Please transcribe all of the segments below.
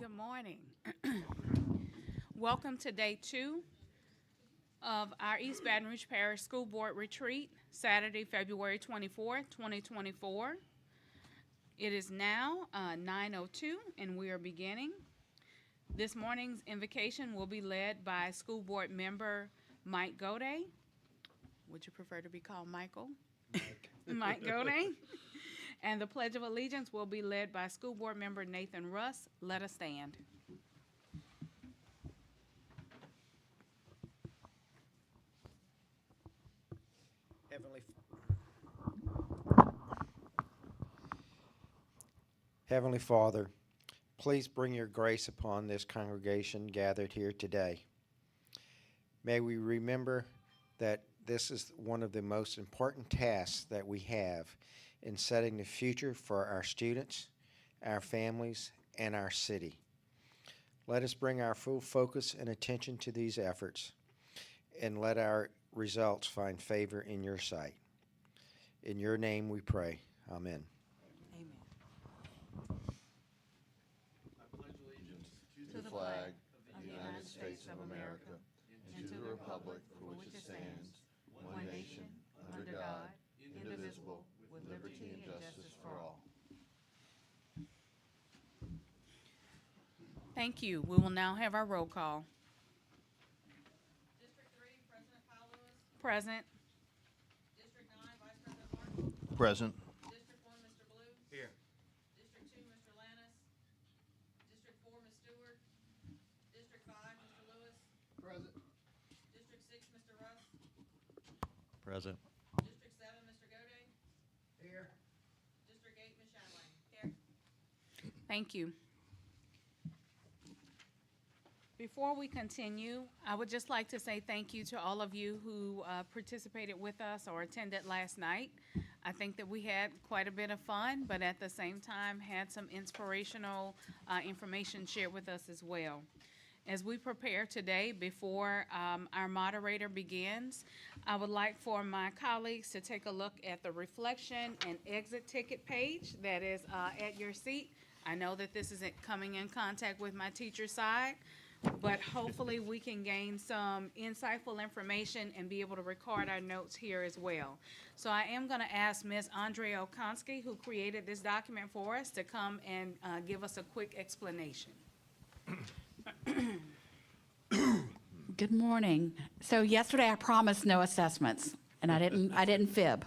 Good morning. Welcome to day 2 of our East Baton Rouge Parish School Board Retreat, Saturday, February 24th, 2024. It is now 9:02 and we are beginning. This morning's invocation will be led by School Board Member Mike Goday. Would you prefer to be called Michael? Mike Goday. And the Pledge of Allegiance will be led by School Board Member Nathan Russ. Let us stand. Heavenly Father, please bring your grace upon this congregation gathered here today. May we remember that this is one of the most important tasks that we have in setting the future for our students, our families, and our city. Let us bring our full focus and attention to these efforts, and let our results find favor in your sight. In your name we pray. Amen. I pledge allegiance to the flag of the United States of America and to the republic for which it stands, one nation, under God, indivisible, with liberty and justice for all. Thank you. We will now have our roll call. District 3, President Kyle Lewis. Present. District 9, Vice President Martin. Present. District 1, Mr. Blue. Here. District 2, Mr. Lannis. District 4, Ms. Stewart. District 5, Mr. Lewis. Present. District 6, Mr. Russ. Present. District 7, Mr. Goday. Here. District 8, Ms. Shadway. Here. Thank you. Before we continue, I would just like to say thank you to all of you who participated with us or attended last night. I think that we had quite a bit of fun, but at the same time had some inspirational information shared with us as well. As we prepare today, before our moderator begins, I would like for my colleagues to take a look at the reflection and exit ticket page that is at your seat. I know that this isn't coming in contact with my teacher side, but hopefully we can gain some insightful information and be able to record our notes here as well. So I am going to ask Ms. Andrea Okonski, who created this document for us, to come and give us a quick explanation. Good morning. So yesterday I promised no assessments, and I didn't fib.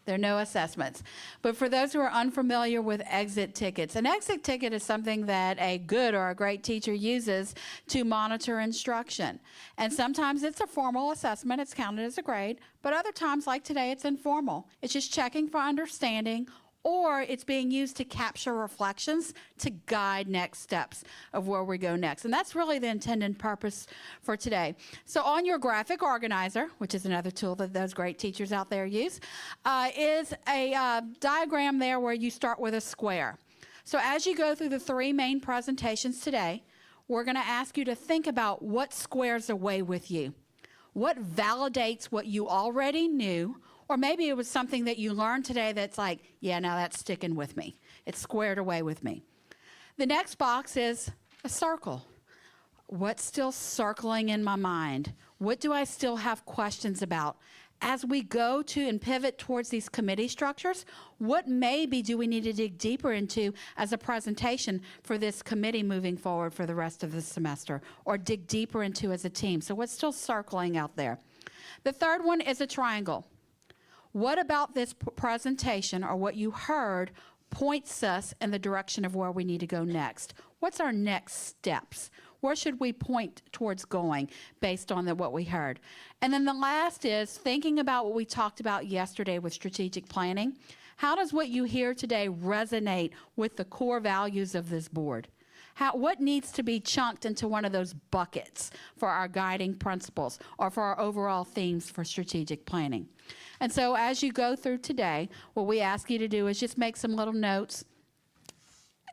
There are no assessments. But for those who are unfamiliar with exit tickets, an exit ticket is something that a good or a great teacher uses to monitor instruction. And sometimes it's a formal assessment, it's counted as a grade, but other times, like today, it's informal. It's just checking for understanding, or it's being used to capture reflections to guide next steps of where we go next. And that's really the intended purpose for today. So on your graphic organizer, which is another tool that those great teachers out there use, is a diagram there where you start with a square. So as you go through the 3 main presentations today, we're going to ask you to think about what squares away with you. What validates what you already knew, or maybe it was something that you learned today that's like, yeah, now that's sticking with me. It's squared away with me. The next box is a circle. What's still circling in my mind? What do I still have questions about? As we go to and pivot towards these committee structures, what maybe do we need to dig deeper into as a presentation for this committee moving forward for the rest of the semester, or dig deeper into as a team? So what's still circling out there? The third one is a triangle. What about this presentation or what you heard points us in the direction of where we need to go next? What's our next steps? Where should we point towards going based on what we heard? And then the last is thinking about what we talked about yesterday with strategic planning. How does what you hear today resonate with the core values of this board? What needs to be chunked into one of those buckets for our guiding principles or for our overall themes for strategic planning? And so as you go through today, what we ask you to do is just make some little notes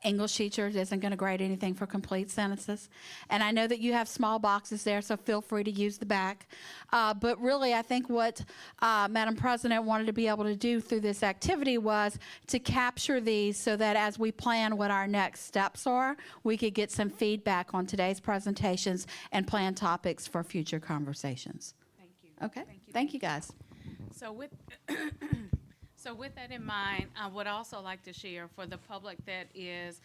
English teacher isn't going to grade anything for complete sentences. And I know that you have small boxes there, so feel free to use the back. But really, I think what Madam President wanted to be able to do through this activity was to capture these so that as we plan what our next steps are, we could get some feedback on today's presentations and plan topics for future conversations. Thank you. Okay? Thank you, guys. So with, so with that in mind, I would also like to share for the public that is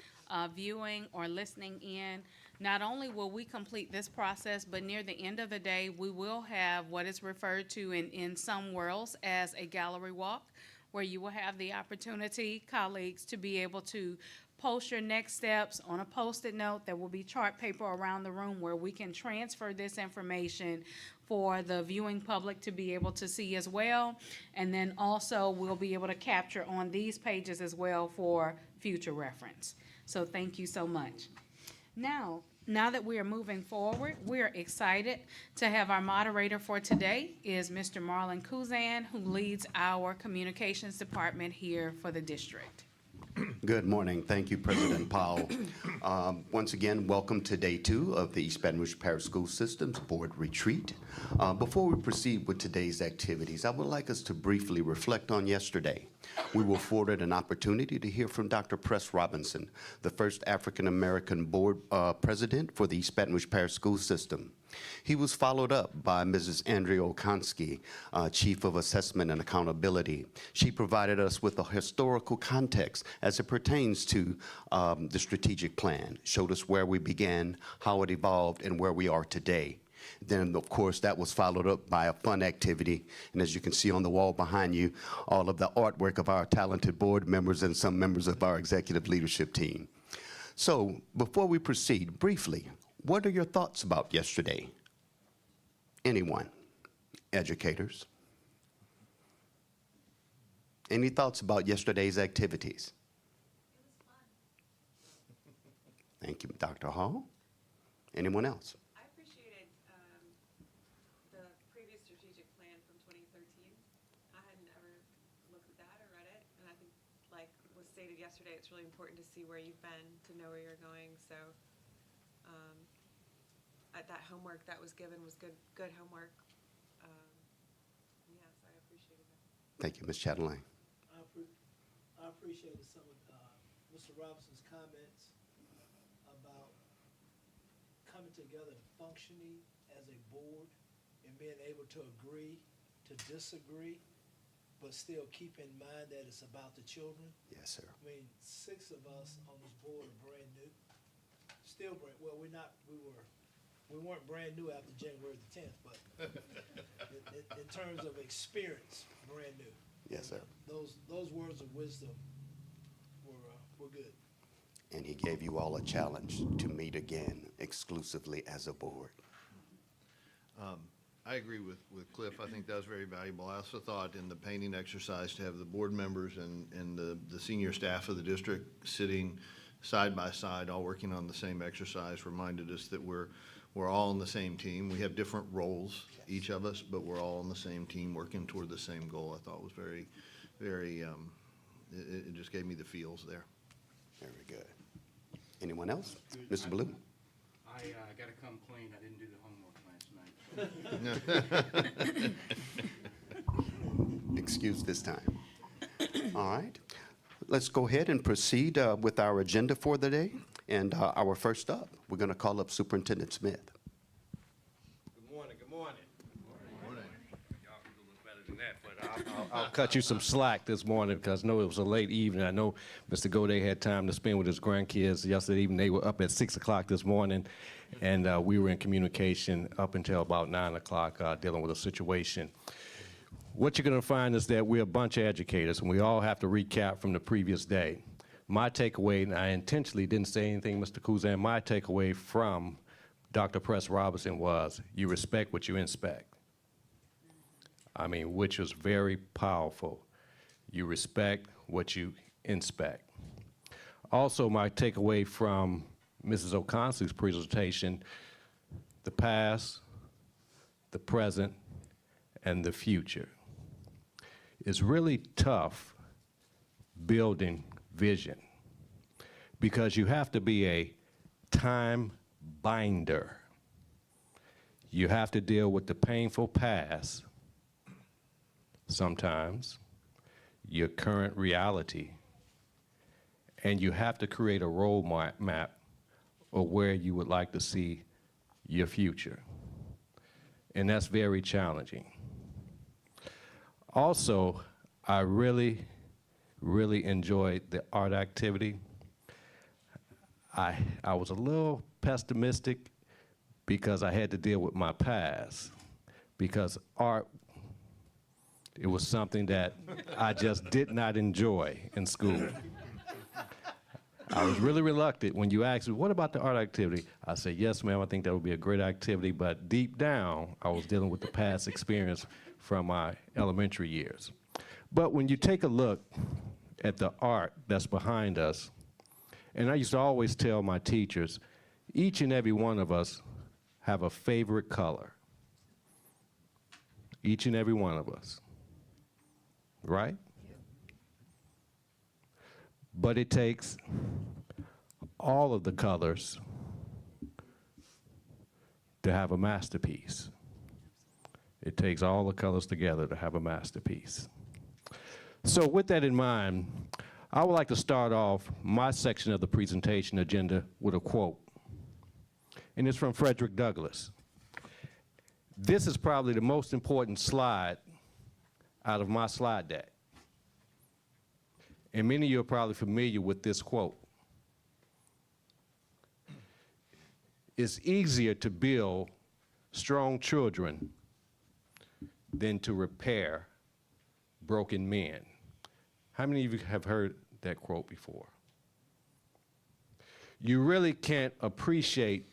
viewing or listening in, not only will we complete this process, but near the end of the day, we will have what is referred to in some worlds as a gallery walk, where you will have the opportunity, colleagues, to be able to post your next steps on a Post-it note. There will be chart paper around the room where we can transfer this information for the viewing public to be able to see as well. And then also we'll be able to capture on these pages as well for future reference. So thank you so much. Now that we are moving forward, we are excited to have our moderator for today is Mr. Marlon Kuzan, who leads our communications department here for the district. Good morning. Thank you, President Powell. Once again, welcome to day 2 of the East Baton Rouge Parish School Systems Board Retreat. Before we proceed with today's activities, I would like us to briefly reflect on yesterday. We were afforded an opportunity to hear from Dr. Press Robinson, the first African-American board president for the East Baton Rouge Parish School System. He was followed up by Mrs. Andrea Okonski, Chief of Assessment and Accountability. She provided us with a historical context as it pertains to the strategic plan, showed us where we began, how it evolved, and where we are today. Then, of course, that was followed up by a fun activity. And as you can see on the wall behind you, all of the artwork of our talented board members and some members of our executive leadership team. So before we proceed, briefly, what are your thoughts about yesterday? Anyone? Educators? Any thoughts about yesterday's activities? It was fun. Thank you, Dr. Hall. Anyone else? I appreciated the previous strategic plan from 2013. I hadn't ever looked at that or read it, and I think, like was stated yesterday, it's really important to see where you've been, to know where you're going. So that homework that was given was good homework. Yes, I appreciated that. Thank you, Ms. Chatelain. I appreciated some of Mr. Robinson's comments about coming together and functioning as a board and being able to agree to disagree, but still keep in mind that it's about the children. Yes, sir. I mean, 6 of us on this board are brand new. Still brand, well, we weren't brand new after January the 10th, but in terms of experience, brand new. Yes, sir. Those words of wisdom were good. And he gave you all a challenge to meet again exclusively as a board. I agree with Cliff. I think that was very valuable. I also thought in the painting exercise to have the board members and the senior staff of the district sitting side by side, all working on the same exercise, reminded us that we're all on the same team. We have different roles, each of us, but we're all on the same team working toward the same goal. I thought was very, very, it just gave me the feels there. Very good. Anyone else? Mr. Blue? I got to come clean. I didn't do the homework last night. Excuse this time. All right. Let's go ahead and proceed with our agenda for the day. And our first up, we're going to call up Superintendent Smith. Good morning, good morning. Y'all can do a little better than that, but I'll cut you some slack this morning because I know it was a late evening. I know Mr. Goday had time to spend with his grandkids yesterday evening. They were up at 6 o'clock this morning, and we were in communication up until about 9 o'clock dealing with a situation. What you're going to find is that we're a bunch of educators, and we all have to recap from the previous day. My takeaway, and I intentionally didn't say anything, Mr. Kuzan, my takeaway from Dr. Press Robinson was, you respect what you inspect. I mean, which was very powerful. You respect what you inspect. Also, my takeaway from Mrs. Okonski's presentation, the past, the present, and the future. It's really tough building vision because you have to be a time binder. You have to deal with the painful past sometimes, your current reality, and you have to create a roadmap of where you would like to see your future. And that's very challenging. Also, I really enjoyed the art activity. I was a little pessimistic because I had to deal with my past, because art, it was something that I just did not enjoy in school. I was really reluctant when you asked me, what about the art activity? I said, yes, ma'am, I think that would be a great activity, but deep down, I was dealing with the past experience from my elementary years. But when you take a look at the art that's behind us, and I used to always tell my teachers, each and every one of us have a favorite color. Each and every one of us, right? But it takes all of the colors to have a masterpiece. It takes all the colors together to have a masterpiece. So with that in mind, I would like to start off my section of the presentation agenda with a quote. And it's from Frederick Douglass. This is probably the most important slide out of my slide deck. And many of you are probably familiar with this quote. It's easier to build strong children than to repair broken men. How many of you have heard that quote before? You really can't appreciate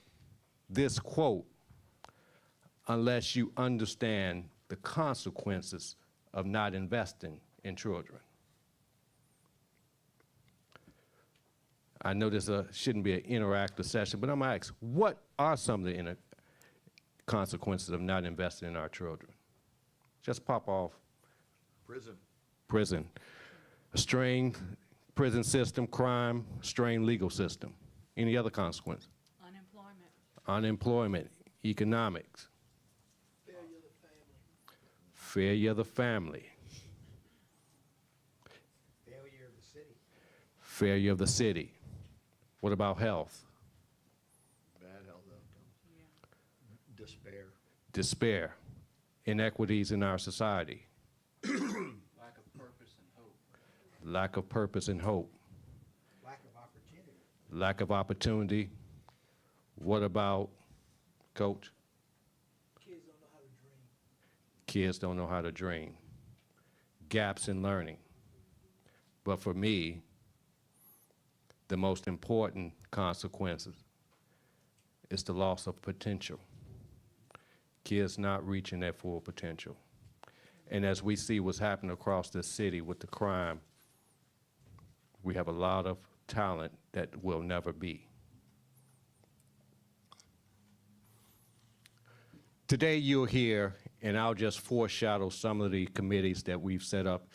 this quote unless you understand the consequences of not investing in children. I know this shouldn't be an interactive session, but I'm going to ask, what are some of the consequences of not investing in our children? Just pop off. Prison. A strained prison system, crime, strained legal system. Any other consequence? Unemployment, economics. Failure of the family. Failure of the city. Failure of the city. What about health? Bad health outcomes. Yeah. Despair. Despair. Inequities in our society. Lack of purpose and hope. Lack of purpose and hope. Lack of opportunity. Lack of opportunity. What about, Coach? Kids don't know how to dream. Kids don't know how to dream. Gaps in learning. But for me, the most important consequences is the loss of potential. Kids not reaching their full potential. And as we see what's happening across this city with the crime, we have a lot of talent that will never be. Today you'll hear, and I'll just foreshadow some of the committees that we've set up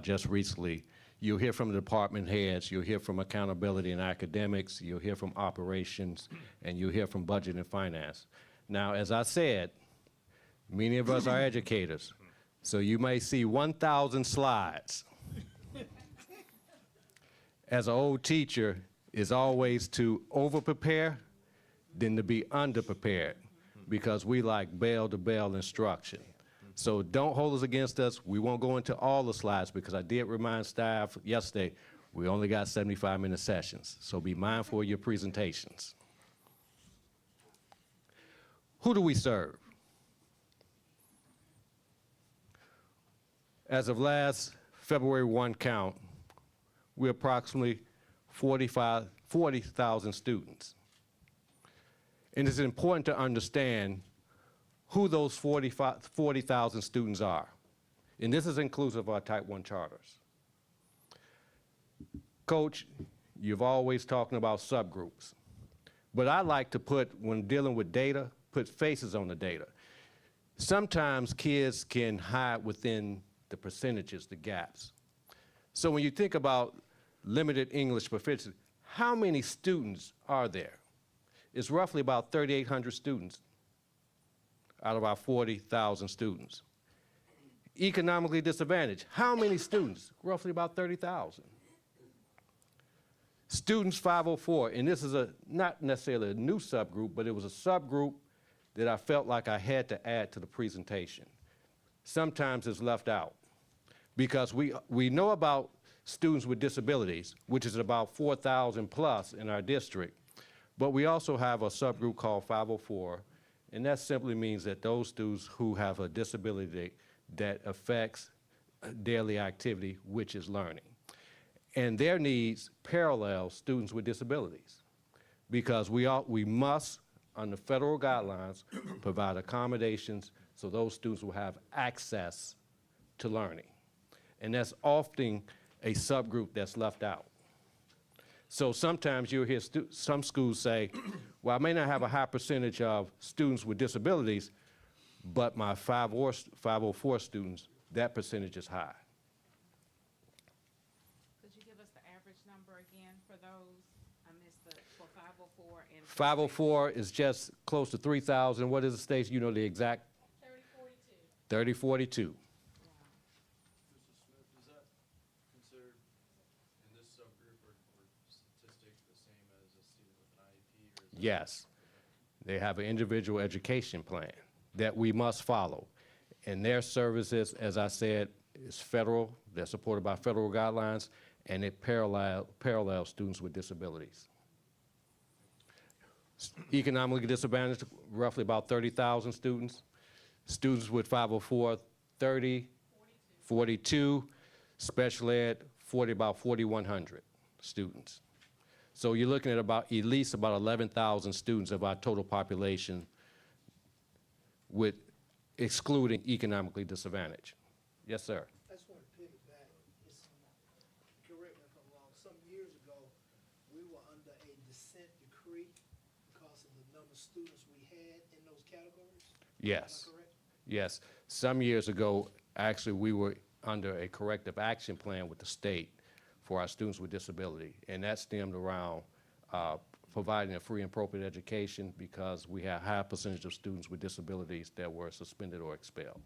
just recently. You'll hear from the department heads, you'll hear from accountability and academics, you'll hear from operations, and you'll hear from budget and finance. Now, as I said, many of us are educators, so you may see 1,000 slides. As an old teacher, is always to over-prepare than to be under-prepared, because we like bell-to-bell instruction. So don't hold us against us. We won't go into all the slides, because I did remind staff yesterday, we only got 75-minute sessions. So be mindful of your presentations. Who do we serve? As of last February 1 count, we're approximately 40,000 students. And it's important to understand who those 40,000 students are. And this is inclusive of our Type 1 charters. Coach, you've always talking about subgroups. But I like to put, when dealing with data, put faces on the data. Sometimes kids can hide within the percentages, the gaps. So when you think about limited English proficiency, How many students are there? It's roughly about 3,800 students out of our 40,000 students. Economically disadvantaged, how many students? Roughly about 30,000. Students 504, and this is not necessarily a new subgroup, but it was a subgroup that I felt like I had to add to the presentation. Sometimes it's left out because we know about students with disabilities, which is about 4,000 plus in our district, but we also have a subgroup called 504, and that simply means that those students who have a disability that affects daily activity, which is learning. And their needs parallel students with disabilities because we must, under federal guidelines, provide accommodations so those students will have access to learning. And that's often a subgroup that's left out. So sometimes you'll hear some schools say, well, I may not have a high percentage of students with disabilities, but my 504 students, that percentage is high. Could you give us the average number again for those? I missed for 504 and. 504 is just close to 3,000. What is the state? You know the exact? 3042. 3042. Mr. Smith, is that considered in this subgroup or statistic the same as a student with an IEP? Or is that Yes. They have an individual education plan that we must follow. And their services, as I said, is federal. They're supported by federal guidelines, and it parallels students with disabilities. Economically disadvantaged, roughly about 30,000 students. Students with 504, 30, 42. Special ed, about 4,100 students. So you're looking at at least about 11,000 students of our total population with excluding economically disadvantaged. Yes, sir. I just want to piggyback. Correct me if I'm wrong. Some years ago, we were under a dissent decree because of the number of students we had in those categories. Yes. Am I correct? Yes. Some years ago, actually, we were under a corrective action plan with the state for our students with disability, and that stemmed around providing a free and appropriate education because we had a high percentage of students with disabilities that were suspended or expelled.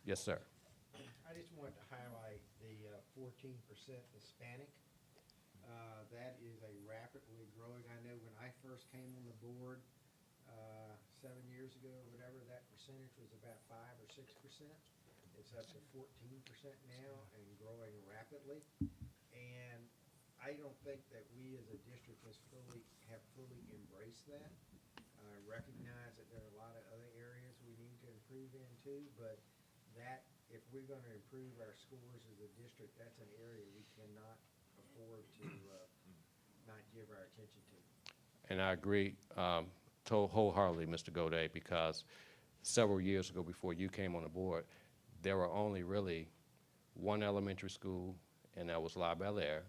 Yes, sir. I just wanted to highlight the 14% Hispanic. That is a rapidly growing. I know when I first came on the board 7 years ago or whatever, that percentage was about 5 or 6%. It's up to 14% now and growing rapidly. And I don't think that we as a district have fully embraced that. I recognize that there are a lot of other areas we need to improve in too, but that, if we're going to improve our scores as a district, that's an area we cannot afford to not give our attention to. And I agree wholeheartedly, Mr. Godet, because several years ago before you came on the board, there were only really one elementary school, and that was La Belle Air.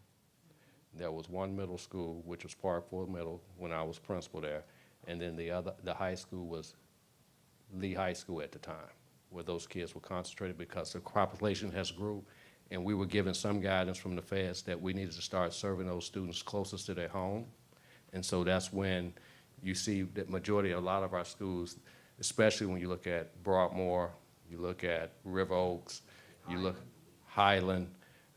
There was one middle school, which was Parkville Middle when I was principal there, and then the high school was Lee High School at the time, where those kids were concentrated because the population has grew, and we were given some guidance from the feds that we needed to start serving those students closest to their home. And so that's when you see that majority of a lot of our schools, especially when you look at Broadmoor, you look at River Oaks, you look Highland.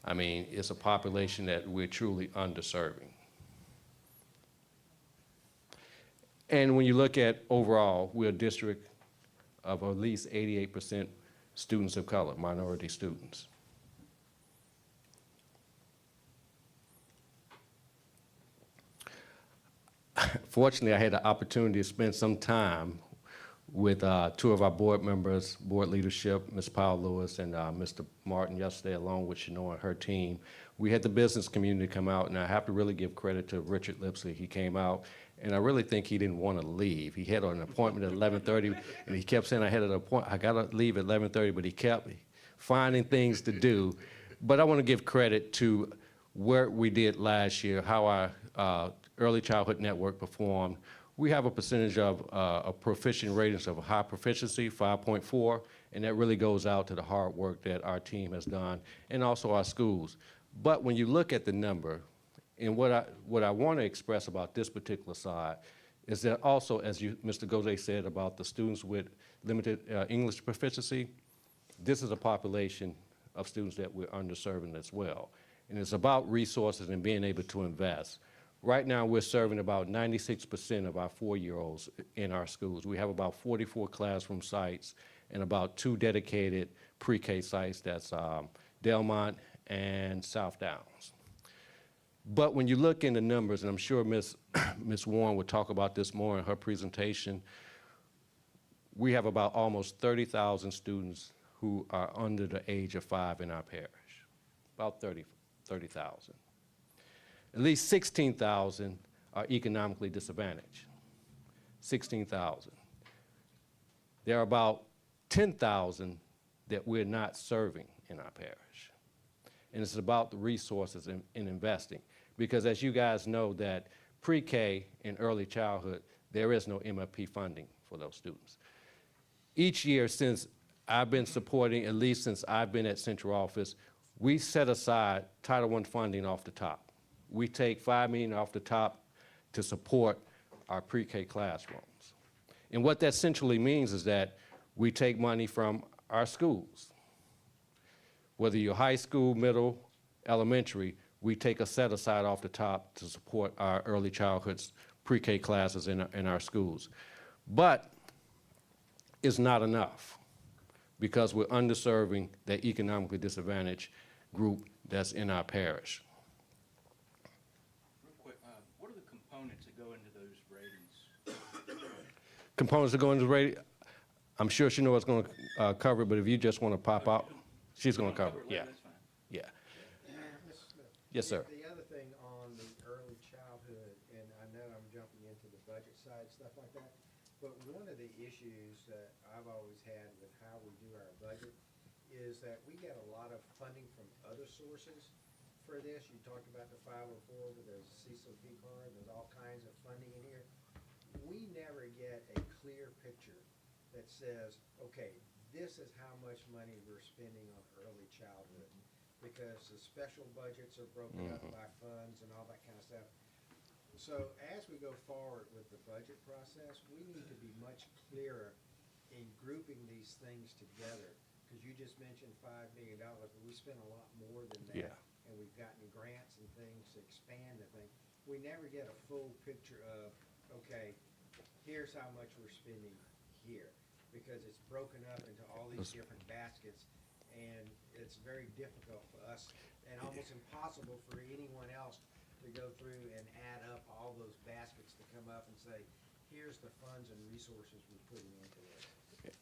I mean, it's a population that we're truly underserving. And when you look at overall, we're a district of at least 88% students of color, minority students. Fortunately, I had the opportunity to spend some time with two of our board members, board leadership, Ms. Powell Lewis and Mr. Martin yesterday, along with Shanoa and her team. We had the business community come out, and I have to really give credit to Richard Lipsley. He came out, and I really think he didn't want to leave. He had an appointment at 11:30, and he kept saying, I got to leave at 11:30, but he kept finding things to do. But I want to give credit to what we did last year, how our early childhood network performed. We have a percentage of a proficient ratings of a high proficiency, 5.4, and that really goes out to the hard work that our team has done, and also our schools. But when you look at the number, and what I want to express about this particular side is that also, as Mr. Gode said about the students with limited English proficiency, this is a population of students that we're underserving as well. And it's about resources and being able to invest. Right now, we're serving about 96% of our 4-year-olds in our schools. We have about 44 classroom sites and about 2 dedicated pre-K sites. That's Delmont and South Downs. But when you look in the numbers, and I'm sure Ms. Warren will talk about this more in her presentation, we have about almost 30,000 students who are under the age of 5 in our parish, about 30,000. At least 16,000 are economically disadvantaged, 16,000. There are about 10,000 that we're not serving in our parish. And it's about the resources in investing. Because as you guys know that pre-K and early childhood, there is no MFP funding for those students. Each year since I've been supporting, at least since I've been at central office, we set aside Title I funding off the top. We take $5 million off the top to support our pre-K classrooms. And what that essentially means is that we take money from our schools. Whether you're high school, middle, elementary, we take a set aside off the top to support our early childhood's pre-K classes in our schools. But it's not enough because we're underserving that economically disadvantaged group that's in our parish. Real quick, what are the components that go into those ratings? Components that go into the rating, I'm sure she knows what's going to cover it, but if you just want to pop out, she's going to cover it. Yeah. That's fine. Yeah. Mr. Smith, Yes, sir. The other thing on the early childhood, and I know I'm jumping into the budget side, stuff like that, but one of the issues that I've always had with how we do our budget is that we get a lot of funding from other sources for this. You talked about the 504, but there's Cecil P. card, there's all kinds of funding in here. We never get a clear picture that says, okay, this is how much money we're spending on early childhood, because the special budgets are broken up by funds and all that kind of stuff. So as we go forward with the budget process, we need to be much clearer in grouping these things together, because you just mentioned $5 million, but we spend a lot more than that. Yeah. And we've gotten grants and things to expand the thing. We never get a full picture of, okay, here's how much we're spending here, because it's broken up into all these different baskets, and it's very difficult for us and almost impossible for anyone else to go through and add up all those baskets to come up and say, here's the funds and resources we're putting into this.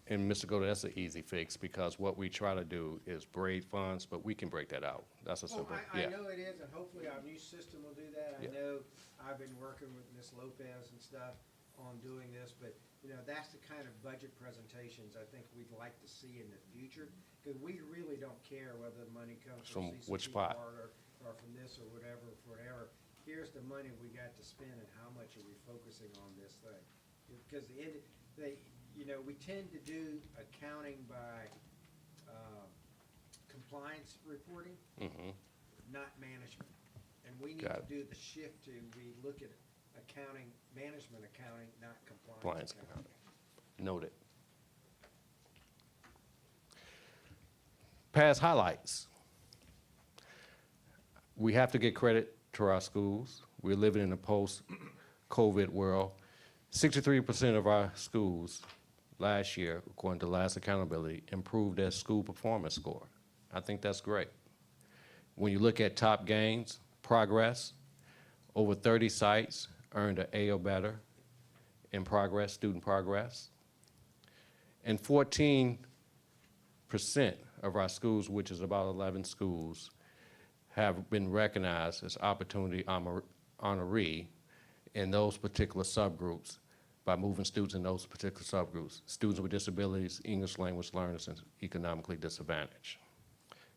And Mr. Goda, that's an easy fix because what we try to do is braid funds, but we can break that out. That's a simple, I know it is, and hopefully our new system will do that. I Yeah. know I've been working with Ms. Lopez and stuff on doing this, but, you know, that's the kind of budget presentations I think we'd like to see in the future, because we really don't care whether the money comes from From which CCP pot? or from this or whatever, Here's the money we got to spend, and how much are we focusing on this thing? Because we tend to do accounting by compliance reporting, not management. And we need Got to it. do the shift to, we look at accounting, management accounting, not Compliance compliance accounting. Noted. Past highlights. We have to get credit to our schools. We're living in a post-COVID world. 63% of our schools last year, according to last accountability, improved their school performance score. I think that's great. When you look at top gains, progress, over 30 sites earned an A or better in progress, student progress. And 14% of our schools, which is about 11 schools, have been recognized as opportunity honoree in those particular subgroups by moving students in those particular subgroups, students with disabilities, English language learners, and economically disadvantaged,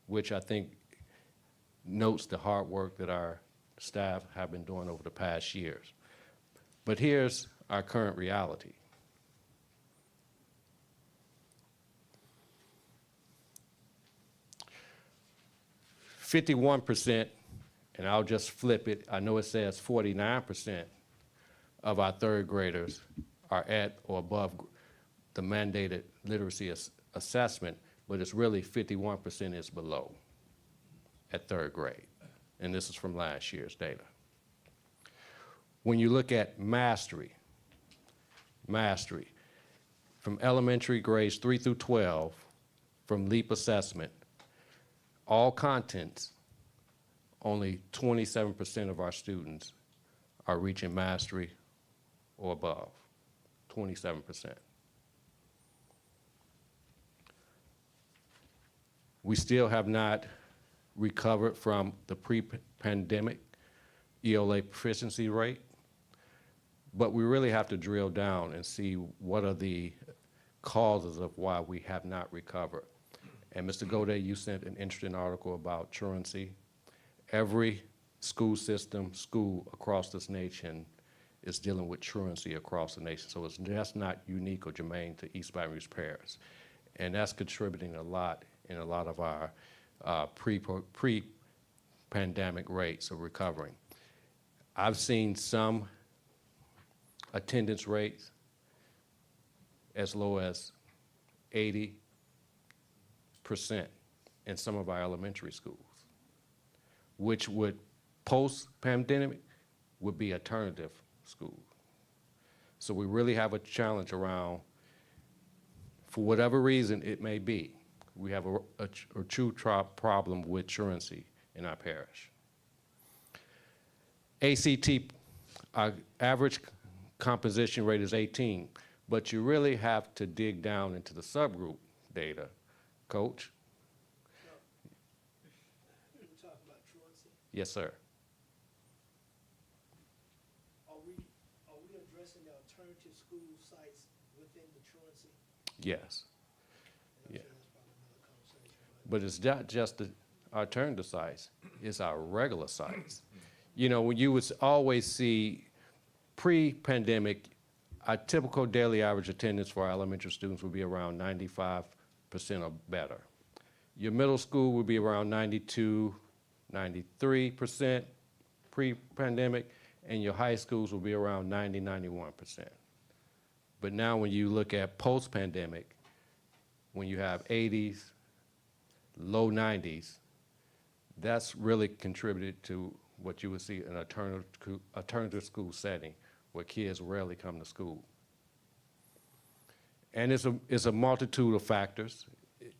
which I think notes the hard work that our staff have been doing over the past years. But here's our current reality. 51%, and I'll just flip it, I know it says 49% of our third graders are at or above the mandated literacy assessment, but it's really 51% is below at third grade. And this is from last year's data. When you look at mastery, from elementary grades 3 through 12, from LEAP assessment, all contents, only 27% of our students are reaching mastery or above, 27%. We still have not recovered from the pre-pandemic ELA proficiency rate, but we really have to drill down and see what are the causes of why we have not recovered. And Mr. Godet, you sent an interesting article about truancy. Every school across this nation is dealing with truancy across the nation. So that's not unique or germane to East Baton Rouge Parish. And that's contributing a lot in a lot of our pre-pandemic rates of recovering. I've seen some attendance rates as low as 80% in some of our elementary schools, which would, post-pandemic, would be alternative schools. So we really have a challenge around, for whatever reason it may be, we have a true problem with truancy in our parish. ACT, our average composition rate is 18, but you really have to dig down into the subgroup data. Coach? We're talking about truancy. Yes, sir. Are we addressing the alternative school sites within the truancy? Yes. And I'm Yeah. sure that's probably another conversation, But it's not just the alternative sites, it's our regular sites. You know, when you would always see pre-pandemic, our typical daily average attendance for our elementary students would be around 95% or better. Your middle school would be around 92, 93% pre-pandemic, and your high schools will be around 90, 91%. But now when you look at post-pandemic, when you have 80s, low 90s, that's really contributed to what you would see in an alternative school setting where kids rarely come to school. And it's a multitude of factors.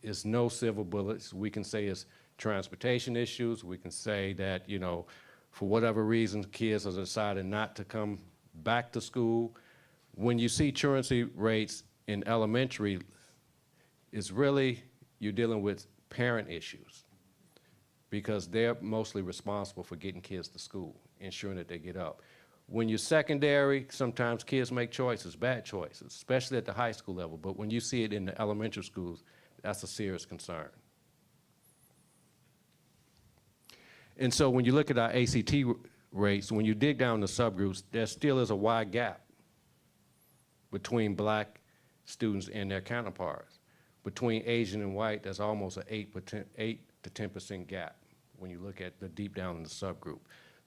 It's no silver bullets. We can say it's transportation issues. We can say that, you know, for whatever reason, kids have decided not to come back to school. When you see truancy rates in elementary, it's really, you're dealing with parent issues because they're mostly responsible for getting kids to school, ensuring that they get up. When you're secondary, sometimes kids make choices, bad choices, especially at the high school level. But when you see it in the elementary schools, that's a serious concern. And so when you look at our ACT rates, when you dig down the subgroups, there still is a wide gap between black students and their counterparts. Between Asian and white, there's almost an 8 to 10% gap when you look at the deep down in the subgroup.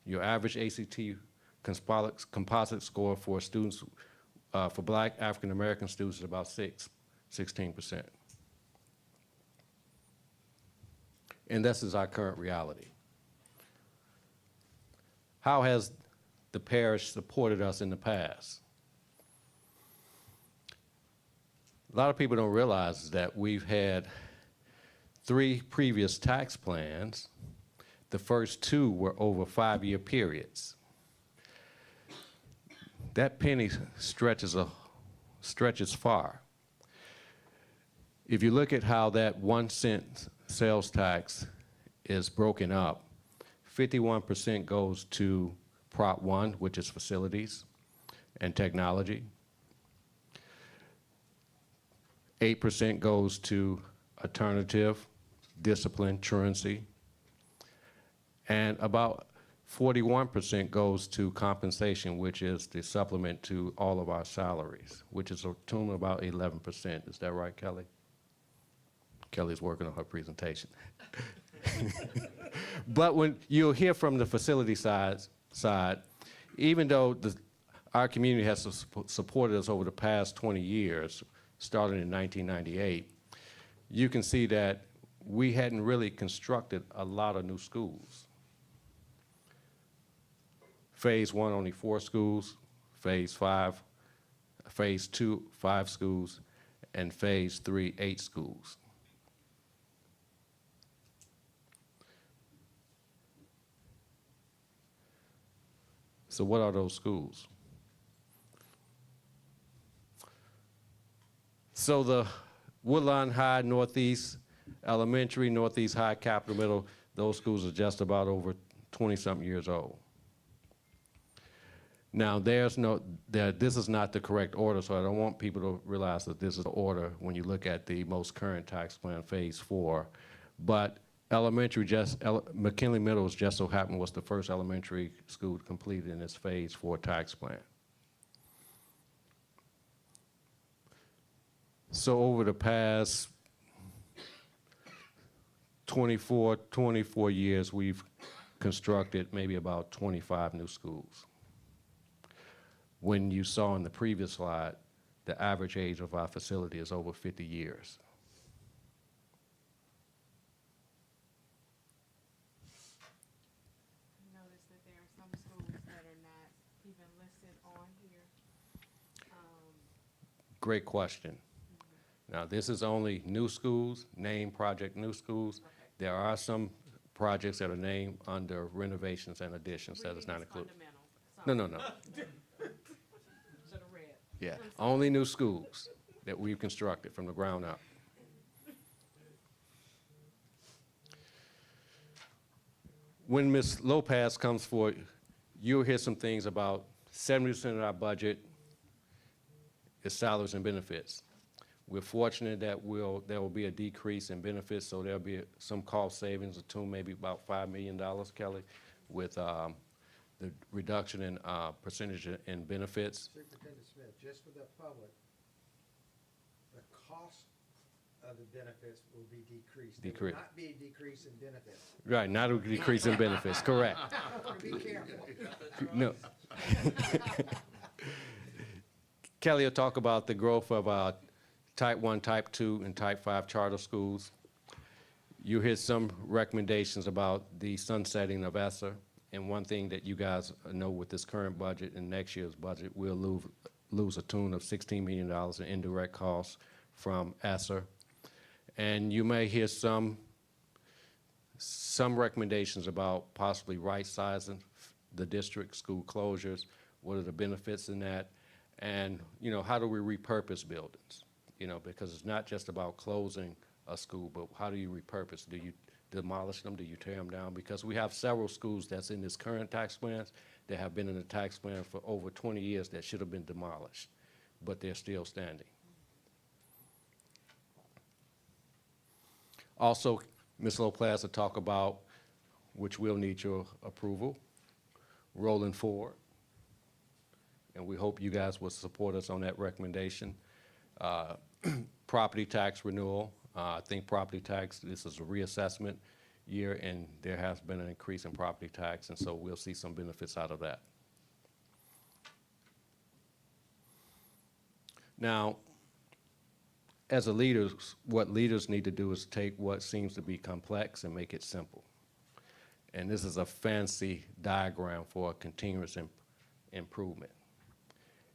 Your average ACT composite score for students, for black African American students is about 16%. And this is our current reality. How has the parish supported us in the past? A lot of people don't realize that we've had 3 previous tax plans. The first 2 were over 5-year periods. That penny stretches far. If you look at how that 1 cent sales tax is broken up, 51% goes to Prop 1, which is facilities and technology. 8% goes to alternative, discipline, truancy. And about 41% goes to compensation, which is the supplement to all of our salaries, which is a tune of about 11%. Is that right, Kelly? Kelly's working on her presentation. But when you'll hear from the facility side, even though our community has supported us over the past 20 years, starting in 1998, you can see that we hadn't really constructed a lot of new schools. Phase 1, only 4 schools. Phase 2, 5 schools. And Phase 3, 8 schools. So what are those schools? So the Woodlawn High, Northeast Elementary, Northeast High, Capital Middle, those schools are just about over 20-something years old. Now, this is not the correct order, so I don't want people to realize that this is the order when you look at the most current tax plan, Phase 4. But McKinley Middle just so happened was the first elementary school completed in this Phase 4 tax plan. So over the past 24 years, we've constructed maybe about 25 new schools. When you saw in the previous slide, the average age of our facility is over 50 years. Notice that there are some schools that are not even listed on here. Great question. Now, this is only new schools, named project new schools. Okay. There are some projects that are named under renovations and additions that is not included. No. Should have read. Yeah, only new schools that we've constructed from the ground up. When Ms. Lopez comes forward, you'll hear some things about 70% of our budget is salaries and benefits. We're fortunate that there will be a decrease in benefits, so there'll be some cost savings of maybe about $5 million, Kelly, with the reduction in percentage in benefits. Superintendent Smith, just for the public, the cost of the benefits will be decreased. There will Decrease. not be a decrease in benefits. Right, not a decrease in benefits, correct. Be careful. No. Kelly will talk about the growth of Type 1, Type 2, and Type 5 charter schools. You hear some recommendations about the sunsetting of ESSER. And one thing that you guys know with this current budget and next year's budget, we'll lose a tune of $16 million in indirect costs from ESSER. And you may hear some recommendations about possibly right-sizing the district school closures. What are the benefits in that? And, how do we repurpose buildings? Because it's not just about closing a school, but how do you repurpose? Do you demolish them? Do you tear them down? Because we have several schools that's in this current tax plans that have been in the tax plan for over 20 years that should have been demolished, but they're still standing. Also, Ms. Lopez will talk about, which we'll need your approval, rolling forward. And we hope you guys will support us on that recommendation. Property tax renewal. I think property tax, this is a reassessment year, and there has been an increase in property tax, and so we'll see some benefits out of that. Now, as a leader, what leaders need to do is take what seems to be complex and make it simple. And this is a fancy diagram for a continuous improvement.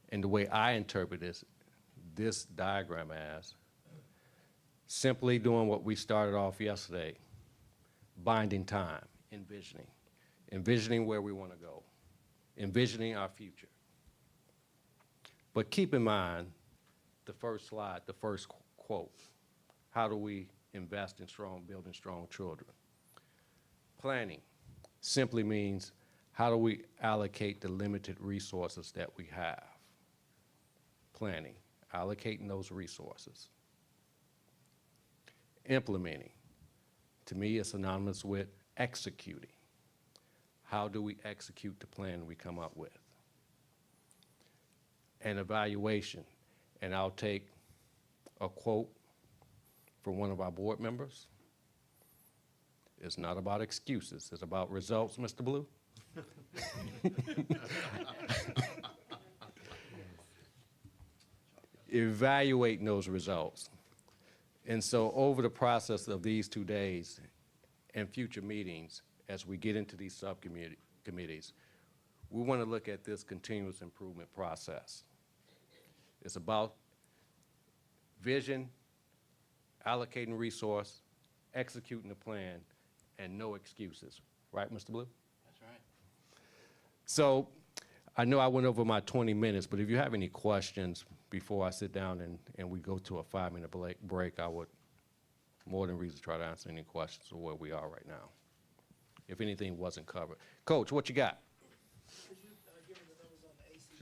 And the way I interpret this diagram as simply doing what we started off yesterday, binding time, envisioning where we want to go, envisioning our future. But keep in mind the first slide, the first quote. How do we invest in building strong children? Planning simply means how do we allocate the limited resources that we have? Planning, allocating those resources. Implementing, to me, is synonymous with executing. How do we execute the plan we come up with? And evaluation, and I'll take a quote from one of our board members. It's not about excuses. It's about results, Mr. Blue. Evaluating those results. And so over the process of these 2 days and future meetings, as we get into these committees, we want to look at this continuous improvement process. It's about vision, allocating resource, executing the plan, and no excuses. Right, Mr. Blue? That's right. So I know I went over my 20 minutes, but if you have any questions before I sit down and we go to a 5-minute break, I would more than reason try to answer any questions of where we are right now, if anything wasn't covered. Coach, what you got? Could you give me the numbers on the ACT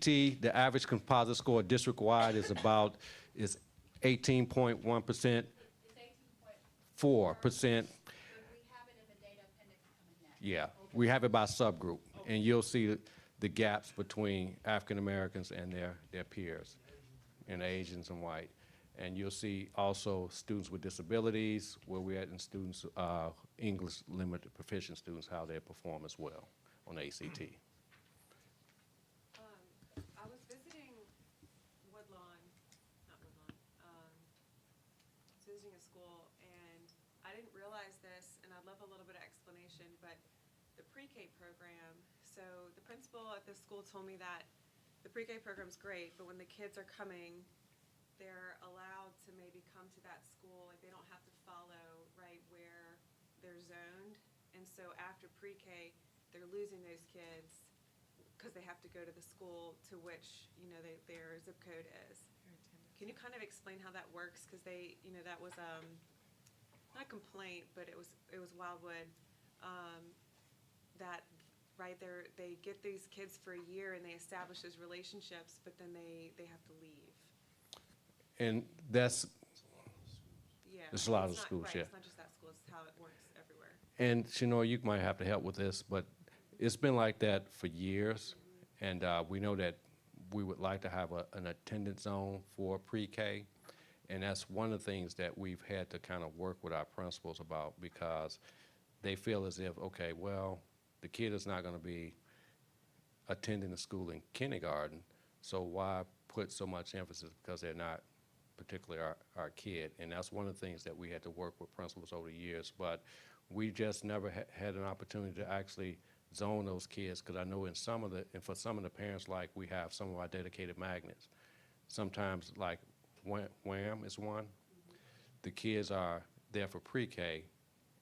again? ACT, the average composite score district-wide is 18.1%, 4%. But we have it in the data appendix coming next. Yeah, we have it by subgroup, and you'll see the gaps between African Americans and their peers, and Asians and white. And you'll see also students with disabilities, where we're at, and students, English limited proficient students, how they perform as well on the ACT. I was visiting Woodlawn, not Woodlawn, visiting a school, and I didn't realize this, and I'd love a little bit of explanation, but the pre-K program, so the principal at this school told me that the pre-K program's great, but when the kids are coming, they're allowed to maybe come to that school, like they don't have to follow right where they're zoned. And so after pre-K, they're losing those kids because they have to go to the school to which, their zip code is. Can you kind of explain how that works? Because they, that was, not a complaint, but it was Wildwood, that, right, they get these kids for a year and they establish those relationships, but then they have to leave. And that's, Yeah. There's a lot of It's not- schools, right, yeah. It's not just that school, it's how it works everywhere. and Shanoy, you might have to help with this, but it's been like that for years. And we know that we would like to have an attendance zone for pre-K. And that's one of the things that we've had to kind of work with our principals about, because they feel as if, okay, well, the kid is not going to be attending the school in kindergarten, so why put so much emphasis because they're not particularly our kid? And that's one of the things that we had to work with principals over the years, but we just never had an opportunity to actually zone those kids, because I know and for some of the parents, like, we have some of our dedicated magnets. Sometimes, like, Wham is one. The kids are there for pre-K,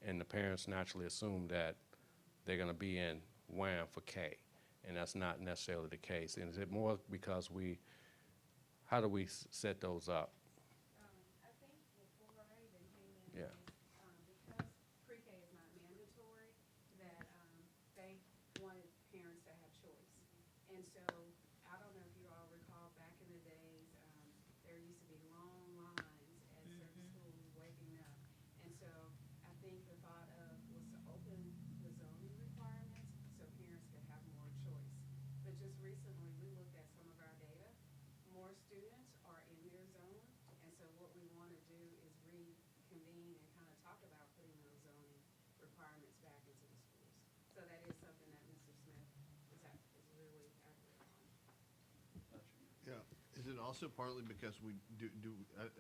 and the parents naturally assume that they're going to be in Wham for K, and that's not necessarily the case. And is it more because how do we set those up? I think before I even came in, Yeah. because pre-K is not mandatory, that they wanted parents to have choice. And so, I don't know if you all recall back in the days, there used to be long lines at certain schools waiting up. And so, I think the thought was to open the zoning requirements so parents could have more choice. But just recently, we looked at some of our data. More students are in their zone, and so what we want to do is reconvene and kind of talk about putting those zoning requirements back into the schools. So that is something that Mr. Smith is really accurate on. Yeah. Is it also partly because we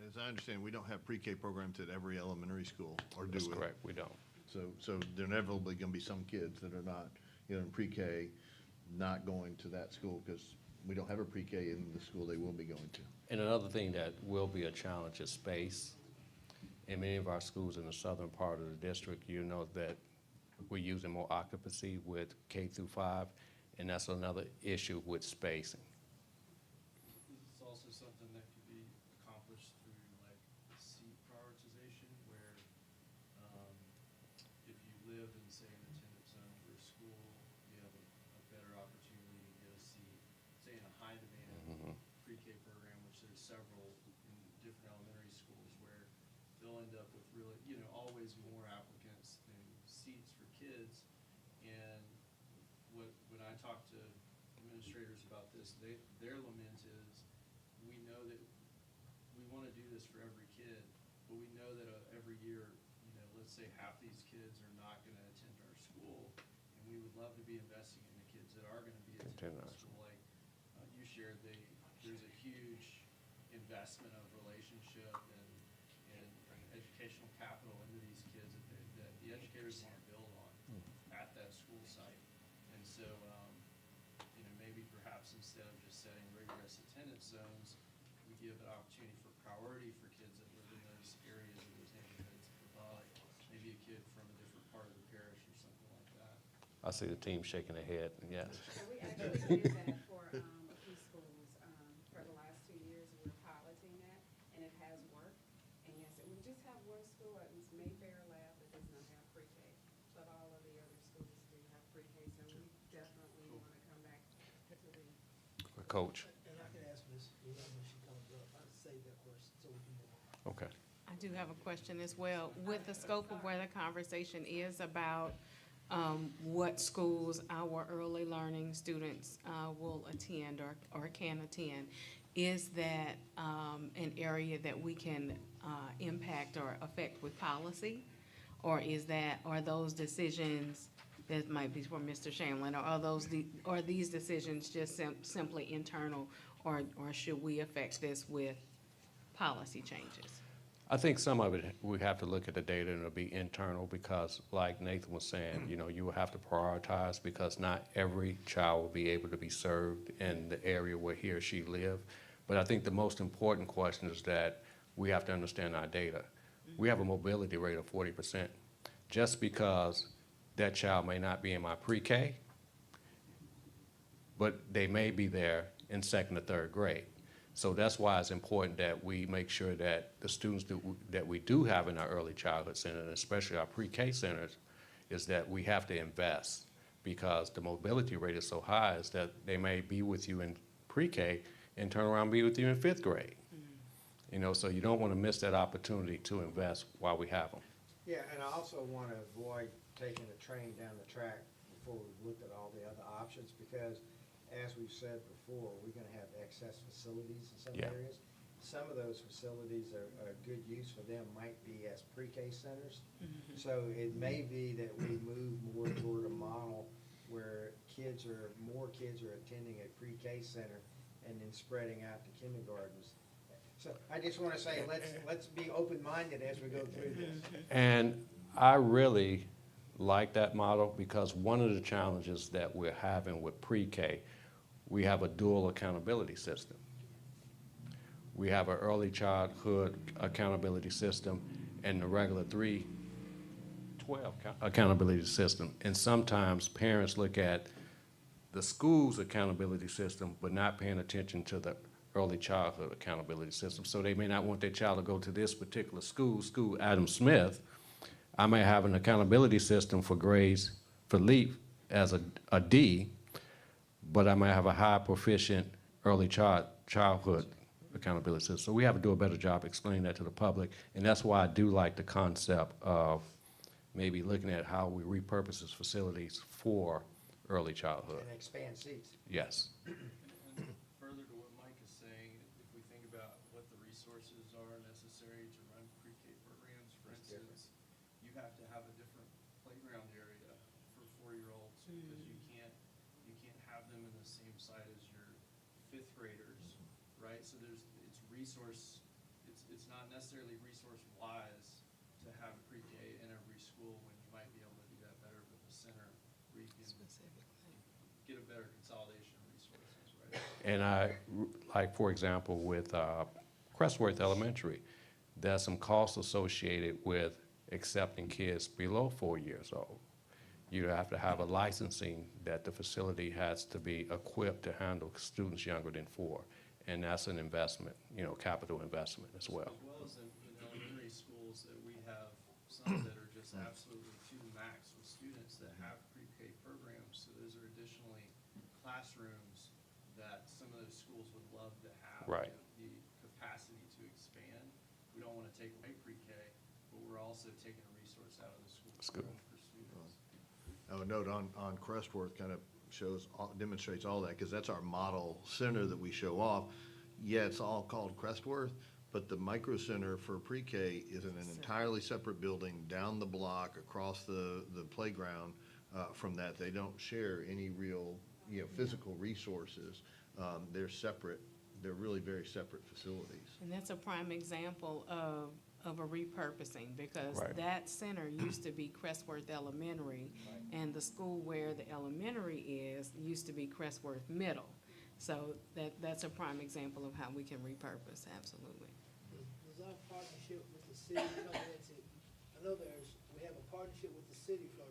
as I understand, we don't have pre-K programs at every elementary school, or do we? That's correct, we don't. So there inevitably going to be some kids that are not, in pre-K, not going to that school because we don't have a pre-K in the school they will be going to. And another thing that will be a challenge is space. In many of our schools in the southern part of the district, you know that we're using more occupancy with K through 5, and that's another issue with spacing. It's also something that could be accomplished through like seat prioritization, where if you live in, say, an attendance zone for a school, you have a better opportunity to get a seat, say, in a high demand pre-K program, which there's several in different elementary schools, where they'll end up with really, always more applicants than seats for kids. And when I talk to administrators about this, their lament is, we know that we want to do this for every kid, but we know that every year, let's say half these kids are not gonna attend our school, and we would love to be investing in the kids that are gonna be attending our school. Like, you shared, there's a huge investment of relationship and educational capital into these kids that the educators wanna build on at that school site. And so, you know, maybe perhaps instead of just setting rigorous attendance zones, we give an opportunity for priority for kids that live in those areas or those neighborhoods, maybe a kid from a different part of the parish or something like that. I see the team shaking their head, yes. We actually did that for a few schools. For the last 2 years, we're piloting that, and it has worked. And yes, we just have one school, it's Mayfair Lab, that does not have pre-K, but all of the other schools do have pre-K, so we definitely want to come back to the. Coach, And I can ask Ms. Love when she comes up, I'll save that question so we can move on. okay. I do have a question as well. With the scope of where the conversation is about what schools our early learning students will attend or can attend, is that an area that we can impact or affect with policy? Or are those decisions, that might be for Mr. Shamlin, or are these decisions just simply internal, or should we affect this with policy changes? I think some of it, we have to look at the data and it'll be internal because like Nathan was saying, you know, you will have to prioritize because not every child will be able to be served in the area where he or she live. But I think the most important question is that we have to understand our data. We have a mobility rate of 40%. Just because that child may not be in my pre-K, but they may be there in second or third grade. So that's why it's important that we make sure that the students that we do have in our early childhood center, and especially our pre-K centers, is that we have to invest because the mobility rate is so high is that they may be with you in pre-K and turn around and be with you in fifth grade. You know, so you don't want to miss that opportunity to invest while we have them. Yeah, and I also want to avoid taking a train down the track before we've looked at all the other options, because as we've said before, we're going to have excess facilities in some Yeah. areas. Some of those facilities are good use for them might be as pre-K centers. So it may be that we move more toward a model where more kids are attending a pre-K center and then spreading out to kindergartens. So I just want to say, let's be open-minded as we go through this. And I really like that model because one of the challenges that we're having with pre-K, we have a dual accountability system. We have an early childhood accountability system and the regular 3-12 accountability system. And sometimes parents look at the school's accountability system but not paying attention to the early childhood accountability system. So they may not want their child to go to this particular school Adam Smith. I may have an accountability system for grades for LEAP as a D, but I might have a high proficient early childhood accountability system. So we have to do a better job explaining that to the public, and that's why I do like the concept of maybe looking at how we repurpose these facilities for early childhood. And expand seats. Yes. And further to what Mike is saying, if we think about what the resources are necessary to run pre-K programs, for instance, you have to have a different playground area for 4-year-olds because you can't have them in the same site as your fifth graders, right? So it's not necessarily resource wise to have pre-K in every school when you might be able to do that better with the center where you can get a better consolidation of resources, right? And like for example, with Crestworth Elementary, there's some costs associated with accepting kids below 4 years old. You have to have a licensing that the facility has to be equipped to handle students younger than 4. And that's an investment, capital investment as well. As well as in elementary schools that we have some that are just absolutely too max with students that have pre-K programs. So those are additionally classrooms that some of those schools would love to have. Right. The capacity to expand. We don't want to take away pre-K, but we're also taking a resource out of the school School. for students. I would note on Crestworth kind of demonstrates all that, because that's our model center that we show off. Yeah, it's all called Crestworth, But the micro center for pre-K is in an entirely separate building down the block, across the playground. From that, they don't share any real, physical resources. They're separate. They're really very separate facilities. And that's a prime example of a repurposing, because Right. that center used to be Crestworth Elementary, and the school where the elementary is used to be Crestworth Middle. So that's a prime example of how we can repurpose, absolutely. Does our partnership with the city come into, I know we have a partnership with the city for,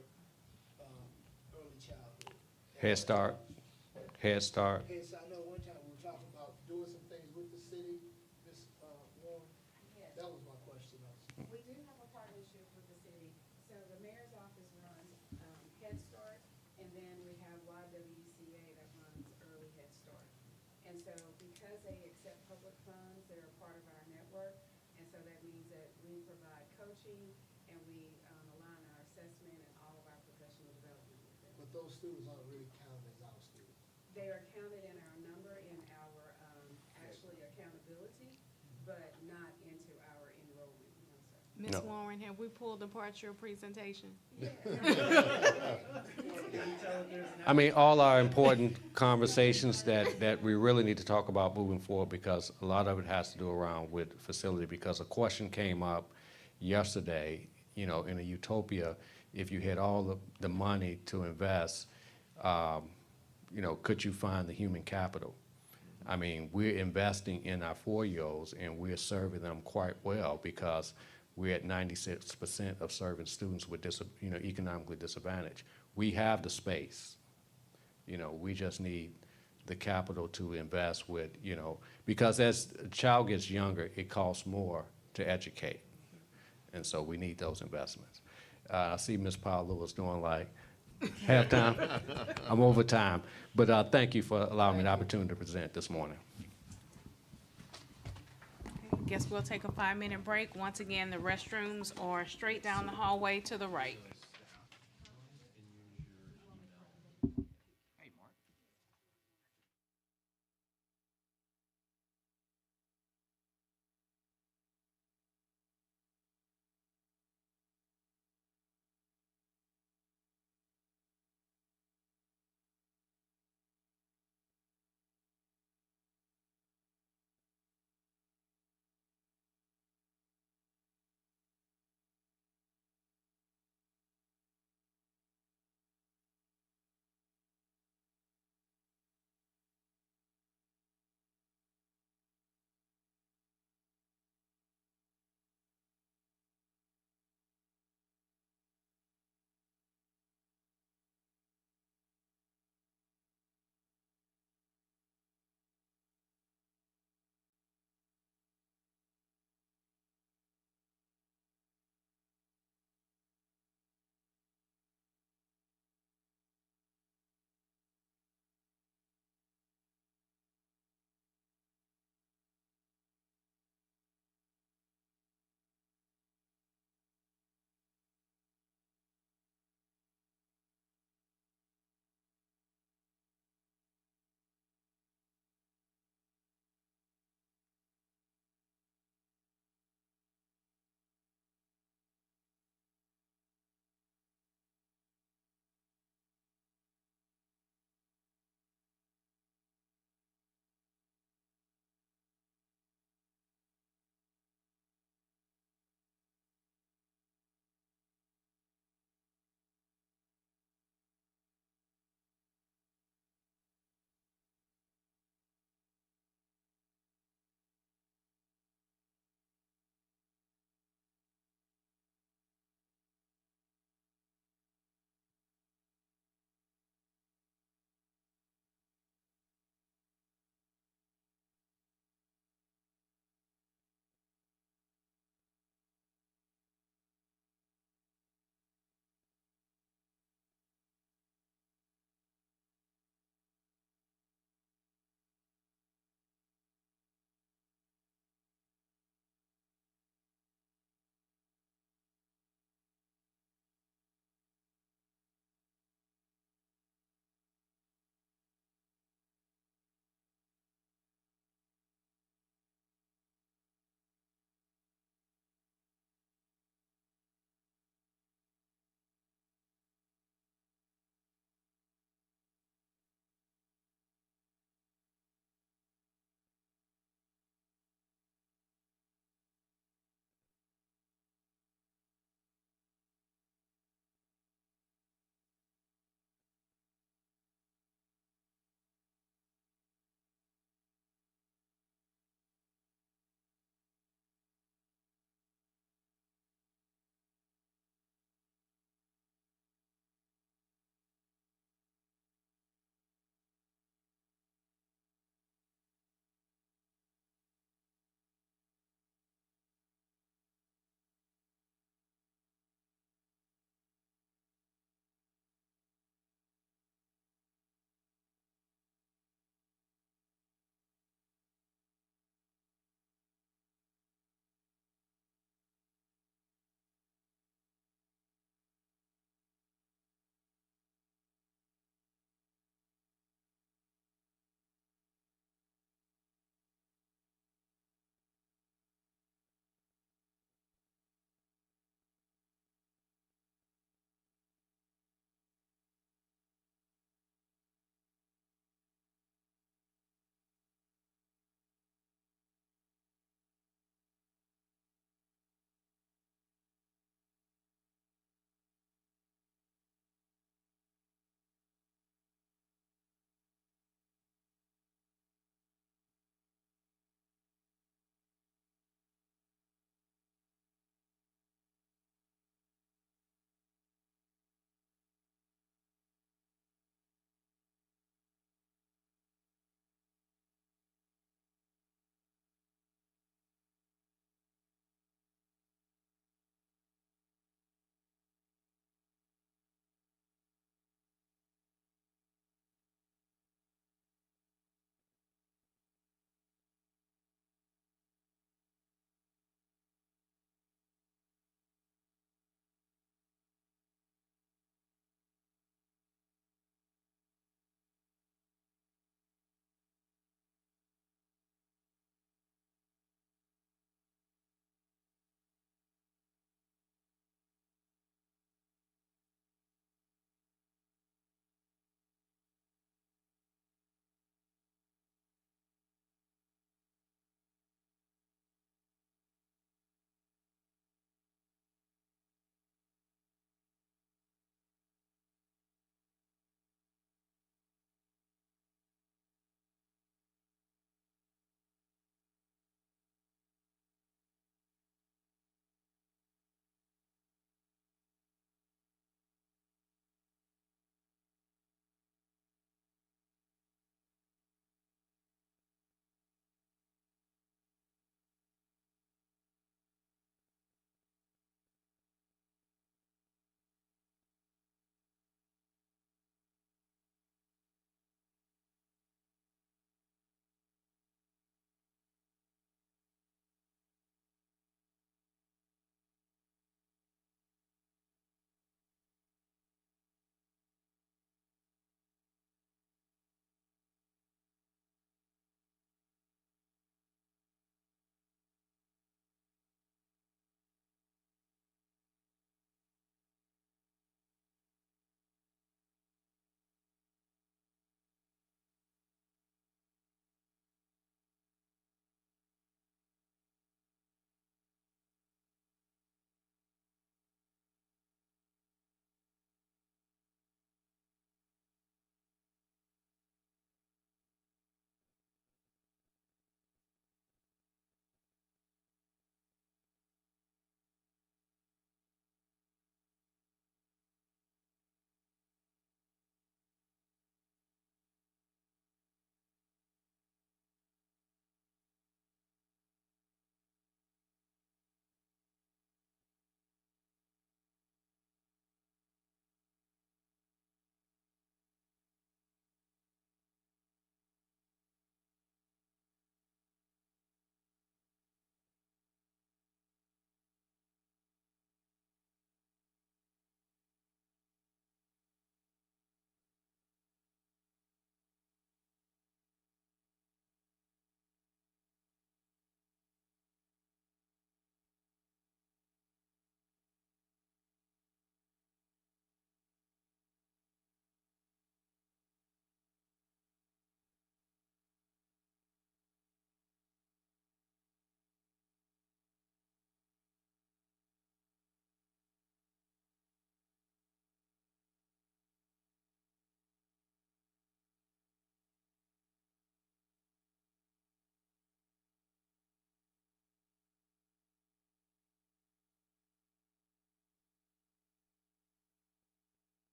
early childhood. Head Start. Head Start. Okay, so I know one time we were talking about doing some things with the city, Ms. Warren. That was my question also. We do have a partnership with the city. So the mayor's office runs Head Start, and then we have YWCA that runs Early Head Start. And so because they accept public funds, they're a part of our network. And so that means that we provide coaching, and we align our assessment and all of our professional development with them. But those students aren't really counted as our students. They are counted in our number, in our actually accountability, but not into our enrollment, no, sir. Ms. No. Warren, have we pulled apart your presentation? I mean, all our important conversations that we really need to talk about moving forward, because a lot of it has to do around with facility, because a question came up yesterday, in a utopia, if you had all the money to invest, could you find the human capital? I mean, we're investing in our 4-year-olds, and we're serving them quite well, because we're at 96% of serving students with economically disadvantaged. We have the space. We just need the capital to invest with, because as a child gets younger, it costs more to educate. And so we need those investments. I see Ms. Paolo was doing like halftime. I'm over time. But thank you for allowing me the opportunity to present this morning. Guess we'll take a 5-minute break. Once again, the restrooms are straight down the hallway to the right.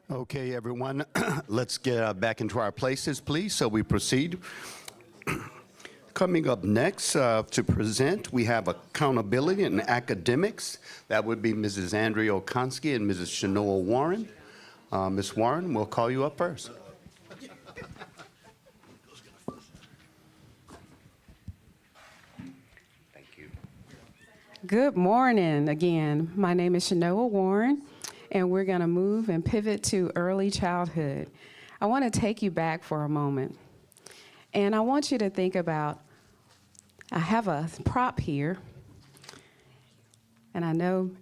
Okay, everyone, let's get back into our places, please, so we proceed. Coming up next to present, we have accountability and academics. That would be Mrs. Andrea Okonski and Mrs. Shanoa Warren. Ms. Warren, we'll call you up first. Thank you. Good morning again. My name is Shanoa Warren, and we're going to move and pivot to early childhood. I want to take you back for a moment, and I want you to think about, I have a prop here, and I know,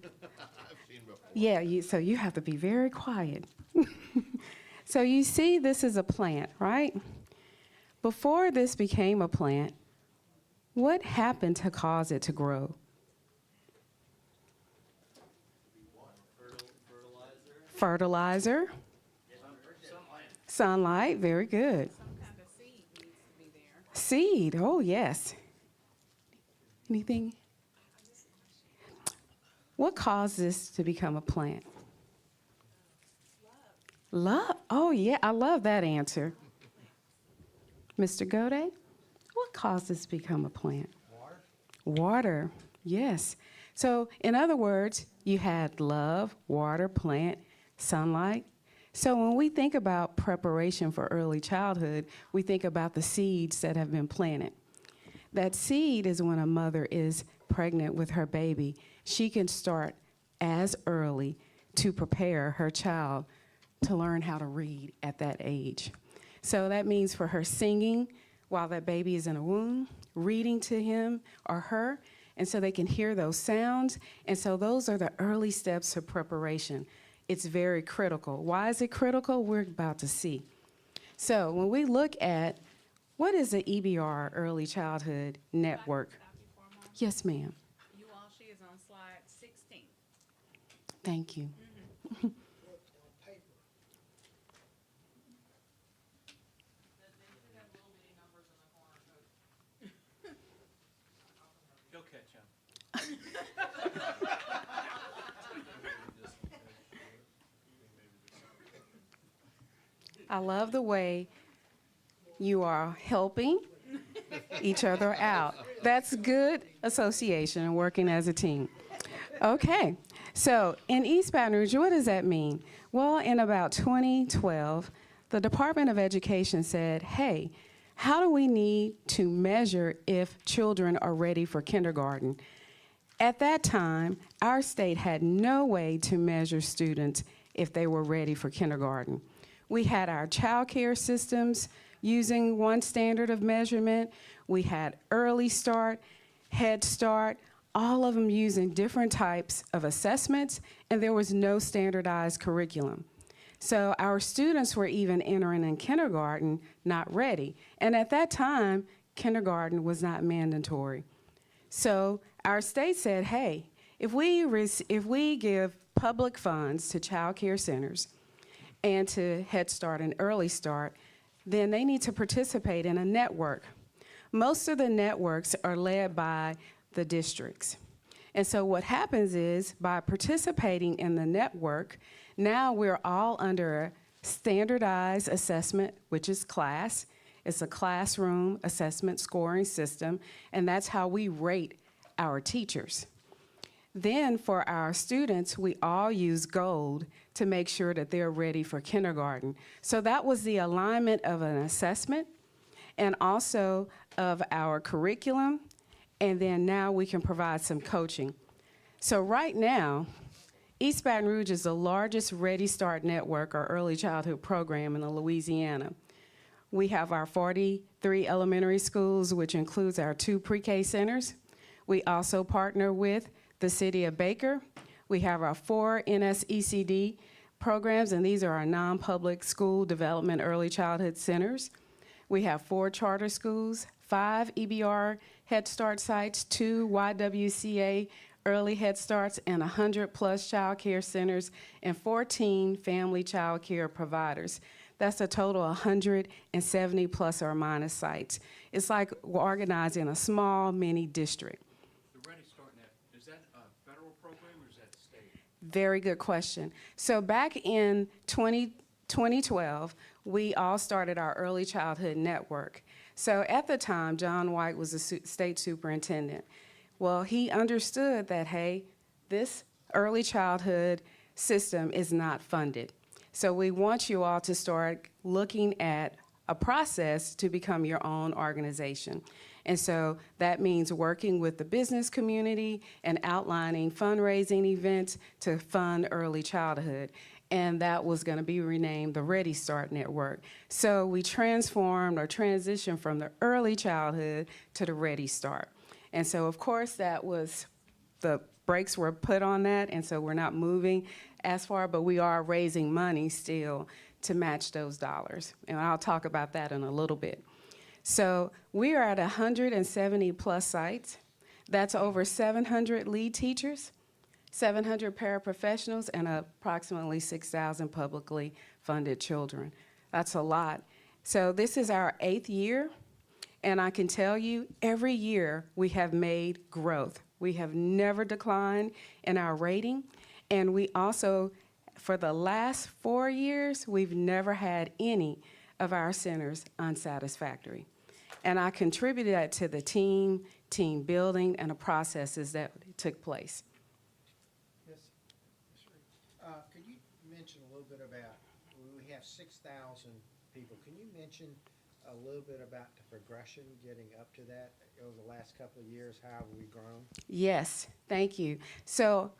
yeah, so you have to be very quiet. So you see this is a plant, right? Before this became a plant, what happened to cause it to grow? Fertilizer. Sunlight, very good. Some kind of seed needs to be there. Seed, oh yes. Anything? What caused this to become a plant? Love. Oh yeah, I love that answer. Mr. Gode, what caused this to become a plant? Water. Water, yes. So in other words, you had love, water, plant, sunlight. So when we think about preparation for early childhood, we think about the seeds that have been planted. That seed is when a mother is pregnant with her baby. She can start as early to prepare her child to learn how to read at that age. So that means for her singing while that baby is in a womb, reading to him or her, and so they can hear those sounds. And so those are the early steps of preparation. It's very critical. Why is it critical? We're about to see. So when we look at what is the EBR, Early Childhood Network? Yes, ma'am. You all, she is on slide 16. Thank you. He'll catch up. I love the way you are helping each other out. That's good association and working as a team. Okay, so in East Baton Rouge, what does that mean? Well, in about 2012, the Department of Education said, hey, how do we need to measure if children are ready for kindergarten? At that time, our state had no way to measure students if they were ready for kindergarten. We had our child care systems using one standard of measurement. We had Early Start, Head Start, all of them using different types of assessments, and there was no standardized curriculum. So our students were even entering in kindergarten not ready. And at that time, kindergarten was not mandatory. So our state said, hey, if we give public funds to child care centers and to Head Start and Early Start, then they need to participate in a network. Most of the networks are led by the districts. And so what happens is, by participating in the network, now we're all under a standardized assessment, which is CLASS. It's a classroom assessment scoring system, and that's how we rate our teachers. Then for our students, we all use GOLD to make sure that they're ready for kindergarten. So that was the alignment of an assessment and also of our curriculum, and then now we can provide some coaching. So right now, East Baton Rouge is the largest Ready Start network or early childhood program in Louisiana. We have our 43 elementary schools, which includes our 2 pre-K centers. We also partner with the City of Baker. We have our 4 NSECD programs, and these are our non-public school development early childhood centers. We have 4 charter schools, 5 EBR Head Start sites, 2 YWCA early Head Starts, and 100+ child care centers, and 14 family child care providers. That's a total of 170 plus or minus sites. It's like we're organizing a small mini district. The Ready Start Net, is that a federal program or is that state? Very good question. So back in 2012, we all started our early childhood network. So at the time, John White was the state superintendent. Well, he understood that, hey, this early childhood system is not funded. So we want you all to start looking at a process to become your own organization. And so that means working with the business community and outlining fundraising events to fund early childhood. And that was going to be renamed the Ready Start Network. So we transformed or transitioned from the early childhood to the Ready Start. And so, of course, that was, the brakes were put on that, and so we're not moving as far, but we are raising money still to match those dollars. And I'll talk about that in a little bit. So we are at 170 plus sites. That's over 700 lead teachers, 700 paraprofessionals, and approximately 6,000 publicly funded children. That's a lot. So this is our 8th year, and I can tell you, every year we have made growth. We have never declined in our rating, and we also, for the last 4 years, we've never had any of our centers unsatisfactory. And I contributed that to the team building, and the processes that took place. Yes, could you mention a little bit about, we have 6,000 people. Can you mention a little bit about the progression getting up to that over the last couple of years? How have we grown? Yes, thank you. So,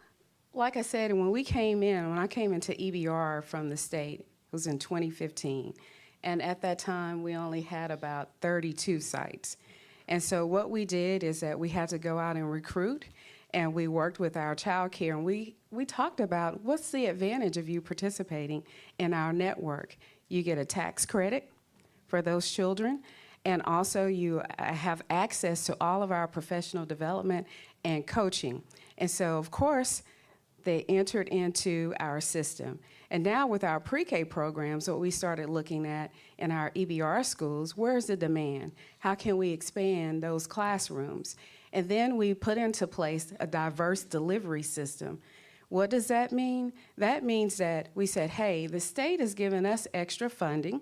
like I said, when I came into EBR from the state, it was in 2015. And at that time, we only had about 32 sites. And so what we did is that we had to go out and recruit, and we worked with our child care, and we talked about what's the advantage of you participating in our network. You get a tax credit for those children, and also you have access to all of our professional development and coaching. And so, of course, they entered into our system. And now with our pre-K programs, what we started looking at in our EBR schools, where's the demand? How can we expand those classrooms? And then we put into place a diverse delivery system. What does that mean? That means that we said, hey, the state has given us extra funding.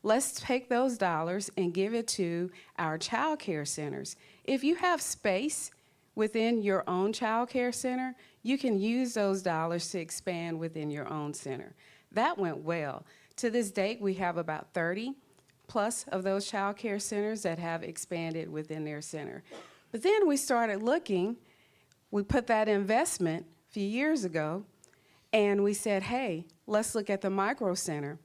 Let's take those dollars and give it to our child care centers. If you have space within your own child care center, you can use those dollars to expand within your own center. That went well. To this date, we have about 30 plus of those child care centers that have expanded within their center. But then we started looking, we put that investment a few years ago, and we said, hey, let's look at the micro center.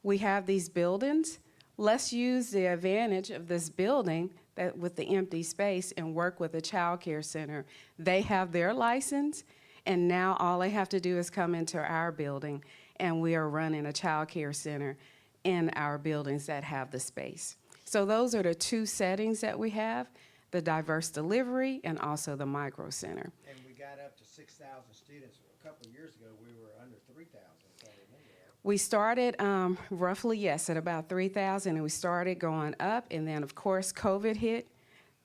We have these buildings. Let's use the advantage of this building that with the empty space and work with a child care center. They have their license, and now all they have to do is come into our building, and we are running a child care center in our buildings that have the space. So those are the two settings that we have, the diverse delivery and also the micro center. And we got up to 6,000 students. A couple of years ago, we were under 3,000. We started roughly, yes, at about 3,000, and we started going up, and then, of course, COVID hit,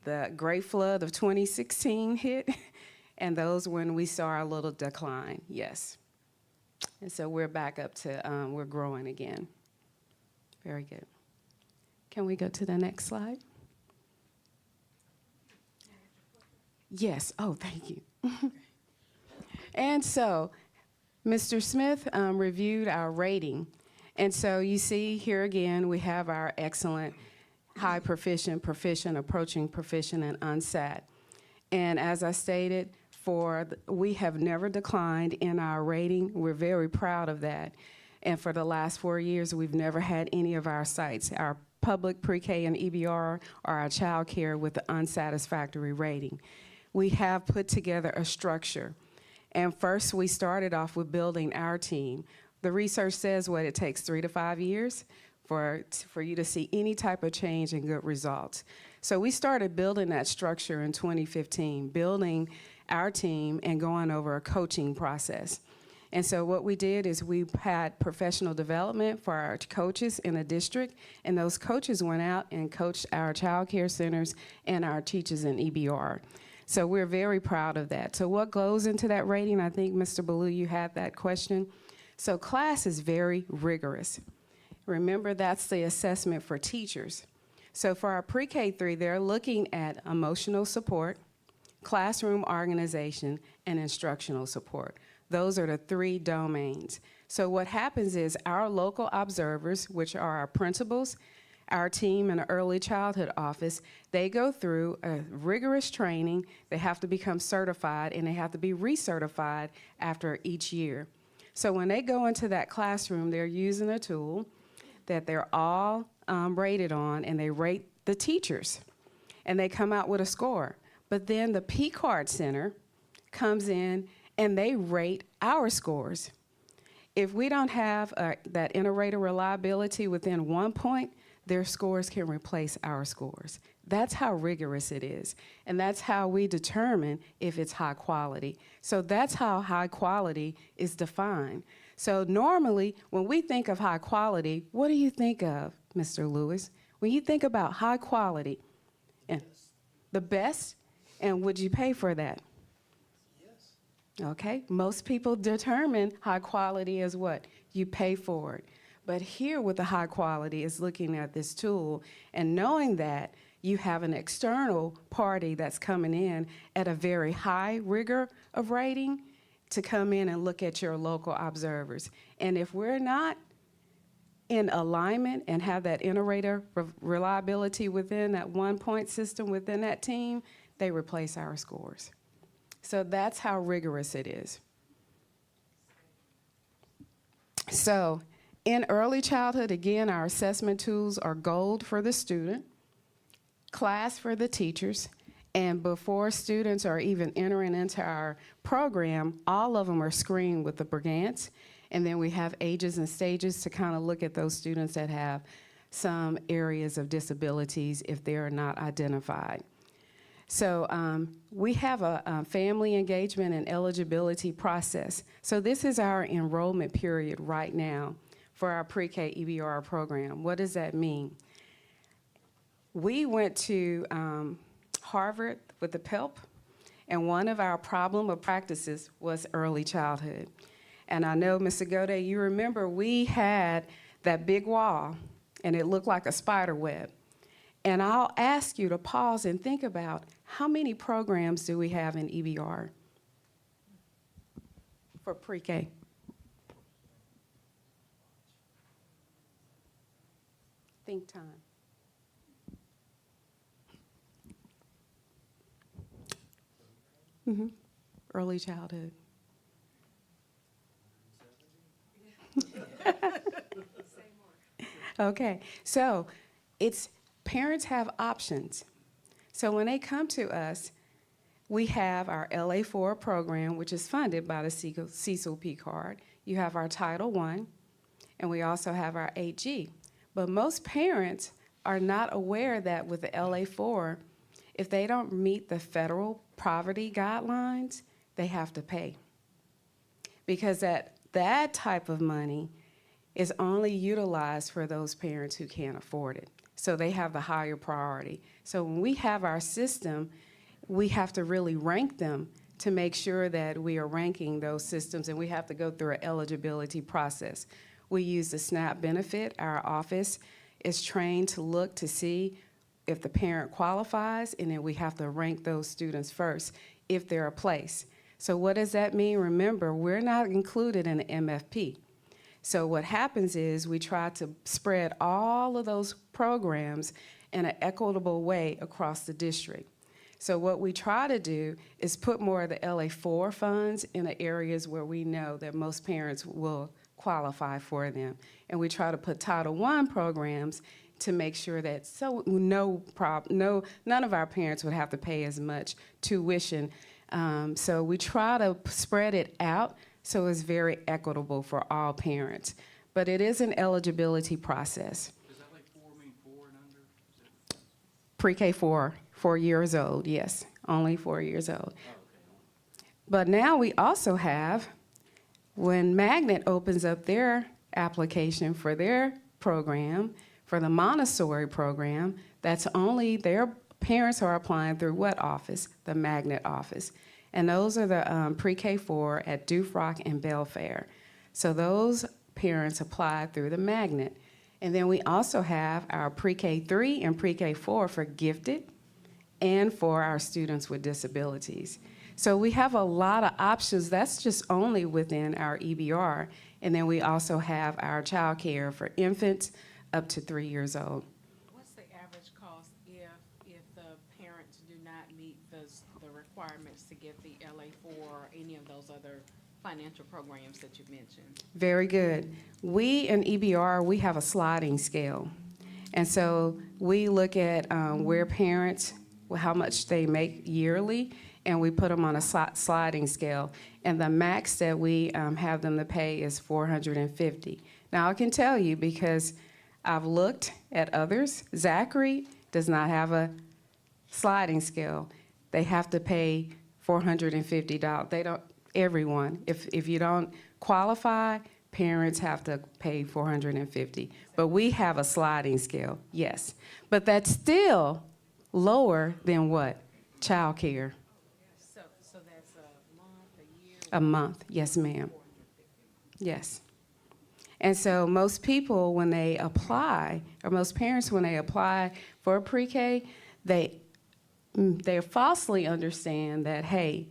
the great flood of 2016 hit, and those when we saw a little decline, yes. And so we're back up to, we're growing again. Very good. Can we go to the next slide? Yes, oh, thank you. And so, Mr. Smith reviewed our rating. And so you see here again, we have our excellent, high proficient, approaching proficient, and unsat. And as I stated, we have never declined in our rating. We're very proud of that. And for the last 4 years, we've never had any of our sites, our public pre-K and EBR, or our child care with the unsatisfactory rating. We have put together a structure. And first, we started off with building our team. The research says what it takes 3 to 5 years for you to see any type of change and good results. So we started building that structure in 2015, building our team and going over a coaching process. And so what we did is we had professional development for our coaches in the district, and those coaches went out and coached our child care centers and our teachers in EBR. So we're very proud of that. So what goes into that rating? I think, Mr. Ballou, you had that question. So class is very rigorous. Remember, that's the assessment for teachers. So for our pre-K3, they're looking at emotional support, classroom organization, and instructional support. Those are the 3 domains. So what happens is our local observers, which are our principals, our team in the early childhood office, they go through a rigorous training. They have to become certified, and they have to be recertified after each year. So when they go into that classroom, they're using a tool that they're all rated on, and they rate the teachers, and they come out with a score. But then the P-Card Center comes in, and they rate our scores. If we don't have that inter-rater reliability within 1 point, their scores can replace our scores. That's how rigorous it is, and that's how we determine if it's high quality. So that's how high quality is defined. So normally, when we think of high quality, what do you think of, Mr. Lewis? When you think about high quality, and the best, and would you pay for that? Yes. Okay, most people determine high quality as what? You pay for it. But here with the high quality is looking at this tool and knowing that you have an external party that's coming in at a very high rigor of rating to come in and look at your local observers. And if we're not in alignment and have that inter-rater reliability within that 1 point system within that team, they replace our scores. So that's how rigorous it is. So in early childhood, again, our assessment tools are gold for the student, class for the teachers, and before students are even entering into our program, all of them are screened with the Brigance, and then we have ages and stages to kind of look at those students that have some areas of disabilities if they are not identified. So we have a family engagement and eligibility process. So this is our enrollment period right now for our pre-K EBR program. What does that mean? We went to Harvard with the PELP, and one of our problem of practices was early childhood. And I know, Mr. Gode, you remember we had that big wall, and it looked like a spider web. And I'll ask you to pause and think about how many programs do we have in EBR for pre-K? Think time. Mm-hmm. Early childhood. Okay, so it's parents have options. So when they come to us, we have our LA4 program, which is funded by the Cecil P card. You have our Title I, and we also have our 8G. But most parents are not aware that with the LA4, if they don't meet the federal poverty guidelines, they have to pay. Because that type of money is only utilized for those parents who can't afford it. So they have the higher priority. So when we have our system, we have to really rank them to make sure that we are ranking those systems, and we have to go through an eligibility process. We use the SNAP benefit. Our office is trained to look to see if the parent qualifies, and then we have to rank those students first if they're a place. So what does that mean? Remember, we're not included in the MFP. So what happens is we try to spread all of those programs in an equitable way across the district. So what we try to do is put more of the LA4 funds in the areas where we know that most parents will qualify for them. And we try to put Title I programs to make sure that none of our parents would have to pay as much tuition. So we try to spread it out so it's very equitable for all parents. But it is an eligibility process. Does that like 4 mean 4 and under? Pre-K 4 years old, yes, only 4 years old. Oh, okay. But now we also have, when Magnet opens up their application for their program, for the Montessori program, that's only their parents are applying through what office? The magnet office. And those are the pre-K4 at Dufrock and Belfair. So those parents apply through the magnet. And then we also have our pre-K3 and pre-K4 for gifted and for our students with disabilities. So we have a lot of options. That's just only within our EBR. And then we also have our child care for infants up to 3 years old. What's the average cost if the parents do not meet the requirements to get the LA4 or any of those other financial programs that you mentioned? Very good. We in EBR, we have a sliding scale. And so we look at where parents, how much they make yearly, and we put them on a sliding scale. And the max that we have them to pay is $450. Now, I can tell you because I've looked at others. Zachary does not have a sliding scale. They have to pay $450. They don't, everyone. If you don't qualify, parents have to pay $450. But we have a sliding scale, yes. But that's still lower than what? Child care. So that's a month, a year? A month, yes, ma'am. Yes. And so most people, when they apply, or most parents, when they apply for a pre-K, they falsely understand that, hey,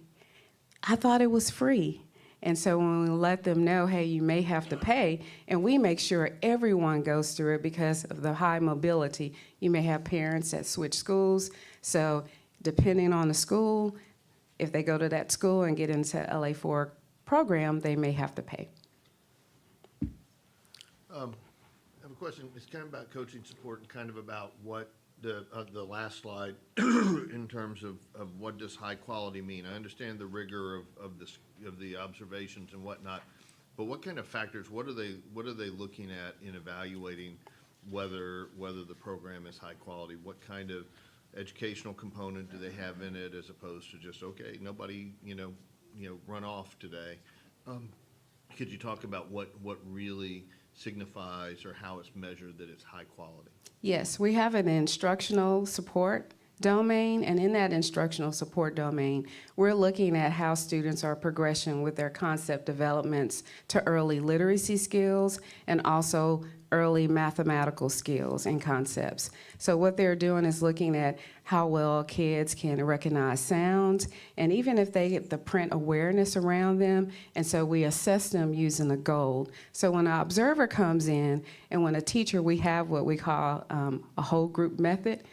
I thought it was free. And so when we let them know, hey, you may have to pay, and we make sure everyone goes through it because of the high mobility. You may have parents that switch schools, so depending on the school, if they go to that school and get into LA4 program, they may have to pay. I have a question. It's kind of about coaching support and kind of about what the last slide in terms of what does high quality mean. I understand the rigor of the observations and whatnot, but what kind of factors? What are they looking at in evaluating whether the program is high quality? What kind of educational component do they have in it, as opposed to just, okay, nobody run off today? Could you talk about what really signifies or how it's measured that it's high quality? Yes, we have an instructional support domain, and in that instructional support domain, we're looking at how students are progressing with their concept developments to early literacy skills and also early mathematical skills and concepts. So what they're doing is looking at how well kids can recognize sounds, and even if they get the print awareness around them, and so we assess them using a gold. So when an observer comes in, and when a teacher, we have what we call a whole group method,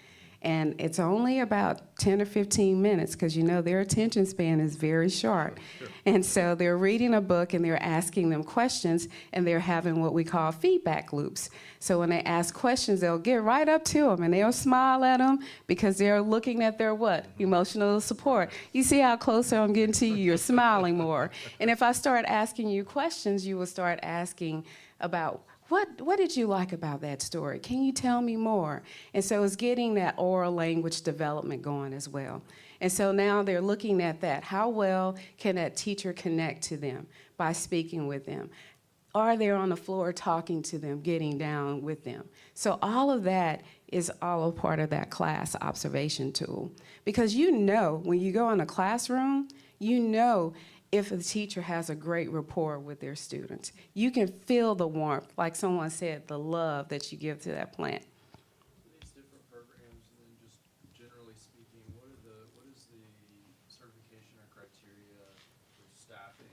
and it's only about 10 or 15 minutes because their attention span is very short. And so they're reading a book and they're asking them questions, and they're having what we call feedback loops. So when they ask questions, they'll get right up to them and they'll smile at them because they're looking at their what? Emotional support. You see how close I'm getting to you? You're smiling more. And if I start asking you questions, you will start asking about, what did you like about that story? Can you tell me more? And so it's getting that oral language development going as well. And so now they're looking at that. How well can that teacher connect to them by speaking with them? Are they on the floor talking to them, getting down with them? So all of that is all a part of that class observation tool. Because when you go in a classroom, if the teacher has a great rapport with their students. You can feel the warmth, like someone said, the love that you give to that plant. These different programs, and then just generally speaking, what is the certification or criteria for staffing,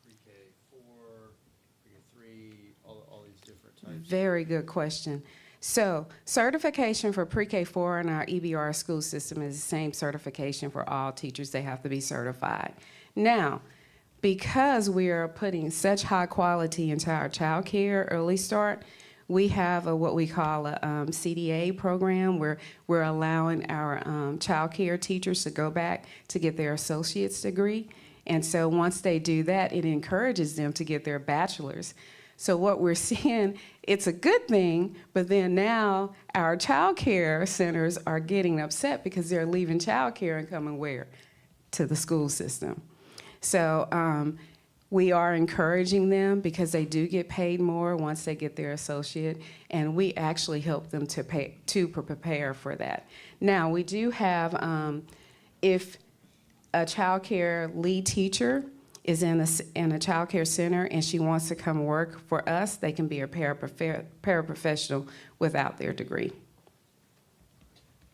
pre-K4, pre-K3, all these different types? Very good question. So certification for pre-K4 in our EBR school system is the same certification for all teachers. They have to be certified. Now, because we are putting such high quality into our child care early start, we have what we call a CDA program where we're allowing our child care teachers to go back to get their associate's degree. And so once they do that, it encourages them to get their bachelor's. So what we're seeing, it's a good thing, but then now our child care centers are getting upset because they're leaving child care and coming where? To the school system. So We are encouraging them because they do get paid more once they get their associate, and we actually help them to prepare for that. Now, we do have, if a child care lead teacher is in a child care center and she wants to come work for us, they can be a paraprofessional without their degree.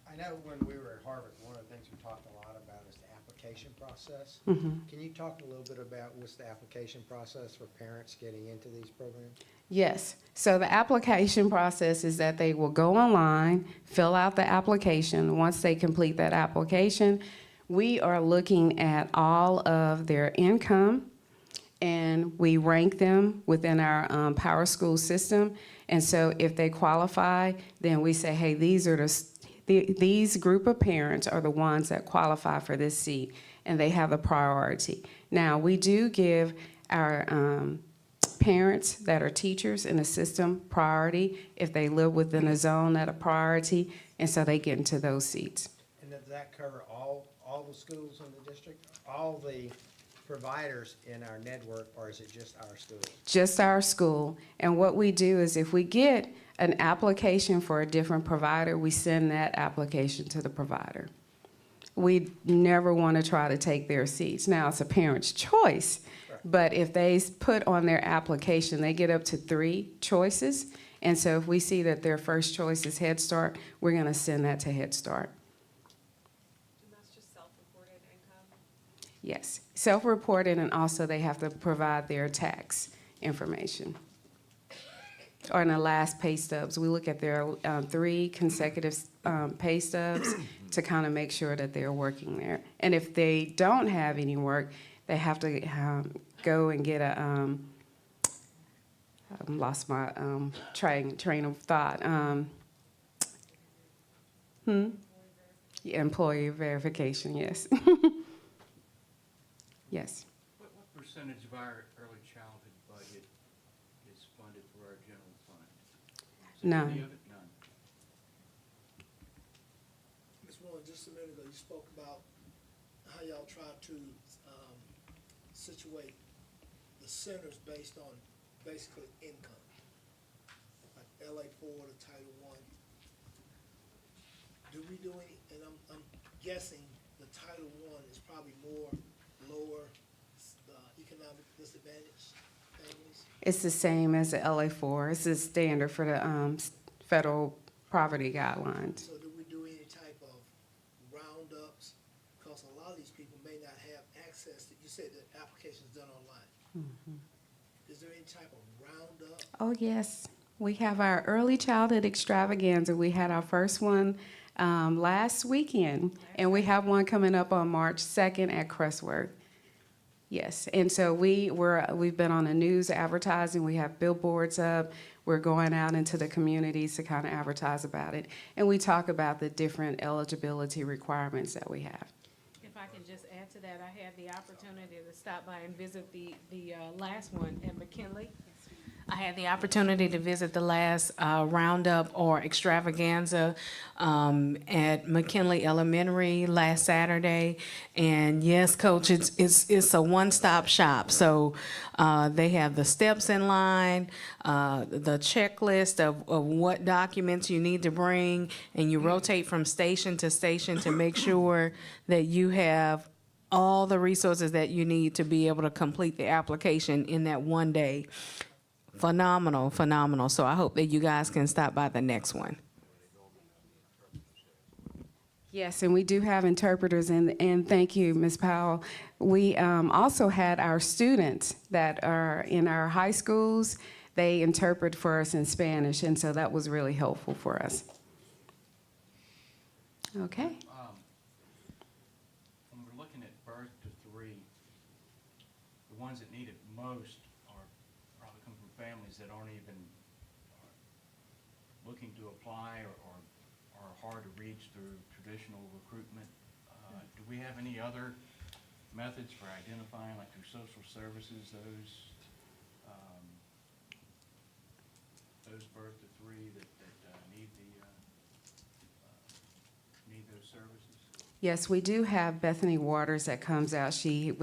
I know when we were at Harvard, one of the things we talked a lot about is the application process. Mhm. Can you talk a little bit about what's the application process for parents getting into these programs? Yes. So the application process is that they will go online, fill out the application. Once they complete that application, we are looking at all of their income, and we rank them within our Power School system. And so if they qualify, then we say, hey, these group of parents are the ones that qualify for this seat, and they have the priority. Now, we do give our parents that are teachers in the system priority if they live within a zone at a priority, and so they get into those seats. And does that cover all the schools in the district, all the providers in our network, or is it just our school? Just our school. And what we do is if we get an application for a different provider, we send that application to the provider. We never want to try to take their seats. Now, it's a parent's choice, but if they put on their application, they get up to 3 choices. And so if we see that their first choice is Head Start, we're going to send that to Head Start. And that's just self-reported income? Yes, self-reported, and also they have to provide their tax information. Or in the last pay stubs, we look at their 3 consecutive pay stubs to kind of make sure that they're working there. And if they don't have any work, they have to go and get a, I lost my train of thought. Yeah, employee verification, yes. Yes. What percentage of our early childhood budget is funded through our general fund? Is there any None. of it? None. Ms. Warren, just a minute ago, you spoke about how y'all try to situate the centers based on basically income, like LA4 to Title I. Do we do any, and I'm guessing the Title I is probably more lower economic disadvantaged families? It's the same as the LA4. It's the standard for the federal poverty guidelines. So do we do any type of roundups? Because a lot of these people may not have access to, you said the application's done online. Is there any type of roundup? Oh, yes. We have our early childhood extravaganza. We had our first one last weekend, and we have one coming up on March 2nd at Crestworth. Yes, and so we've been on the news advertising. We have billboards up. We're going out into the communities to kind of advertise about it, and we talk about the different eligibility requirements that we have. If I can just add to that, I had the opportunity to stop by and visit the last one at McKinley. I had the opportunity to visit the last roundup or extravaganza at McKinley Elementary last Saturday. And yes, Coach, it's a one-stop shop. So they have the steps in line, the checklist of what documents you need to bring, and you rotate from station to station to make sure that you have all the resources that you need to be able to complete the application in that one day. Phenomenal, phenomenal. So I hope that you guys can stop by the next one. Yes, and we do have interpreters, and thank you, Ms. Powell. We also had our students that are in our high schools. They interpret for us in Spanish, and so that was really helpful for us. Okay. When we're looking at birth to 3, the ones that need it most are probably come from families that aren't even looking to apply or are hard to reach through traditional recruitment. Do we have any other methods for identifying, like through social services, those birth to 3 that need those services? Yes, we do have Bethany Waters that comes out. She's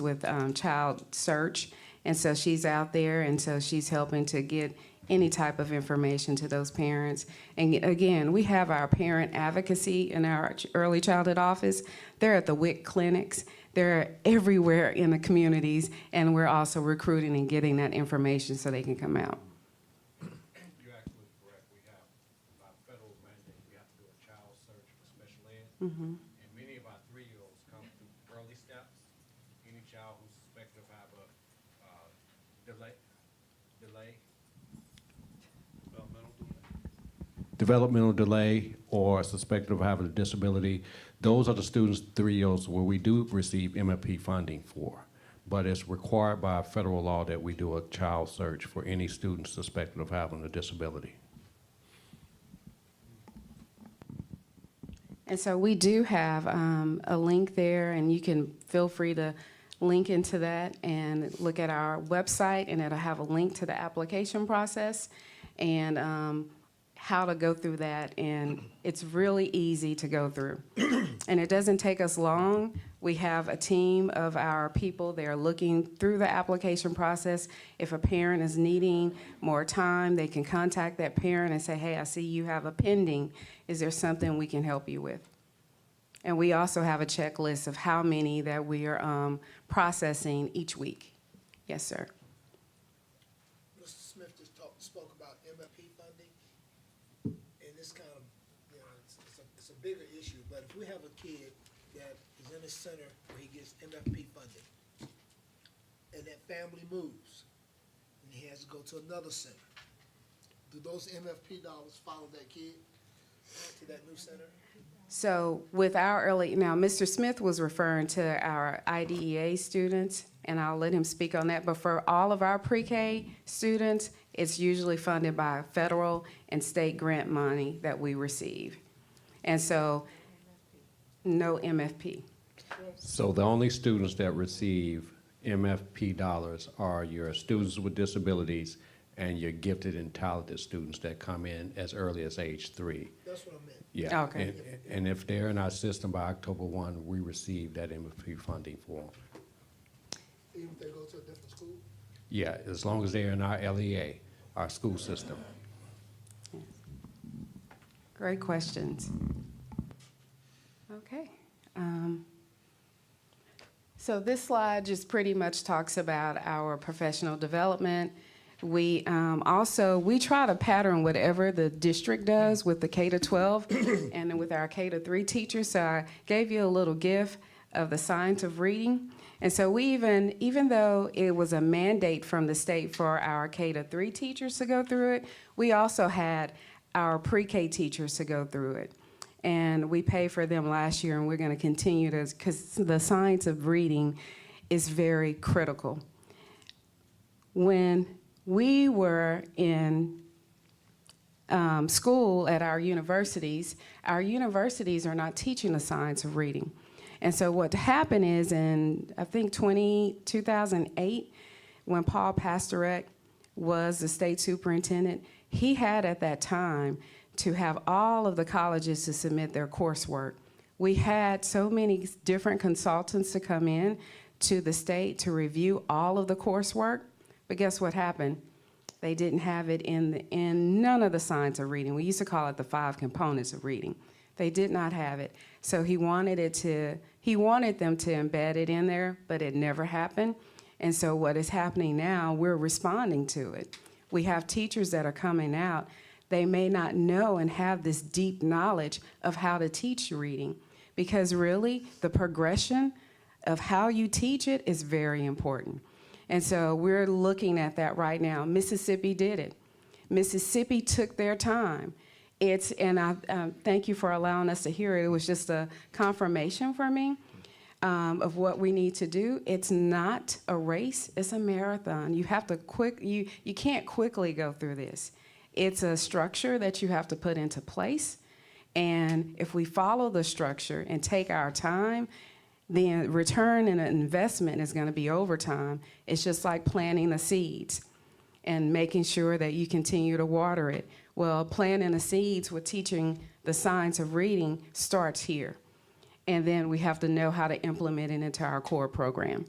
with Child Search, and so she's out there, and so she's helping to get any type of information to those parents. And again, we have our parent advocacy in our early childhood office. They're at the WIC clinics. They're everywhere in the communities, and we're also recruiting and getting that information so they can come out. You're absolutely correct. We have, by federal mandate, we have to do a child search for special ed. Mhm. And many of our 3-year-olds come through early steps. Any child who's suspected of have a delay, Developmental delay or suspected of having a disability, those are the students, 3-year-olds, where we do receive MFP funding for. But it's required by federal law that we do a child search for any student suspected of having a disability. And so we do have a link there, and you can feel free to link into that and look at our website, and it'll have a link to the application process and how to go through that. And it's really easy to go through. And it doesn't take us long. We have a team of our people. They're looking through the application process. If a parent is needing more time, they can contact that parent and say, hey, I see you have a pending. Is there something we can help you with? And we also have a checklist of how many that we are processing each week. Yes, sir. Mr. Smith just spoke about MFP funding, and it's kind of, it's a bigger issue, but if we have a kid that is in a center where he gets MFP funding, and that family moves, and he has to go to another center, do those MFP dollars follow that kid to that new center? So with our now Mr. Smith was referring to our IDEA students, and I'll let him speak on that. But for all of our pre-K students, it's usually funded by federal and state grant money that we receive. And so no MFP. So the only students that receive MFP dollars are your students with disabilities and your gifted and talented students that come in as early as age 3. That's what I meant. Yeah. Okay. And if they're in our system by October 1, we receive that MFP funding for them. Even if they go to a different school? Yeah, as long as they're in our LEA, our school system. Great questions. Okay. So this slide just pretty much talks about our professional development. We we try to pattern whatever the district does with the K-12 and then with our K-3 teachers. So I gave you a little gift of the science of reading. And so we even though it was a mandate from the state for our K-3 teachers to go through it, we also had our pre-K teachers to go through it. And we paid for them last year, and we're going to continue to, because the science of reading is very critical. When we were in school at our universities are not teaching the science of reading. And so what happened is in, I think, 2008, when Paul Pastorek was the state superintendent, he had at that time to have all of the colleges to submit their coursework. We had so many different consultants to come in to the state to review all of the coursework. But guess what happened? They didn't have it in none of the science of reading. We used to call it the 5 components of reading. They did not have it. So he wanted them to embed it in there, but it never happened. And so what is happening now, we're responding to it. We have teachers that are coming out. They may not know and have this deep knowledge of how to teach reading, because really the progression of how you teach it is very important. And so we're looking at that right now. Mississippi did it. Mississippi took their time. And I thank you for allowing us to hear it. It was just a confirmation for me of what we need to do. It's not a race, it's a marathon. You have to you can't quickly go through this. It's a structure that you have to put into place. And if we follow the structure and take our time, the return and investment is going to be over time. It's just like planting the seeds and making sure that you continue to water it. Well, planting the seeds with teaching the science of reading starts here. And then we have to know how to implement it into our core program.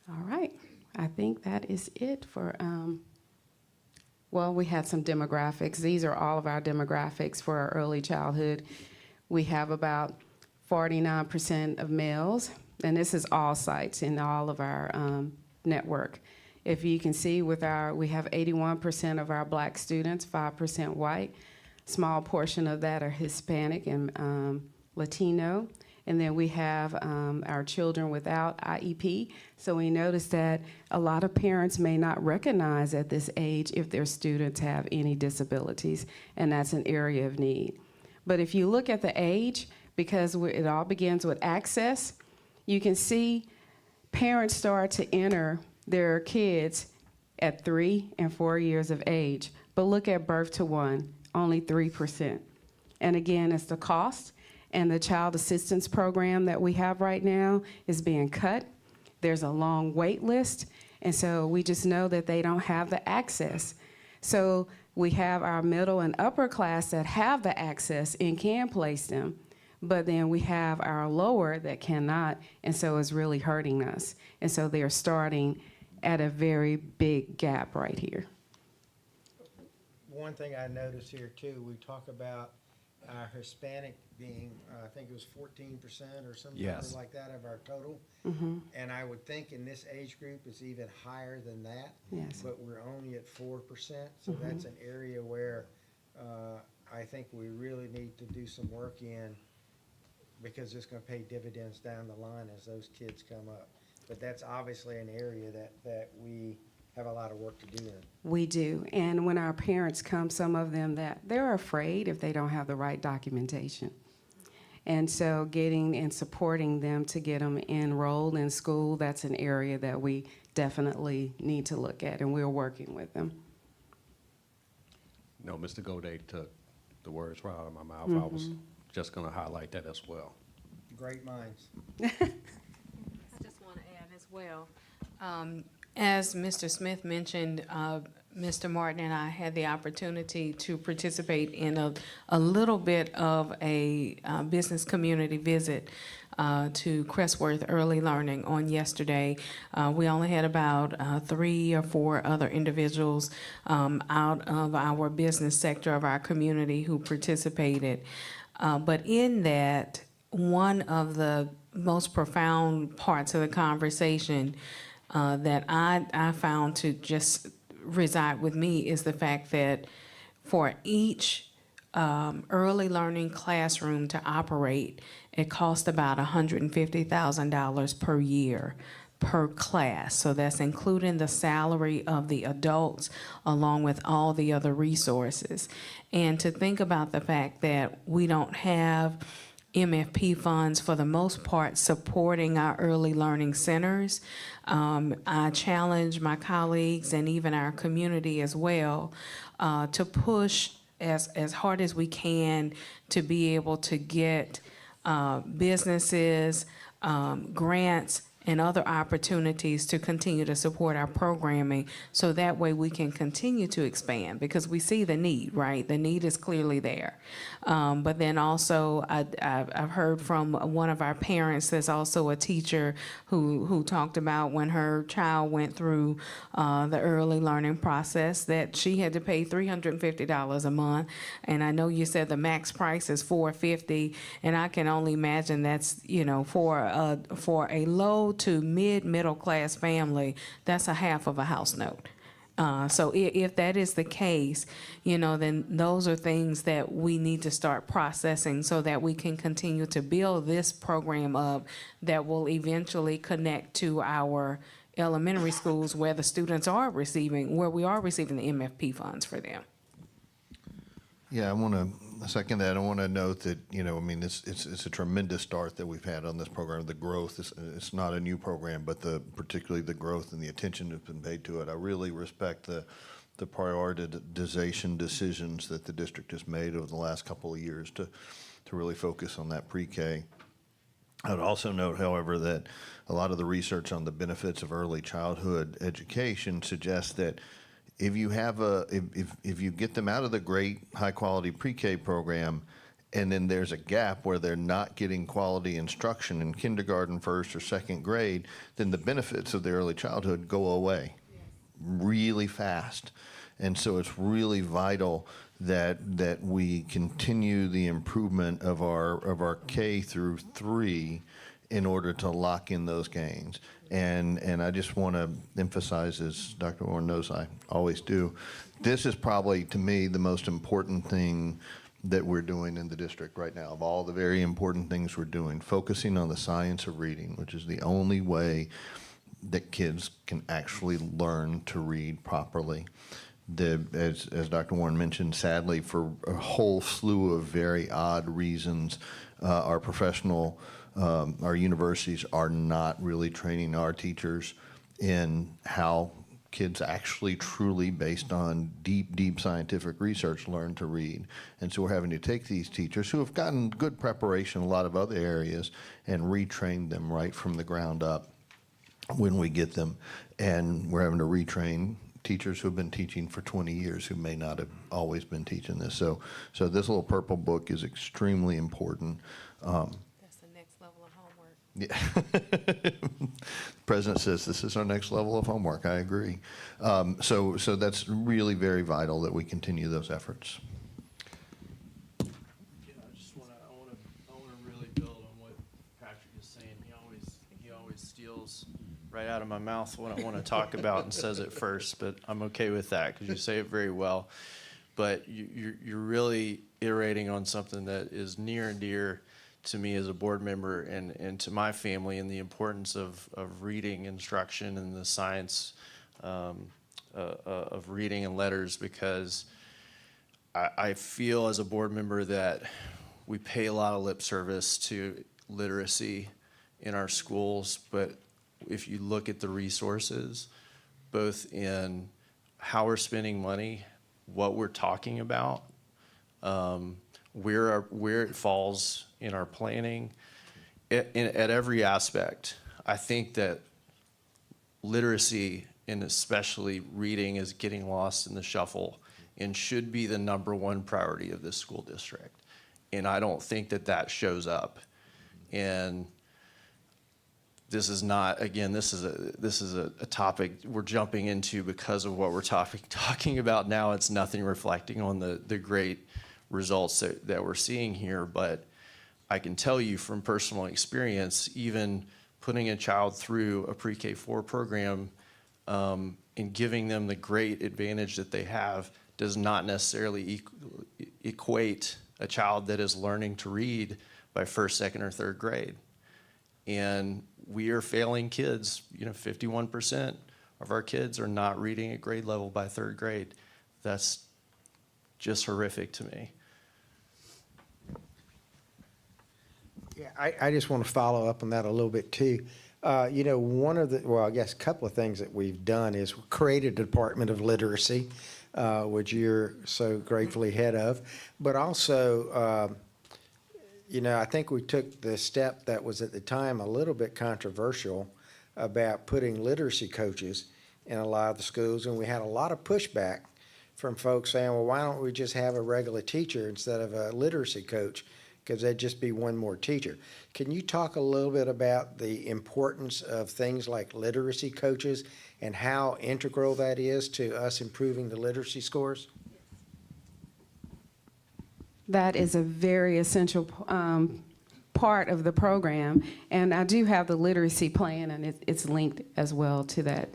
All right, I think that is it for, well, we had some demographics. These are all of our demographics for our early childhood. We have about 49% of males, and this is all sites in all of our network. If you can see we have 81% of our Black students, 5% white. Small portion of that are Hispanic and Latino. And then we have our children without IEP. So we notice that a lot of parents may not recognize at this age if their students have any disabilities, and that's an area of need. But if you look at the age, because it all begins with access, you can see parents start to enter their kids at 3 and 4 years of age. But look at birth to one, only 3%. And again, it's the cost. And the child assistance program that we have right now is being cut. There's a long wait list, and so we just know that they don't have the access. So we have our middle and upper class that have the access and can place them, but then we have our lower that cannot, and so it's really hurting us. And so they're starting at a very big gap right here. One thing I noticed here too, we talk about Hispanic being, I think it was 14% or something Yes. like that of our total. And I would think in this age group it's even higher than that. Yes. But we're only at 4%. So that's an area where I think we really need to do some work in, because it's going to pay dividends down the line as those kids come up. But that's obviously an area that we have a lot of work to do in. We do. And when our parents come, some of them that they're afraid if they don't have the right documentation. And so getting and supporting them to get them enrolled in school, that's an area that we definitely need to look at, and we're working with them. No, Mr. Goday took the words right out of my mouth. I was just going to highlight that as well. Great minds. I just want to add as well. As Mr. Smith mentioned, Mr. Martin and I had the opportunity to participate in a little bit of a business community visit to Crestworth Early Learning on yesterday. We only had about 3 or 4 other individuals out of our business sector of our community who participated. But in that, one of the most profound parts of the conversation that I found to just reside with me is the fact that for each early learning classroom to operate, it costs about $150,000 per year per class. So that's including the salary of the adults along with all the other resources. And to think about the fact that we don't have MFP funds for the most part supporting our early learning centers. I challenge my colleagues and even our community as well to push as hard as we can to be able to get businesses, grants, and other opportunities to continue to support our programming, so that way we can continue to expand, because we see the need, right? The need is clearly there. But then also I've heard from one of our parents that's also a teacher who talked about when her child went through the early learning process that she had to pay $350 a month. And I know you said the max price is $450, and I can only imagine that's, you know, for a low to middle class family, that's a half of a house note. So if that is the case, you know, then those are things that we need to start processing so that we can continue to build this program up that will eventually connect to our elementary schools where the students are receiving, where we are receiving the MFP funds for them. Yeah, I want to second that. I want to note that, you know, I mean, it's a tremendous start that we've had on this program. The growth it's not a new program, but particularly the growth and the attention that's been paid to it. I really respect the prioritization decisions that the district has made over the last couple of years to really focus on that pre-K. I would also note, however, that a lot of the research on the benefits of early childhood education suggests that if you have if you get them out of the great high quality pre-K program, and then there's a gap where they're not getting quality instruction in kindergarten, first or second grade, then the benefits of the early childhood go away really fast. And so it's really vital that we continue the improvement of our K through 3 in order to lock in those gains. And I just want to emphasize, as Dr. Warren knows I always do, this is probably, to me, the most important thing that we're doing in the district right now. Of all the very important things we're doing, focusing on the science of reading, which is the only way that kids can actually learn to read properly. As Dr. Warren mentioned, sadly, for a whole slew of very odd reasons, our our universities are not really training our teachers in how kids actually truly, based on deep scientific research, learn to read. And so we're having to take these teachers who have gotten good preparation in a lot of other areas and retrain them right from the ground up when we get them. And we're having to retrain teachers who have been teaching for 20 years who may not have always been teaching this. So this little purple book is extremely important. That's the next level of homework. Yeah. The president says this is our next level of homework. I agree. So that's really very vital that we continue those efforts. Yeah, I want to really build on what Patrick is saying. He always steals right out of my mouth what I want to talk about and says it first, but I'm okay with that because you say it very well. But you're really iterating on something that is near and dear to me as a board member and to my family, and the importance of reading instruction and the science of reading and letters, because I feel as a board member that we pay a lot of lip service to literacy in our schools, but if you look at the resources, both in how we're spending money, what we're talking about, where it falls in our planning, at every aspect, I think that literacy, and especially reading, is getting lost in the shuffle and should be the #1 priority of this school district. And I don't think that shows up. And this is not, again, this is a topic we're jumping into because of what we're talking about now. It's nothing reflecting on the great results that we're seeing here, but I can tell you from personal experience, even putting a child through a pre-K 4 program and giving them the great advantage that they have does not necessarily equate a child that is learning to read by first, second, or third grade. And we are failing kids. 51% of our kids are not reading at grade level by third grade. That's just horrific to me. Yeah, I just want to follow up on that a little bit too. One of the, well, I guess a couple of things that we've done is we created a Department of Literacy, which you're so gratefully head of, but also, I think we took the step that was at the time a little bit controversial about putting literacy coaches in a lot of the schools, and we had a lot of pushback from folks saying, well, why don't we just have a regular teacher instead of a literacy coach, because there'd just be one more teacher. Can you talk a little bit about the importance of things like literacy coaches and how integral that is to us improving the literacy scores? That is a very essential part of the program, and I do have the literacy plan, and it's linked as well to that.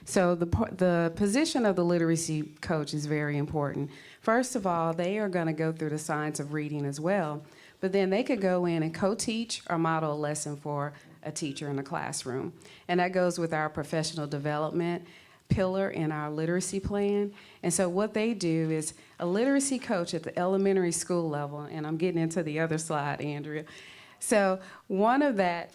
So the position of the literacy coach is very important. First of all, they are going to go through the science of reading as well, but then they could go in and co-teach or model a lesson for a teacher in a classroom, and that goes with our professional development pillar in our literacy plan. And so what they do is a literacy coach at the elementary school level, and I'm getting into the other slide, Andrea. So one of that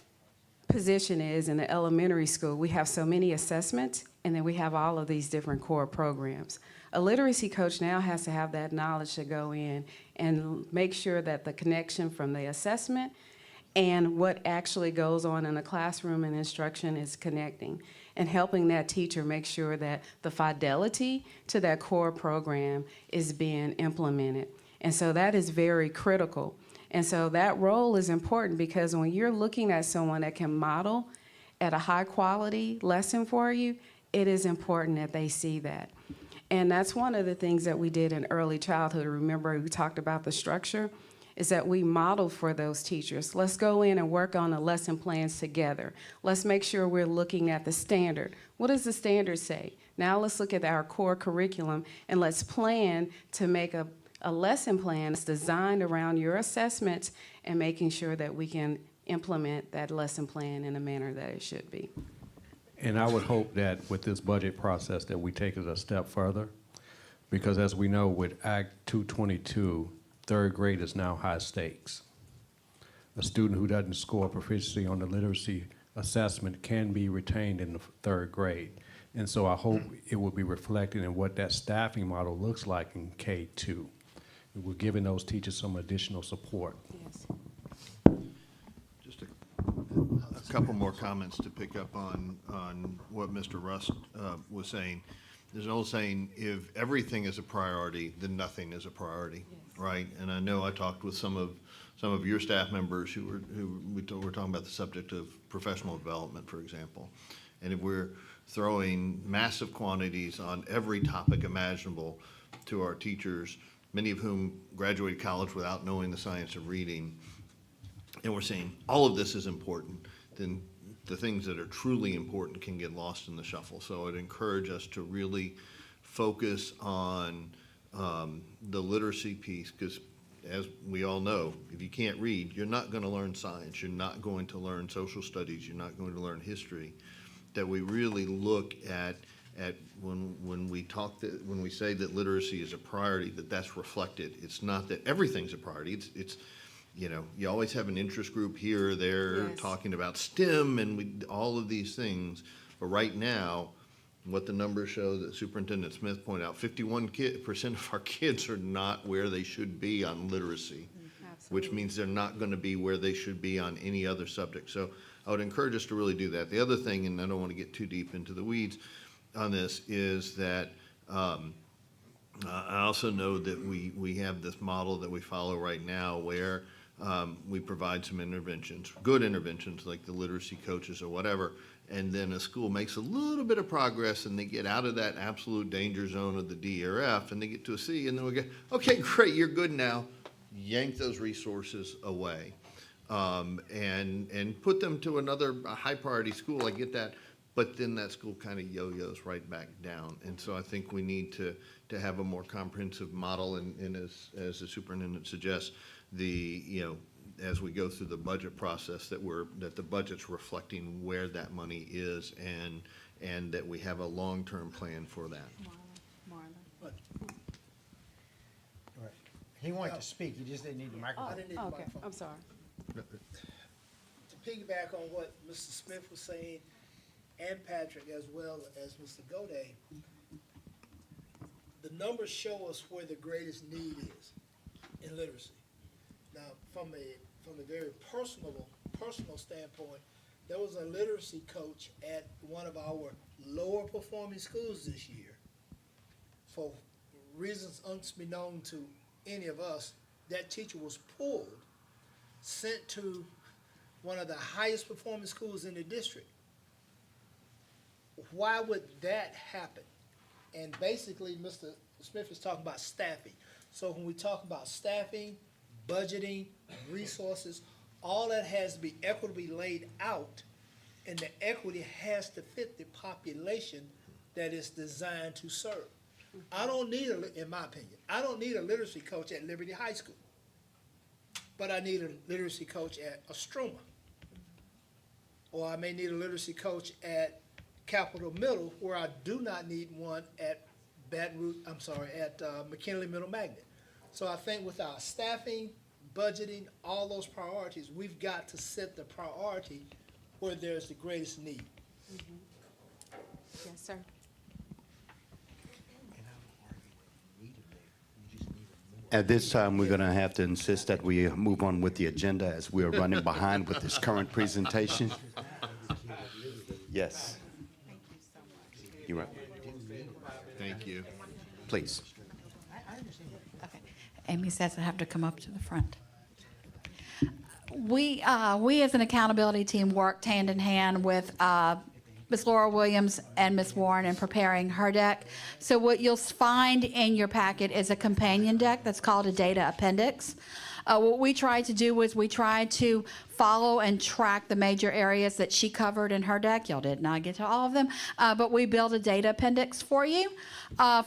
position is in the elementary school, we have so many assessments, and then we have all of these different core programs. A literacy coach now has to have that knowledge to go in and make sure that the connection from the assessment and what actually goes on in the classroom and instruction is connecting. and helping that teacher make sure that the fidelity to that core program is being implemented. And so that is very critical. And so that role is important because when you're looking at someone that can model at a high quality lesson for you, it is important that they see that. And that's one of the things that we did in early childhood. Remember, we talked about the structure, is that we modeled for those teachers. Let's go in and work on the lesson plans together. Let's make sure we're looking at the standard. What does the standard say? Now let's look at our core curriculum and let's plan to make a lesson plan that's designed around your assessments and making sure that we can implement that lesson plan in a manner that it should be. And I would hope that with this budget process that we take it a step further, because as we know with Act 222, third grade is now high stakes. A student who doesn't score proficiency on the literacy assessment can be retained in the third grade. And so I hope it will be reflected in what that staffing model looks like in K2. We're giving those teachers some additional support. Yes. Just a couple more comments to pick up on what Mr. Rust was saying. There's an old saying, if everything is a priority, then nothing is a priority, right? And I know I talked with some of your staff members who were talking about the subject of professional development, for example. And if we're throwing massive quantities on every topic imaginable to our teachers, many of whom graduated college without knowing the science of reading, and we're saying all of this is important, then the things that are truly important can get lost in the shuffle. So I'd encourage us to really focus on the literacy piece, because as we all know, if you can't read, you're not going to learn science, you're not going to learn social studies, you're not going to learn history. That we really look at when we say that literacy is a priority, that's reflected. It's not that everything's a priority. It's you know, you always have an interest group here or there talking about STEM and all of these things. But right now, what the numbers show that Superintendent Smith pointed out, 51% of our kids are not where they should be on literacy, which means they're not going to be where they should be on any other subject. So I would encourage us to really do that. The other thing, and I don't want to get too deep into the weeds on this, is that I also know that we have this model that we follow right now where we provide some interventions, good interventions like the literacy coaches or whatever, and then a school makes a little bit of progress and they get out of that absolute danger zone of the D or F and they get to a C, and then we go, okay, great, you're good now. Yank those resources away and put them to another high priority school. I get that. But then that school kind of yo-yos right back down. And so I think we need to have a more comprehensive model, and as the superintendent suggests, as we go through the budget process, that the budget's reflecting where that money is, and that we have a long-term plan for that. All right. He wanted to speak, he just didn't need the microphone. I didn't need the Okay, microphone. I'm sorry. To piggyback on what Mr. Smith was saying, and Patrick, as well as Mr. Goday, the numbers show us where the greatest need is in literacy. Now, from a very personal standpoint, there was a literacy coach at one of our lower performing schools this year. For reasons unbeknown to any of us, that teacher was pulled, sent to one of the highest performing schools in the district. Why would that happen? And basically, Mr. Smith is talking about staffing. So when we talk about staffing, budgeting, resources, all that has to be equitably laid out, and the equity has to fit the population that is designed to serve. I don't need, in my opinion, I don't need a literacy coach at Liberty High School, but I need a literacy coach at Ostroma. Or I may need a literacy coach at Capital Middle, where I do not need one at McKinley Middle Magnet. So I think with our staffing, budgeting, all those priorities, we've got to set the priority where there's the greatest need. Yes, sir. At this time, we're going to have to insist that we move on with the agenda as we are running behind with this current presentation. Yes. Thank you. You're right. Thank you. Please. Okay. Amy says I have to come up to the front. We as an accountability team worked hand in hand with Ms. Laura Williams and Ms. Warren in preparing her deck. So what you'll find in your packet is a companion deck that's called a data appendix. What we tried to do was we tried to follow and track the major areas that she covered in her deck. Y'all did not get to all of them, but we built a data appendix for you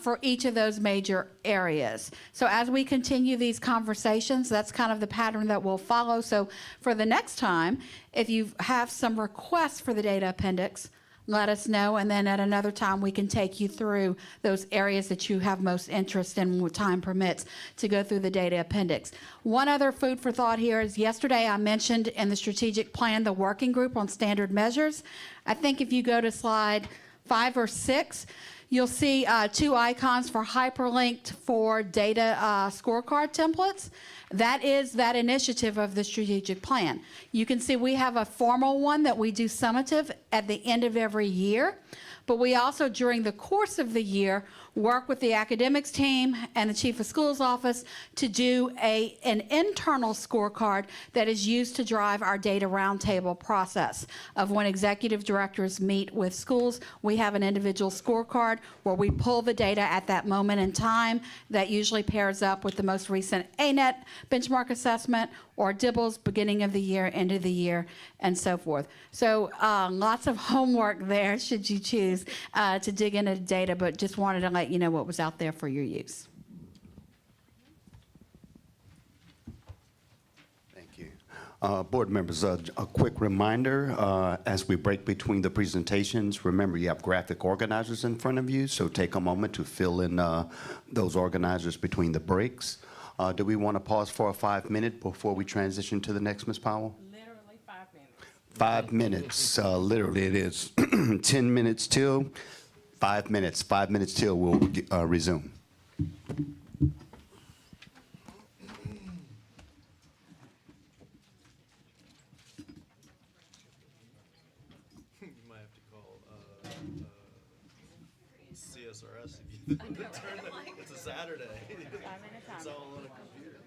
for each of those major areas. So as we continue these conversations, that's kind of the pattern that we'll follow. So for the next time, if you have some requests for the data appendix, let us know, and then at another time we can take you through those areas that you have most interest in when time permits to go through the data appendix. One other food for thought here is yesterday I mentioned in the strategic plan the working group on standard measures. I think if you go to slide 5 or 6, you'll see 2 icons for hyperlinked for data scorecard templates. That is that initiative of the strategic plan. You can see we have a formal one that we do summative at the end of every year, but we also, during the course of the year, work with the academics team and the chief of schools office to do an internal scorecard that is used to drive our data roundtable process of when executive directors meet with schools. We have an individual scorecard where we pull the data at that moment in time that usually pairs up with the most recent ANET benchmark assessment or DIBELS beginning of the year, end of the year, and so forth. So lots of homework there should you choose to dig into the data, but just wanted to let you know what was out there for your use. Thank you. Board members, a quick reminder, as we break between the presentations, remember you have graphic organizers in front of you, so take a moment to fill in those organizers between the breaks. Do we want to pause for a 5-minute before we transition to the next, Ms. Powell? Literally 5 minutes. 5 minutes, literally it is 10 minutes till, 5 minutes. 5 minutes till we'll resume. You might have to call CSRS if you turn it. It's a Saturday. It's all on a computer.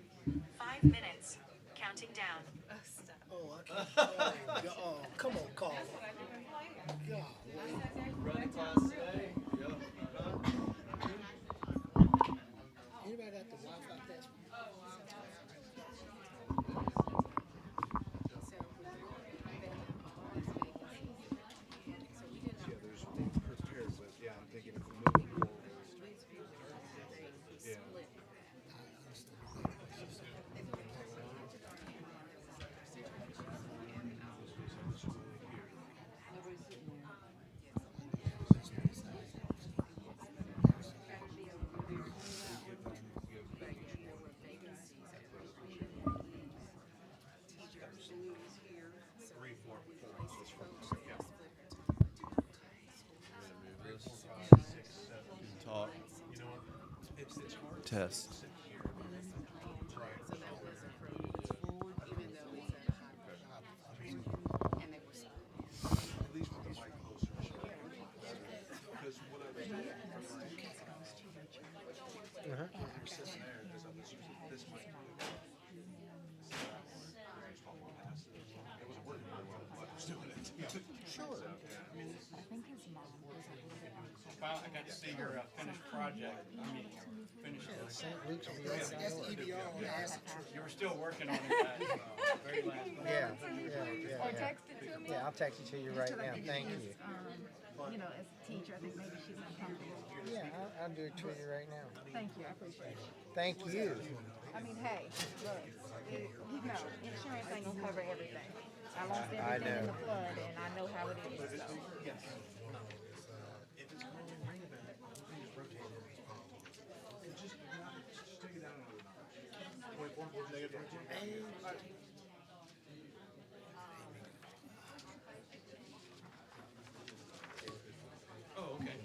5 minutes, counting down. Oh, come on, Carl. God. Running class today? Yep. Anybody got the Wi-Fi test? Talk. Test. Finally, I got to see your finished project. I mean, finished. That's EBR on the acid trip. You were still working on it at very last minute. Yeah. Or text it to me. Yeah, I'll text it to you right now. Thank you. You know, as a teacher, I think maybe she's uncomfortable. Yeah, I'll do it to you right now. Thank you, I appreciate it. Thank you. I mean, hey, look, you know, insurance ain't gonna cover everything. I lost everything in the flood, and I know how it is, so. Oh, okay.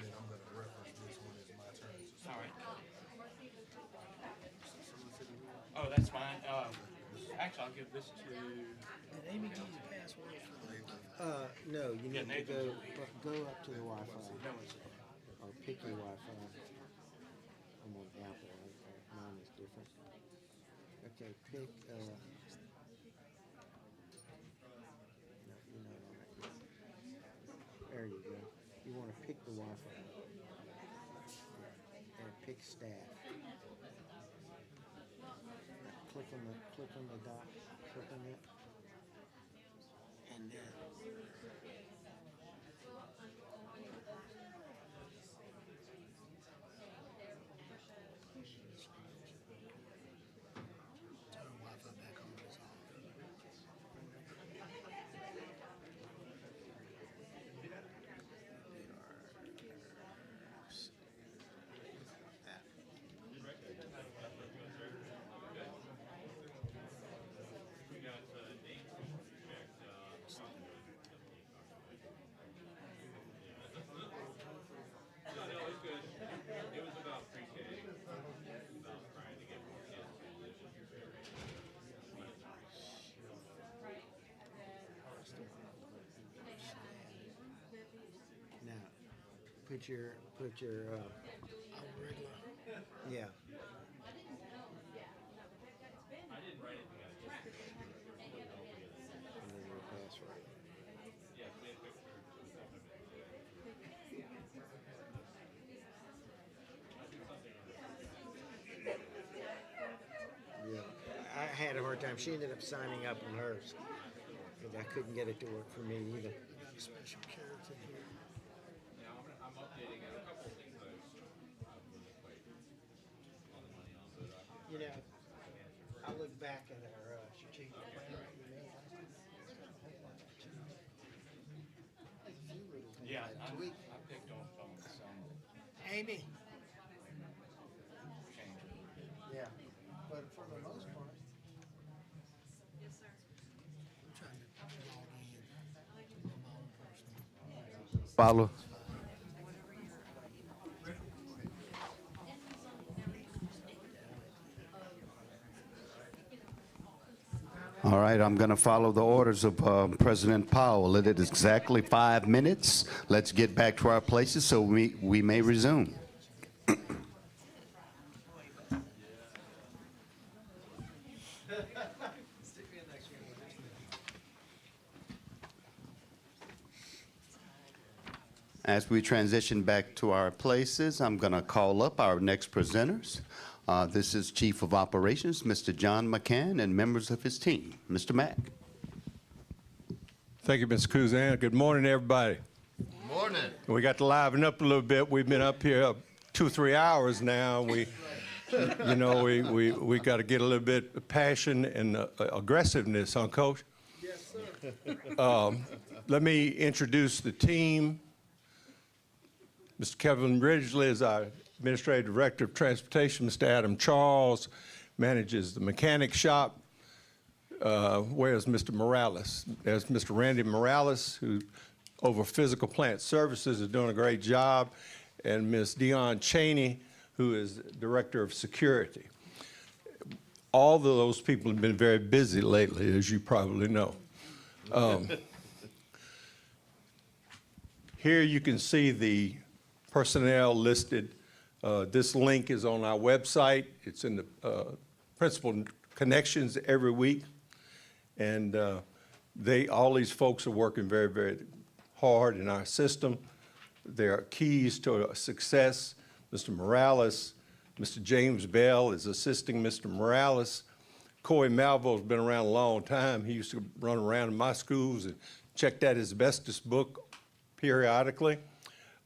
All right. Oh, that's fine. Actually, I'll give this to. Did Amy give you the password for the? No, you Yeah, need to Nathan. go up to the Wi-Fi. or pick your Wi-Fi. I'm on Apple. Mine is different. Okay, pick. No, you're not on it yet. There you go. You want to pick the Wi-Fi and pick staff. Click on the dot. Click on it, and then. Now, put your yeah. And then your password. Yeah, I had a hard time. She ended up signing up in hers because I couldn't get it to work for me either. Special character here. I'm updating a couple of things You know, I look back at our strategic plan that we made. Yeah, I picked up on some Amy. changes. Yeah, but for the most part. Yes, sir. Follow. All right, I'm going to follow the orders of President Powell. It is exactly 5 minutes. Let's get back to our places so we may resume. As we transition back to our places, I'm going to call up our next presenters. This is Chief of Operations, Mr. John McCann, and members of his team. Mr. Mack. Thank you, Mr. Kuzan. Good morning, everybody. Good morning. We got to liven up a little bit. We've been up here 2-3 hours now. We got to get a little bit of passion and aggressiveness, huh, Coach? Yes, sir. Let me introduce the team. Mr. Kevin Ridgely is our Administrative Director of Transportation. Mr. Adam Charles manages the mechanic shop. Where's Mr. Morales? There's Mr. Randy Morales, who over physical plant services is doing a great job, and Ms. Dion Cheney, who is Director of Security. All of those people have been very busy lately, as you probably know. Here you can see the personnel listed. This link is on our website. It's in the principal connections every week. And all these folks are working very, very hard in our system. There are keys to success. Mr. Morales, Mr. James Bell is assisting Mr. Morales. Corey Malvo's been around a long time. He used to run around in my schools and check that asbestos book periodically.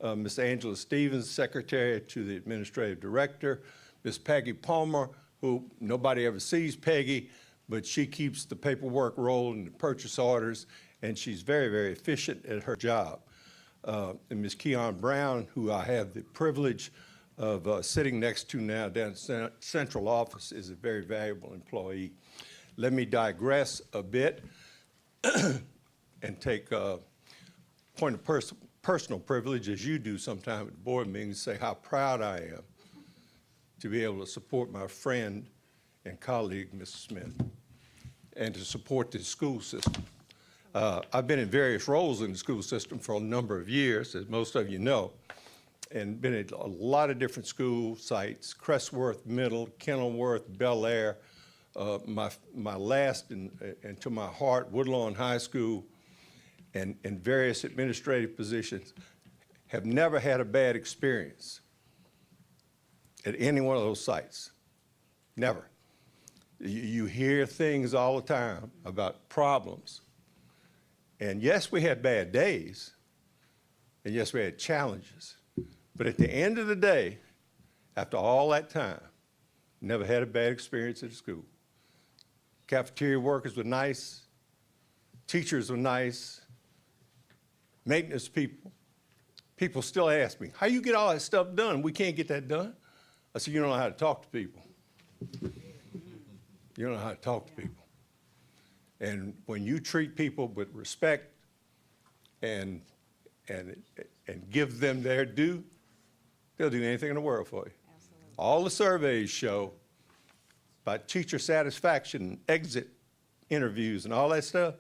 Ms. Angela Stevens, Secretary to the Administrative Director. Ms. Peggy Palmer, who nobody ever sees Peggy, but she keeps the paperwork rolling, the purchase orders, and she's very, very efficient at her job. And Ms. Keon Brown, who I have the privilege of sitting next to now down in central office, is a very valuable employee. Let me digress a bit and take a point of personal privilege, as you do sometime at board meetings, say how proud I am to be able to support my friend and colleague, Mr. Smith, and to support the school system. I've been in various roles in the school system for a number of years, as most of you know, and been at a lot of different school sites, Crestworth Middle, Kenilworth, Bel Air, my last and to my heart, Woodlawn High School, and various administrative positions, have never had a bad experience at any one of those sites. Never. You hear things all the time about problems. And yes, we had bad days, and yes, we had challenges. But at the end of the day, after all that time, never had a bad experience at the school. Cafeteria workers were nice, teachers were nice, maintenance people. People still ask me, how you get all that stuff done? We can't get that done. I said, you don't know how to talk to people. You don't know how to talk to people. And when you treat people with respect and give them their due, they'll do anything in the world for you. Absolutely. All the surveys show about teacher satisfaction, exit interviews and all that stuff,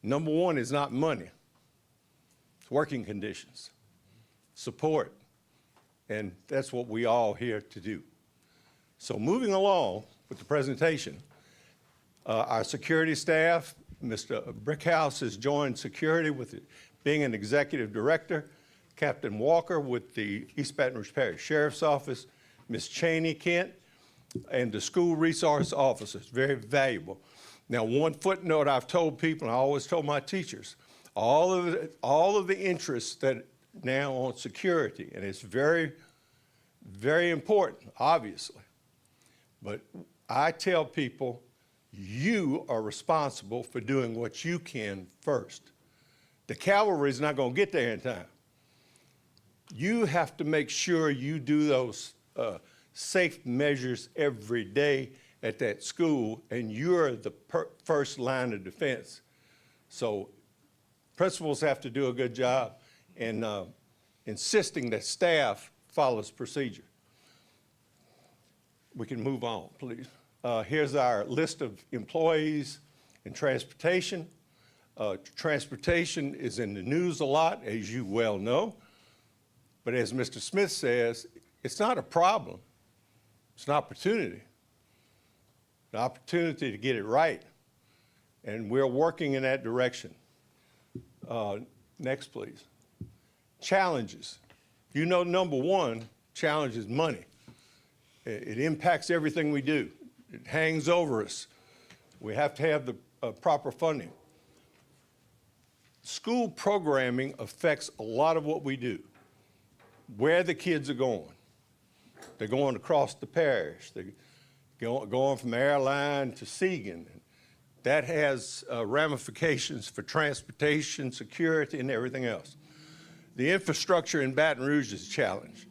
number one is not money. It's working conditions, support, and that's what we all here to do. So moving along with the presentation, our security staff, Mr. Brickhouse has joined security with being an executive director, Captain Walker with the East Baton Rouge Parish Sheriff's Office, Ms. Cheney Kent, and the school resource officers, very valuable. Now, one footnote I've told people, and I always told my teachers, all of the interests that now on security, and it's very, very important, obviously. But I tell people, you are responsible for doing what you can first. The cavalry is not going to get there in time. You have to make sure you do those safe measures every day at that school, and you're the first line of defense. So principals have to do a good job in insisting that staff follows procedure. We can move on, please. Here's our list of employees in transportation. Transportation is in the news a lot, as you well know. But as Mr. Smith says, it's not a problem. It's an opportunity. An opportunity to get it right. And we're working in that direction. Next, please. Challenges. You know, number one challenge is money. It impacts everything we do. It hangs over us. We have to have the proper funding. School programming affects a lot of what we do. Where the kids are going. They're going across the parish. They're going from Airline to Seagan. That has ramifications for transportation, security, and everything else. The infrastructure in Baton Rouge is a challenge.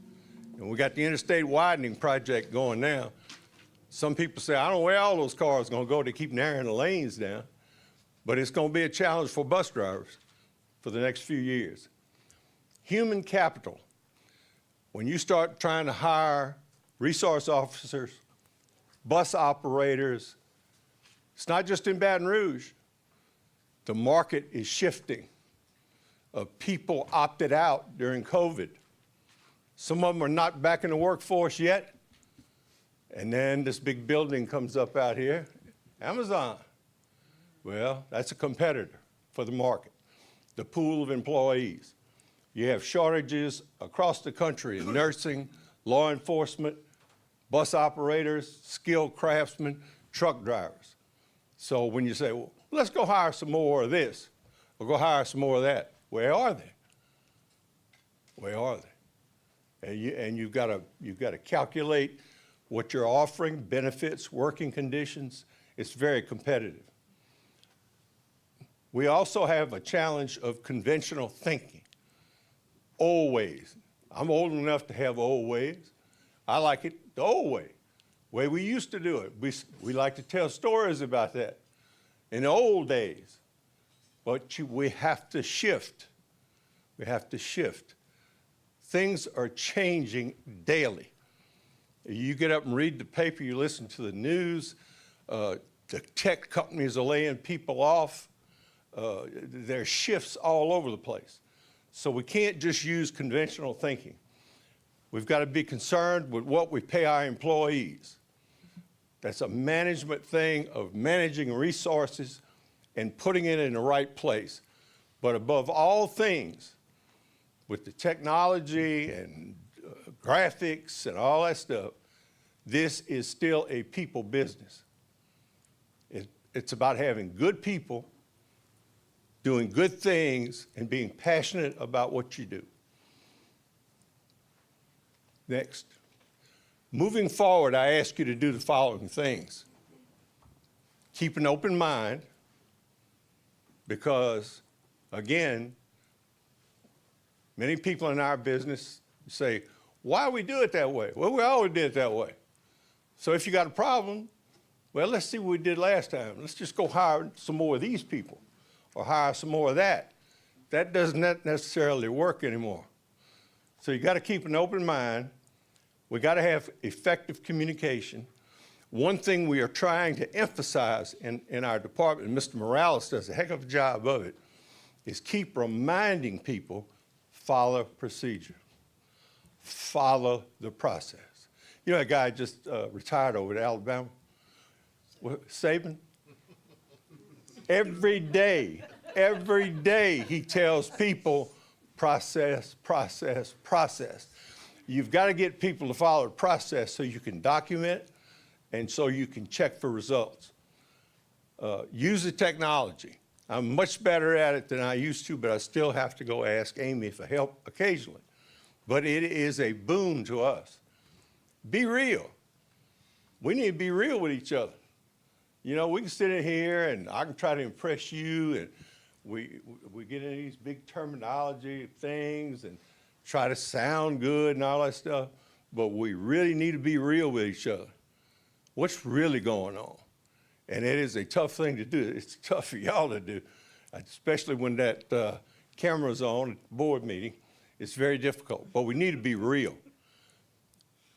And we got the interstate widening project going now. Some people say, I don't know where all those cars are going to go to keep narrowing the lanes down, but it's going to be a challenge for bus drivers for the next few years. Human capital. When you start trying to hire resource officers, bus operators, it's not just in Baton Rouge. The market is shifting. People opted out during COVID. Some of them are not back in the workforce yet. And then this big building comes up out here, Amazon. Well, that's a competitor for the market, the pool of employees. You have shortages across the country in nursing, law enforcement, bus operators, skilled craftsmen, truck drivers. So when you say, well, let's go hire some more of this, or go hire some more of that, where are they? Where are they? And you've got to calculate what you're offering, benefits, working conditions. It's very competitive. We also have a challenge of conventional thinking, old ways. I'm old enough to have old ways. I like it the old way we used to do it. We like to tell stories about that in the old days. But we have to shift. We have to shift. Things are changing daily. You get up and read the paper, you listen to the news, the tech companies are laying people off. There are shifts all over the place. So we can't just use conventional thinking. We've got to be concerned with what we pay our employees. That's a management thing of managing resources and putting it in the right place. But above all things, with the technology and graphics and all that stuff, this is still a people business. It's about having good people, doing good things, and being passionate about what you do. Next. Moving forward, I ask you to do the following things. Keep an open mind, because, again, many people in our business say, why we do it that way? Well, we always did it that way. So if you got a problem, well, let's see what we did last time. Let's just go hire some more of these people or hire some more of that. That doesn't necessarily work anymore. So you got to keep an open mind. We got to have effective communication. One thing we are trying to emphasize in our department, and Mr. Morales does a heck of a job of it, is keep reminding people, follow procedure. Follow the process. You know, a guy just retired over at Alabama, Saban. Every day he tells people, process, process, process. You've got to get people to follow the process so you can document it and so you can check for results. Use the technology. I'm much better at it than I used to, but I still have to go ask Amy for help occasionally. But it is a boon to us. Be real. We need to be real with each other. You know, we can sit in here and I can try to impress you, and we get into these big terminology things and try to sound good and all that stuff, but we really need to be real with each other. What's really going on? And it is a tough thing to do. It's tough for y'all to do, especially when that camera's on at the board meeting. It's very difficult, but we need to be real.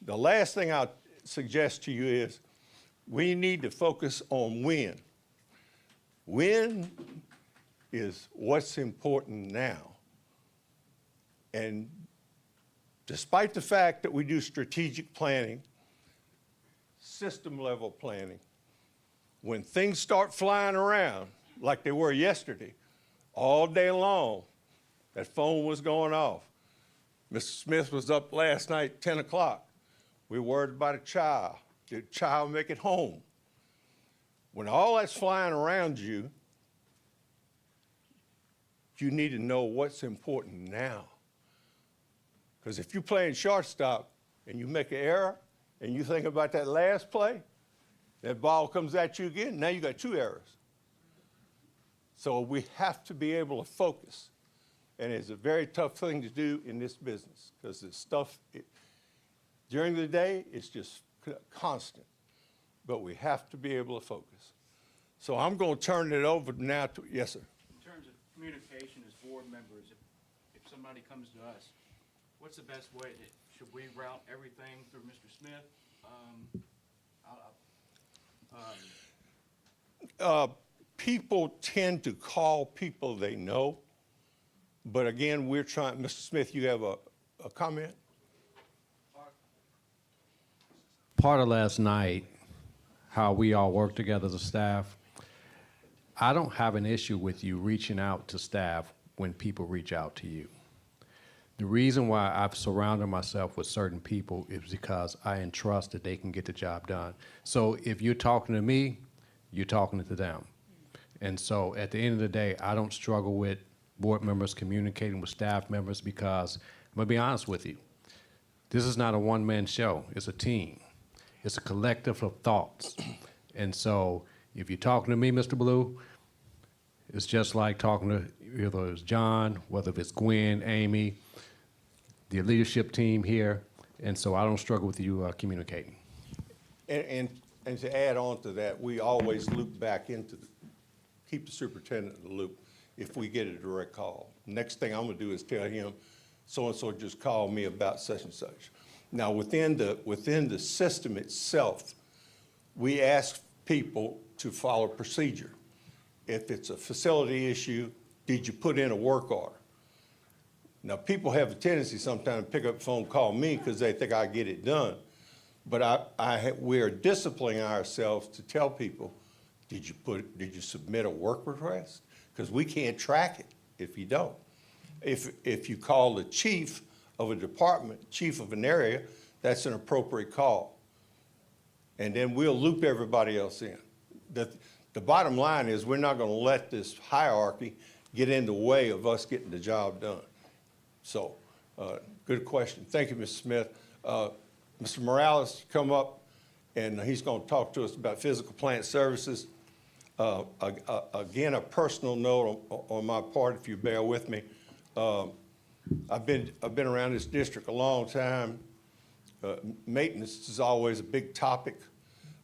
The last thing I'll suggest to you is we need to focus on when. When is what's important now. And despite the fact that we do strategic planning, system level planning, when things start flying around like they were yesterday, all day long, that phone was going off. Mr. Smith was up last night at 10 o'clock. We were worried about a child. Did the child make it home? When all that's flying around you, you need to know what's important now. Because if you're playing shortstop and you make an error and you think about that last play, that ball comes at you again, now you got 2 errors. So we have to be able to focus. And it's a very tough thing to do in this business because the stuff, during the day, it's just constant. But we have to be able to focus. So I'm going to turn it over now to, yes, sir. In terms of communication as board members, if somebody comes to us, what's the best way? Should we route everything through Mr. Smith? People tend to call people they know. But again, we're trying, Mr. Smith, you have a comment? Part of last night, how we all work together as a staff, I don't have an issue with you reaching out to staff when people reach out to you. The reason why I've surrounded myself with certain people is because I entrust that they can get the job done. So if you're talking to me, you're talking to them. And so at the end of the day, I don't struggle with board members communicating with staff members because, I'm gonna be honest with you, this is not a one-man show, it's a team. It's a collective of thoughts. And so if you're talking to me, Mr. Blue, it's just like talking to whether it's John, whether it's Gwen, Amy, the leadership team here. And so I don't struggle with you communicating. And to add on to that, we always loop back into, keep the superintendent in the loop if we get a direct call. Next thing I'm gonna do is tell him, so-and-so just called me about such and such. Now, within the system itself, we ask people to follow procedure. If it's a facility issue, did you put in a work order? Now, people have a tendency sometimes to pick up the phone, call me because they think I get it done. But we are disciplining ourselves to tell people, did you submit a work request? Because we can't track it if you don't. If you call the chief of a department, chief of an area, that's an appropriate call. And then we'll loop everybody else in. The bottom line is we're not going to let this hierarchy get in the way of us getting the job done. So, good question. Thank you, Mr. Smith. Mr. Morales, come up, and he's going to talk to us about physical plant services. Again, a personal note on my part, if you bear with me. I've been around this district a long time. Maintenance is always a big topic.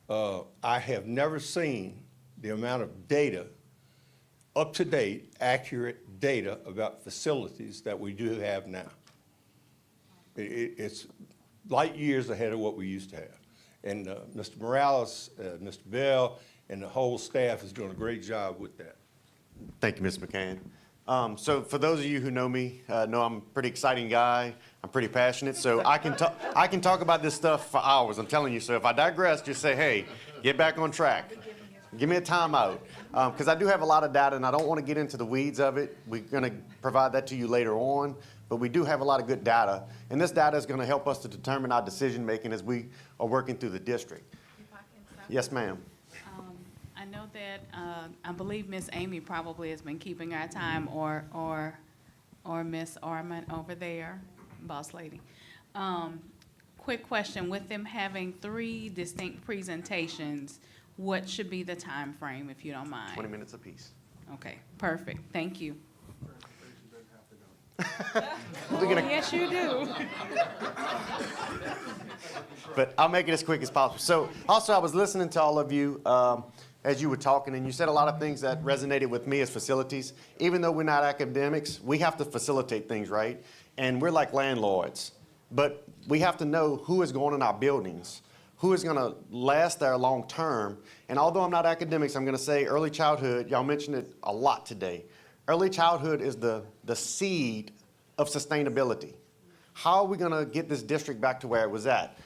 I have never seen the amount of data, up-to-date, accurate data about facilities that we do have now. It's light years ahead of what we used to have. And Mr. Morales, Mr. Bell, and the whole staff is doing a great job with that. Thank you, Ms. McCann. So for those of you who know me, know I'm a pretty exciting guy. I'm pretty passionate, so I can talk about this stuff for hours, I'm telling you. So if I digress, just say, hey, get back on track. Give me a timeout, because I do have a lot of data, and I don't want to get into the weeds of it. We're going to provide that to you later on, but we do have a lot of good data, and this data is going to help us to determine our decision-making as we are working through the district. If I can stop. Yes, ma'am. I know that, I believe Miss Amy probably has been keeping our time, or Miss Armand over there, boss lady. Quick question, with them having 3 distinct presentations, what should be the time frame, if you don't mind? 20 minutes apiece. Okay, perfect, thank you. Yes, you do. But I'll make it as quick as possible. So also, I was listening to all of you as you were talking, and you said a lot of things that resonated with me as facilities. Even though we're not academics, we have to facilitate things, right? And we're like landlords. But we have to know who is going in our buildings, who is going to last there long term. And although I'm not academics, I'm going to say early childhood, y'all mentioned it a lot today. Early childhood is the seed of sustainability. How are we going to get this district back to where it was at?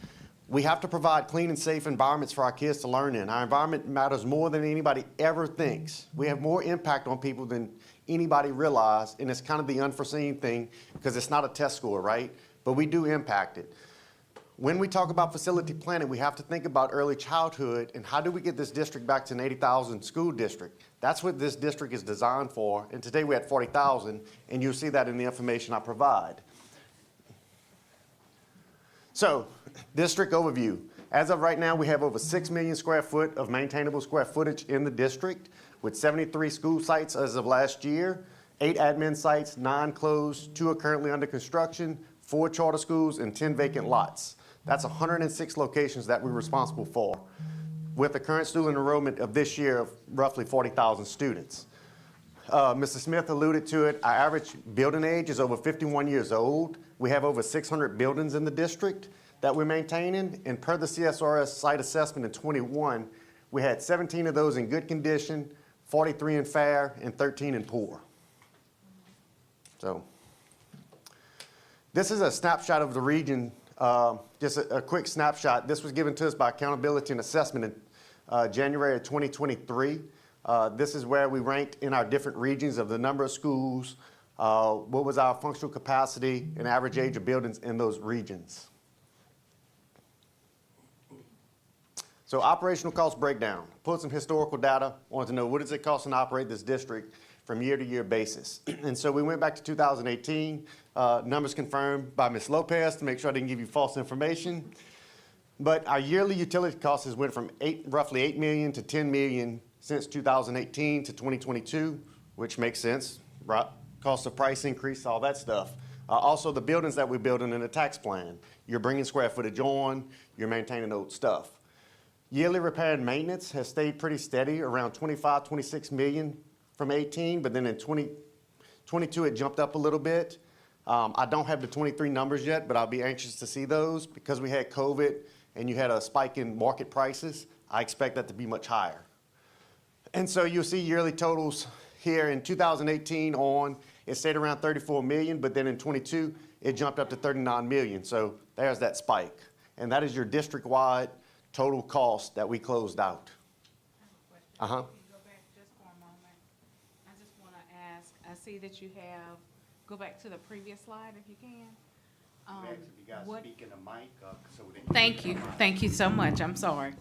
We have to provide clean and safe environments for our kids to learn in. Our environment matters more than anybody ever thinks. We have more impact on people than anybody realized, and it's kind of the unforeseen thing because it's not a test score, right? But we do impact it. When we talk about facility planning, we have to think about early childhood and how do we get this district back to an 80,000 school district. That's what this district is designed for, and today we're at 40,000, and you'll see that in the information I provide. So, district overview. As of right now, we have over 6 million square foot of maintainable square footage in the district, with 73 school sites as of last year, 8 admin sites, 9 closed, 2 are currently under construction, 4 charter schools, and 10 vacant lots. That's 106 locations that we're responsible for, with a current student enrollment of this year of roughly 40,000 students. Mr. Smith alluded to it. Our average building age is over 51 years old. We have over 600 buildings in the district that we're maintaining, and per the CSRS site assessment in 21, we had 17 of those in good condition, 43 in fair, and 13 in poor. So, this is a snapshot of the region. Just a quick snapshot. This was given to us by Accountability and Assessment in January of 2023. This is where we ranked in our different regions of the number of schools, what was our functional capacity and average age of buildings in those regions. So operational cost breakdown. Pulled some historical data. Wanted to know what does it cost to operate this district from year-to-year basis. And so we went back to 2018, numbers confirmed by Ms. Lopez to make sure I didn't give you false information. But our yearly utility costs has went from roughly $8 million to $10 million since 2018 to 2022, which makes sense, right? Cost of price increase, all that stuff. Also, the buildings that we're building in the tax plan. You're bringing square footage on, you're maintaining old stuff. Yearly repair and maintenance has stayed pretty steady, around 26 million from 18, but then in 2022 it jumped up a little bit. I don't have the 23 numbers yet, but I'll be anxious to see those because we had COVID and you had a spike in market prices. I expect that to be much higher. And so you'll see yearly totals here in 2018 on, it stayed around 34 million, but then in 22, it jumped up to 39 million. So there's that spike. And that is your district-wide total cost that we closed out. Uh-huh. Can you go back just for a moment? I just want to ask, I see that you have, go back to the previous slide if you can. What- speak in the mic, so they Thank you so much, I'm sorry.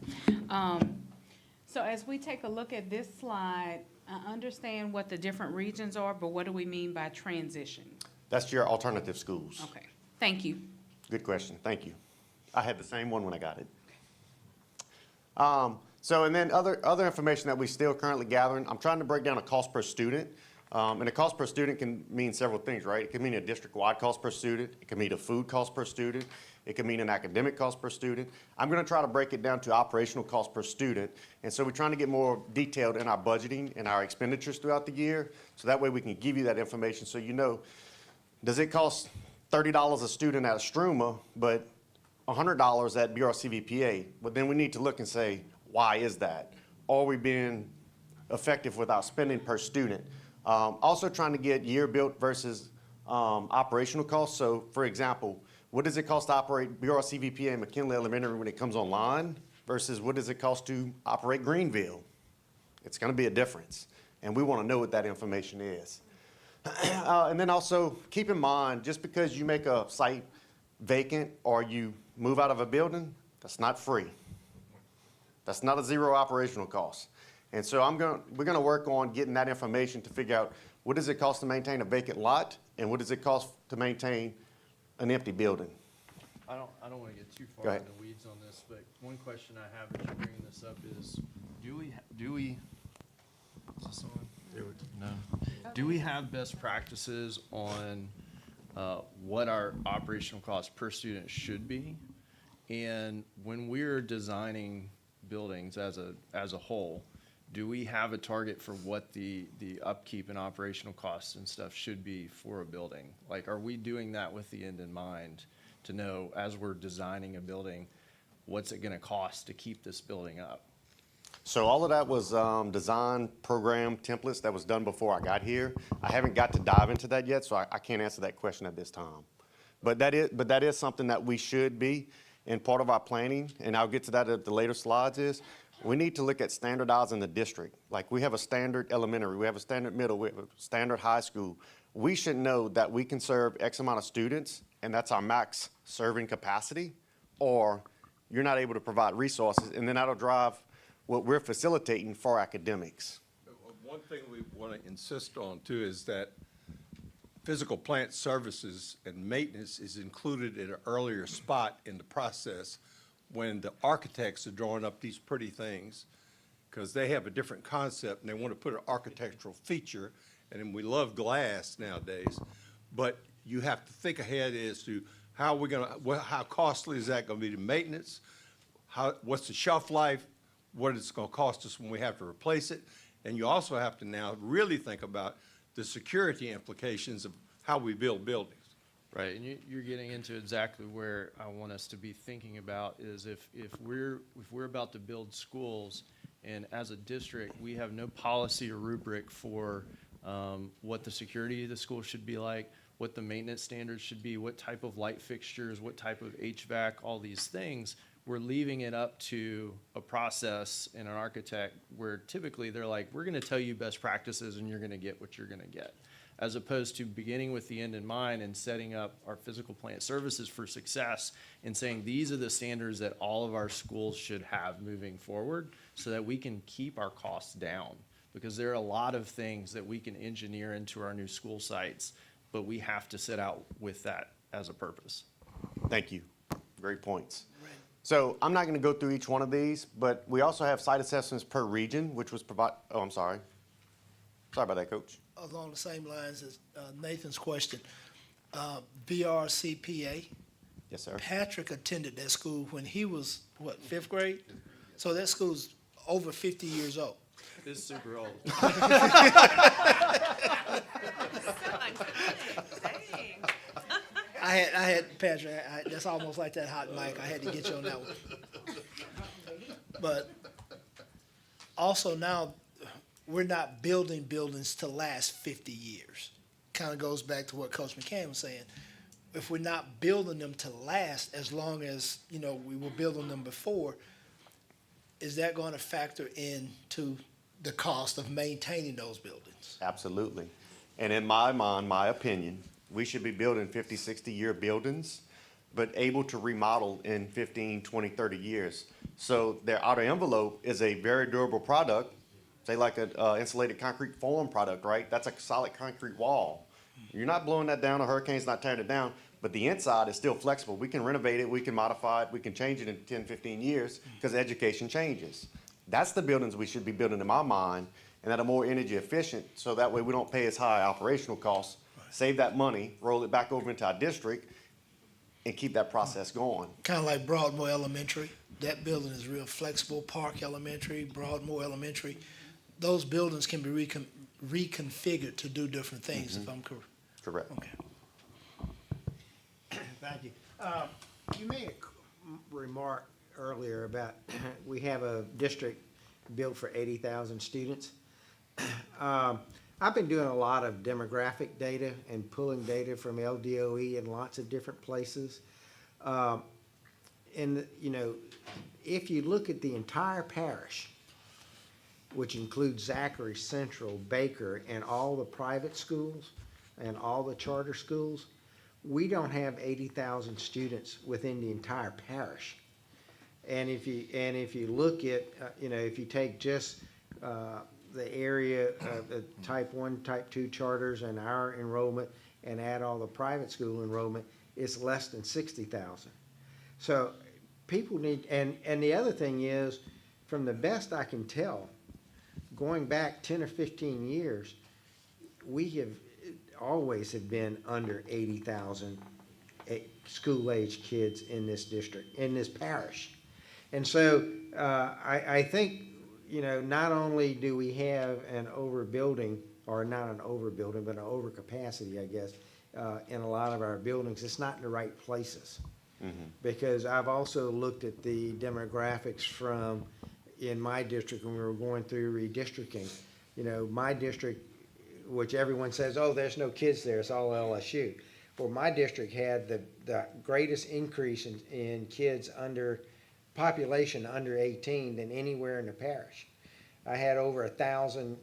So as we take a look at this slide, I understand what the different regions are, but what do we mean by transition? That's your alternative schools. Okay, thank you. Good question, thank you. I had the same one when I got it. So, and then other information that we still currently gathering, I'm trying to break down a cost per student. And a cost per student can mean several things, right? It can mean a district-wide cost per student. It can mean a food cost per student. It can mean an academic cost per student. I'm gonna try to break it down to operational cost per student. And so we're trying to get more detailed in our budgeting and our expenditures throughout the year. So that way we can give you that information so you know, does it cost $30 a student at Struma, but $100 at BRCVPA? But then we need to look and say, why is that? Are we being effective with our spending per student? Also trying to get year built versus operational costs. So for example, what does it cost to operate BRCVPA and McKinley Elementary when it comes online versus what does it cost to operate Greenville? It's gonna be a difference. And we wanna know what that information is. And then also keep in mind, just because you make a site vacant or you move out of a building, that's not free. That's not a zero operational cost. And so we're gonna work on getting that information to figure out what does it cost to maintain a vacant lot and what does it cost to maintain an empty building. I don't want to get too Go far ahead. in the weeds on this, but one question I have as you're bringing this up is, do we, is this on? No. Do we have best practices on what our operational cost per student should be? And when we're designing buildings as a whole, do we have a target for what the upkeep and operational costs and stuff should be for a building? Like, are we doing that with the end in mind to know, as we're designing a building, what's it gonna cost to keep this building up? So all of that was design program templates that was done before I got here. I haven't got to dive into that yet, so I can't answer that question at this time. But that is something that we should be in part of our planning, and I'll get to that at the later slides, is we need to look at standardizing the district. Like, we have a standard elementary, we have a standard middle, we have a standard high school. We should know that we can serve X amount of students, and that's our max serving capacity, or you're not able to provide resources, and then that'll drive what we're facilitating for academics. One thing we want to insist on too is that physical plant services and maintenance is included at an earlier spot in the process when the architects are drawing up these pretty things, because they have a different concept and they want to put an architectural feature, and then we love glass nowadays, but you have to think ahead as to how how costly is that going to be to maintenance, what's the shelf life, what it's going to cost us when we have to replace it, and you also have to now really think about the security implications of how we build buildings. Right, and you're getting into exactly where I want us to be thinking about is if we're about to build schools, and as a district, we have no policy or rubric for what the security of the school should be like, what the maintenance standards should be, what type of light fixtures, what type of HVAC, all these things, we're leaving it up to a process and an architect where typically they're like, we're gonna tell you best practices and you're gonna get what you're gonna get. As opposed to beginning with the end in mind and setting up our physical plant services for success and saying these are the standards that all of our schools should have moving forward so that we can keep our costs down. Because there are a lot of things that we can engineer into our new school sites, but we have to set out with that as a purpose. Thank you. Great points. So I'm not going to go through each one of these, but we also have site assessments per region, which was oh, I'm sorry. Sorry about that, Coach. Along the same lines as Nathan's question, BRCPA. Yes, sir. Patrick attended that school when he was, what, 5th grade? So that school's over 50 years old. It's super old. I had Patrick, that's almost like that hot mic. I had to get you on that one. But also now, we're not building buildings to last 50 years. kind of goes back to what Coach McCann was saying. If we're not building them to last as long as, you know, we were building them before, is that going to factor into the cost of maintaining those buildings? Absolutely. And in my mind, my opinion, we should be building 50, 60-year buildings, but able to remodel in 15, 20, 30 years. So their outer envelope is a very durable product, say like an insulated concrete form product, right? That's a solid concrete wall. You're not blowing that down, a hurricane's not tearing it down, but the inside is still flexible. We can renovate it, we can modify it, we can change it in 10, 15 years because education changes. That's the buildings we should be building in my mind, and that are more energy efficient, so that way we don't pay as high operational costs, save that money, roll it back over into our district, and keep that process going. Kind of like Broadmoor Elementary. That building is real flexible. Park Elementary, Broadmoor Elementary. Those buildings can be reconfigured to do different things, if I'm correct. Correct. Okay. Thank you. You made a remark earlier about we have a district built for 80,000 students. I've been doing a lot of demographic data and pulling data from LDOE and lots of different places. And, you know, if you look at the entire parish, which includes Zachary, Central, Baker, and all the private schools and all the charter schools, we don't have 80,000 students within the entire parish. And if you look at, you know, if you take just the area of the type 1, type 2 charters and our enrollment and add all the private school enrollment, it's less than 60,000. So people need, and the other thing is, from the best I can tell, going back 10 or 15 years, we have always have been under 80,000 school-age kids in this district, in this parish. And so I think, you know, not only do we have an overbuilding, or not an overbuilding, but an overcapacity, I guess, in a lot of our buildings, it's not in the right places. Because I've also looked at the demographics from, in my district, when we were going through redistricting. You know, my district, which everyone says, oh, there's no kids there, it's all LSU. Well, my district had the greatest increase in kids under, population under 18 than anywhere in the parish. I had over 1,000,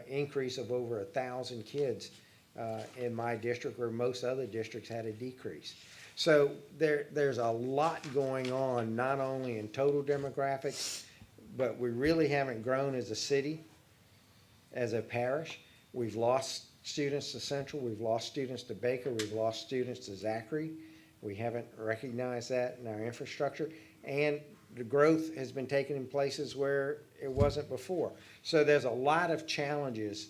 increase of over 1,000 kids in my district, where most other districts had a decrease. So there's a lot going on, not only in total demographics, but we really haven't grown as a city, as a parish. We've lost students to Central, we've lost students to Baker, we've lost students to Zachary. We haven't recognized that in our infrastructure. And the growth has been taken in places where it wasn't before. So there's a lot of challenges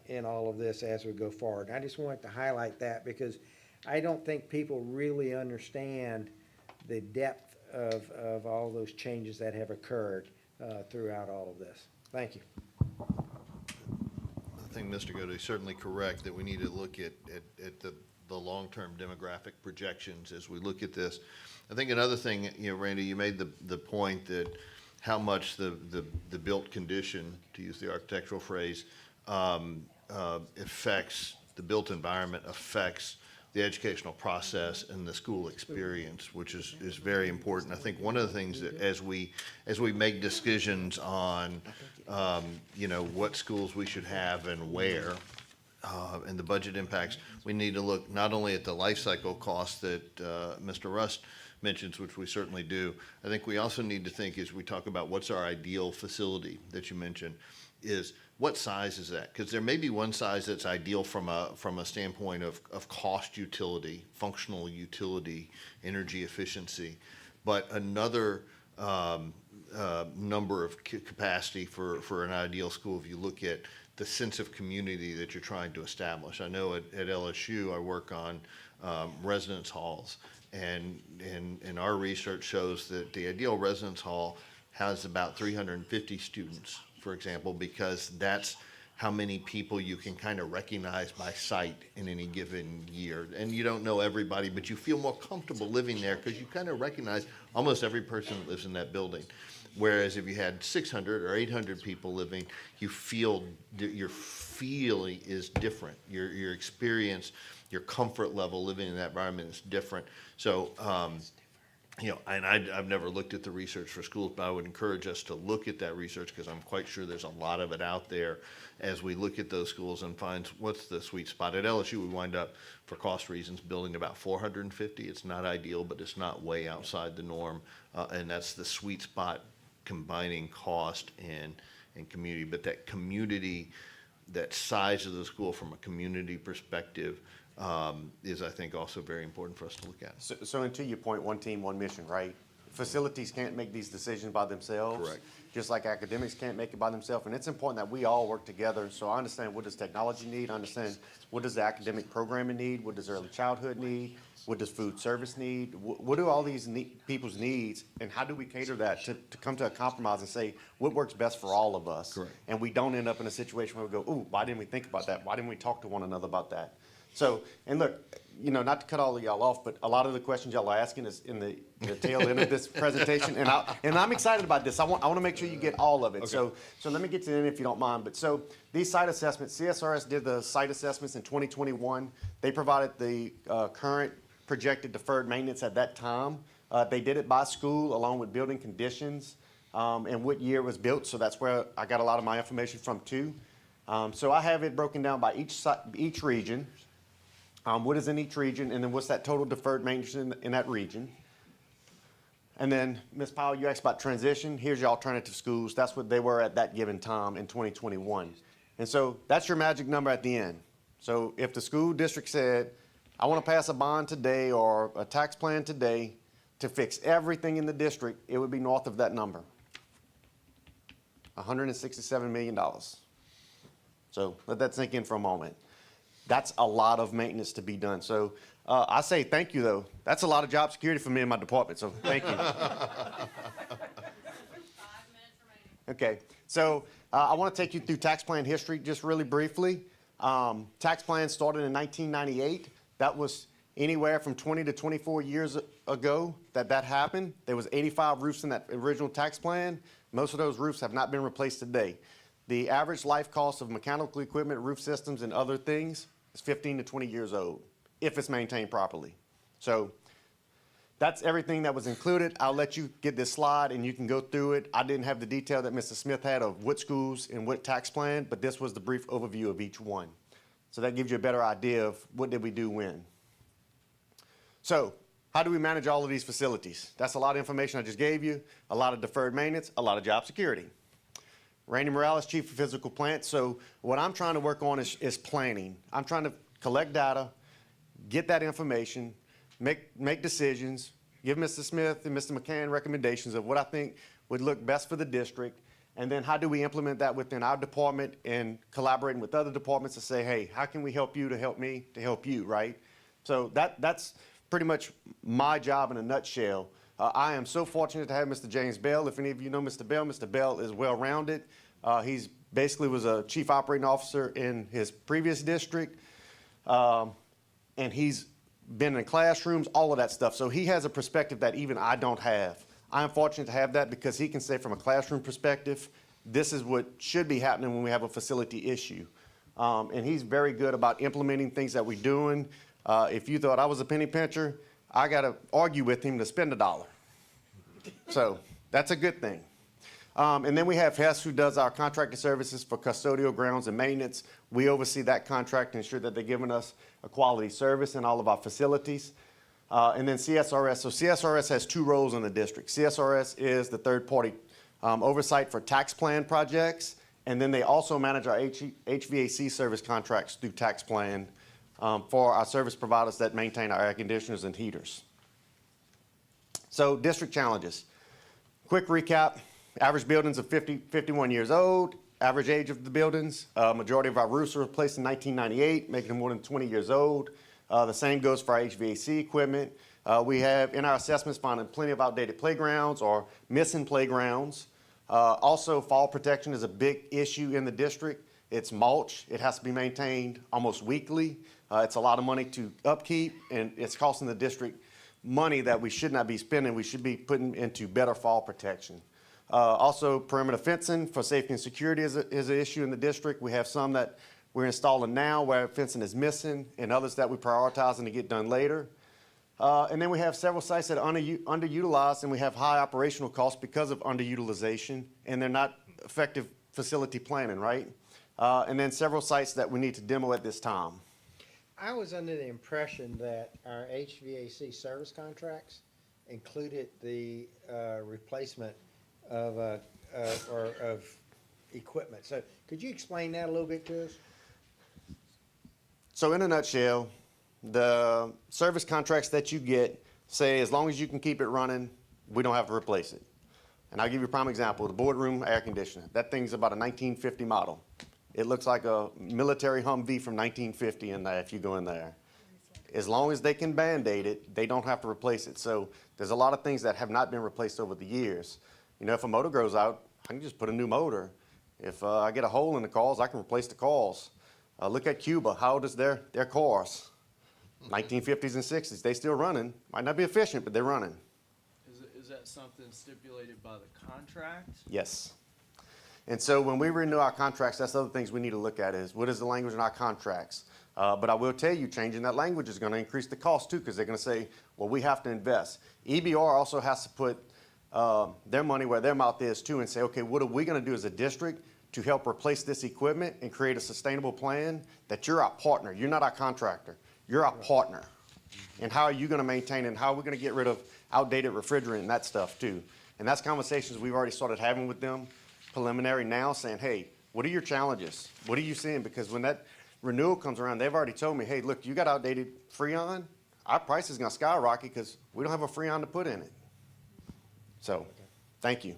in all of this as we go forward. I just wanted to highlight that because I don't think people really understand the depth of all those changes that have occurred throughout all of this. Thank you. I think Mr. Godey is certainly correct that we need to look at the long-term demographic projections as we look at this. I think another thing, you know, Randy, you made the point that how much the built condition, to use the architectural phrase, affects, the built environment affects the educational process and the school experience, which is very important. I think one of the things that as we make decisions on, you know, what schools we should have and where, and the budget impacts, we need to look not only at the life cycle costs that Mr. Rust mentions, which we certainly do. I think we also need to think, as we talk about what's our ideal facility that you mentioned, is what size is that? Because there may be one size that's ideal from a standpoint of cost utility, functional utility, energy efficiency, but another number of capacity for an ideal school if you look at the sense of community that you're trying to establish. I know at LSU I work on residence halls, and our research shows that the ideal residence hall has about 350 students, for example, because that's how many people you can kind of recognize by sight in any given year. And you don't know everybody, but you feel more comfortable living there because you kind of recognize almost every person that lives in that building. Whereas if you had 600 or 800 people living, you feel, your feeling is different. Your experience, your comfort level living in that environment is different. So, you know, and I've never looked at the research for schools, but I would encourage us to look at that research because I'm quite sure there's a lot of it out there as we look at those schools and find what's the sweet spot. At LSU, we wind up, for cost reasons, building about 450. It's not ideal, but it's not way outside the norm, and that's the sweet spot, combining cost and community. But that community, that size of the school from a community perspective, is, I think, also very important for us to look at. So and to your point, one team, one mission, right? Facilities can't make these decisions by themselves. Correct. Just like academics can't make it by themselves. And it's important that we all work together. So I understand, what does technology need? I understand, what does the academic programming need? What does early childhood need? What does food service need? What do all these people's needs, and how do we cater that to come to a compromise and say what works best for all of us? Correct. And we don't end up in a situation where we go, ooh, why didn't we think about that? Why didn't we talk to one another about that? So, and look, you know, not to cut all of y'all off, but a lot of the questions y'all are asking is in the tail end of this presentation, and I'm excited about this. I want to make sure you get all of it. Okay. So let me get to the end if you don't mind. But so these site assessments, CSRS did the site assessments in 2021. They provided the current projected deferred maintenance at that time. They did it by school along with building conditions and what year it was built. So that's where I got a lot of my information from too. So I have it broken down by each region. What is in each region, and then what's that total deferred maintenance in that region. And then, Ms. Powell, you asked about transition. Here's your alternative schools. That's what they were at that given time in 2021. And so that's your magic number at the end. So if the school district said, I want to pass a bond today or a tax plan today to fix everything in the district, it would be north of that number, $167 million. So let that sink in for a moment. That's a lot of maintenance to be done. So I say thank you, though. That's a lot of job security for me and my department, so thank you. 5 minutes remaining. Okay, so I want to take you through tax plan history just really briefly. Tax plan started in 1998. That was anywhere from 20 to 24 years ago that happened. There was 85 roofs in that original tax plan. Most of those roofs have not been replaced today. The average life cost of mechanical equipment, roof systems, and other things is 15 to 20 years old, if it's maintained properly. So that's everything that was included. I'll let you get this slide and you can go through it. I didn't have the detail that Mr. Smith had of what schools and what tax plan, but this was the brief overview of each one. So that gives you a better idea of what did we do when. So how do we manage all of these facilities? That's a lot of information I just gave you, a lot of deferred maintenance, a lot of job security. Randy Morales, Chief of Physical Plant. So what I'm trying to work on is planning. I'm trying to collect data, get that information, make decisions, give Mr. Smith and Mr. McCann recommendations of what I think would look best for the district, and then how do we implement that within our department and collaborating with other departments to say, hey, how can we help you to help me to help you, right? So that's pretty much my job in a nutshell. I am so fortunate to have Mr. James Bell. If any of you know Mr. Bell is well-rounded. He's basically was a chief operating officer in his previous district, and he's been in classrooms, all of that stuff. So he has a perspective that even I don't have. I am fortunate to have that because he can say from a classroom perspective, this is what should be happening when we have a facility issue. And he's very good about implementing things that we're doing. If you thought I was a penny pincher, I got to argue with him to spend $1. So that's a good thing. And then we have Hess, who does our contracted services for custodial grounds and maintenance. We oversee that contract and ensure that they're giving us a quality service in all of our facilities. And then CSRS. So CSRS has two roles in the district. CSRS is the third-party oversight for tax plan projects, and then they also manage our HVAC service contracts through tax plan for our service providers that maintain our air conditioners and heaters. So district challenges. Quick recap. Average buildings of 51 years old. Average age of the buildings. Majority of our roofs were replaced in 1998, making them more than 20 years old. The same goes for our HVAC equipment. We have in our assessments finding plenty of outdated playgrounds or missing playgrounds. Also, fall protection is a big issue in the district. It's mulch. It has to be maintained almost weekly. It's a lot of money to upkeep, and it's costing the district money that we should not be spending. We should be putting into better fall protection. Also, perimeter fencing for safety and security is an issue in the district. We have some that we're installing now where fencing is missing, and others that we're prioritizing to get done later. And then we have several sites that are underutilized, and we have high operational costs because of underutilization, and they're not effective facility planning, right? And then several sites that we need to demo at this time. I was under the impression that our HVAC service contracts included the replacement of equipment. So could you explain that a little bit to us? So in a nutshell, the service contracts that you get say as long as you can keep it running, we don't have to replace it. And I'll give you a prime example, the boardroom air conditioner. That thing's about a 1950 model. It looks like a military Humvee from 1950 in there if you go in there. As long as they can Band-Aid it, they don't have to replace it. So there's a lot of things that have not been replaced over the years. You know, if a motor goes out, I can just put a new motor. If I get a hole in the coils, I can replace the coils. Look at Cuba. How old is their cars? 1950s and 60s. They still running. Might not be efficient, but they're running. Is that something stipulated by the contract? Yes. And so when we renew our contracts, that's the other things we need to look at is what is the language in our contracts? But I will tell you, changing that language is going to increase the cost too, because they're going to say, well, we have to invest. EBR also has to put their money where their mouth is too and say, okay, what are we going to do as a district to help replace this equipment and create a sustainable plan that you're our partner. You're not our contractor. You're our partner. And how are you going to maintain and how are we going to get rid of outdated refrigerant and that stuff too? And that's conversations we've already started having with them, preliminary now, saying, hey, what are your challenges? What are you seeing? Because when that renewal comes around, they've already told me, hey, look, you got outdated Freon, our price is going to skyrocket because we don't have a Freon to put in it. So, thank you.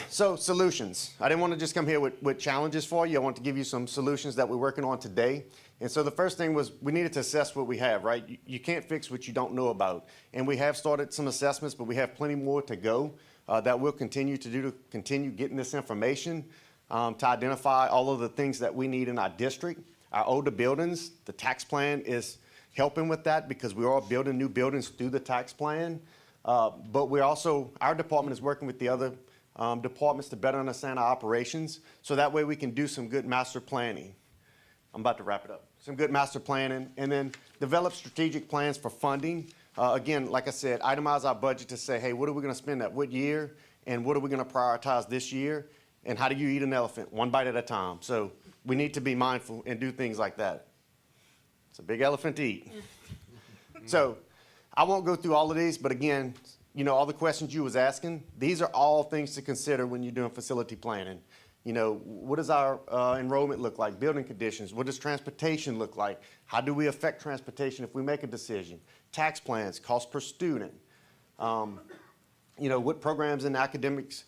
So, solutions. I didn't want to just come here with challenges for you. I want to give you some solutions that we're working on today. And so the first thing was we needed to assess what we have, right? You can't fix what you don't know about. And we have started some assessments, but we have plenty more to go that we'll continue to do to continue getting this information to identify all of the things that we need in our district. Our older buildings, the tax plan is helping with that because we are building new buildings through the tax plan. But we're also, our department is working with the other departments to better understand our operations, so that way we can do some good master planning. I'm about to wrap it up. Some good master planning, and then develop strategic plans for funding. Again, like I said, itemize our budget to say, hey, what are we going to spend at what year, and what are we going to prioritize this year, and how do you eat an elephant? One bite at a time. So we need to be mindful and do things like that. It's a big elephant to eat. So I won't go through all of these, but again, you know, all the questions you was asking, these are all things to consider when you're doing facility planning. You know, what does our enrollment look like? Building conditions. What does transportation look like? How do we affect transportation if we make a decision? Tax plans, cost per student. You know, what programs and academics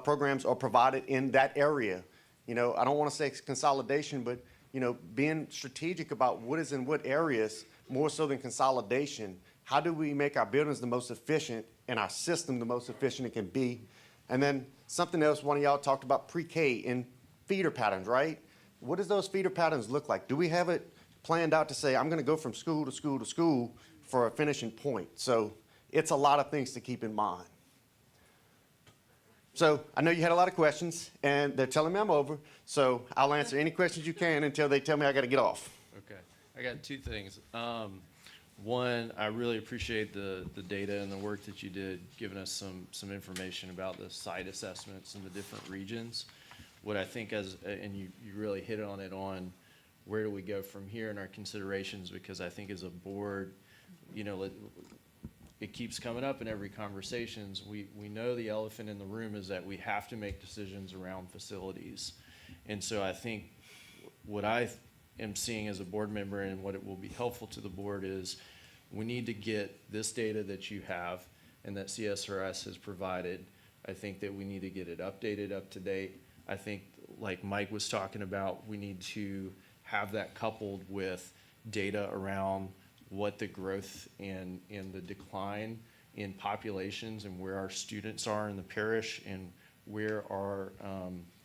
programs are provided in that area? You know, I don't want to say consolidation, but, you know, being strategic about what is in what areas more so than consolidation. How do we make our buildings the most efficient and our system the most efficient it can be? And then something else, one of y'all talked about pre-K and feeder patterns, right? What does those feeder patterns look like? Do we have it planned out to say, I'm going to go from school to school to school for a finishing point? So it's a lot of things to keep in mind. So I know you had a lot of questions, and they're telling me I'm over. So I'll answer any questions you can until they tell me I got to get off. Okay. I got two things. One, I really appreciate the data and the work that you did, giving us some information about the site assessments in the different regions. What I think and you really hit on it on where do we go from here in our considerations, because I think as a board, you know, it keeps coming up in every conversations. We know the elephant in the room is that we have to make decisions around facilities. And so I think what I am seeing as a board member and what it will be helpful to the board is we need to get this data that you have and that CSRS has provided. I think that we need to get it updated, up to date. I think, like Mike was talking about, we need to have that coupled with data around what the growth and the decline in populations and where our students are in the parish and where our,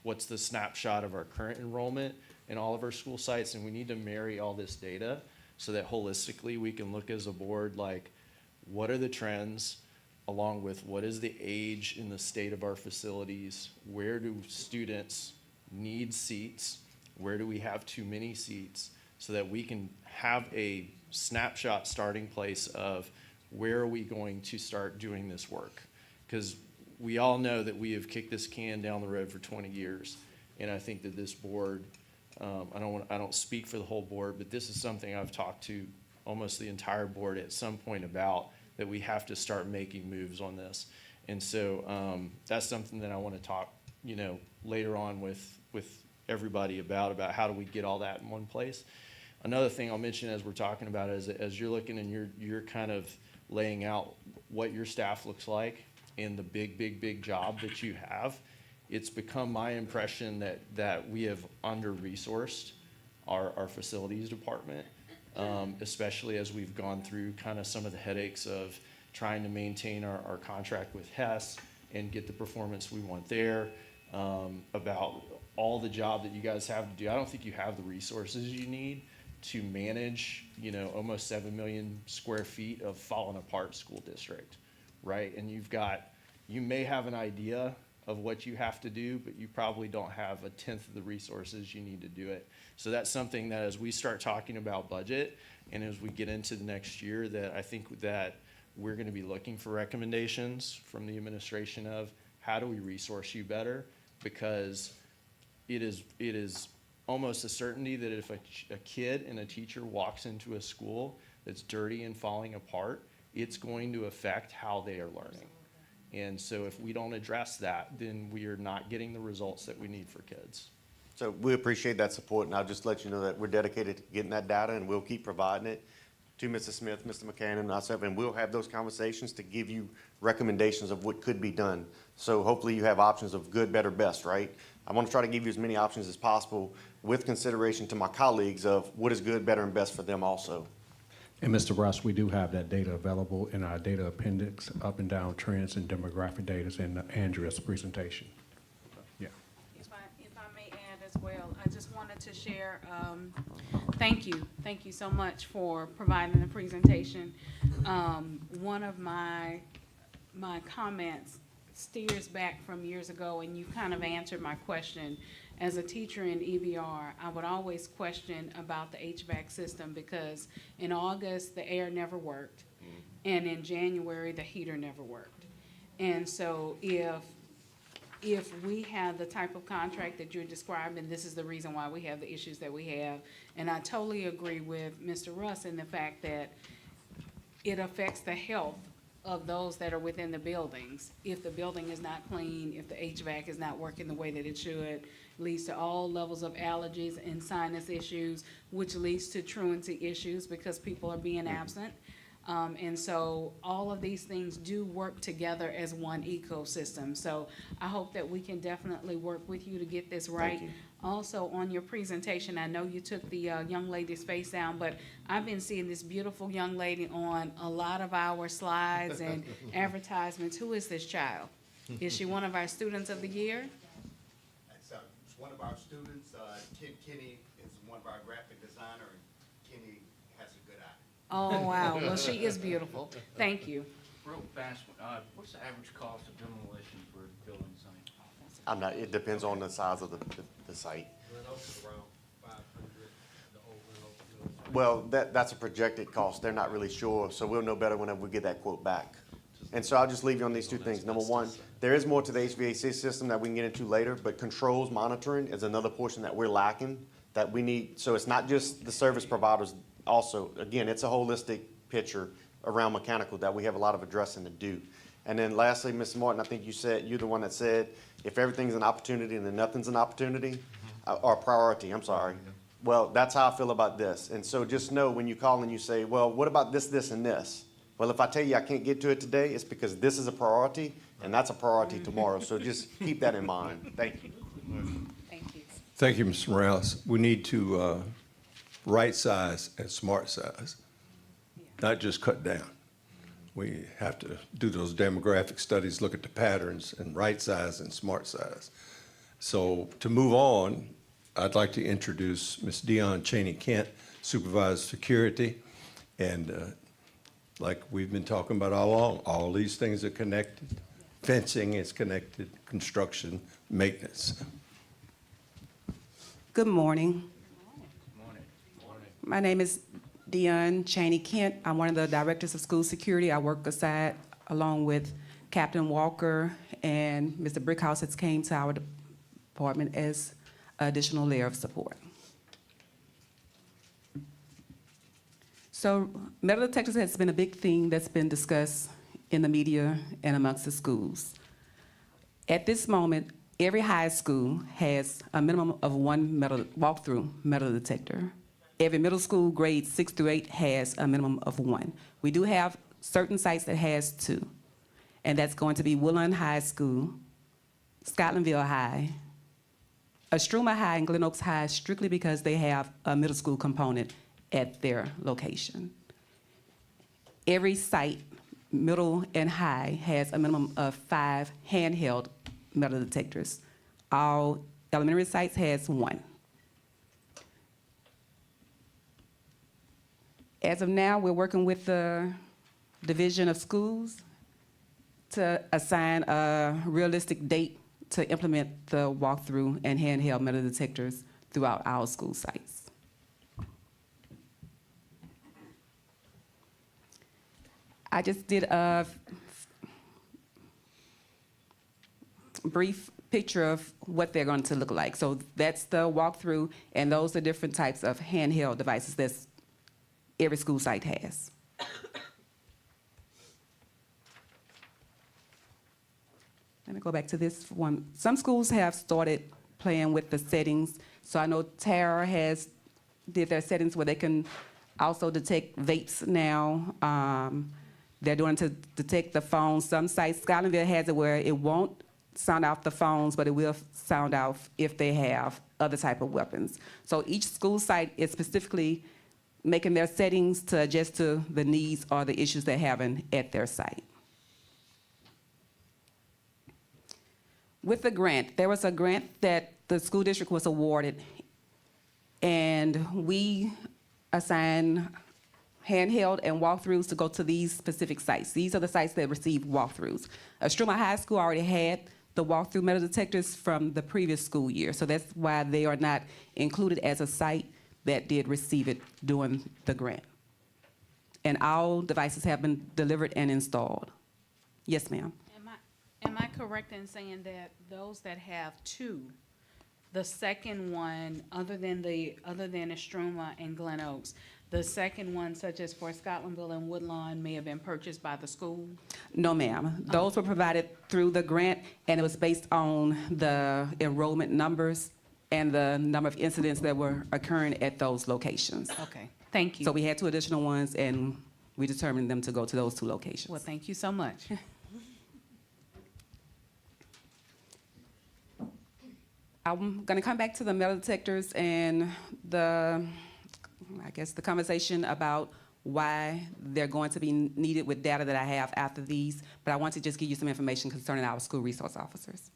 what's the snapshot of our current enrollment in all of our school sites. And we need to marry all this data so that holistically we can look as a board like, what are the trends? along with what is the age and the state of our facilities, where do students need seats, where do we have too many seats, so that we can have a snapshot starting place of where are we going to start doing this work. Because we all know that we have kicked this can down the road for 20 years. And I think that this board, I don't speak for the whole board, but this is something I've talked to almost the entire board at some point about, that we have to start making moves on this. And so that's something that I want to talk, later on with everybody about how do we get all that in one place. Another thing I'll mention as we're talking about is, as you're looking and you're kind of laying out what your staff looks like and the big job that you have, it's become my impression that we have under-resourced our facilities department, especially as we've gone through kind of some of the headaches of trying to maintain our contract with Hess and get the performance we want there, about all the job that you guys have to do. I don't think you have the resources you need to manage, almost 7 million square feet of fallen apart school district, right? And you may have an idea of what you have to do, but you probably don't have a tenth of the resources you need to do it. So that's something that as we start talking about budget and as we get into the next year, that I think that we're gonna be looking for recommendations from the administration of how do we resource you better? Because it is almost a certainty that if a kid and a teacher walks into a school that's dirty and falling apart, it's going to affect how they are learning. And so if we don't address that, then we are not getting the results that we need for kids. So we appreciate that support, and I'll just let you know that we're dedicated to getting that data, and we'll keep providing it to Mrs. Smith, Mr. McCann, and myself, and we'll have those conversations to give you recommendations of what could be done. So hopefully you have options of good, better, best, right? I want to try to give you as many options as possible with consideration to my colleagues of what is good, better, and best for them also. And Mr. Russ, we do have that data available in our data appendix, up and down trends and demographic data in Andrea's presentation. Yeah. If I may add as well, I just wanted to share, thank you so much for providing the presentation. One of my comments steers back from years ago, and you kind of answered my question. As a teacher in EBR, I would always question about the HVAC system, because in August, the air never worked, and in January, the heater never worked. And so if we have the type of contract that you're describing, this is the reason why we have the issues that we have. And I totally agree with Mr. Russ in the fact that it affects the health of those that are within the buildings. If the building is not clean, if the HVAC is not working the way that it should, leads to all levels of allergies and sinus issues, which leads to truancy issues because people are being absent. And so all of these things do work together as one ecosystem. So I hope that we can definitely work with you to get this right. you. Also, on your presentation, I know you took the young lady's face down, but I've been seeing this beautiful young lady on a lot of our slides and advertisements. Who is this child? Is she one of our students of the year? It's one of our students, Kenny is one of our graphic designer, and Kenny has a good eye. Oh, wow. Well, she is beautiful. Thank you. Real fast one, what's the average cost of demolition for a building site? It depends on the size of the site. Well, that's a projected cost. They're not really sure, so we'll know better whenever we get that quote back. And so I'll just leave you on these two things. Number one, there is more to the HVAC system that we can get into later, but controls monitoring is another portion that we're lacking that we need. So it's not just the service providers also. Again, it's a holistic picture around mechanical that we have a lot of addressing to do. And then lastly, Mr. Martin, I think you're the one that said, if everything's an opportunity and then nothing's an opportunity, or priority, I'm sorry. Well, that's how I feel about this. And so just know when you call and you say, well, what about this, this, and this? Well, if I tell you I can't get to it today, it's because this is a priority, and that's a priority tomorrow. So just keep that in mind. Thank you. Thank you. Thank you, Mr. Morales. We need to right size and smart size, not just cut down. We have to do those demographic studies, look at the patterns, and right size and smart size. So to move on, I'd like to introduce Ms. Dion Cheney Kent, Supervisor Security, and like we've been talking about all along, all these things are connected. Fencing is connected, construction, maintenance. Good morning. My name is Dion Cheney Kent. I'm one of the directors of school security. I work along with Captain Walker and Mr. Brickhouse has came to our department as an additional layer of support. So metal detectors has been a big thing that's been discussed in the media and amongst the schools. At this moment, every high school has a minimum of one walk-through metal detector. Every middle school, grades 6 through 8, has a minimum of one. We do have certain sites that has two, and that's going to be Woodlawn High School, Scotlandville High, Estruma High, and Glen Oaks High, strictly because they have a middle school component at their location. Every site, middle and high, has a minimum of 5 handheld metal detectors. All elementary sites has one. As of now, we're working with the Division of Schools to assign a realistic date to implement the walkthrough and handheld metal detectors throughout our school sites. I just did a brief picture of what they're going to look like. So that's the walkthrough, and those are different types of handheld devices that every school site has. Let me go back to this one. Some schools have started playing with the settings. So I know Tara did their settings where they can also detect vapes now. They're doing to detect the phones. Some sites, Scotlandville has it where it won't sound out the phones, but it will sound out if they have other type of weapons. So each school site is specifically making their settings to adjust to the needs or the issues they're having at their site. With the grant, there was a grant that the school district was awarded, and we assigned handheld and walkthroughs to go to these specific sites. These are the sites that received walkthroughs. Estruma High School already had the walkthrough metal detectors from the previous school year, so that's why they are not included as a site that did receive it during the grant. And all devices have been delivered and installed. Yes, ma'am. Am I correct in saying that those that have two, the second one, other than Estruma and Glen Oaks, the second one, such as for Scotlandville and Woodlawn, may have been purchased by the school? No, ma'am. Those were provided through the grant, and it was based on the enrollment numbers and the number of incidents that were occurring at those locations. Okay, thank you. So we had 2 additional ones, and we determined them to go to those 2 locations. Well, thank you so much. I'm going to come back to the metal detectors and the conversation about why they're going to be needed with data that I have after these, but I want to just give you some information concerning our school resource officers.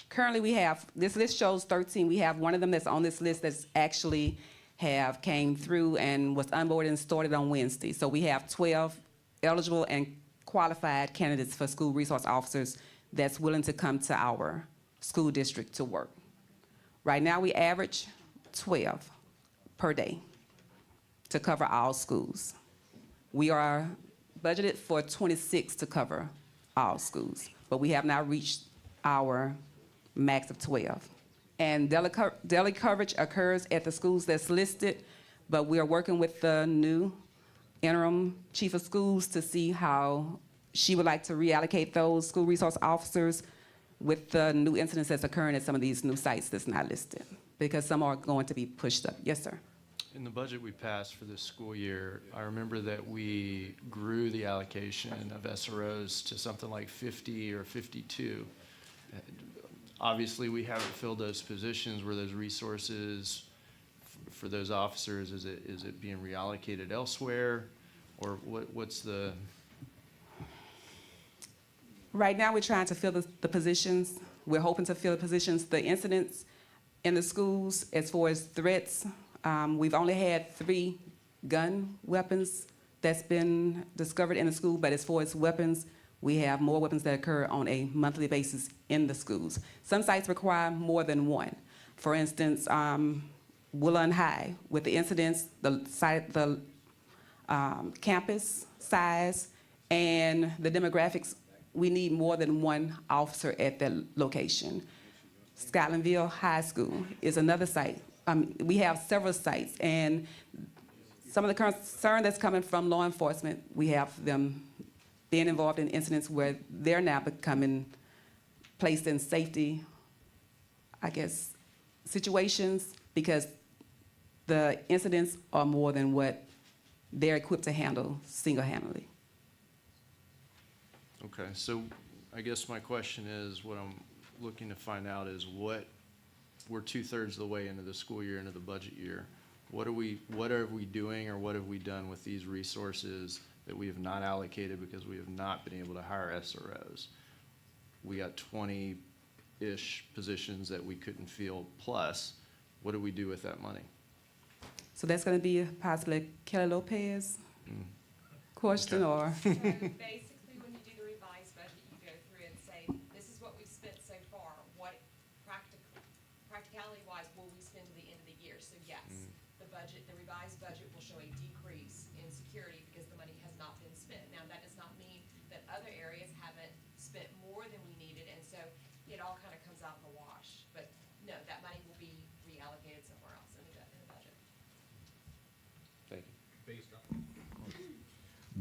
Currently, we have, this list shows 13. We have one of them that's on this list that's actually came through and was onboarded and started on Wednesday. So we have 12 eligible and qualified candidates for school resource officers that's willing to come to our school district to work. Right now, we average 12 per day to cover all schools. We are budgeted for 26 to cover all schools, but we have now reached our max of 12. And daily coverage occurs at the schools that's listed, but we are working with the new interim chief of schools to see how she would like to reallocate those school resource officers with the new incidents that's occurring at some of these new sites that's not listed, because some are going to be pushed up. Yes, sir. In the budget we passed for this school year, I remember that we grew the allocation of SROs to something like 50 or 52. Obviously, we haven't filled those positions. Where those resources for those officers, is it being reallocated elsewhere, or what's the? Right now, we're trying to fill the positions. We're hoping to fill the positions. The incidents in the schools, as far as threats, we've only had 3 gun weapons that's been discovered in the school, but as far as weapons, we have more weapons that occur on a monthly basis in the schools. Some sites require more than one. For instance, Woodlawn High, with the incidents, the site, the campus size, and the demographics, we need more than one officer at that location. Scotlandville High School is another site. We have several sites, and some of the concern that's coming from law enforcement, we have them being involved in incidents where they're now becoming placed in safety, I guess, situations, because the incidents are more than what they're equipped to handle single-handedly. Okay, so I guess my question is, what I'm looking to find out is we're 2/3 of the way into the school year, into the budget year. What are we doing, or what have we done with these resources that we have not allocated because we have not been able to hire SROs? We got 20-ish positions that we couldn't fill, plus, what do we do with that money? So that's going to be possibly Kelly Lopez question, or? So basically, when you do the revised budget, you go through and say, this is what we've spent so far. What practicality-wise will we spend to the end of the year? So yes, the revised budget will show a decrease in security because the money has not been spent. Now, that does not mean that other areas haven't spent more than we needed, and so it all kind of comes out in the wash. But no, that money will be reallocated somewhere else in the budget. Thank you.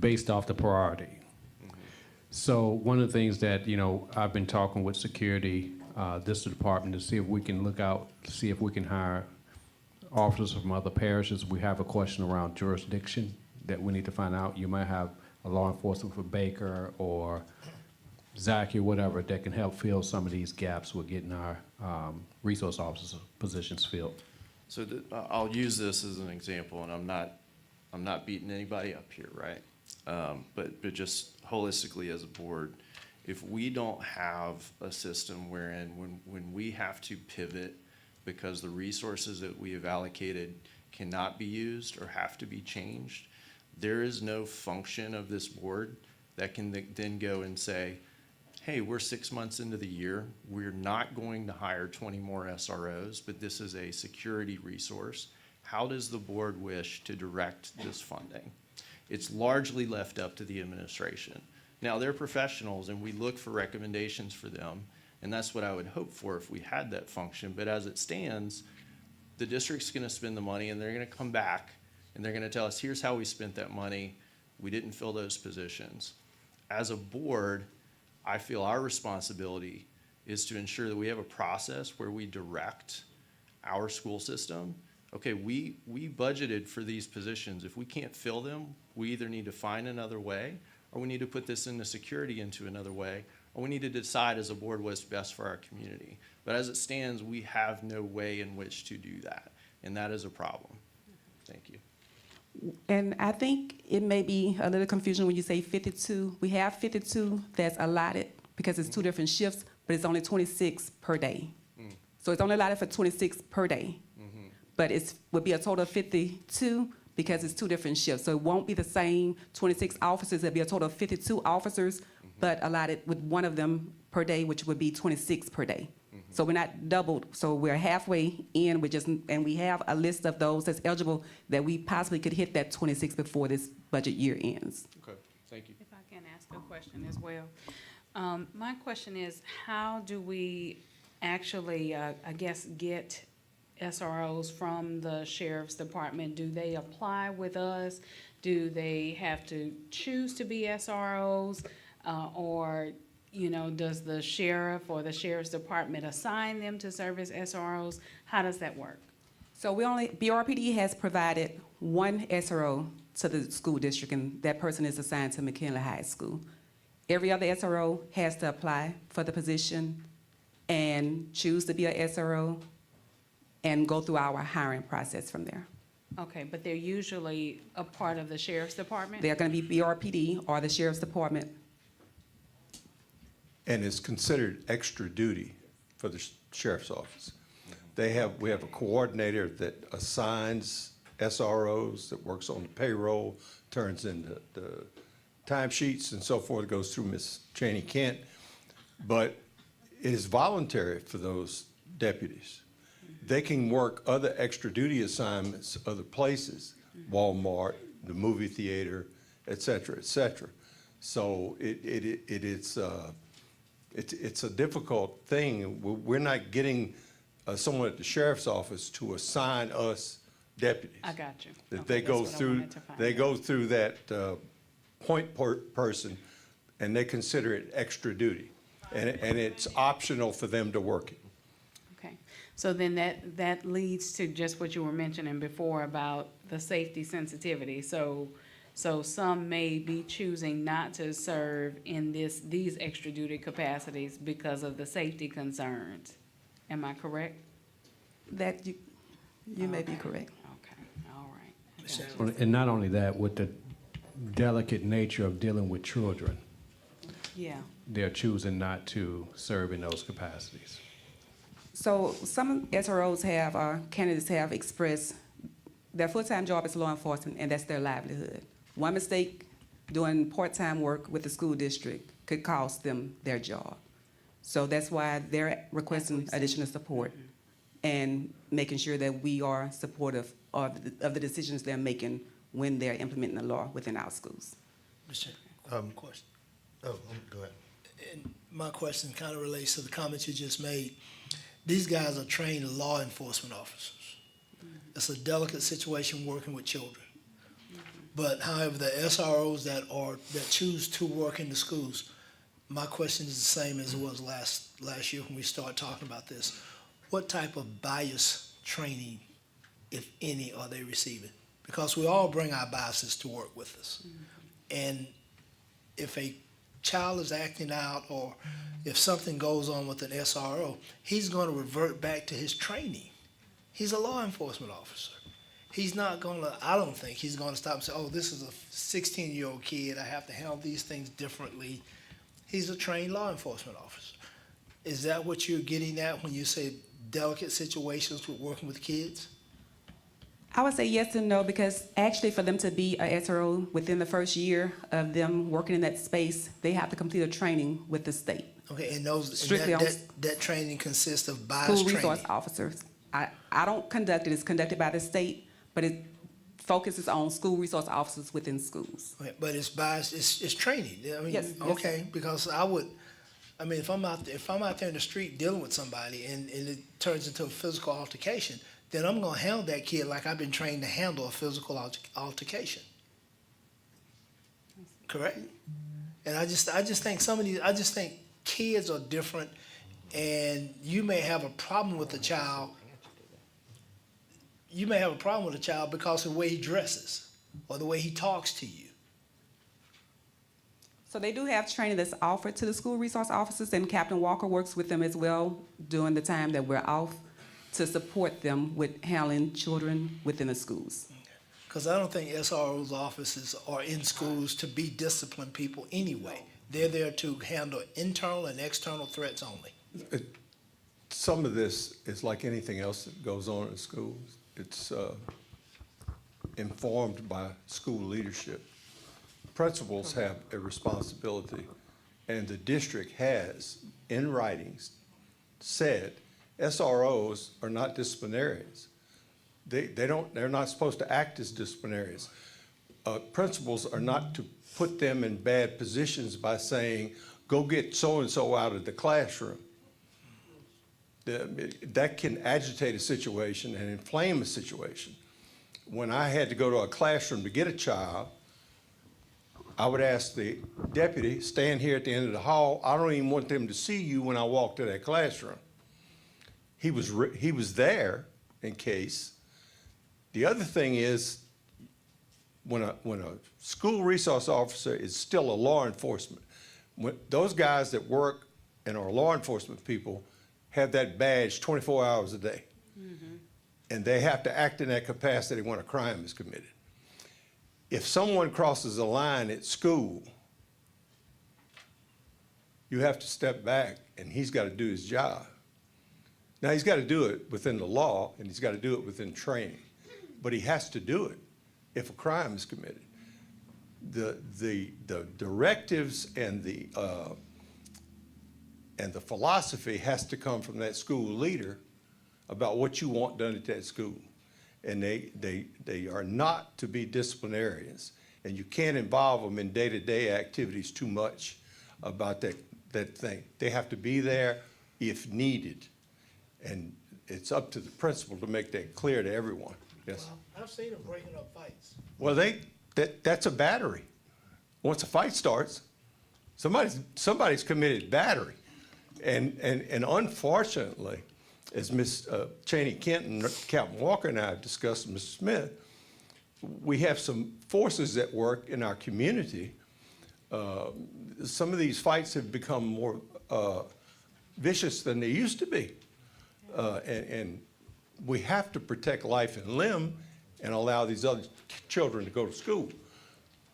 Based off the priority. So one of the things that, I've been talking with security, this department, to see if we can look out, to see if we can hire officers from other parishes. We have a question around jurisdiction that we need to find out. You might have a law enforcement for Baker or Zaki or whatever that can help fill some of these gaps with getting our resource officer positions filled. So I'll use this as an example, and I'm not beating anybody up here, right? But just holistically as a board, if we don't have a system wherein when we have to pivot because the resources that we have allocated cannot be used or have to be changed, there is no function of this board that can then go and say, hey, we're 6 months into the year, we're not going to hire 20 more SROs, but this is a security resource. How does the board wish to direct this funding? It's largely left up to the administration. Now, they're professionals, and we look for recommendations for them, and that's what I would hope for if we had that function. But as it stands, the district's going to spend the money, and they're going to come back, and they're going to tell us, here's how we spent that money. We didn't fill those positions. As a board, I feel our responsibility is to ensure that we have a process where we direct our school system. Okay, we budgeted for these positions. If we can't fill them, we either need to find another way, or we need to put this into security into another way, or we need to decide as a board what's best for our community. But as it stands, we have no way in which to do that, and that is a problem. Thank you. And I think it may be a little confusion when you say 52. We have 52 that's allotted because it's two different shifts, but it's only 26 per day. So it's only allotted for 26 per day. But it would be a total of 52 because it's two different shifts. So it won't be the same 26 officers. It'll be a total of 52 officers, but allotted with one of them per day, which would be 26 per day. So we're not doubled. So we're halfway in. And we have a list of those that's eligible that we possibly could hit that 26 before this budget year ends. Okay, thank you. If I can ask a question as well. My question is, how do we actually, get SROs from the sheriff's department? Do they apply with us? Do they have to choose to be SROs? Or does the sheriff or the sheriff's department assign them to serve as SROs? How does that work? So BRPD has provided one SRO to the school district, and that person is assigned to McKinley High School. Every other SRO has to apply for the position and choose to be a SRO and go through our hiring process from there. Okay, but they're usually a part of the sheriff's department? They're going to be BRPD or the sheriff's department. And it's considered extra duty for the sheriff's office. We have a coordinator that assigns SROs that works on the payroll, turns in the timesheets and so forth, goes through Ms. Chaney Kent. But it is voluntary for those deputies. They can work other extra duty assignments other places, Walmart, the movie theater, et cetera, et cetera. So it's a difficult thing. We're not getting someone at the sheriff's office to assign us deputies. I got you. That Okay, they go that's what I through, wanted to find they out. go through that point person, and they consider it extra duty. And it's optional for them to work it. Okay, so then that leads to just what you were mentioning before about the safety sensitivity. So some may be choosing not to serve in these extra duty capacities because of the safety concerns. Am I correct? That you may be correct. Okay, all right. And not only that, with the delicate nature of dealing with children, Yeah, they're choosing not to serve in those capacities. So some SROs candidates have expressed their full-time job is law enforcement, and that's their livelihood. One mistake doing part-time work with the school district could cost them their job. So that's why they're requesting additional support and making sure that we are supportive of the decisions they're making when they're implementing the law within our schools. Mr. Question. Go ahead. And my question kind of relates to the comments you just made. These guys are trained law enforcement officers. It's a delicate situation working with children. But however, the SROs that choose to work in the schools, my question is the same as it was last year when we started talking about this. What type of bias training, if any, are they receiving? Because we all bring our biases to work with us. And if a child is acting out or if something goes on with an SRO, he's going to revert back to his training. He's a law enforcement officer. He's not going to, I don't think he's going to stop and say, oh, this is a 16-year-old kid. I have to handle these things differently. He's a trained law enforcement officer. Is that what you're getting at when you say delicate situations with working with kids? I would say yes and no, because actually for them to be a SRO within the first year of them working in that space, they have to complete a training with the state. Okay, and Strictly on that training consists of bias school training. resource officers. I don't conduct it, it's conducted by the state, but it focuses on school resource officers within schools. Okay, but it's bias, it's training. I mean, Yes, yes, okay, because if I'm out there in the street dealing with somebody and it turns into a physical altercation, then I'm gonna handle that kid like I've been trained to handle a physical altercation. Correct? And I just think kids are different, and you may have a problem with a child. You may have a problem with a child because of the way he dresses or the way he talks to you. So they do have training that's offered to the school resource officers, and Captain Walker works with them as well during the time that we're off to support them with handling children within the schools. Because I don't think SRO's offices are in schools to be disciplined people anyway. They're there to handle internal and external threats only. Some of this is like anything else that goes on in schools. It's informed by school leadership. Principals have a responsibility, and the district has, in writings, said SROs are not disciplinarians. They're not supposed to act as disciplinarians. Principals are not to put them in bad positions by saying, go get so-and-so out of the classroom. That can agitate a situation and inflame a situation. When I had to go to a classroom to get a child, I would ask the deputy, stand here at the end of the hall. I don't even want them to see you when I walk to that classroom. He was there in case. The other thing is, when a school resource officer is still a law enforcement, those guys that work and are law enforcement people have that badge 24 hours a day. Mm-hmm. And they have to act in that capacity when a crime is committed. If someone crosses a line at school, you have to step back and he's got to do his job. Now, he's got to do it within the law and he's got to do it within training. but he has to do it if a crime is committed. The directives and the philosophy has to come from that school leader about what you want done at that school. And they are not to be disciplinarians, and you can't involve them in day-to-day activities too much about that thing. They have to be there if needed, and it's up to the principal to make that clear to everyone. Yes. Well, I've seen them breaking up fights. Well, that's a battery. Once a fight starts, somebody's committed battery, and unfortunately, as Ms. Cheney Kenton, Captain Walker, and I have discussed, Mr. Smith, we have some forces at work in our community. Some of these fights have become more vicious than they used to be. And we have to protect life and limb and allow these other children to go to school.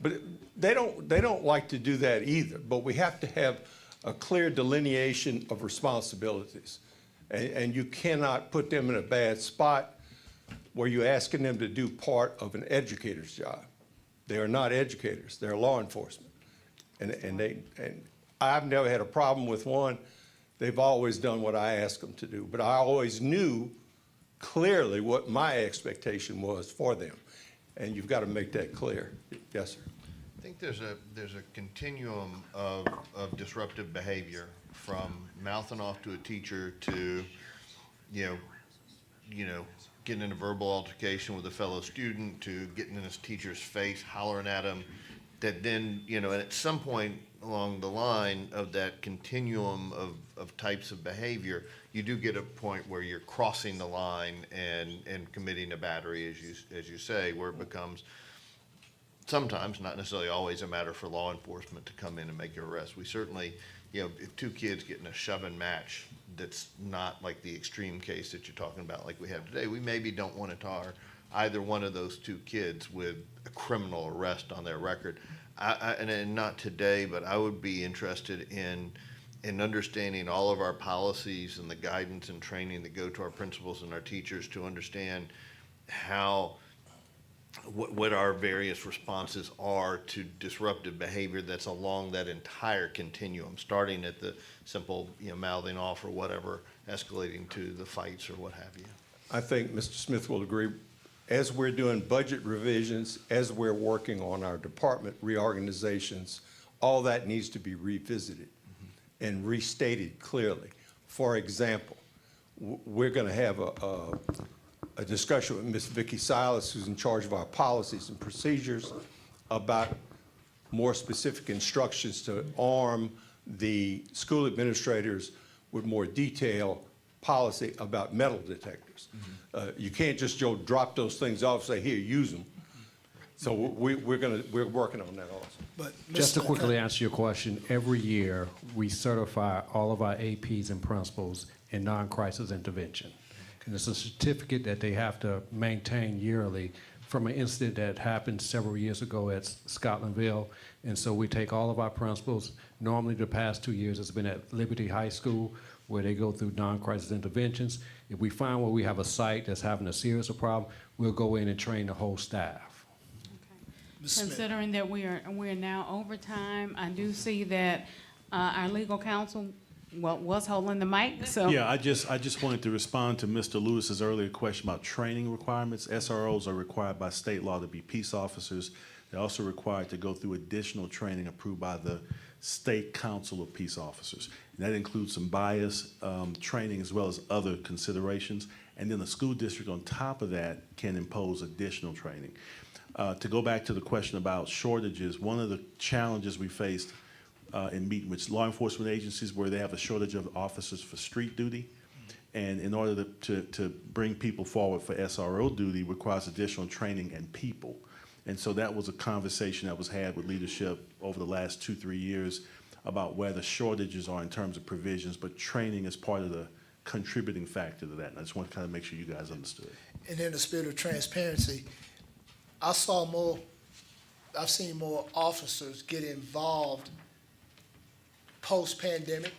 But they don't like to do that either. But we have to have a clear delineation of responsibilities. And you cannot put them in a bad spot where you're asking them to do part of an educator's job. They are not educators, they're law enforcement. And I've never had a problem with one. They've always done what I asked them to do. But I always knew clearly what my expectation was for them. And you've got to make that clear. Yes, sir. I think there's a continuum of disruptive behavior, from mouthing off to a teacher to, you know, getting in a verbal altercation with a fellow student, to getting in his teacher's face, hollering at him, that then, and at some point along the line of that continuum of types of behavior, you do get a point where you're crossing the line and committing a battery, as you say, where it becomes sometimes, not necessarily always, a matter for law enforcement to come in and make your arrest. We certainly, if two kids get in a shoving match, that's not like the extreme case that you're talking about like we have today. We maybe don't want to tar either one of those two kids with a criminal arrest on their record. And not today, but I would be interested in understanding all of our policies and the guidance and training that go to our principals and our teachers to understand what our various responses are to disruptive behavior that's along that entire continuum, starting at the simple, mouthing off or whatever, escalating to the fights or what have you. I think Mr. Smith will agree. As we're doing budget revisions, as we're working on our department reorganizations, all that needs to be revisited and restated clearly. For example, we're going to have a discussion with Ms. Vicki Silas, who's in charge of our policies and procedures, about more specific instructions to arm the school administrators with more detailed policy about metal detectors. You can't just drop those things off and say, here, use them. So we're working on that also. But Just to quickly answer your question, every year we certify all of our APs and principals in non-crisis intervention. And it's a certificate that they have to maintain yearly from an incident that happened several years ago at Scotlandville. And so we take all of our principals. Normally the past 2 years it's been at Liberty High School, where they go through non-crisis interventions. If we find where we have a site that's having a serious problem, we'll go in and train the whole staff. Considering that we are now over time, I do see that our legal counsel was holding the mic, so. Yeah, I just wanted to respond to Mr. Lewis's earlier question about training requirements. SROs are required by state law to be peace officers. They're also required to go through additional training approved by the State Council of Peace Officers. And that includes some bias training as well as other considerations. And then the school district on top of that can impose additional training. To go back to the question about shortages, one of the challenges we faced in meeting with law enforcement agencies where they have a shortage of officers for street duty. And in order to bring people forward for SRO duty requires additional training and people. And so that was a conversation that was had with leadership over the last 2-3 years about where the shortages are in terms of provisions, but training is part of the contributing factor to that. And I just want to kind of make sure you guys understood. And in the spirit of transparency, I've seen more officers get involved post-pandemic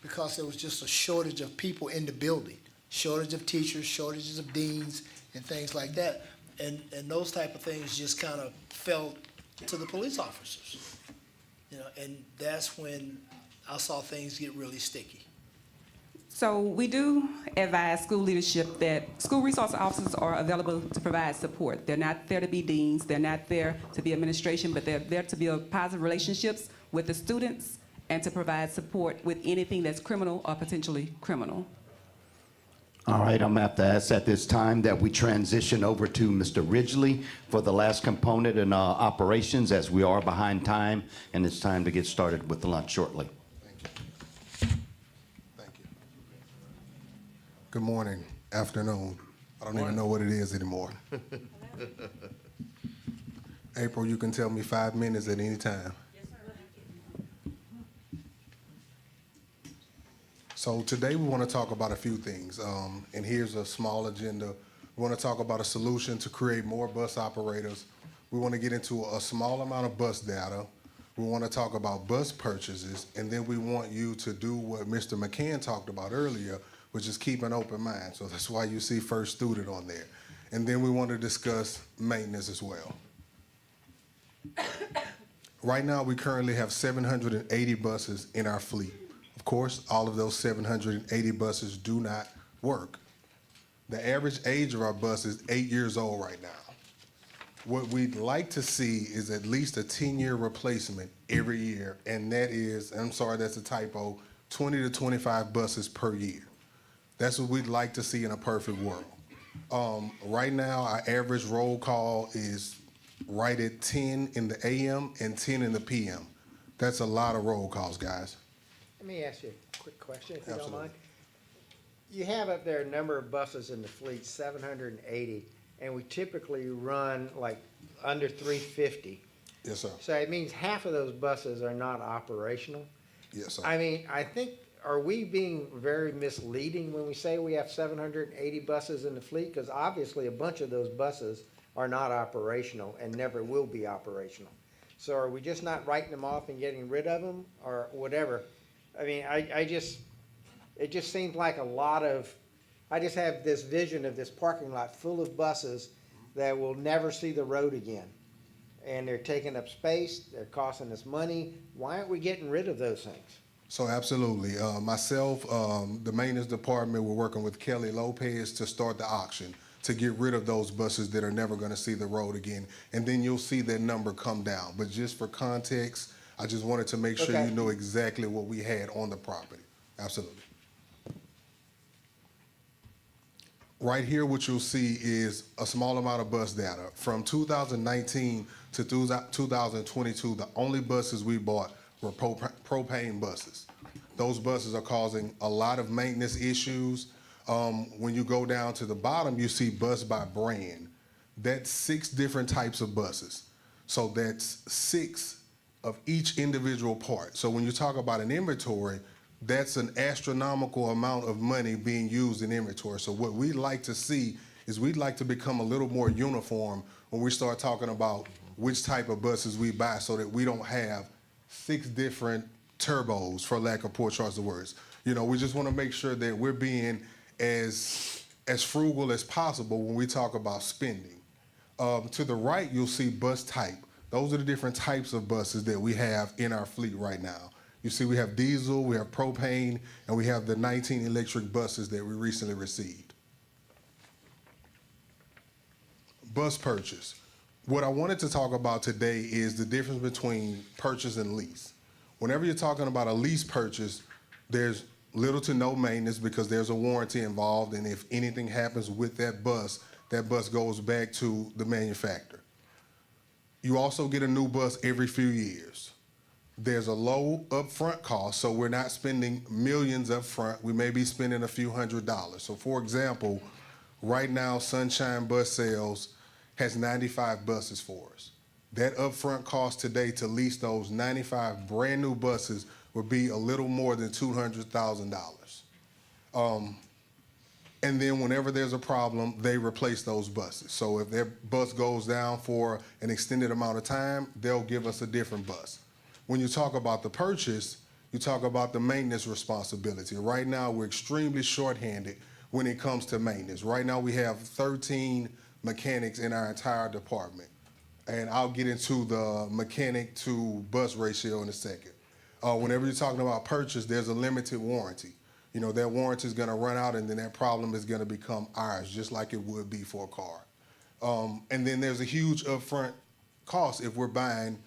because there was just a shortage of people in the building, shortage of teachers, shortages of deans, and things like that. and those type of things just kind of fell to the police officers. And that's when I saw things get really sticky. So we do advise school leadership that school resource officers are available to provide support. They're not there to be deans, they're not there to be administration, but they're there to build positive relationships with the students and to provide support with anything that's criminal or potentially criminal. All right, I'm going to have to ask at this time that we transition over to Mr. Ridgely for the last component in operations, as we are behind time, and it's time to get started with the lunch shortly. Good morning, afternoon. I don't even know what it is anymore. April, you can tell me 5 minutes at any time. So today we want to talk about a few things, and here's a small agenda. We want to talk about a solution to create more bus operators. We want to get into a small amount of bus data. We want to talk about bus purchases, and then we want you to do what Mr. McCann talked about earlier, which is keep an open mind. So that's why you see first student on there. And then we want to discuss maintenance as well. Right now, we currently have 780 buses in our fleet. Of course, all of those 780 buses do not work. The average age of our bus is 8 years old right now. What we'd like to see is at least a 10-year replacement every year, and that is, I'm sorry, that's a typo, 20 to 25 buses per year. That's what we'd like to see in a perfect world. Right now, our average roll call is right at 10 in the AM and 10 in the PM. That's a lot of roll calls, guys. Let me ask you a quick question, if you don't mind. You have up there a number of buses in the fleet, 780, and we typically run like under 350. Yes, sir. So it means half of those buses are not operational. Yes, sir. I mean, I think, are we being very misleading when we say we have 780 buses in the fleet? Because obviously a bunch of those buses are not operational and never will be operational. So are we just not writing them off and getting rid of them or whatever? I mean, it just seems like a lot of, I just have this vision of this parking lot full of buses that will never see the road again. And they're taking up space, they're costing us money. Why aren't we getting rid of those things? So absolutely. Myself, the maintenance department, we're working with Kelly Lopez to start the auction to get rid of those buses that are never going to see the road again. And then you'll see that number come down. But just for context, I just wanted to make sure you know exactly what we had on the property. Absolutely. Right here, what you'll see is a small amount of bus data. From 2019 to 2022, the only buses we bought were propane buses. Those buses are causing a lot of maintenance issues. When you go down to the bottom, you see bus by brand. That's 6 different types of buses. So that's 6 of each individual part. So when you talk about an inventory, that's an astronomical amount of money being used in inventory. So what we'd like to see is we'd like to become a little more uniform when we start talking about which type of buses we buy so that we don't have 6 different turbos, for lack of poor choice of words. You know, we just want to make sure that we're being as frugal as possible when we talk about spending. To the right, you'll see bus type. Those are the different types of buses that we have in our fleet right now. You see we have diesel, we have propane, and we have the 19 electric buses that we recently received. Bus purchase. What I wanted to talk about today is the difference between purchase and lease. Whenever you're talking about a lease purchase, there's little to no maintenance because there's a warranty involved, and if anything happens with that bus goes back to the manufacturer. You also get a new bus every few years. There's a low upfront cost, so we're not spending millions up front. We may be spending a few $100s. So for example, right now Sunshine Bus Sales has 95 buses for us. That upfront cost today to lease those 95 brand new buses would be a little more than $200,000. And then whenever there's a problem, they replace those buses. So if their bus goes down for an extended amount of time, they'll give us a different bus. When you talk about the purchase, you talk about the maintenance responsibility. Right now, we're extremely shorthanded when it comes to maintenance. Right now, we have 13 mechanics in our entire department. And I'll get into the mechanic to bus ratio in a second. Whenever you're talking about purchase, there's a limited warranty. You know, that warranty is gonna run out and then that problem is gonna become ours, just like it would be for a car. And then there's a huge upfront cost if we're buying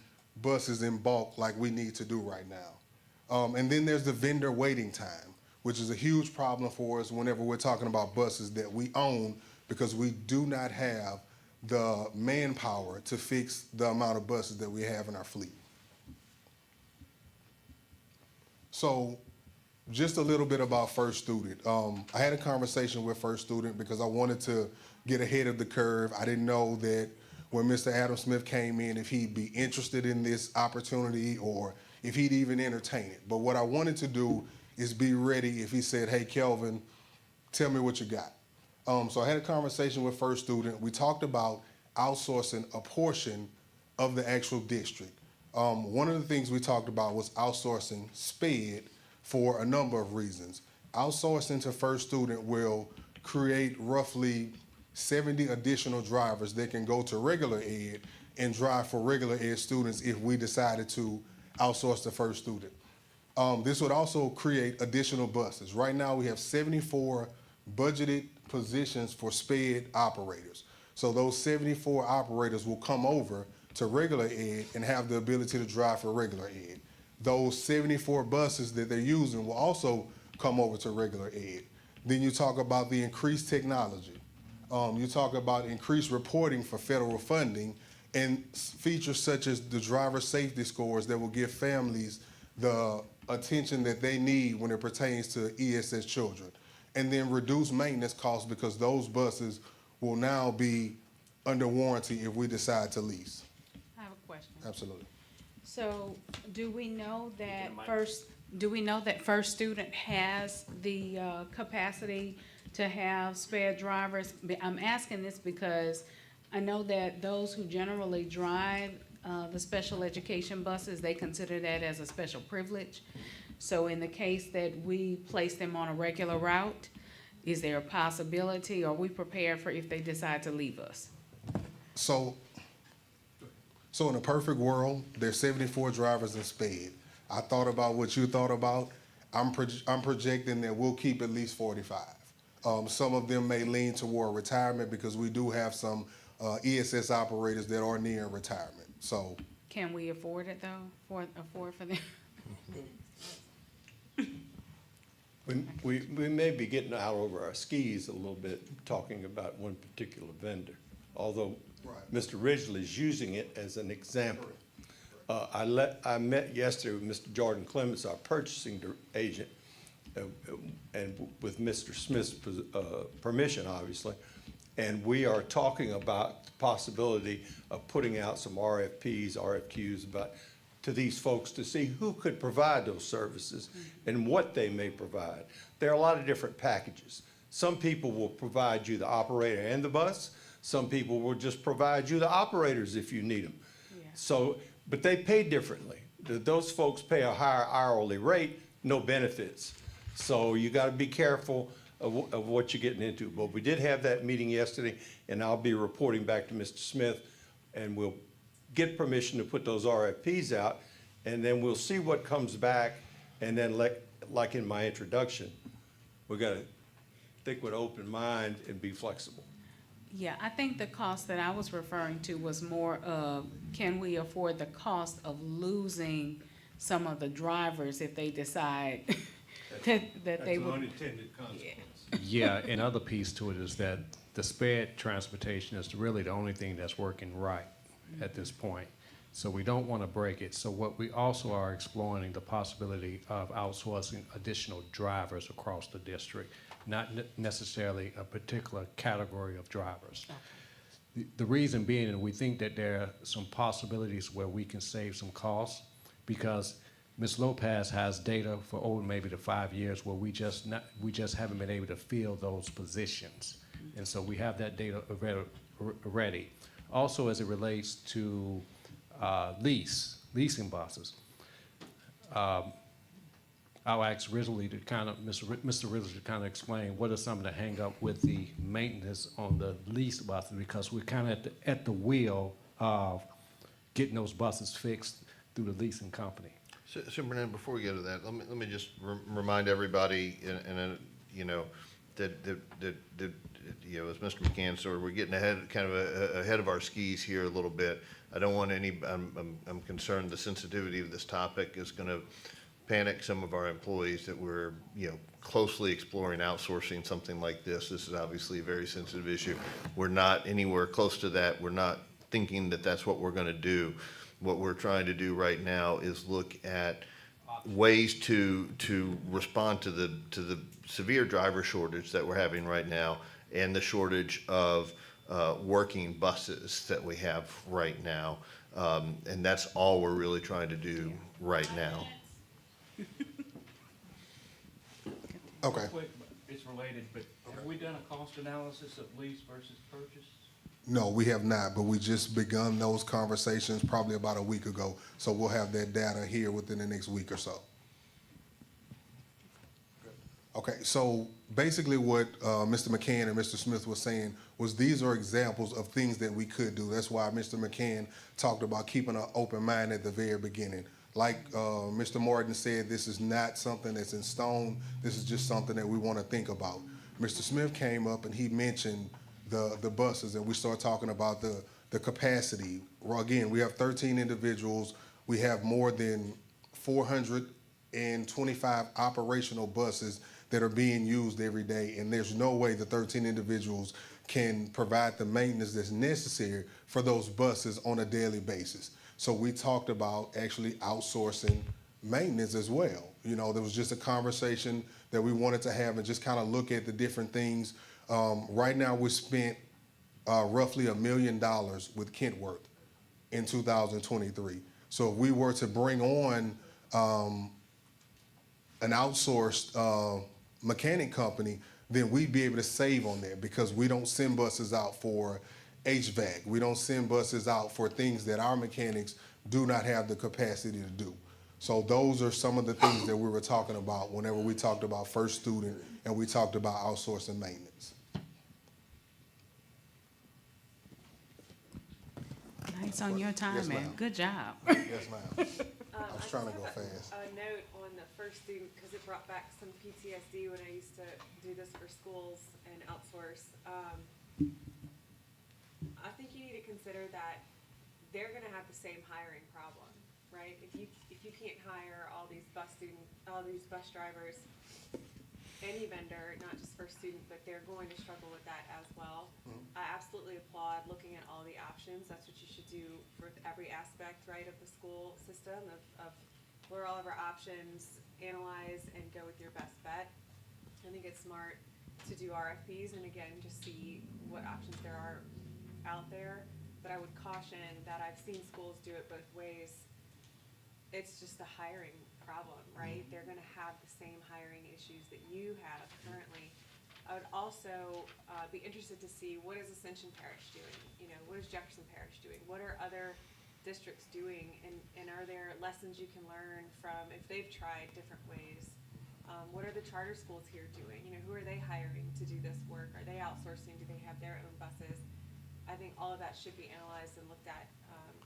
buses in bulk like we need to do right now. And then there's the vendor waiting time, which is a huge problem for us whenever we're talking about buses that we own, because we do not have the manpower to fix the amount of buses that we have in our fleet. So just a little bit about First Student. I had a conversation with First Student because I wanted to get ahead of the curve. I didn't know that when Mr. Adam Smith came in, if he'd be interested in this opportunity or if he'd even entertain it. But what I wanted to do is be ready if he said, hey, Kelvin, tell me what you got. So I had a conversation with First Student. We talked about outsourcing a portion of the actual district. One of the things we talked about was outsourcing SPED for a number of reasons. Outsourcing to First Student will create roughly 70 additional drivers that can go to regular ed and drive for regular ed students if we decided to outsource to First Student. This would also create additional buses. Right now we have 74 budgeted positions for SPED operators. So those 74 operators will come over to regular ed and have the ability to drive for regular ed. Those 74 buses that they're using will also come over to regular ed. Then you talk about the increased technology. You talk about increased reporting for federal funding and features such as the driver safety scores that will give families the attention that they need when it pertains to ESS children. And then reduce maintenance costs because those buses will now be under warranty if we decide to lease. I have a question. Absolutely. So do we know that First Student has the capacity to have spare drivers? I'm asking this because I know that those who generally drive the special education buses, they consider that as a special privilege. So in the case that we place them on a regular route, is there a possibility, or are we prepared for if they decide to leave us? So in a perfect world, there's 74 drivers in SPED. I thought about what you thought about. I'm projecting that we'll keep at least 45. Some of them may lean toward retirement because we do have some ESS operators that are near retirement. So Can we afford it though, afford for them? We may be getting out over our skis a little bit, talking about one particular vendor, although Mr. Ridgely is using it as an example. I met yesterday with Mr. Jordan Clements, our purchasing agent, and with Mr. Smith's permission, obviously, and we are talking about the possibility of putting out some RFPs, RFQs to these folks to see who could provide those services and what they may provide. There are a lot of different packages. Some people will provide you the operator and the bus. Some people will just provide you the operators if you need them. Yeah. So, but they pay differently. Those folks pay a higher hourly rate, no benefits. So you got to be careful of what you're getting into. But we did have that meeting yesterday, and I'll be reporting back to Mr. Smith, and we'll get permission to put those RFPs out, and then we'll see what comes back, and then like in my introduction, we got to think with an open mind and be flexible. Yeah, I think the cost that I was referring to was more of, can we afford the cost of losing some of the drivers if they decide that they would. That's an unintended consequence. Yeah, another piece to it is that the sped transportation is really the only thing that's working right at this point. So we don't want to break it. So what we also are exploring the possibility of outsourcing additional drivers across the district, not necessarily a particular category of drivers. The reason being, and we think that there are some possibilities where we can save some costs, because Ms. Lopez has data for over maybe the 5 years where we just haven't been able to fill those positions. And so we have that data ready. Also, as it relates to leasing buses, I'll ask Ridley to kind of, Mr. Ridley to kind of explain what are some of the hang-up with the maintenance on the leased buses, because we're kind of at the wheel of getting those buses fixed through the leasing company. Superintendent, before we get to that, let me just remind everybody, you know, that you know, as Mr. McCann said, we're getting ahead of our skis here a little bit. I don't want I'm concerned the sensitivity of this topic is going to panic some of our employees that we're, you know, closely exploring outsourcing something like this. This is obviously a very sensitive issue. We're not anywhere close to that. We're not thinking that that's what we're going to do. What we're trying to do right now is look at ways to respond to the severe driver shortage that we're having right now and the shortage of working buses that we have right now. And that's all we're really trying to do right now. Okay. Quick, it's related, but have we done a cost analysis of lease versus purchase? No, we have not, but we just begun those conversations probably about a week ago. So we'll have that data here within the next week or so. Okay, so basically what Mr. McCann and Mr. Smith was saying was these are examples of things that we could do. That's why Mr. McCann talked about keeping an open mind at the very beginning. Like Mr. Martin said, this is not something that's in stone. This is just something that we want to think about. Mr. Smith came up and he mentioned the buses, and we started talking about the capacity. Well, again, we have 13 individuals. We have more than 425 operational buses that are being used every day, and there's no way the 13 individuals can provide the maintenance that's necessary for those buses on a daily basis. So we talked about actually outsourcing maintenance as well. You know, there was just a conversation that we wanted to have and just kind of look at the different things. Right now, we spent roughly $1 million with Kentworth in 2023. So if we were to bring on an outsourced mechanic company, then we'd be able to save on that because we don't send buses out for HVAC. We don't send buses out for things that our mechanics do not have the capacity to do. So those are some of the things that we were talking about whenever we talked about first student and we talked about outsourcing maintenance. Nice on your time, Yes, man. ma'am. Good job. Yes, ma'am. I was trying to go fast. A note on the first student, because it brought back some PTSD when I used to do this for schools and outsource. I think you need to consider that they're gonna have the same hiring problem, right? If you can't hire all these bus drivers, any vendor, not just first student, but they're going to struggle with that as well. I absolutely applaud looking at all the options. That's what you should do for every aspect, right, of the school system, of what are all of our options, analyze and go with your best bet. I think it's smart to do RFPs and again, just see what options there are out there. But I would caution that I've seen schools do it both ways. It's just a hiring problem, right? They're gonna have the same hiring issues that you have currently. I would also be interested to see what is Ascension Parish doing? You know, what is Jefferson Parish doing? What are other districts doing? And are there lessons you can learn from if they've tried different ways? What are the charter schools here doing? You know, who are they hiring to do this work? Are they outsourcing? Do they have their own buses? I think all of that should be analyzed and looked at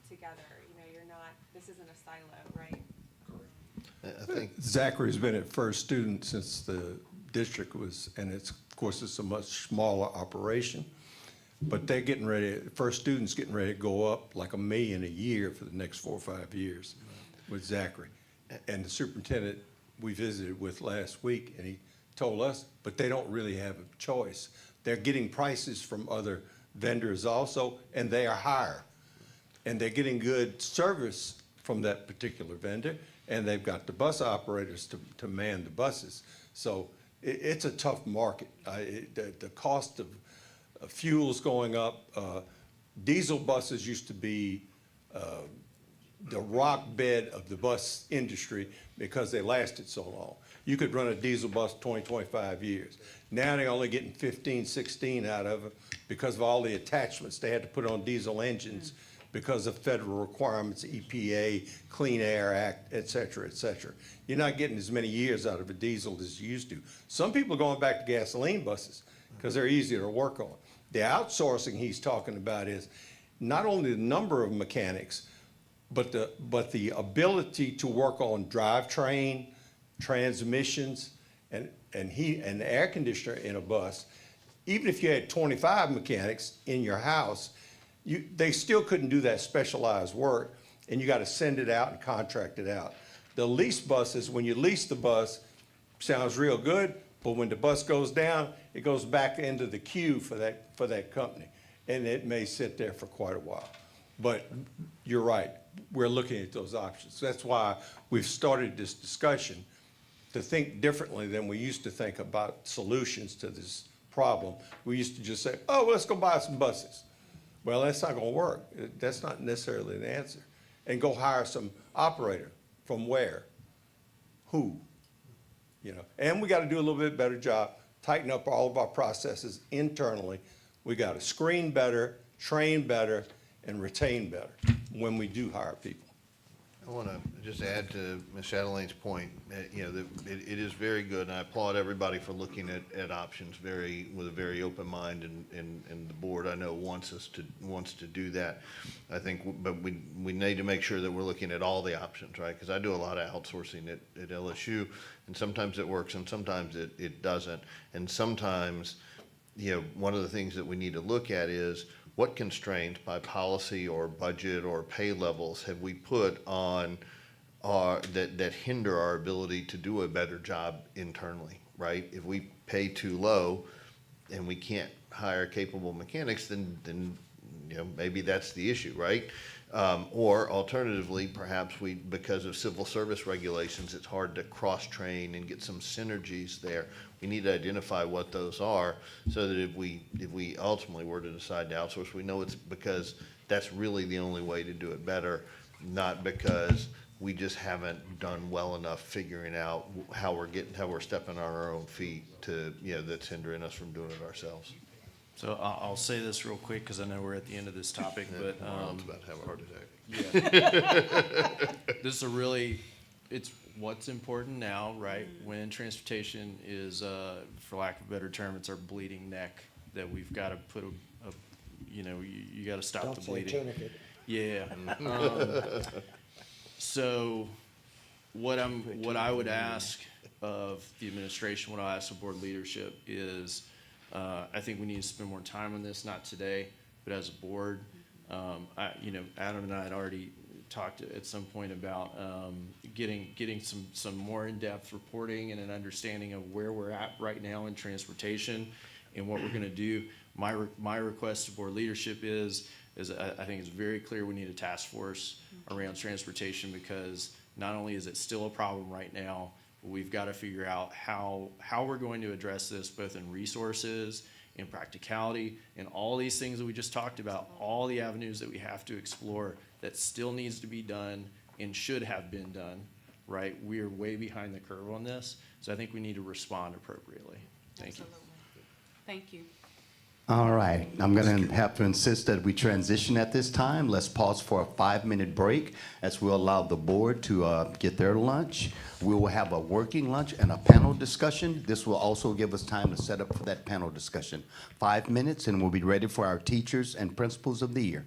together. You know, this isn't a silo, right? I think Zachary's been at First Student since the district was, and it's, of course, it's a much smaller operation, but they're getting ready, First Student's getting ready to go up like $1 million a year for the next 4 or 5 years with Zachary. And the superintendent we visited with last week, and he told us, but they don't really have a choice. They're getting prices from other vendors also, and they are higher. And they're getting good service from that particular vendor, and they've got the bus operators to man the buses. So it's a tough market. The cost of fuel's going up. Diesel buses used to be the rock bed of the bus industry because they lasted so long. You could run a diesel bus 20, 25 years. Now they're only getting 15, 16 out of it because of all the attachments they had to put on diesel engines because of federal requirements, EPA, Clean Air Act, et cetera, et cetera. You're not getting as many years out of a diesel as you used to. Some people are going back to gasoline buses because they're easier to work on. The outsourcing he's talking about is not only the number of mechanics, but the ability to work on drivetrain, transmissions, and air conditioner in a bus. Even if you had 25 mechanics in your house, they still couldn't do that specialized work, and you got to send it out and contract it out. The lease buses, when you lease the bus, sounds real good, but when the bus goes down, it goes back into the queue for that company, and it may sit there for quite a while. But you're right, we're looking at those options. That's why we've started this discussion to think differently than we used to think about solutions to this problem. We used to just say, oh, well, let's go buy some buses. Well, that's not gonna work. That's not necessarily the answer. And go hire some operator. From where? Who? You know, and we gotta do a little bit better job, tighten up all of our processes internally. We gotta screen better, train better, and retain better when we do hire people. I want to just add to Ms. Chatelain's point, you know, that it is very good, and I applaud everybody for looking at options with a very open mind, and the board, I know, wants to do that. I think, but we need to make sure that we're looking at all the options, right? Because I do a lot of outsourcing at LSU, and sometimes it works, and sometimes it doesn't. And sometimes, you know, one of the things that we need to look at is, what constraints by policy or budget or pay levels have we put on that hinder our ability to do a better job internally, right? If we pay too low and we can't hire capable mechanics, then you know, maybe that's the issue, right? Or alternatively, perhaps because of civil service regulations, it's hard to cross-train and get some synergies there. We need to identify what those are so that if we ultimately were to decide to outsource, we know it's because that's really the only way to do it better, not because we just haven't done well enough figuring out how we're stepping on our own feet to, you know, that's hindering us from doing it ourselves. So I'll say this real quick because I know we're at the end of this topic, but Ronald's about to have a heart attack. Yeah. This is it's what's important now, right? When transportation is, for lack of a better term, it's our bleeding neck that we've got to put you know, you got to stop the bleeding. Tourniquet. Yeah. So what I would ask of the administration, what I ask of board leadership is, I think we need to spend more time on this, not today, but as a board. You know, Adam and I had already talked at some point about getting some more in-depth reporting and an understanding of where we're at right now in transportation and what we're going to do. My request to board leadership is I think it's very clear we need a task force around transportation, because not only is it still a problem right now, but we've got to figure out how we're going to address this, both in resources, in practicality, and all these things that we just talked about, all the avenues that we have to explore that still needs to be done and should have been done, right? We are way behind the curve on this, so I think we need to respond appropriately. Thank you. Thank you. All right, I'm going to have to insist that we transition at this time. Let's pause for a 5-minute break as we allow the board to get their lunch. We will have a working lunch and a panel discussion. This will also give us time to set up for that panel discussion. 5 minutes, and we'll be ready for our teachers and principals of the year.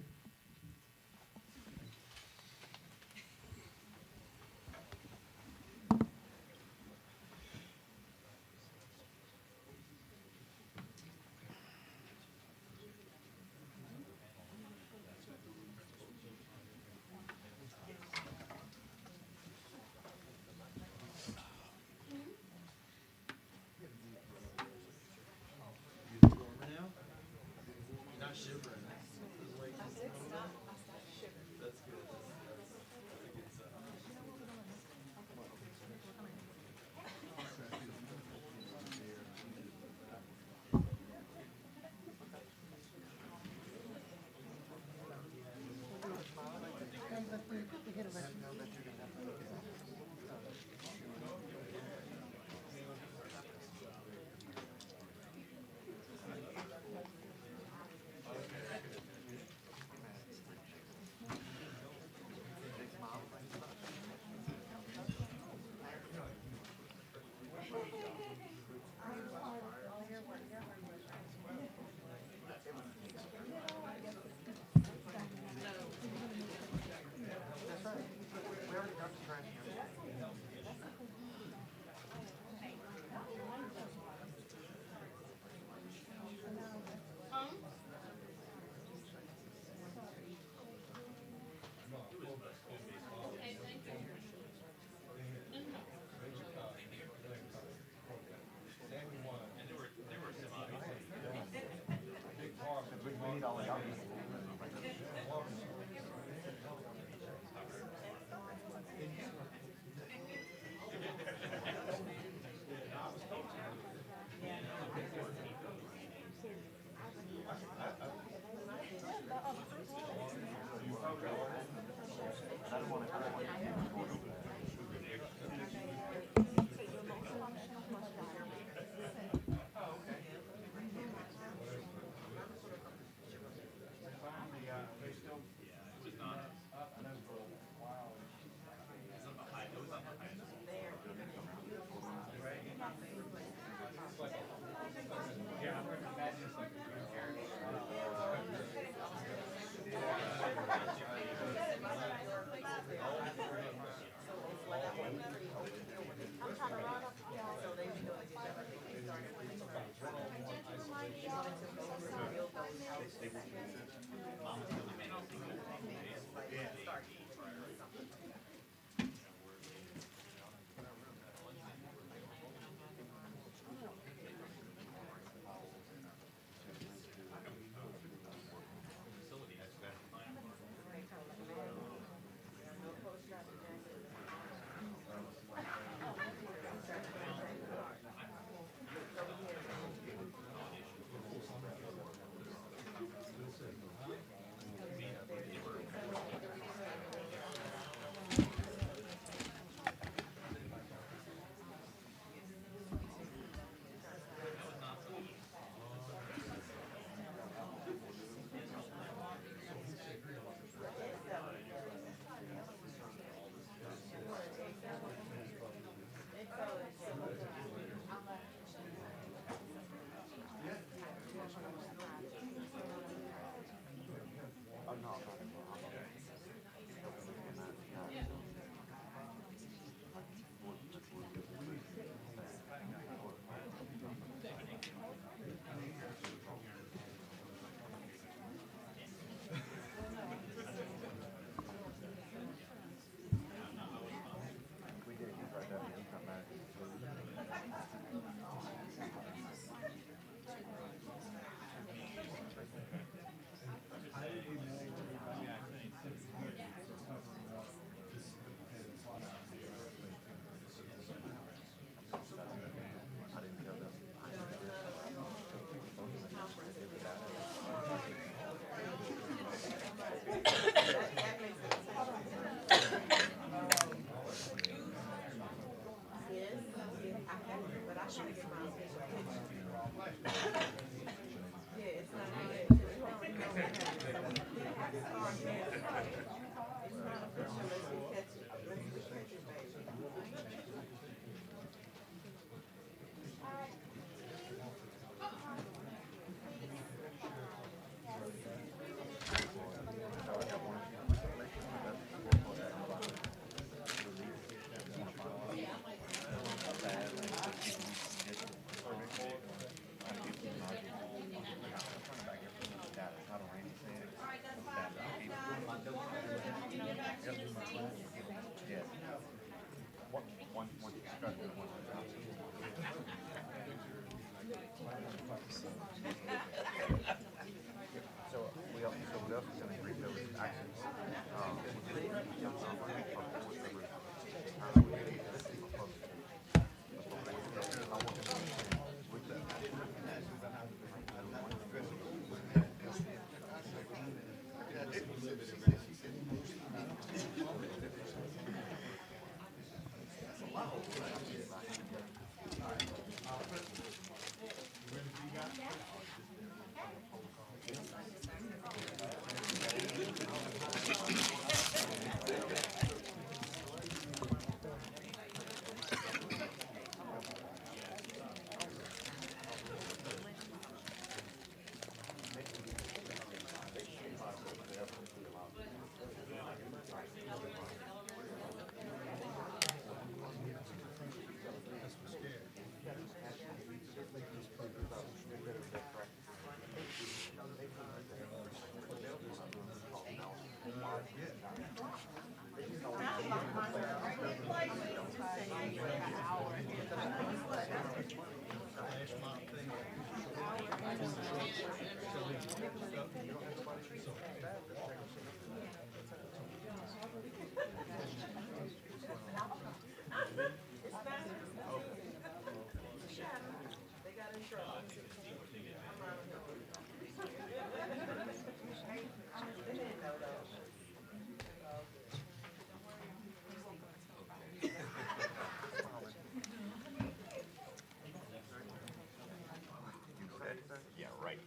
Yeah, right.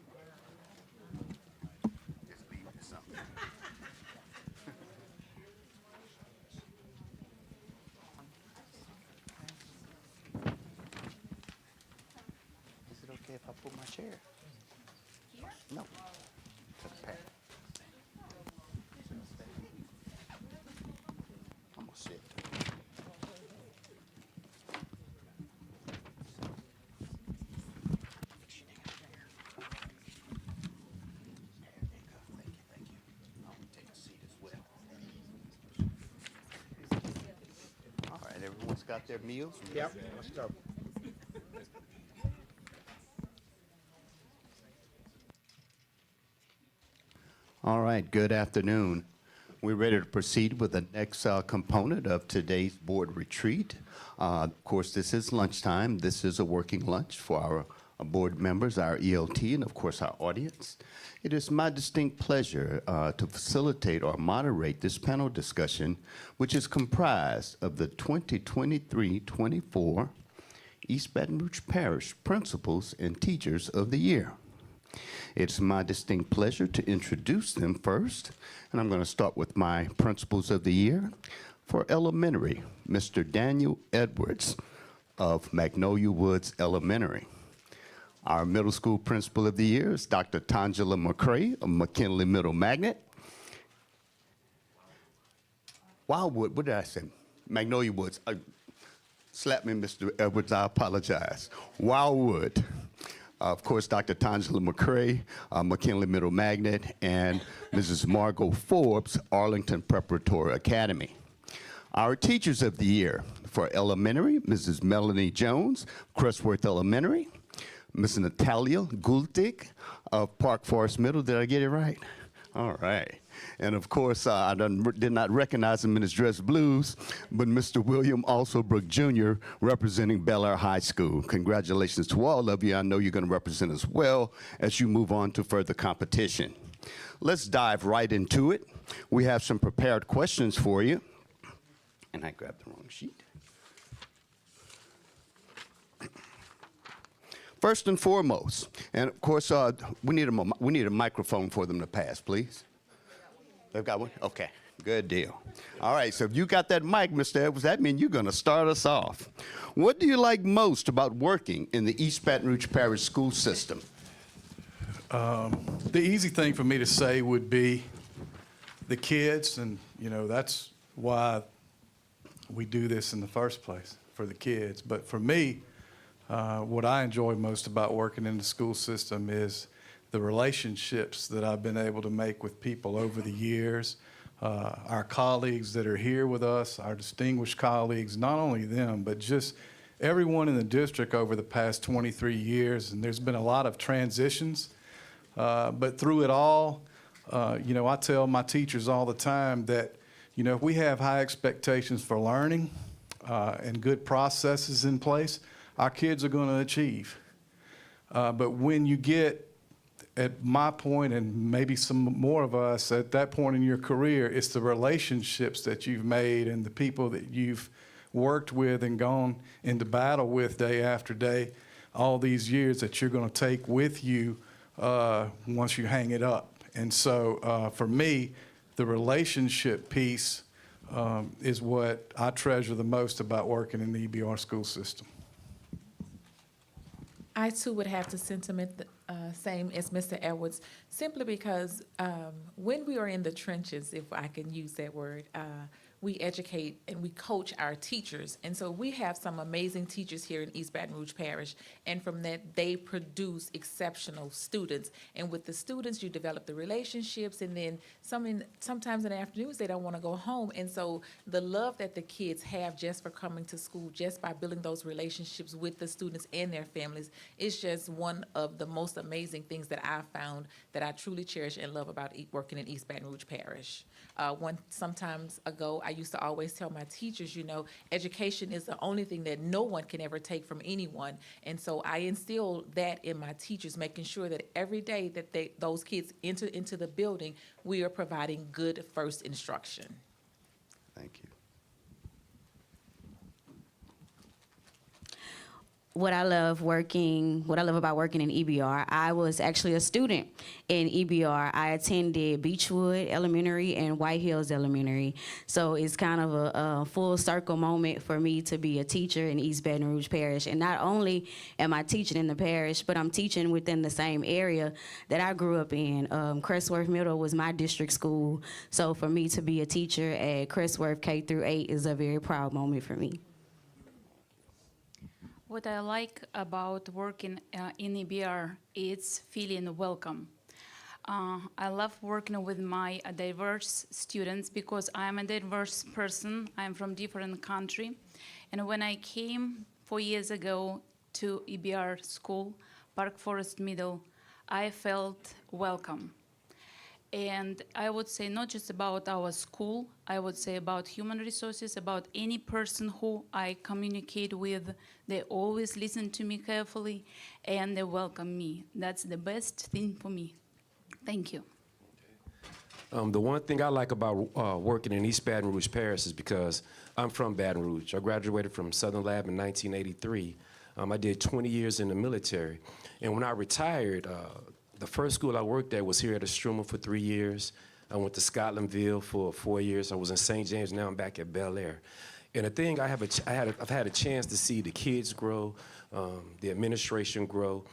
Just leave it something. Is it okay if I put my chair? No. To the back. I'm gonna sit. Take a seat as well. All right, everyone's got their meals? Yep, let's go. All right, good afternoon. We're ready to proceed with the next component of today's board retreat. Of course, this is lunchtime. This is a working lunch for our board members, our ELT, and of course our audience. It is my distinct pleasure to facilitate or moderate this panel discussion, which is comprised of the 2023-24 East Baton Rouge Parish Principals and Teachers of the Year. It's my distinct pleasure to introduce them first, and I'm going to start with my Principals of the Year. For elementary, Mr. Daniel Edwards of Magnolia Woods Elementary. Our middle school Principal of the Year is Dr. Tangela McCray of McKinley Middle Magnet. Wildwood, what did I say? Magnolia Woods. Slap me, Mr. Edwards, I apologize. Wildwood. Of course, Dr. Tangela McCray, McKinley Middle Magnet, and Mrs. Margot Forbes, Arlington Preparatory Academy. Our Teachers of the Year for elementary, Mrs. Melanie Jones, Crestworth Elementary, Ms. Natalia Gultik of Park Forest Middle. Did I get it right? All right. And of course, I did not recognize him in his dress blues, but Mr. William Alsobrook Jr. representing Bel Air High School. Congratulations to all of you. I know you're going to represent us well as you move on to further competition. Let's dive right into it. We have some prepared questions for you. And I grabbed the wrong sheet. First and foremost, and of course, we need a microphone for them to pass, please. They've got one? Okay, good deal. All right, so if you got that mic, Mr. Edwards, that means you're going to start us off. What do you like most about working in the East Baton Rouge Parish school system? The easy thing for me to say would be the kids, and that's why we do this in the first place, for the kids. But for me, what I enjoy most about working in the school system is the relationships that I've been able to make with people over the years, our colleagues that are here with us, our distinguished colleagues, not only them, but just everyone in the district over the past 23 years. And there's been a lot of transitions, but through it all, I tell my teachers all the time that, if we have high expectations for learning and good processes in place, our kids are going to achieve. But when you get at my point, and maybe some more of us at that point in your career, it's the relationships that you've made and the people that you've worked with and gone into battle with day after day, all these years that you're going to take with you once you hang it up. And so for me, the relationship piece is what I treasure the most about working in the EBR school system. I too would have the sentiment same as Mr. Edwards, simply because when we are in the trenches, if I can use that word, we educate and we coach our teachers. And so we have some amazing teachers here in East Baton Rouge Parish, and from that, they produce exceptional students. And with the students, you develop the relationships, and then sometimes in the afternoons, they don't want to go home. And so the love that the kids have just for coming to school, just by building those relationships with the students and their families, is just one of the most amazing things that I've found that I truly cherish and love about working in East Baton Rouge Parish. Sometimes ago, I used to always tell my teachers, you know, education is the only thing that no one can ever take from anyone. And so I instill that in my teachers, making sure that every day that those kids enter into the building, we are providing good first instruction. Thank you. What I love about working in EBR, I was actually a student in EBR. I attended Beechwood Elementary and White Hills Elementary. So it's kind of a full circle moment for me to be a teacher in East Baton Rouge Parish. And not only am I teaching in the parish, but I'm teaching within the same area that I grew up in. Crestworth Middle was my district school. So for me to be a teacher at Crestworth K-8 is a very proud moment for me. What I like about working in EBR is feeling welcome. I love working with my diverse students because I'm a diverse person. I'm from different country. And when I came 4 years ago to EBR school, Park Forest Middle, I felt welcome. And I would say not just about our school, I would say about human resources, about any person who I communicate with. They always listen to me carefully and they welcome me. That's the best thing for me. Thank you. The one thing I like about working in East Baton Rouge Parish is because I'm from Baton Rouge. I graduated from Southern Lab in 1983. I did 20 years in the military. And when I retired, the first school I worked at was here at Estruma for 3 years. I went to Scotlandville for 4 years. I was in St. James, now I'm back at Bel Air. And the thing, I've had a chance to see the kids grow, the administration grow,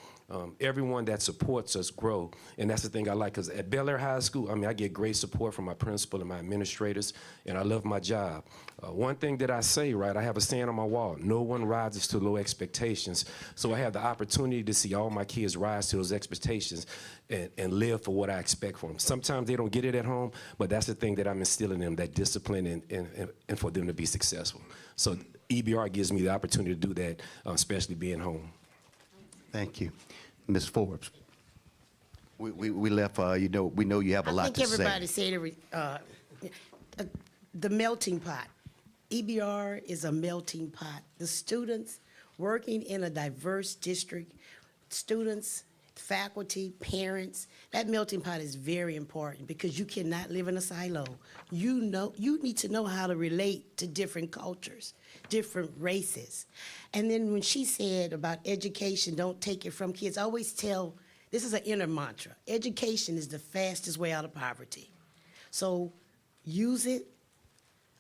everyone that supports us grow. And that's the thing I like, because at Bel Air High School, I mean, I get great support from my principal and my administrators, and I love my job. One thing that I say, right, I have a saying on my wall: no one rises to low expectations. So I have the opportunity to see all my kids rise to those expectations and live for what I expect from them. Sometimes they don't get it at home, but that's the thing that I'm instilling in them, that discipline and for them to be successful. So EBR gives me the opportunity to do that, especially being home. Thank you. Ms. Forbes, we left, we know you have a lot to say. I think everybody said the melting pot. EBR is a melting pot. The students working in a diverse district, students, faculty, parents, that melting pot is very important because you cannot live in a silo. You need to know how to relate to different cultures, different races. And then when she said about education, don't take it from kids, I always tell, this is an inner mantra, education is the fastest way out of poverty. So use it,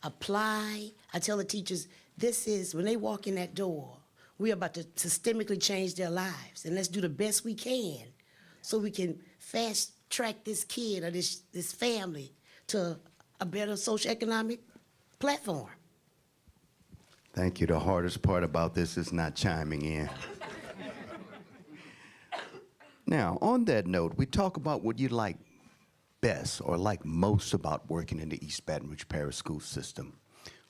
apply. I tell the teachers, this is, when they walk in that door, we're about to systemically change their lives, and let's do the best we can so we can fast track this kid or this family to a better socioeconomic platform. Thank you. The hardest part about this is not chiming in. Now, on that note, we talk about what you like best or like most about working in the East Baton Rouge Parish School System.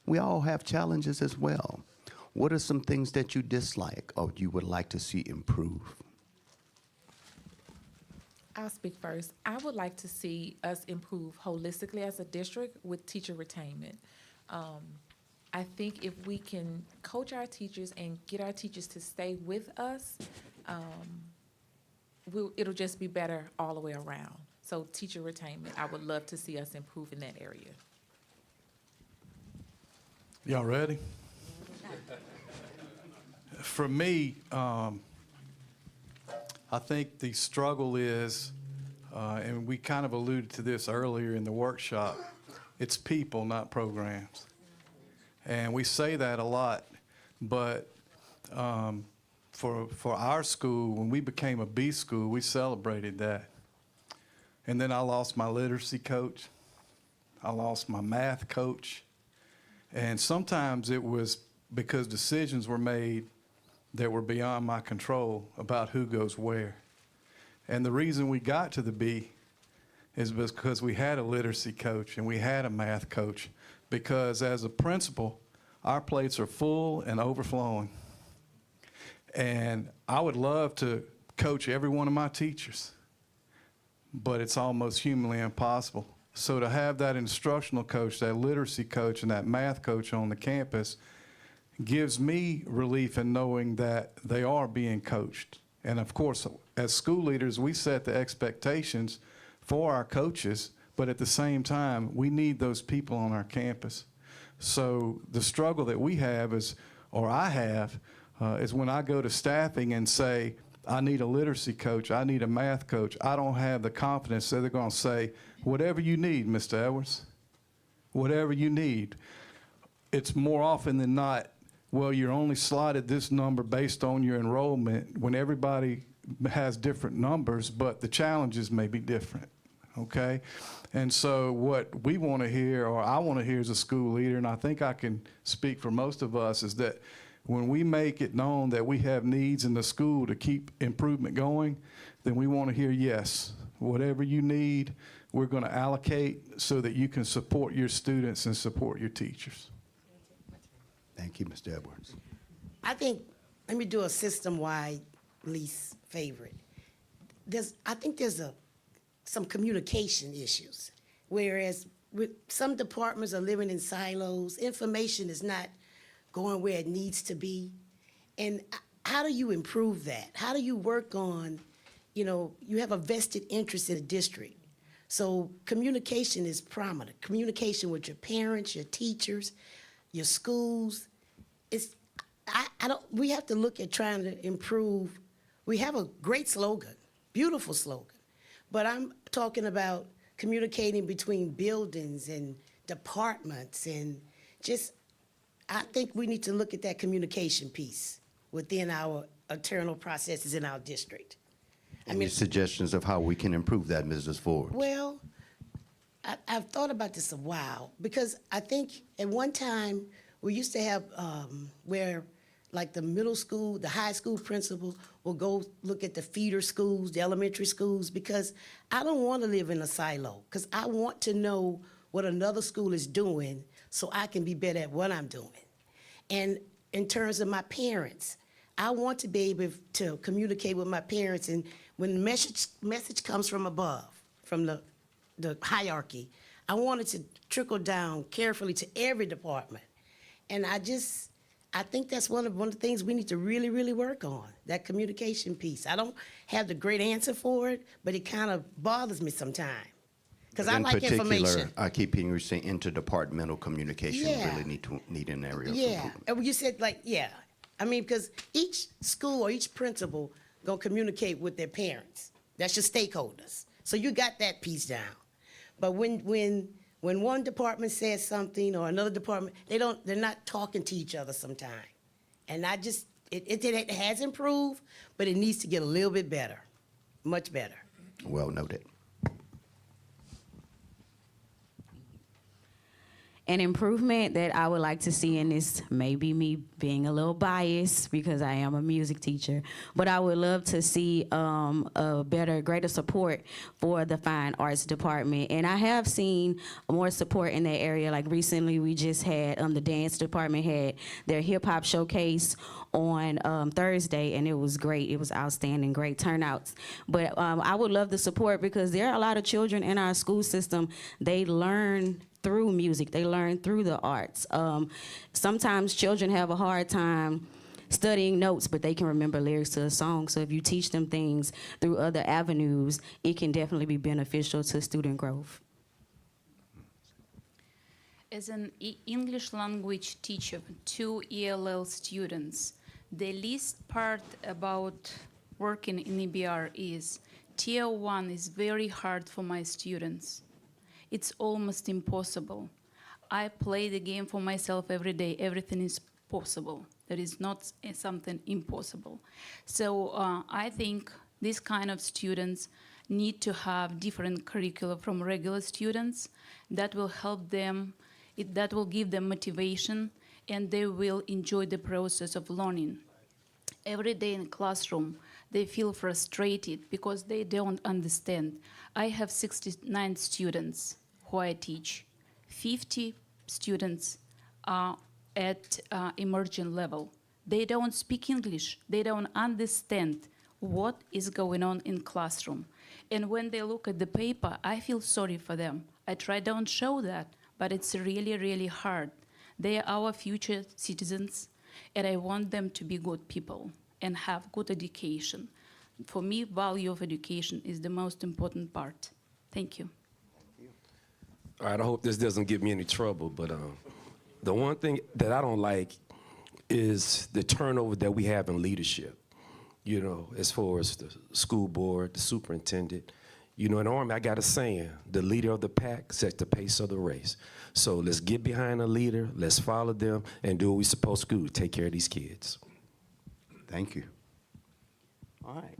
We all have challenges as well. What are some things that you dislike or you would like to see improve? I'll speak first. I would like to see us improve holistically as a district with teacher retainment. I think if we can coach our teachers and get our teachers to stay with us, it'll just be better all the way around. So teacher retainment, I would love to see us improve in that area. Y'all ready? For me, I think the struggle is, and we kind of alluded to this earlier in the workshop, it's people, not programs. And we say that a lot, but for our school, when we became a B school, we celebrated that. And then I lost my literacy coach. I lost my math coach. And sometimes it was because decisions were made that were beyond my control about who goes where. And the reason we got to the B is because we had a literacy coach and we had a math coach, because as a principal, our plates are full and overflowing. And I would love to coach every one of my teachers, but it's almost humanly impossible. So to have that instructional coach, that literacy coach, and that math coach on the campus gives me relief in knowing that they are being coached. And of course, as school leaders, we set the expectations for our coaches, but at the same time, we need those people on our campus. So the struggle that we have is, or I have, is when I go to staffing and say, I need a literacy coach, I need a math coach, I don't have the confidence that they're gonna say, whatever you need, Mr. Edwards, whatever you need. It's more often than not, well, you're only slotted this number based on your enrollment, when everybody has different numbers, but the challenges may be different, okay? And so what we want to hear, or I want to hear as a school leader, and I think I can speak for most of us, is that when we make it known that we have needs in the school to keep improvement going, then we want to hear, yes, whatever you need, we're going to allocate so that you can support your students and support your teachers. Thank you, Mr. Edwards. I think, let me do a system-wide least favorite. I think there's some communication issues, whereas with some departments are living in silos, information is not going where it needs to be. And how do you improve that? How do you work on, you have a vested interest in a district. So communication is prominent. Communication with your parents, your teachers, your schools. We have to look at trying to improve. We have a great slogan, beautiful slogan, but I'm talking about communicating between buildings and departments and I think we need to look at that communication piece within our internal processes in our district. Any suggestions of how we can improve that, Mrs. Ford? Well, I've thought about this a while, because I think at one time we used to have where like the middle school, the high school principal will go look at the feeder schools, the elementary schools, because I don't want to live in a silo, because I want to know what another school is doing so I can be better at what I'm doing. And in terms of my parents, I want to be able to communicate with my parents, and when the message comes from above, from the hierarchy, I want it to trickle down carefully to every department. And I think that's one of the things we need to really, really work on, that communication piece. I don't have the great answer for it, but it kind of bothers me sometimes, because I like information. I keep hearing you say interdepartmental communication really need an area of improvement. And you said because each school or each principal gonna communicate with their parents. That's your stakeholders. So you got that piece down. But when one department says something or another department, they're not talking to each other sometimes. And it has improved, but it needs to get a little bit better, much better. Well noted. An improvement that I would like to see, and this may be me being a little biased because I am a music teacher, but I would love to see greater support for the fine arts department. And I have seen more support in that area. Like recently we just had, the dance department had their hip hop showcase on Thursday, and it was great. It was outstanding, great turnouts. But I would love the support, because there are a lot of children in our school system, they learn through music, they learn through the arts. Sometimes children have a hard time studying notes, but they can remember lyrics to a song. So if you teach them things through other avenues, it can definitely be beneficial to student growth. As an English language teacher to ELL students, the least part about working in EBR is Tier 1 is very hard for my students. It's almost impossible. I play the game for myself every day. Everything is possible. There is not something impossible. So I think these kind of students need to have different curricula from regular students that will help them That will give them motivation, and they will enjoy the process of learning. Every day in classroom, they feel frustrated because they don't understand. I have 69 students who I teach. 50 students are at emerging level. They don't speak English. They don't understand what is going on in classroom. And when they look at the paper, I feel sorry for them. I try don't show that, but it's really, really hard. They are our future citizens, and I want them to be good people and have good education. For me, value of education is the most important part. Thank you. All right, I hope this doesn't give me any trouble, but the one thing that I don't like is the turnover that we have in leadership, you know, as far as the school board, the superintendent. You know, in the Army, I got a saying, the leader of the pack sets the pace of the race. So let's get behind a leader, let's follow them, and do what we're supposed to do to take care of these kids. Thank you. All right.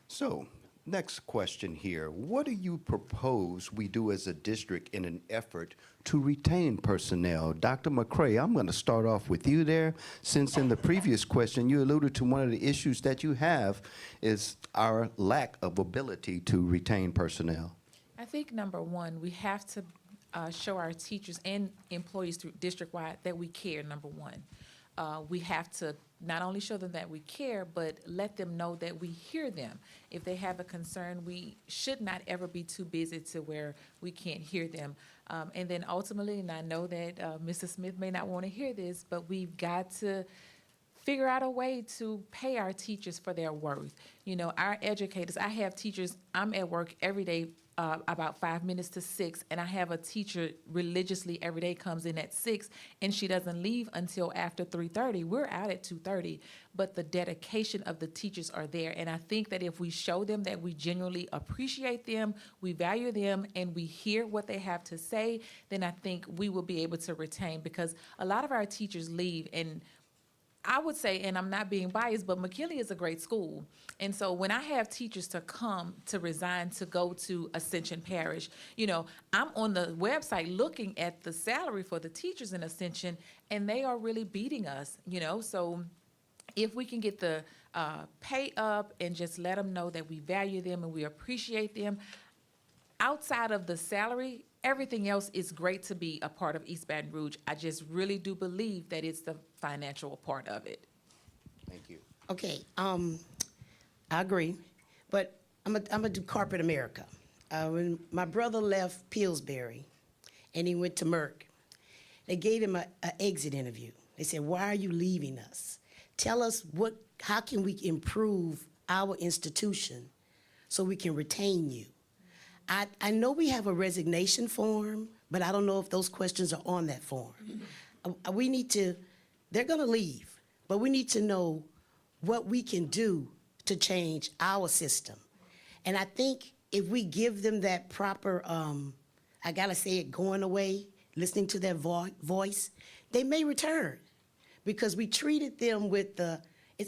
So, next question here. What do you propose we do as a district in an effort to retain personnel? Dr. McCray, I'm going to start off with you there, since in the previous question you alluded to one of the issues that you have is our lack of ability to retain personnel. I think number one, we have to show our teachers and employees through district-wide that we care, number one. We have to not only show them that we care, but let them know that we hear them. If they have a concern, we should not ever be too busy to where we can't hear them. And then ultimately, and I know that Mrs. Smith may not want to hear this, but we've got to figure out a way to pay our teachers for their worth. You know, our educators, I have teachers, I'm at work every day about 5 minutes to 6, and I have a teacher religiously every day comes in at 6, and she doesn't leave until after 3:30. We're out at 2:30, but the dedication of the teachers are there, and I think that if we show them that we genuinely appreciate them, we value them, and we hear what they have to say, then I think we will be able to retain, because a lot of our teachers leave, and I would say, and I'm not being biased, but McKinley is a great school. And so when I have teachers to come to resign to go to Ascension Parish, you know, I'm on the website looking at the salary for the teachers in Ascension, and they are really beating us, you know. So if we can get the pay up and just let them know that we value them and we appreciate them, outside of the salary, everything else is great to be a part of East Baton Rouge. I just really do believe that it's the financial part of it. Thank you. Okay, I agree, but I'm gonna do corporate America. When my brother left Pillsbury and he went to Merck, they gave him an exit interview. They said, "Why are you leaving us? Tell us how can we improve our institution so we can retain you?" I know we have a resignation form, but I don't know if those questions are on that form. We need to, they're gonna leave, but we need to know what we can do to change our system. And I think if we give them that proper, I gotta say it, going away, listening to their voice, they may return. Because we treated them with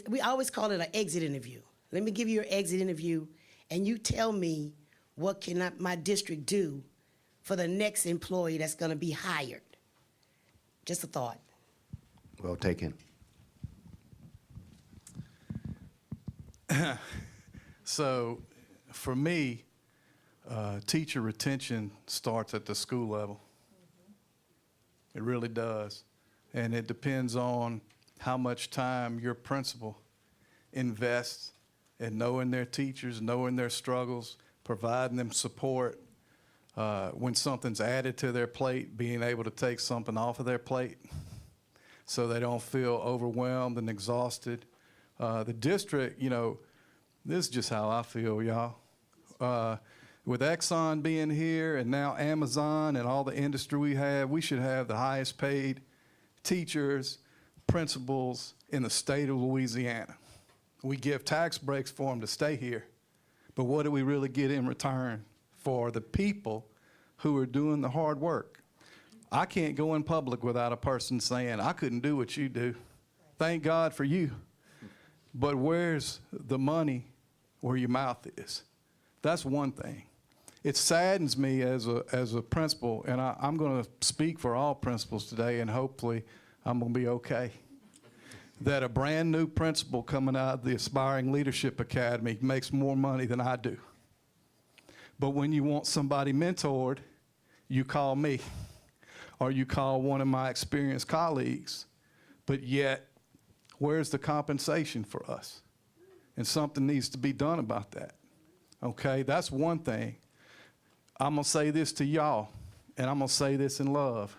we always call it an exit interview. Let me give you your exit interview, and you tell me what can my district do for the next employee that's gonna be hired? Just a thought. Well taken. So, for me, teacher retention starts at the school level. It really does. And it depends on how much time your principal invests in knowing their teachers, knowing their struggles, providing them support. When something's added to their plate, being able to take something off of their plate so they don't feel overwhelmed and exhausted. The district, you know, this is just how I feel, y'all. With Exxon being here and now Amazon and all the industry we have, we should have the highest paid teachers, principals in the state of Louisiana. We give tax breaks for them to stay here. But what do we really get in return for the people who are doing the hard work? I can't go in public without a person saying, "I couldn't do what you do." Thank God for you. But where's the money where your mouth is? That's one thing. it saddens me as a principal, and I'm going to speak for all principals today, and hopefully I'm going to be okay, that a brand new principal coming out of the Aspiring Leadership Academy makes more money than I do. But when you want somebody mentored, you call me, or you call one of my experienced colleagues. But yet, where's the compensation for us? And something needs to be done about that. Okay, that's one thing. I'm going to say this to y'all, and I'm going to say this in love.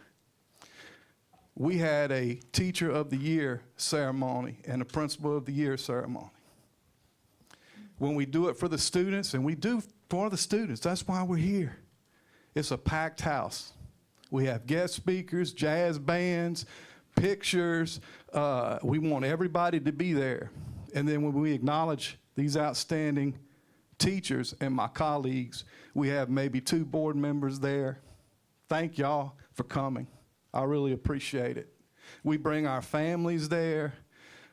We had a Teacher of the Year ceremony and a Principal of the Year ceremony. When we do it for the students, and we do for the students, that's why we're here. It's a packed house. We have guest speakers, jazz bands, pictures. We want everybody to be there. And then when we acknowledge these outstanding teachers and my colleagues, we have maybe 2 board members there. Thank y'all for coming. I really appreciate it. We bring our families there.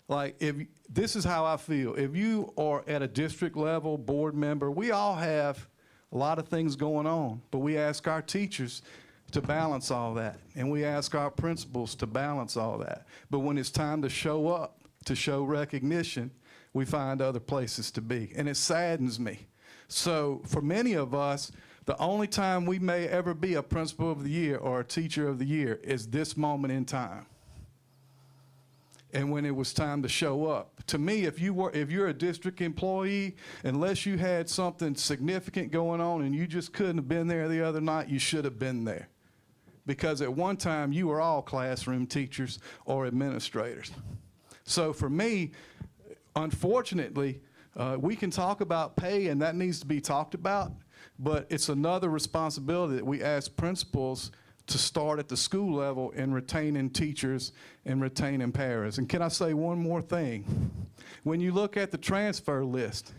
Like, this is how I feel. If you are at a district level board member, we all have a lot of things going on, but we ask our teachers to balance all that, and we ask our principals to balance all that. But when it's time to show up, to show recognition, we find other places to be, and it saddens me. So for many of us, the only time we may ever be a Principal of the Year or a Teacher of the Year is this moment in time. And when it was time to show up. To me, if you're a district employee, unless you had something significant going on and you just couldn't have been there the other night, you should have been there. Because at one time, you were all classroom teachers or administrators. So for me, unfortunately, we can talk about pay, and that needs to be talked about, but it's another responsibility that we ask principals to start at the school level in retaining teachers and retaining paras. And can I say one more thing? When you look at the transfer list,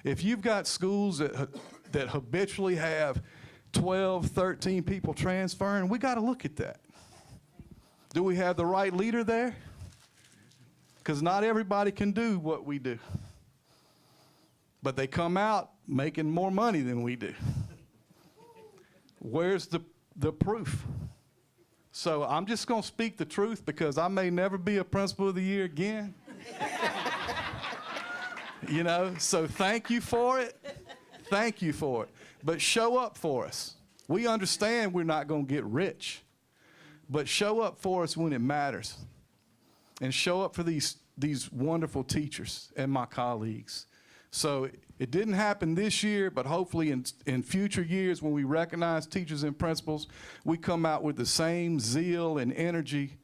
if you've got schools that habitually have 12, 13 people transferring, we got to look at that. Do we have the right leader there? Because not everybody can do what we do. But they come out making more money than we do. Where's the proof? So I'm just going to speak the truth, because I may never be a Principal of the Year again. You know, so thank you for it. Thank you for it. But show up for us. We understand we're not going to get rich, but show up for us when it matters. And show up for these wonderful teachers and my colleagues. So it didn't happen this year, but hopefully in future years, when we recognize teachers and principals, we come out with the same zeal and energy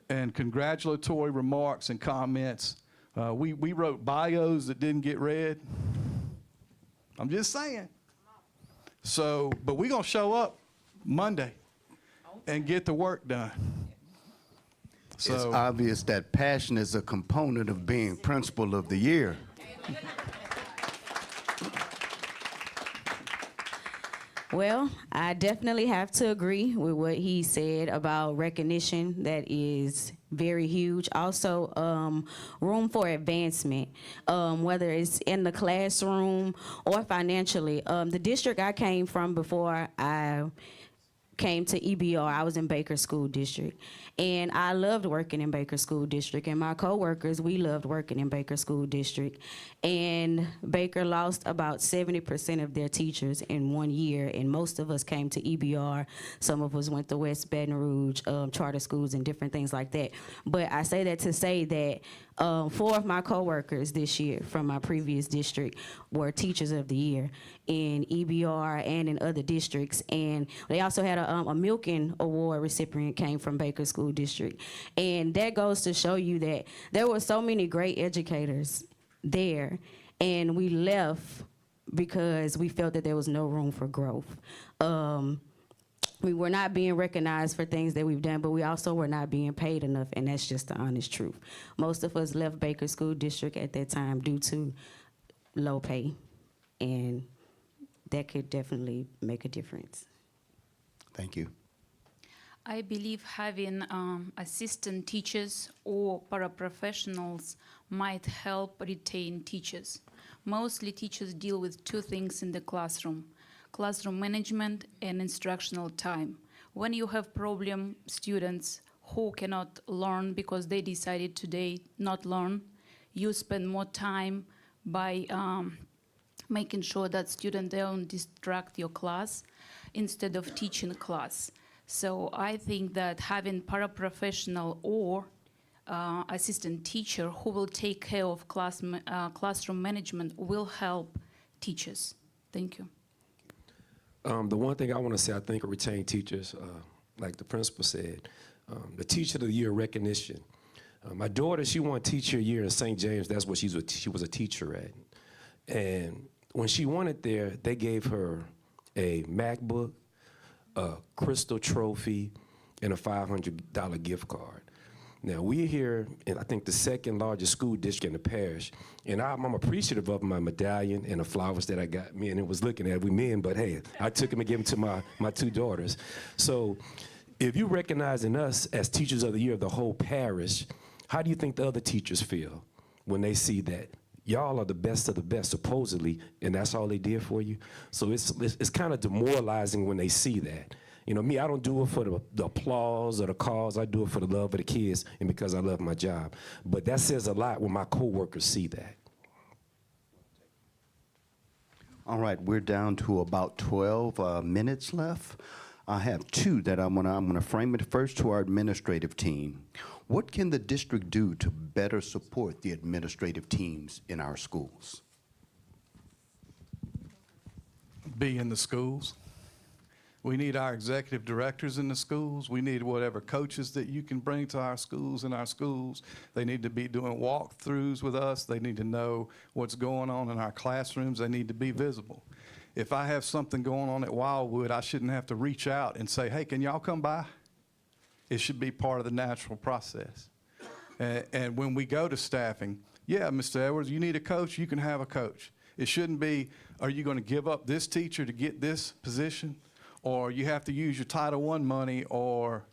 and congratulatory remarks and comments. We wrote bios that didn't get read. I'm just saying. So, but we're going to show up Monday and get the work done. So, it's obvious that passion is a component of being Principal of the Year. Well, I definitely have to agree with what he said about recognition. That is very huge. Also, room for advancement, whether it's in the classroom or financially. The district I came from before I came to EBR, I was in Baker School District. And I loved working in Baker School District, and my coworkers, we loved working in Baker School District. And Baker lost about 70% of their teachers in 1 year, and most of us came to EBR. Some of us went to West Baton Rouge, charter schools and different things like that. But I say that to say that 4 of my coworkers this year from my previous district were Teachers of the Year in EBR and in other districts. And they also had a Milken Award recipient came from Baker School District. And that goes to show you that there were so many great educators there, and we left because we felt that there was no room for growth. We were not being recognized for things that we've done, but we also were not being paid enough, and that's just the honest truth. Most of us left Baker School District at that time due to low pay, and that could definitely make a difference. Thank you. I believe having assistant teachers or paraprofessionals might help retain teachers. Mostly teachers deal with 2 things in the classroom: classroom management, and instructional time. When you have problem students who cannot learn because they decided today not learn, you spend more time by making sure that students don't distract your class instead of teaching class. So I think that having paraprofessional or assistant teacher who will take care of classroom management will help teachers. Thank you. The one thing I want to say, I think retained teachers, like the principal said, the Teacher of the Year recognition. My daughter, she won Teacher of the Year in St. James. That's what she was a teacher at. And when she won it there, they gave her a MacBook, a crystal trophy, and a $500 gift card. Now, we're here in, I think, the second largest school district in the parish, and I'm appreciative of my medallion and the flowers that I got. Me and it was looking at, we men, but hey, I took them and gave them to my two daughters. So if you're recognizing us as Teachers of the Year of the whole parish, how do you think the other teachers feel when they see that? Y'all are the best of the best, supposedly, and that's all they did for you? So it's kind of demoralizing when they see that. You know, me, I don't do it for the applause or the cause. I do it for the love of the kids and because I love my job. But that says a lot when my coworkers see that. All right, we're down to about 12 minutes left. I have two that I'm gonna frame it first to our administrative team. What can the district do to better support the administrative teams in our schools? Be in the schools. We need our executive directors in the schools. We need whatever coaches that you can bring to our schools in our schools. They need to be doing walkthroughs with us. They need to know what's going on in our classrooms. They need to be visible. If I have something going on at Wildwood, I shouldn't have to reach out and say, hey, can y'all come by? It should be part of the natural process. And when we go to staffing, yeah, Mr. Edwards, you need a coach, you can have a coach. It shouldn't be, are you going to give up this teacher to get this position? Or you have to use your Title I money, or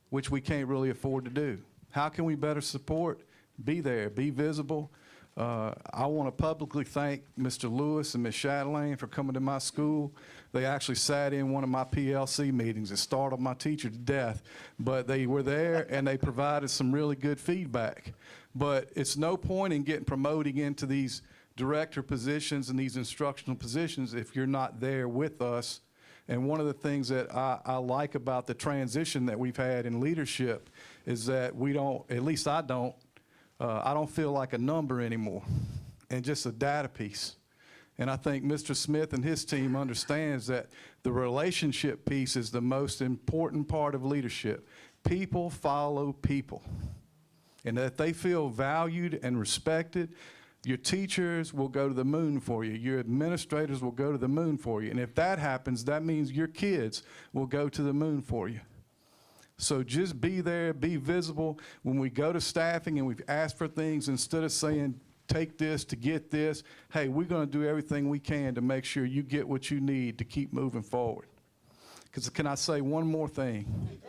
which we can't really afford to do. How can we better support? Be there, be visible. I want to publicly thank Mr. Lewis and Ms. Chatelaine for coming to my school. They actually sat in one of my PLC meetings. It startled my teacher to death, but they were there and they provided some really good feedback. But it's no point in getting promoting into these director positions and these instructional positions if you're not there with us. And one of the things that I like about the transition that we've had in leadership is that we don't, at least I don't feel like a number anymore and just a data piece. And I think Mr. Smith and his team understands that the relationship piece is the most important part of leadership. People follow people. And that they feel valued and respected, your teachers will go to the moon for you. Your administrators will go to the moon for you. And if that happens, that means your kids will go to the moon for you. So just be there, be visible. When we go to staffing and we've asked for things, instead of saying, take this to get this, hey, we're going to do everything we can to make sure you get what you need to keep moving forward. Because can I say one more thing?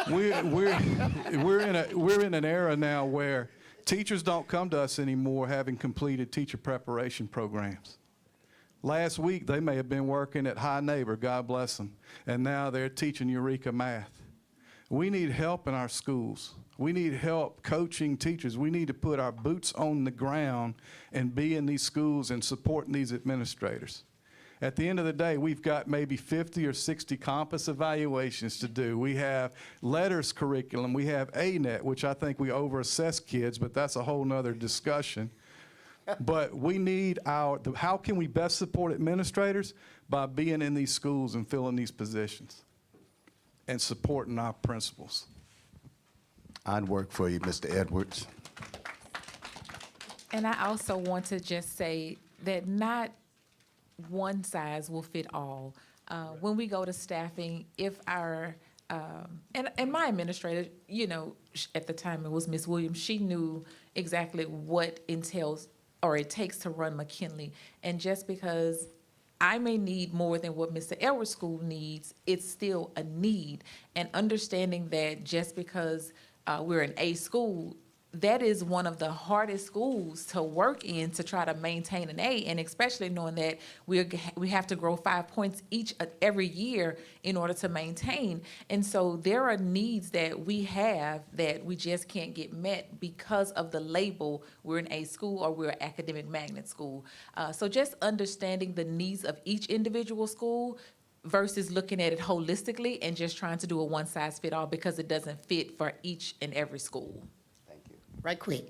We're in an era now where teachers don't come to us anymore having completed teacher preparation programs. Last week, they may have been working at High Neighbor, God bless them, and now they're teaching Eureka Math. We need help in our schools. We need help coaching teachers. We need to put our boots on the ground and be in these schools and supporting these administrators. At the end of the day, we've got maybe 50 or 60 compass evaluations to do. We have letters curriculum. We have ANET, which I think we overassess kids, but that's a whole nother discussion. But we need how can we best support administrators? By being in these schools and filling these positions and supporting our principals. I'd work for you, Mr. Edwards. And I also want to just say that not one size will fit all. When we go to staffing, if our, and my administrator, you know, at the time it was Ms. Williams, she knew exactly what entails or it takes to run McKinley. And just because I may need more than what Mr. Edwards School needs, it's still a need. And understanding that just because we're an A school, that is one of the hardest schools to work in to try to maintain an A, and especially knowing that we have to grow 5 points every year in order to maintain. And so there are needs that we have that we just can't get met because of the label, we're an A school or we're an academic magnet school. So just understanding the needs of each individual school versus looking at it holistically and just trying to do a one-size-fit-all because it doesn't fit for each and every school. Right quick.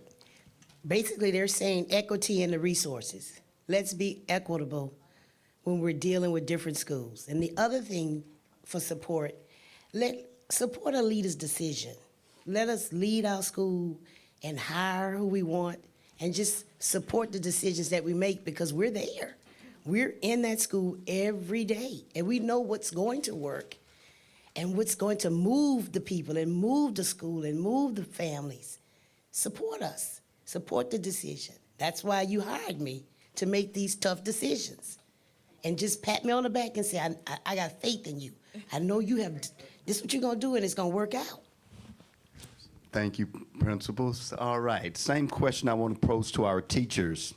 Basically, they're saying equity in the resources. Let's be equitable when we're dealing with different schools. And the other thing for support, support a leader's decision. Let us lead our school and hire who we want and just support the decisions that we make because we're there. We're in that school every day and we know what's going to work and what's going to move the people and move the school and move the families. Support us. Support the decision. That's why you hired me, to make these tough decisions. And just pat me on the back and say, I got faith in you. I know you have, this is what you're going to do and it's going to work out. Thank you, principals. All right, same question I want to pose to our teachers.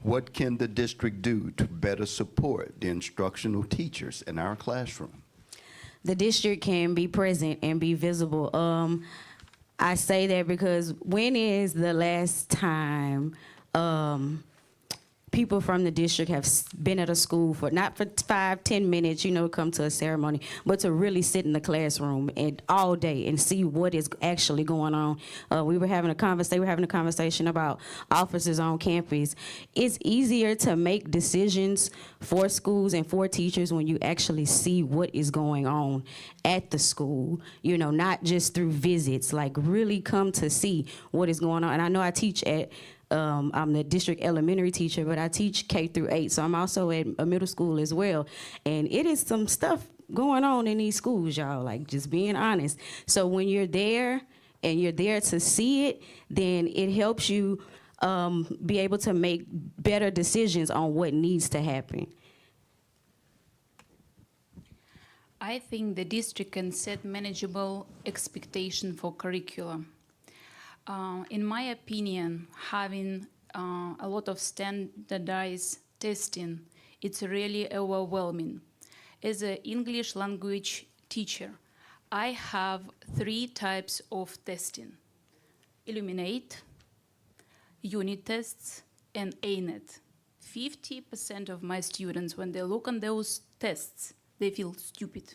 What can the district do to better support the instructional teachers in our classroom? The district can be present and be visible. I say that because when is the last time people from the district have been at a school for not for 5-10 minutes, come to a ceremony, but to really sit in the classroom and all day and see what is actually going on. We were having a conversation about officers on campus. It's easier to make decisions for schools and for teachers when you actually see what is going on at the school, not just through visits, like really come to see what is going on. And I know I teach at I'm the district elementary teacher, but I teach K through 8, so I'm also at a middle school as well. And it is some stuff going on in these schools, y'all, like just being honest. So when you're there and you're there to see it, then it helps you be able to make better decisions on what needs to happen. I think the district can set manageable expectation for curriculum. In my opinion, having a lot of standardized testing, it's really overwhelming. As an English language teacher, I have 3 types of testing: Illuminate, unit tests, and ANET. 50% of my students, when they look on those tests, they feel stupid.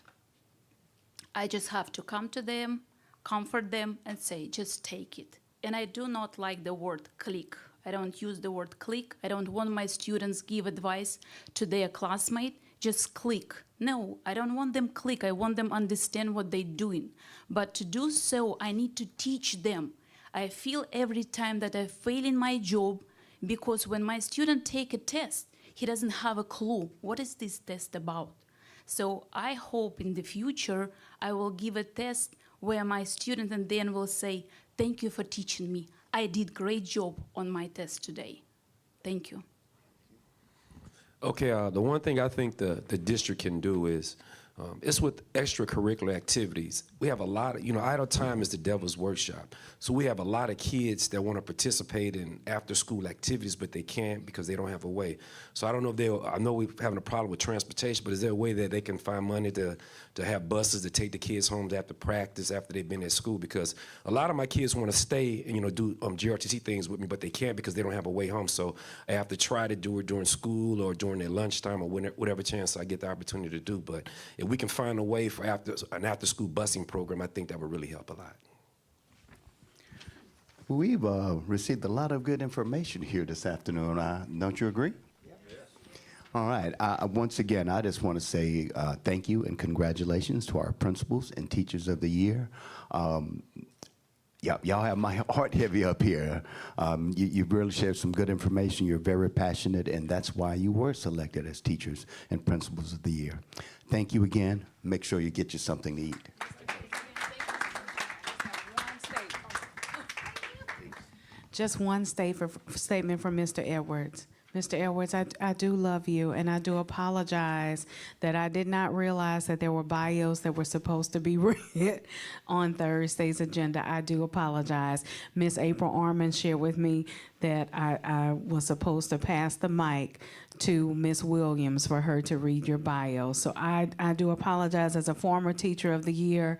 I just have to come to them, comfort them, and say, just take it. And I do not like the word click. I don't use the word click. I don't want my students give advice to their classmate, just click. No, I don't want them click. I want them understand what they're doing. But to do so, I need to teach them. I feel every time that I fail in my job because when my student take a test, he doesn't have a clue. What is this test about? So I hope in the future, I will give a test where my student and then will say, thank you for teaching me. I did great job on my test today. Thank you. Okay, the one thing I think the district can do is, it's with extracurricular activities. We have a lot of, idle time is the devil's workshop. So we have a lot of kids that want to participate in after-school activities, but they can't because they don't have a way. So I don't know if I know we're having a problem with transportation, but is there a way that they can find money to have buses to take the kids home after practice, after they've been at school? Because a lot of my kids want to stay and, do GRTC things with me, but they can't because they don't have a way home. So I have to try to do it during school or during their lunchtime or whatever chance I get the opportunity to do. But if we can find a way for an after-school busing program, I think that would really help a lot. We've received a lot of good information here this afternoon. Don't you agree? Yes. All right. Once again, I just want to say thank you and congratulations to our principals and teachers of the year. Y'all have my heart heavy up here. You've really shared some good information. You're very passionate, and that's why you were selected as teachers and principals of the year. Thank you again. Make sure you get you something to eat. Just one statement from Mr. Edwards. Mr. Edwards, I do love you, and I do apologize that I did not realize that there were bios that were supposed to be read on Thursday's agenda. I do apologize. Miss April Arman shared with me that I was supposed to pass the mic to Miss Williams for her to read your bio. So I do apologize. As a former teacher of the year,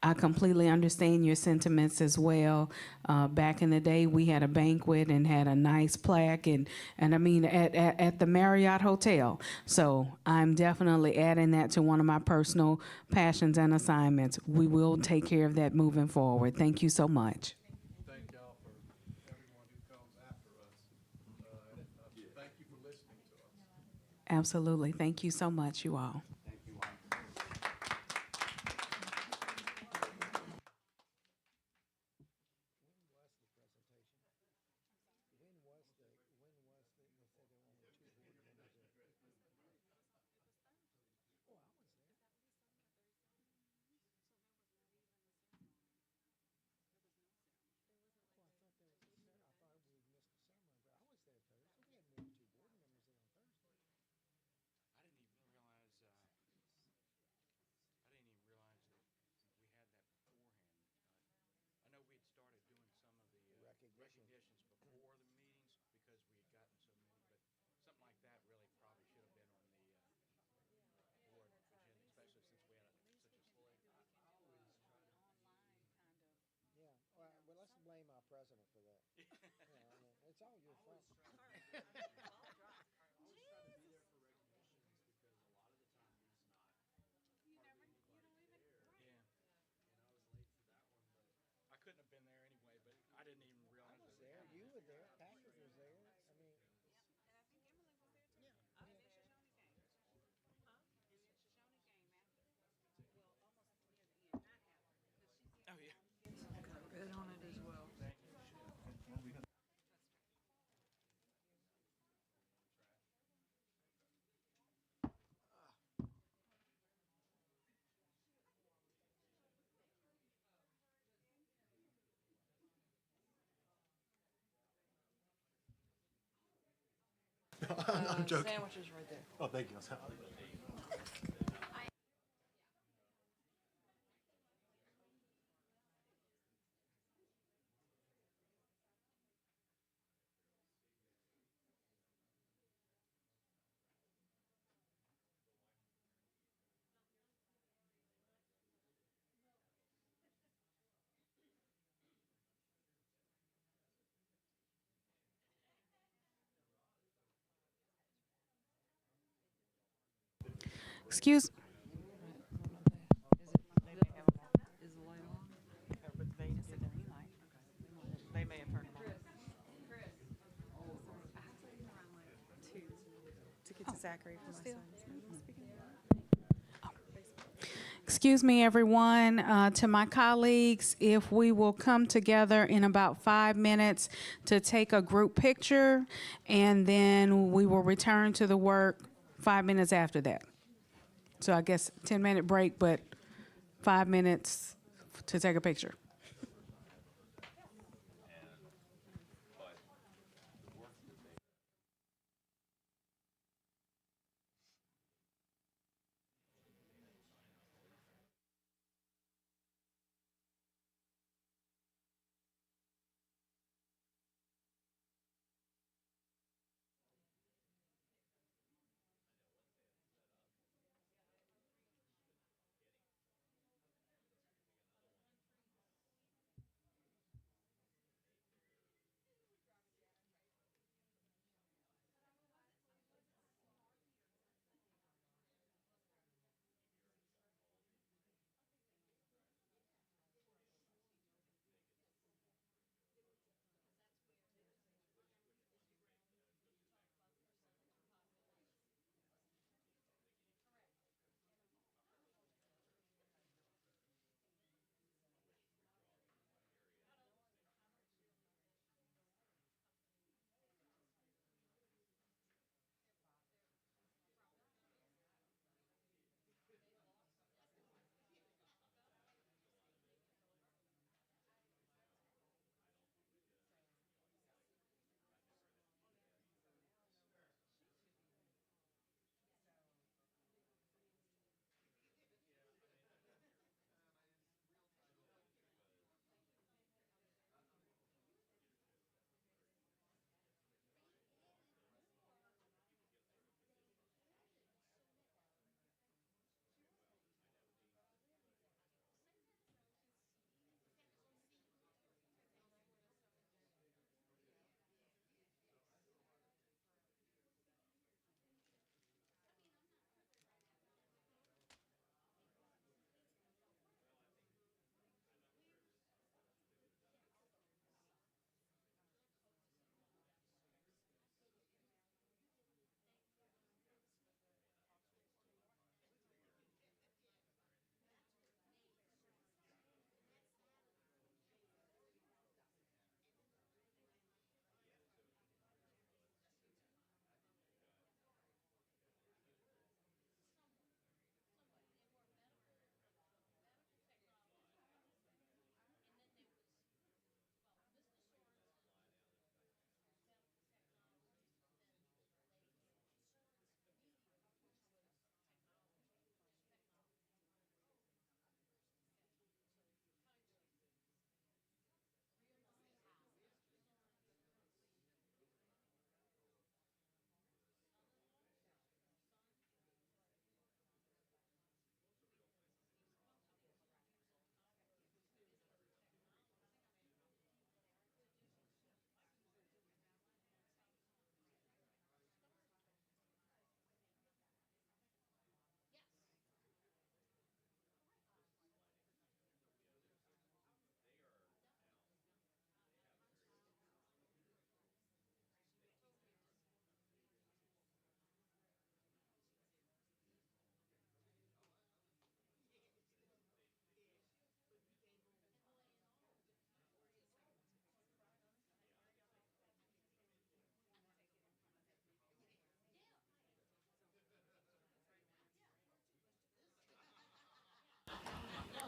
I completely understand your sentiments as well. Back in the day, we had a banquet and had a nice plaque, and I mean at the Marriott Hotel. So I'm definitely adding that to one of my personal passions and assignments. We will take care of that moving forward. Thank you so much. Thank y'all for everyone who comes after us. Thank you for listening to us. Absolutely. Thank you so much, you all. I didn't even realize, I didn't even realize that we had that beforehand. I know we had started doing some of the recognitions before the meetings because we had gotten so many, but something like that really probably should have been on the board agenda, especially since we had such a slate. Yeah, well, let's blame our president for that. I mean, it's all your fault. Yeah. I couldn't have been there anyway, but I didn't even realize. I was there, you were there, Patrick was there. I mean, Oh, yeah. Good on it as well. I'm joking. Sandwiches right there. Oh, thank you. Excuse. Is the light on? They may have turned it on. To get to Zachary for my son. Excuse me, everyone. To my colleagues, if we will come together in about 5 minutes to take a group picture, and then we will return to the work 5 minutes after that. So I guess 10-minute break, but 5 minutes to take a picture.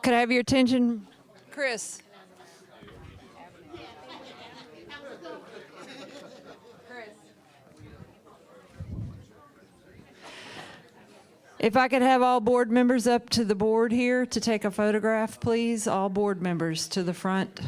Could I have your attention? Chris. If I could have all board members up to the board here to take a photograph, please. All board members to the front.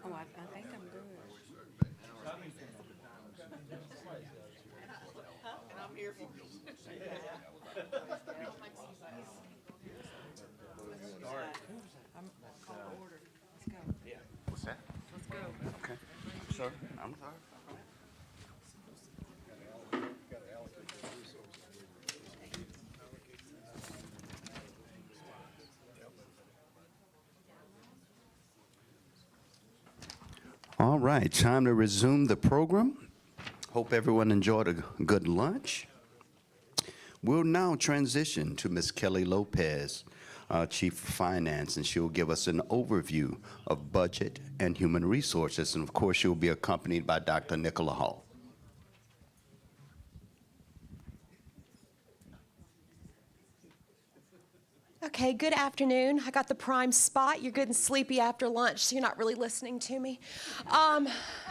Oh, I think I'm good. I'm here for I'm call to order. Let's go. Yeah. What's that? Let's go. Okay. Sir, I'm sorry. All right, time to resume the program. Hope everyone enjoyed a good lunch. We'll now transition to Ms. Kelly Lopez, Chief of Finance, and she'll give us an overview of budget and human resources. And of course, she'll be accompanied by Dr. Nicola Hall. Okay, good afternoon. I got the prime spot. You're good and sleepy after lunch, so you're not really listening to me.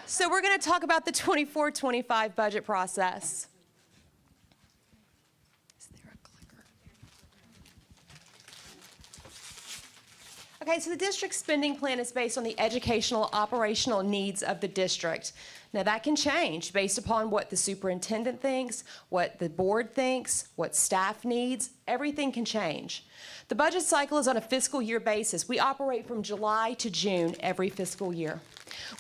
So we're going to talk about the 24-25 budget process. Is there a clicker? Okay, so the district spending plan is based on the educational operational needs of the district. Now that can change based upon what the superintendent thinks, what the board thinks, what staff needs. Everything can change. The budget cycle is on a fiscal year basis. We operate from July to June every fiscal year.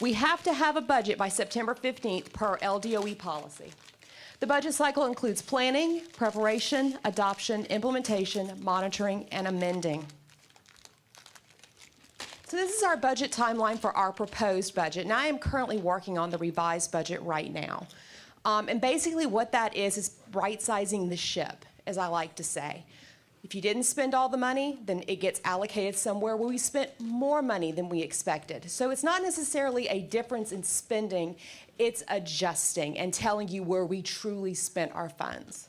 We have to have a budget by September 15th per LDOE policy. The budget cycle includes planning, preparation, adoption, implementation, monitoring, and amending. So this is our budget timeline for our proposed budget. Now I am currently working on the revised budget right now. And basically what that is right-sizing the ship, as I like to say. If you didn't spend all the money, then it gets allocated somewhere where we spent more money than we expected. So it's not necessarily a difference in spending, it's adjusting and telling you where we truly spent our funds.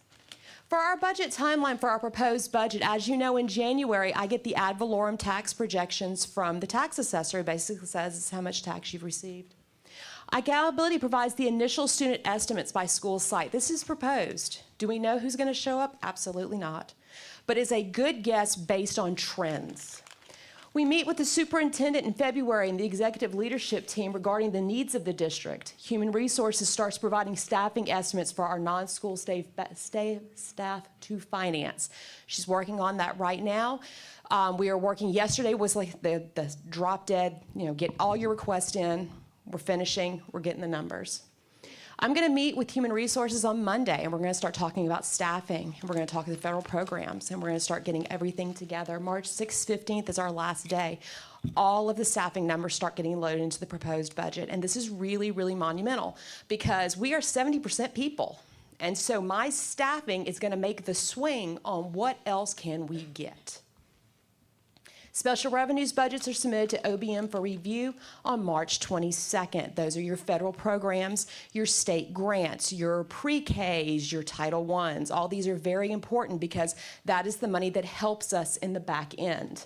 For our budget timeline for our proposed budget, as you know, in January, I get the ad valorem tax projections from the tax assessor. It basically says it's how much tax you've received. Accountability provides the initial student estimates by school site. This is proposed. Do we know who's going to show up? Absolutely not. But it's a good guess based on trends. We meet with the superintendent in February and the executive leadership team regarding the needs of the district. Human Resources starts providing staffing estimates for our non-school staff to finance. She's working on that right now. We are working, yesterday was like the drop dead, get all your requests in. We're finishing, we're getting the numbers. I'm going to meet with Human Resources on Monday, and we're going to start talking about staffing, and we're going to talk about the federal programs, and we're going to start getting everything together. March 6th, 15th is our last day. All of the staffing numbers start getting loaded into the proposed budget, and this is really, really monumental because we are 70% people, and so my staffing is going to make the swing on what else can we get. Special revenues budgets are submitted to OBM for review on March 22nd. Those are your federal programs, your state grants, your pre-Ks, your Title Is. All these are very important because that is the money that helps us in the back end.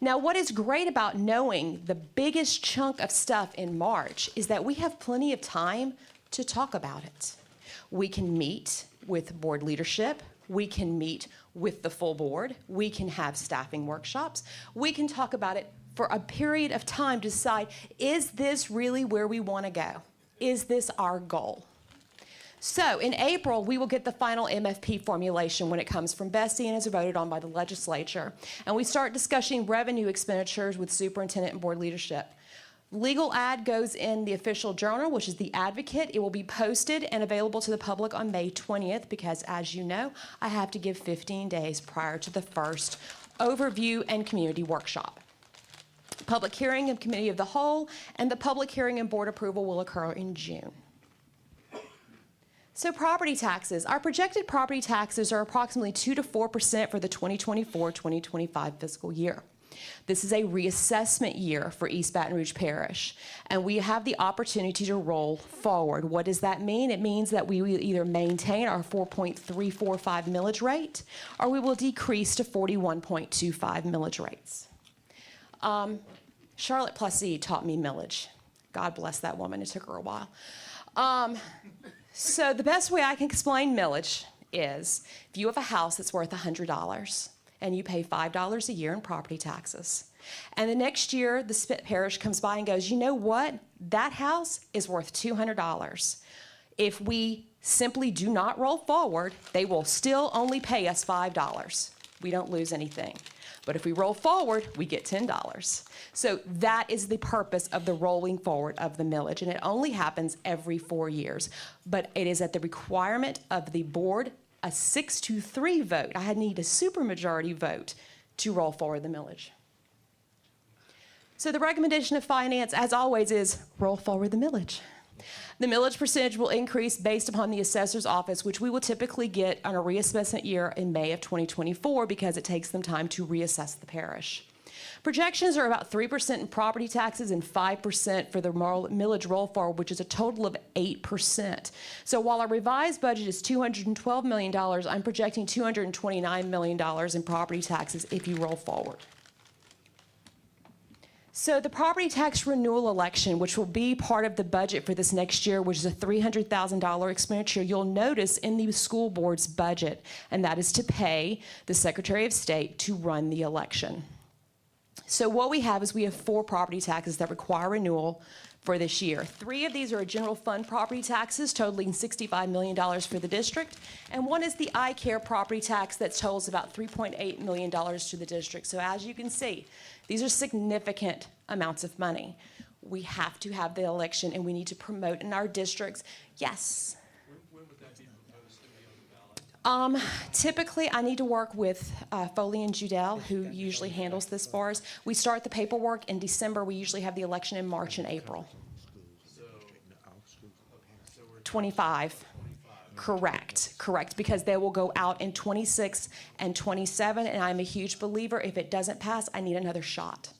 Now, what is great about knowing the biggest chunk of stuff in March is that we have plenty of time to talk about it. We can meet with board leadership. We can meet with the full board. We can have staffing workshops. We can talk about it for a period of time to decide, is this really where we want to go? Is this our goal? So in April, we will get the final MFP formulation when it comes from Bessie and is voted on by the legislature. And we start discussing revenue expenditures with superintendent and board leadership. Legal ad goes in the official journal, which is the Advocate. It will be posted and available to the public on May 20th because, as you know, I have to give 15 days prior to the first overview and community workshop. Public hearing and committee of the whole, and the public hearing and board approval will occur in June. So property taxes. Our projected property taxes are approximately 2 to 4% for the 2024-2025 fiscal year. This is a reassessment year for East Baton Rouge Parish, and we have the opportunity to roll forward. What does that mean? It means that we will either maintain our 4.345 millage rate, or we will decrease to 41.25 millage rates. Charlotte Plessy taught me millage. God bless that woman. It took her a while. So the best way I can explain millage is if you have a house that's worth $100, and you pay $5 a year in property taxes. And the next year, the parish comes by and goes, you know what? That house is worth $200. If we simply do not roll forward, they will still only pay us $5. We don't lose anything. But if we roll forward, we get $10. So that is the purpose of the rolling forward of the millage, and it only happens every 4 years. But it is at the requirement of the board, a 6-3 vote. I need a supermajority vote to roll forward the millage. So the recommendation of finance, as always, is roll forward the millage. The millage percentage will increase based upon the assessor's office, which we will typically get on a reassessment year in May of 2024 because it takes them time to reassess the parish. Projections are about 3% in property taxes and 5% for the millage roll forward, which is a total of 8%. So while our revised budget is $212 million, I'm projecting $229 million in property taxes if you roll forward. So the property tax renewal election, which will be part of the budget for this next year, which is a $300,000 expenditure, you'll notice in the school board's budget, and that is to pay the Secretary of State to run the election. So what we have is we have 4 property taxes that require renewal for this year. 3 of these are general fund property taxes totaling $65 million for the district, and 1 is the iCare property tax that totals about $3.8 million to the district. So as you can see, these are significant amounts of money. We have to have the election, and we need to promote in our districts. Yes? When would that be proposed to be on the ballot? Typically, I need to work with Foley and Judell, who usually handles this for us. We start the paperwork in December. We usually have the election in March and April. So we're 25. Correct, because they will go out in 26 and 27, and I'm a huge believer, if it doesn't pass, I need another shot.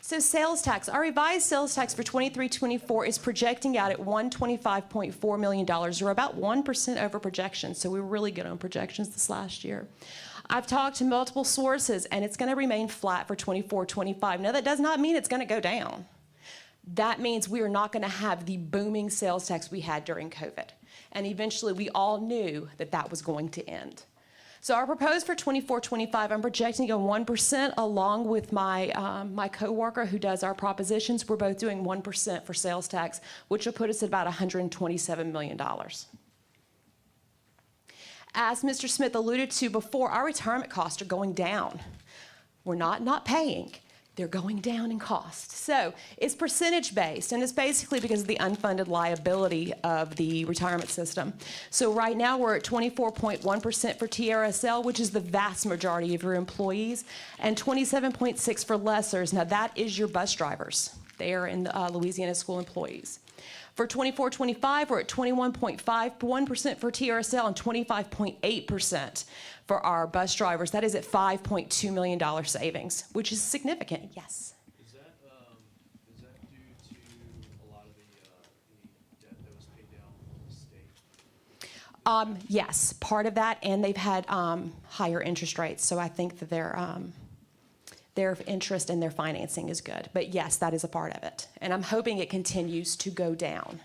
So sales tax, our revised sales tax for 23-24 is projecting out at $125.4 million, or about 1% over projection. So we were really good on projections this last year. I've talked to multiple sources, and it's going to remain flat for 24-25. Now, that does not mean it's going to go down. That means we are not going to have the booming sales tax we had during COVID. And eventually, we all knew that that was going to end. So our proposed for 24-25, I'm projecting a 1% along with my, my coworker who does our propositions. We're both doing 1% for sales tax, which will put us at about $127 million. As Mr. Smith alluded to before, our retirement costs are going down. We're not paying. They're going down in cost. So it's percentage-based, and it's basically because of the unfunded liability of the retirement system. So right now, we're at 24.1% for TRSL, which is the vast majority of your employees, and 27.6% for lessers. Now, that is your bus drivers. They are in Louisiana school employees. For 24-25, we're at 21.51% for TRSL and 25.8% for our bus drivers. That is at $5.2 million savings, which is significant, yes. Is that due to a lot of the debt that was paid down from the state? Yes, part of that, and they've had higher interest rates, so I think that their interest and their financing is good. But yes, that is a part of it, and I'm hoping it continues to go down.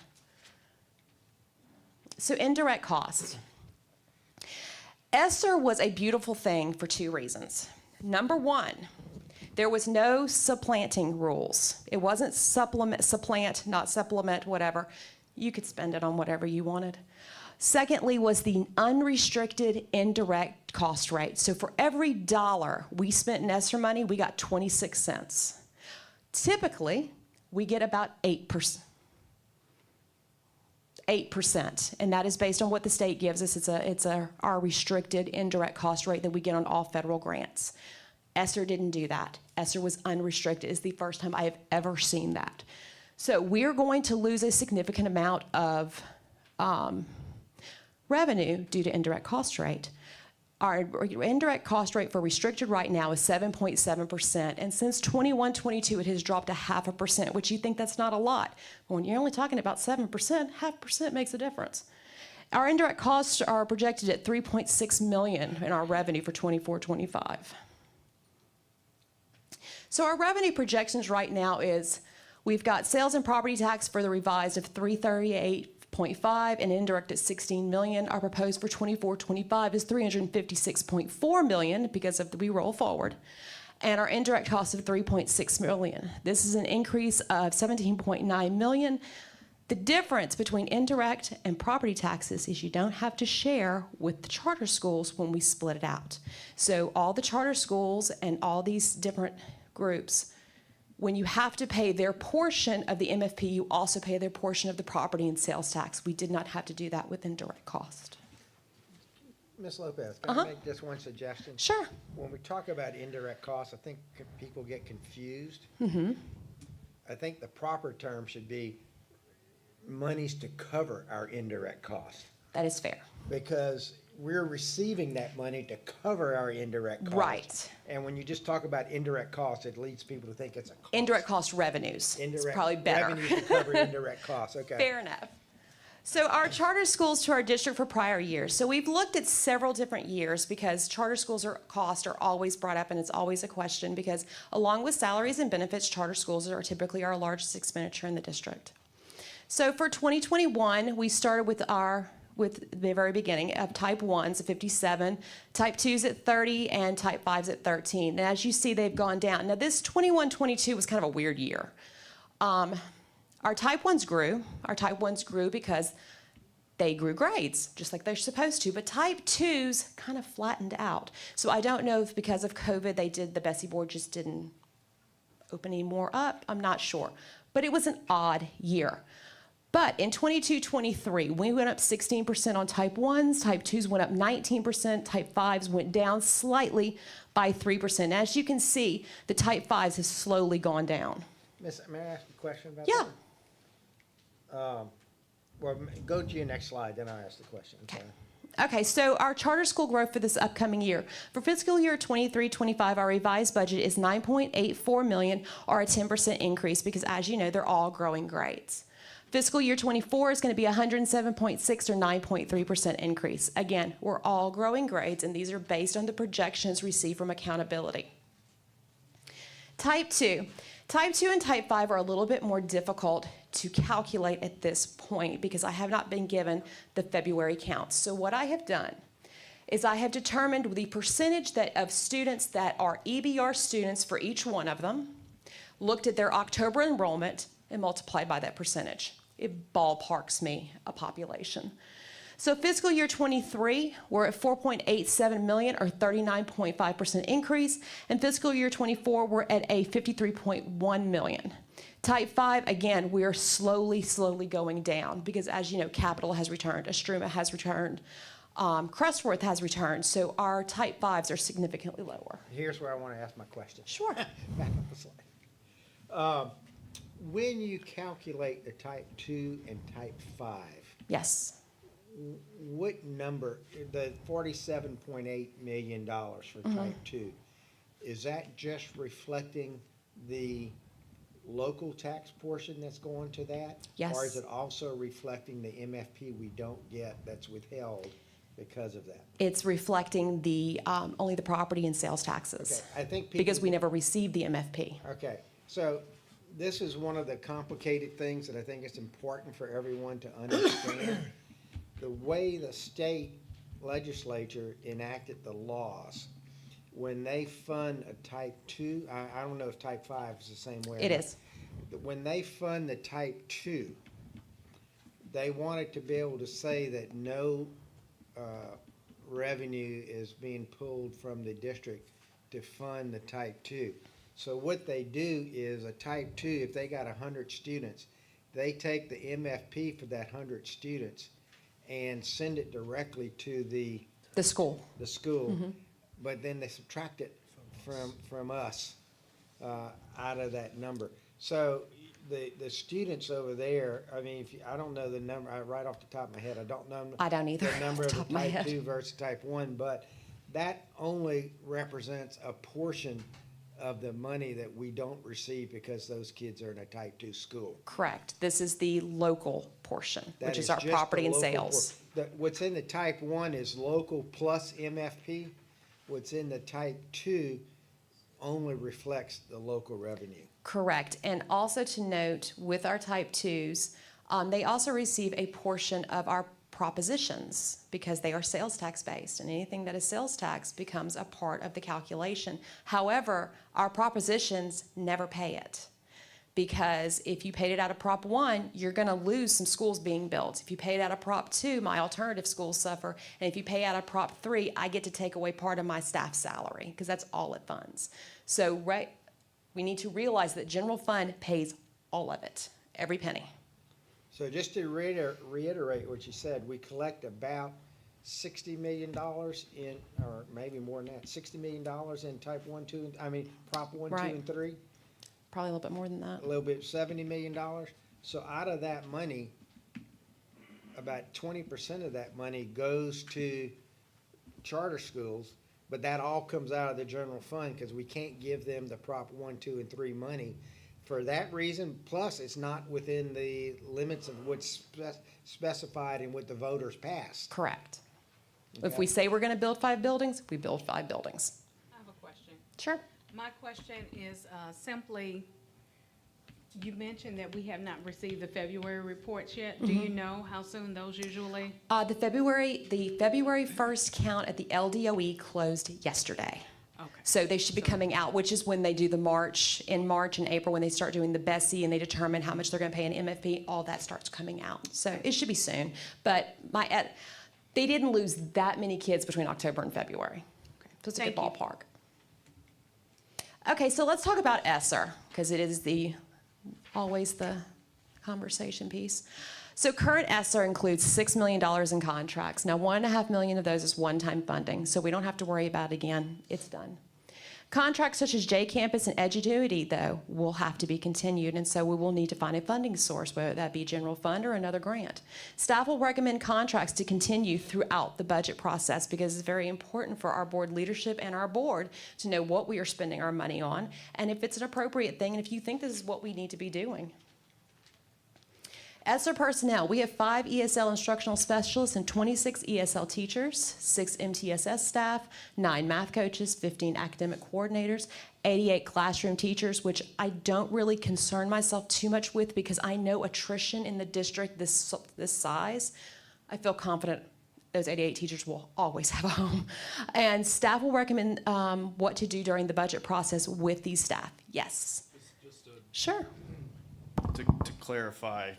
So indirect costs. ESSER was a beautiful thing for two reasons. Number one, there was no supplanting rules. It wasn't supplant, not supplement, whatever. You could spend it on whatever you wanted. Secondly was the unrestricted indirect cost rate. So for every dollar we spent in ESSER money, we got 26 cents. Typically, we get about 8%. 8%, and that is based on what the state gives us. It's our restricted indirect cost rate that we get on all federal grants. ESSER didn't do that. ESSER was unrestricted. It's the first time I have ever seen that. So we're going to lose a significant amount of revenue due to indirect cost rate. Our indirect cost rate for restricted right now is 7.7%, and since 21-22 it has dropped 0.5%, which you think that's not a lot. When you're only talking about 7%, 0.5% makes a difference. Our indirect costs are projected at $3.6 million in our revenue for 24-25. So our revenue projections right now is we've got sales and property tax for the revised of $338.5 and indirect at $16 million. Our proposed for 24-25 is $356.4 million because of we roll forward, and our indirect cost of $3.6 million. This is an increase of $17.9 million. The difference between indirect and property taxes is you don't have to share with the charter schools when we split it out. So all the charter schools and all these different groups, when you have to pay their portion of the MFP, you also pay their portion of the property and sales tax. We did not have to do that with indirect cost. Ms. Lopez, can I make just one suggestion? Sure. When we talk about indirect costs, I think people get confused. I think the proper term should be monies to cover our indirect costs. That is fair. Because we're receiving that money to cover our indirect costs. Right. And when you just talk about indirect costs, it leads people to think it's a cost. Indirect cost revenues. It's probably better. Revenues to cover indirect costs, okay. Fair enough. So our charter schools to our district for prior years. So we've looked at several different years because charter schools costs are always brought up, and it's always a question because along with salaries and benefits, charter schools are typically our largest expenditure in the district. So for 2021, we started with the very beginning of type 1s at 57, type 2s at 30, and type 5s at 13. And as you see, they've gone down. Now this 21-22 was kind of a weird year. Our type 1s grew. Our type 1s grew because they grew grades, just like they're supposed to. But type 2s kind of flattened out. So I don't know if because of COVID the Bessie board just didn't open any more up. I'm not sure. But it was an odd year. But in 22-23, we went up 16% on type 1s, type 2s went up 19%, type 5s went down slightly by 3%. As you can see, the type 5s have slowly gone down. Miss, may I ask a question about Yeah. that? Well, go to your next slide, then I'll ask the question. Okay. Okay, so our charter school growth for this upcoming year. For fiscal year 23-25, our revised budget is $9.84 million, or a 10% increase, because as you know, they're all growing grades. Fiscal year 24 is going to be 107.6 or 9.3% increase. Again, we're all growing grades, and these are based on the projections received from accountability. Type 2. Type 2 and Type 5 are a little bit more difficult to calculate at this point because I have not been given the February counts. So what I have done is I have determined the percentage of students that are EBR students for each one of them, looked at their October enrollment, and multiplied by that percentage. It ballparks me a population. So fiscal year 23, we're at 4.87 million, or 39.5% increase. And fiscal year 24, we're at a 53.1 million. Type 5, again, we are slowly going down because, as you know, Capital has returned, Estruma has returned, Crestworth has returned. So our Type 5s are significantly lower. Here's where I want to ask my question. Sure. Back up a slide. When you calculate the Type 2 and Type 5, yes, what number, the $47.8 million for Type 2, is that just reflecting the local tax portion that's going to that? Yes. Or is it also reflecting the MFP we don't get that's withheld because of that? It's reflecting the only the property and sales taxes. Okay, I think because we never received the MFP. Okay, so this is one of the complicated things that I think is important for everyone to understand. The way the state legislature enacted the laws, when they fund a Type 2, I don't know if Type 5 is the same way. It is. When they fund the Type 2, they wanted to be able to say that no revenue is being pulled from the district to fund the Type 2. So what they do is a Type 2, if they got 100 students, they take the MFP for that 100 students and send it directly to the school. The school, but then they subtract it from us out of that number. So the students over there, I mean, I don't know the number right off the top of my head. I don't know. I don't either. The number off the of top of my Type head. 2 versus Type 1, but that only represents a portion of the money that we don't receive because those kids are in a Type 2 school. Correct. This is the local portion, That which is is our just property the and local sales. What's in the Type 1 is local plus MFP. What's in the Type 2 only reflects the local revenue. Correct. And also to note, with our Type 2s, they also receive a portion of our propositions because they are sales tax based, and anything that is sales tax becomes a part of the calculation. However, our propositions never pay it, because if you paid it out of Prop 1, you're going to lose some schools being built. If you pay it out of Prop 2, my alternative schools suffer, and if you pay out of Prop 3, I get to take away part of my staff salary because that's all it funds. So we need to realize that general fund pays all of it, every penny. So just to reiterate what you said, we collect about $60 million in, or maybe more than that, $60 million in Type 1, 2, Prop 1, 2, and 3. Probably a little bit more than that. A little bit, $70 million. So out of that money, about 20% of that money goes to charter schools, but that all comes out of the general fund because we can't give them the Prop 1, 2, and 3 money. For that reason, plus it's not within the limits of what's specified in what the voters passed. Correct. Okay. If we say we're going to build 5 buildings, we build 5 buildings. I have a question. Sure. My question is simply, you mentioned that we have not received the February reports yet. Do you know how soon those usually? The February 1st count at the LDOE closed yesterday. Okay. So they should be coming out, which is when they do the March and April, when they start doing the BESI and they determine how much they're going to pay in MFP, all that starts coming out. So it should be soon. But they didn't lose that many kids between October and February. Okay. So it's a good ballpark. Okay, so let's talk about ESSER, because it is always the conversation piece. So current ESSER includes $6 million in contracts. Now, $1.5 million of those is one-time funding, so we don't have to worry about it again. It's done. Contracts such as J Campus and Eduity, though, will have to be continued, and so we will need to find a funding source, whether that be general fund or another grant. Staff will recommend contracts to continue throughout the budget process because it's very important for our board leadership and our board to know what we are spending our money on and if it's an appropriate thing and if you think this is what we need to be doing. ESSER personnel, we have 5 ESL instructional specialists and 26 ESL teachers, 6 MTSS staff, 9 math coaches, 15 academic coordinators, 88 classroom teachers, which I don't really concern myself too much with because I know attrition in the district this size. I feel confident those 88 teachers will always have a home. And staff will recommend what to do during the budget process with these staff. Yes. Sure. To clarify,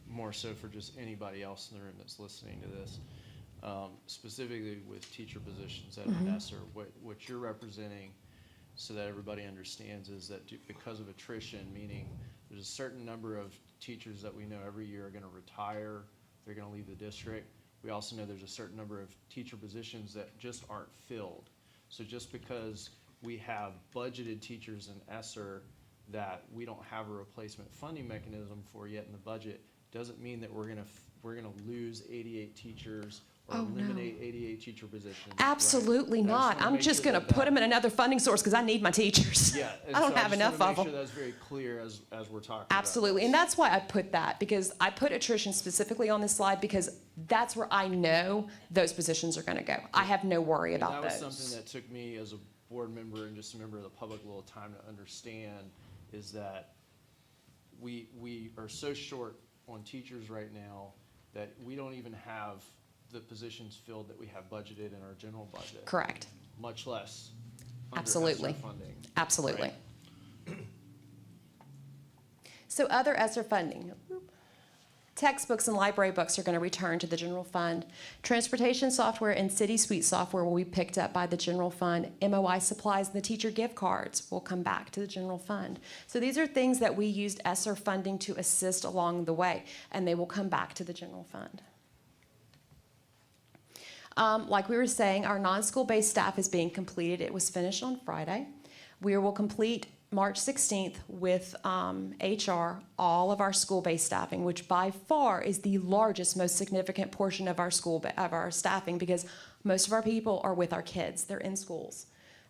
more so for just anybody else in the room that's listening to this, specifically with teacher positions at ESSER, what you're representing, so that everybody understands, is that because of attrition, meaning there's a certain number of teachers that we know every year are going to retire, they're going to leave the district. We also know there's a certain number of teacher positions that just aren't filled. So just because we have budgeted teachers in ESSER that we don't have a replacement funding mechanism for yet in the budget, doesn't mean that we're gonna lose 88 teachers or eliminate 88 teacher positions. Absolutely right? not. I'm just going to put them in another funding source because I need my teachers. Yeah, I don't have enough of them. Make sure that's very clear as we're talking. Absolutely, and that's why I put that, because I put attrition specifically on this slide because that's where I know those positions are going to go. I have no worry about those. That was something that took me as a board member and just a member of the public a little time to understand, is that we are so short on teachers right now that we don't even have the positions filled that we have budgeted in our general budget. Correct. Much less under Absolutely. ESSER funding. Absolutely. Right. So other ESSER funding. Textbooks and library books are going to return to the general fund. Transportation software and City Suite software will be picked up by the general fund. MOI supplies and the teacher gift cards will come back to the general fund. So these are things that we used ESSER funding to assist along the way, and they will come back to the general fund. Like we were saying, our non-school-based staff is being completed. It was finished on Friday. We will complete March 16th with HR, all of our school-based staffing, which by far is the largest, most significant portion of our our staffing, because most of our people are with our kids. They're in schools.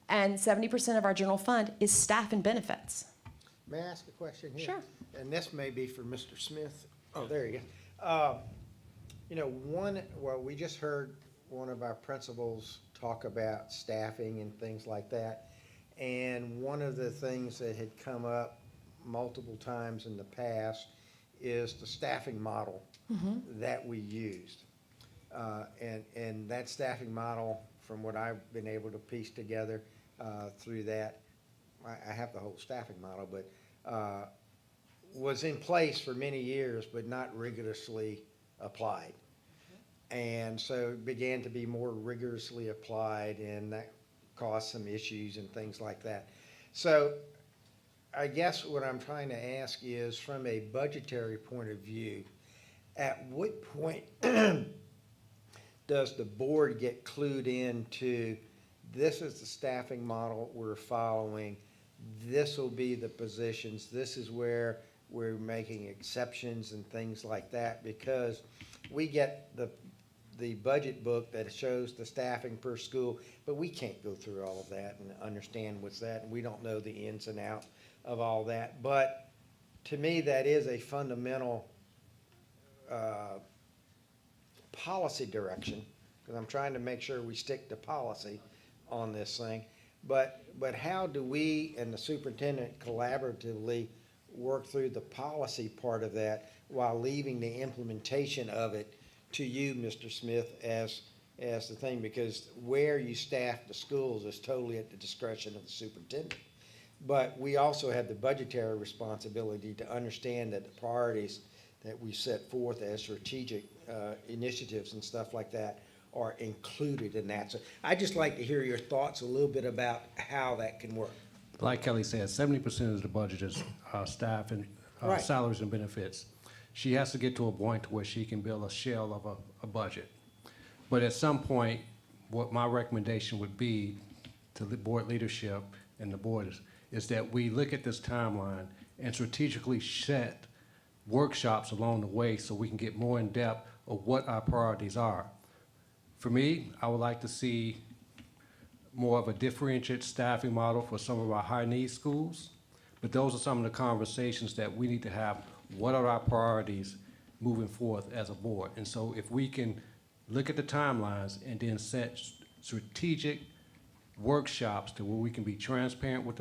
And 70% of our general fund is staff and benefits. May I ask a question here? Sure. And this may be for Mr. Smith. Oh, there you go. You know, well, we just heard one of our principals talk about staffing and things like that. And one of the things that had come up multiple times in the past is the staffing model that we used. And that staffing model, from what I've been able to piece together through that, I have the whole staffing model, but was in place for many years, but not rigorously applied. And so it began to be more rigorously applied, and that caused some issues and things like that. So I guess what I'm trying to ask is, from a budgetary point of view, at what point does the board get clued into, this is the staffing model we're following, this will be the positions, this is where we're making exceptions and things like that? Because we get the budget book that shows the staffing per school, but we can't go through all of that and understand what's that, and we don't know the ins and outs of all that. But to me, that is a fundamental policy direction, because I'm trying to make sure we stick to policy on this thing. But how do we and the superintendent collaboratively work through the policy part of that while leaving the implementation of it to you, Mr. Smith, as the thing? Because where you staff the schools is totally at the discretion of the superintendent. But we also have the budgetary responsibility to understand that the priorities that we set forth as strategic initiatives and stuff like that are included in that. So I'd just like to hear your thoughts a little bit about how that can work. Like Kelly said, 70% of the budget is staff and Right. salaries and benefits. She has to get to a point where she can build a shell of a budget. But at some point, what my recommendation would be to the board leadership, and the board is that we look at this timeline and strategically set workshops along the way so we can get more in depth of what our priorities are. For me, I would like to see more of a differentiated staffing model for some of our high need schools. But those are some of the conversations that we need to have. What are our priorities moving forth as a board? And so if we can look at the timelines and then set strategic workshops to where we can be transparent with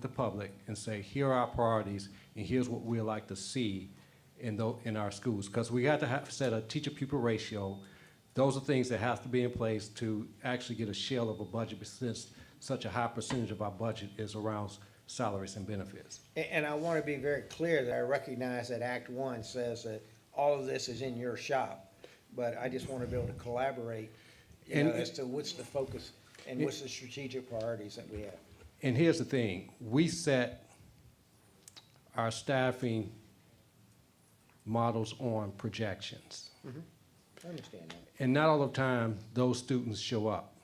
the public and say, here are our priorities and here's what we'd like to see in our schools. Because we have to set a teacher-pupil ratio. Those are things that have to be in place to actually get a shell of a budget, since such a high percentage of our budget is around salaries and benefits. And I want to be very clear that I recognize that Act One says that all of this is in your shop, but I just want to be able to collaborate, as to what's the focus and what's the strategic priorities that we have. And here's the thing, we set our staffing models on projections. I understand that. And not all the time, those students show up.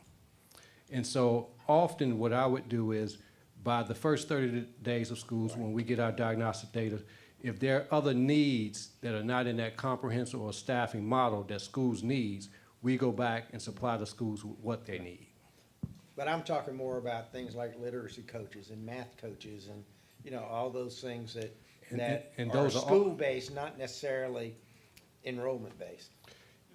And so often what I would do is, by the first 30 days of schools, when we get our diagnostic data, if there are other needs that are not in that comprehensive or staffing model that schools needs, we go back and supply the schools with what they need. But I'm talking more about things like literacy coaches and math coaches and, all those things that And are those are all- school-based, not necessarily enrollment-based.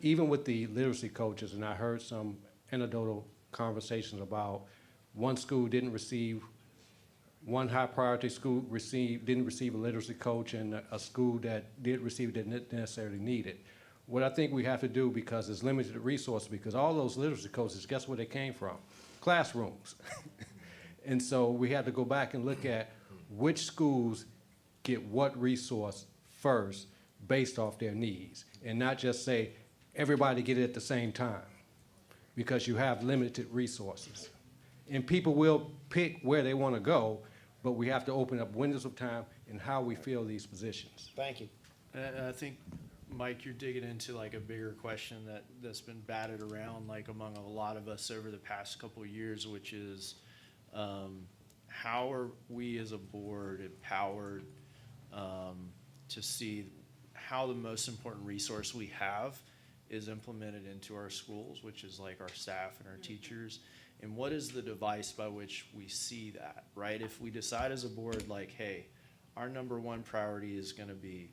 Even with the literacy coaches, and I heard some anecdotal conversations about one school one high priority school didn't receive a literacy coach, and a school that did receive didn't necessarily need it. What I think we have to do, because there's limited resources, because all those literacy coaches, guess where they came from? Classrooms. And so we had to go back and look at which schools get what resource first based off their needs, and not just say everybody get it at the same time, because you have limited resources. And people will pick where they want to go, but we have to open up windows of time in how we fill these positions. Thank you. And I think, Mike, you're digging into like a bigger question that's been batted around like among a lot of us over the past couple of years, which is how are we as a board empowered to see how the most important resource we have is implemented into our schools, which is like our staff and our teachers. And what is the device by which we see that, right? If we decide as a board, like, hey, our number one priority is gonna be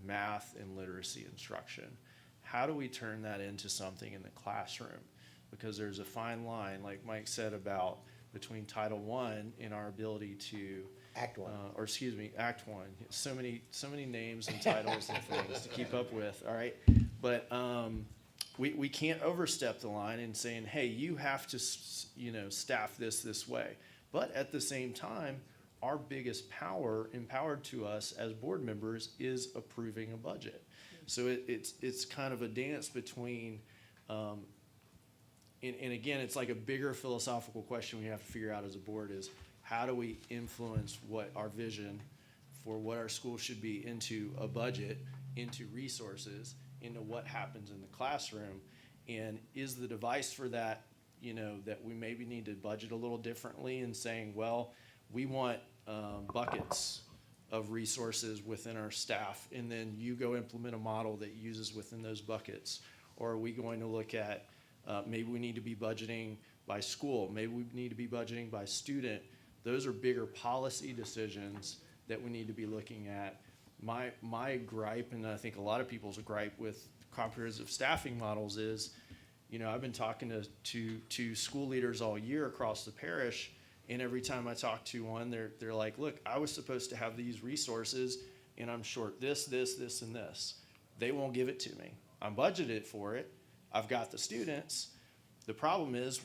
math and literacy instruction, how do we turn that into something in the classroom? Because there's a fine line, like Mike said, about between Title I and our ability to Act One. Act One. So many names and titles and things to keep up with, all right? But we can't overstep the line in saying, hey, you have to, staff this way. But at the same time, our biggest power empowered to us as board members is approving a budget. So it's kind of a dance between, and again, it's like a bigger philosophical question we have to figure out as a board is, how do we influence what our vision for what our school should be into a budget, into resources, into what happens in the classroom? And is the device for that, that we maybe need to budget a little differently and saying, well, we want buckets of resources within our staff, and then you go implement a model that uses within those buckets? Or are we going to look at maybe we need to be budgeting by school, maybe we need to be budgeting by student? Those are bigger policy decisions that we need to be looking at. My gripe, and I think a lot of people's gripe with comprehensive staffing models is, I've been talking to school leaders all year across the parish, and every time I talk to one, they're like, look, I was supposed to have these resources, and I'm short this, and this. They won't give it to me. I'm budgeted for it. I've got the students. The problem is,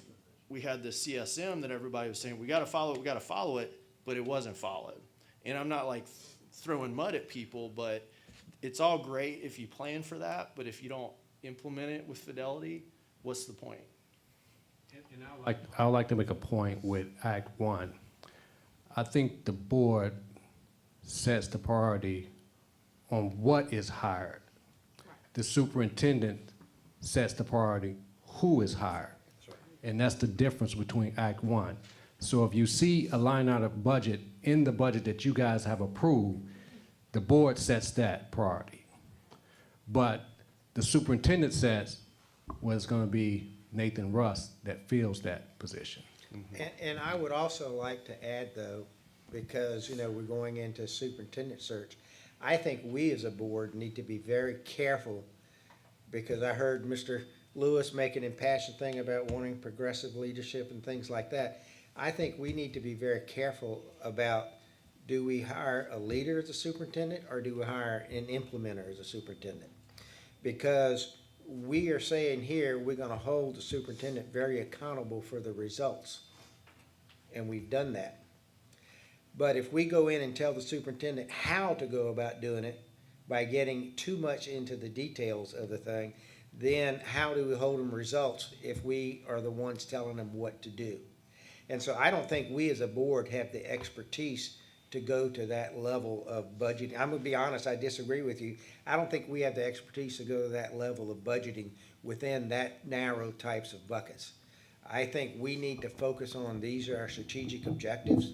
we had the CSM that everybody was saying, we gotta follow it, but it wasn't followed. And I'm not like throwing mud at people, but it's all great if you plan for that, but if you don't implement it with fidelity, what's the point? I would like to make a point with Act One. I think the board sets the priority on what is hired. The superintendent sets the priority who is hired. And that's the difference between Act One. So if you see a line out of budget in the budget that you guys have approved, the board sets that priority. But the superintendent says, well, it's gonna be Nathan Russ that fills that position. And I would also like to add, though, because, we're going into superintendent search, I think we as a board need to be very careful, because I heard Mr. Lewis make an impassioned thing about wanting progressive leadership and things like that. I think we need to be very careful about, do we hire a leader as a superintendent, or do we hire an implementer as a superintendent? Because we are saying here, we're gonna hold the superintendent very accountable for the results. And we've done that. But if we go in and tell the superintendent how to go about doing it by getting too much into the details of the thing, then how do we hold them results if we are the ones telling them what to do? And so I don't think we as a board have the expertise to go to that level of budgeting. I'm gonna be honest, I disagree with you. I don't think we have the expertise to go to that level of budgeting within that narrow types of buckets. I think we need to focus on, these are our strategic objectives.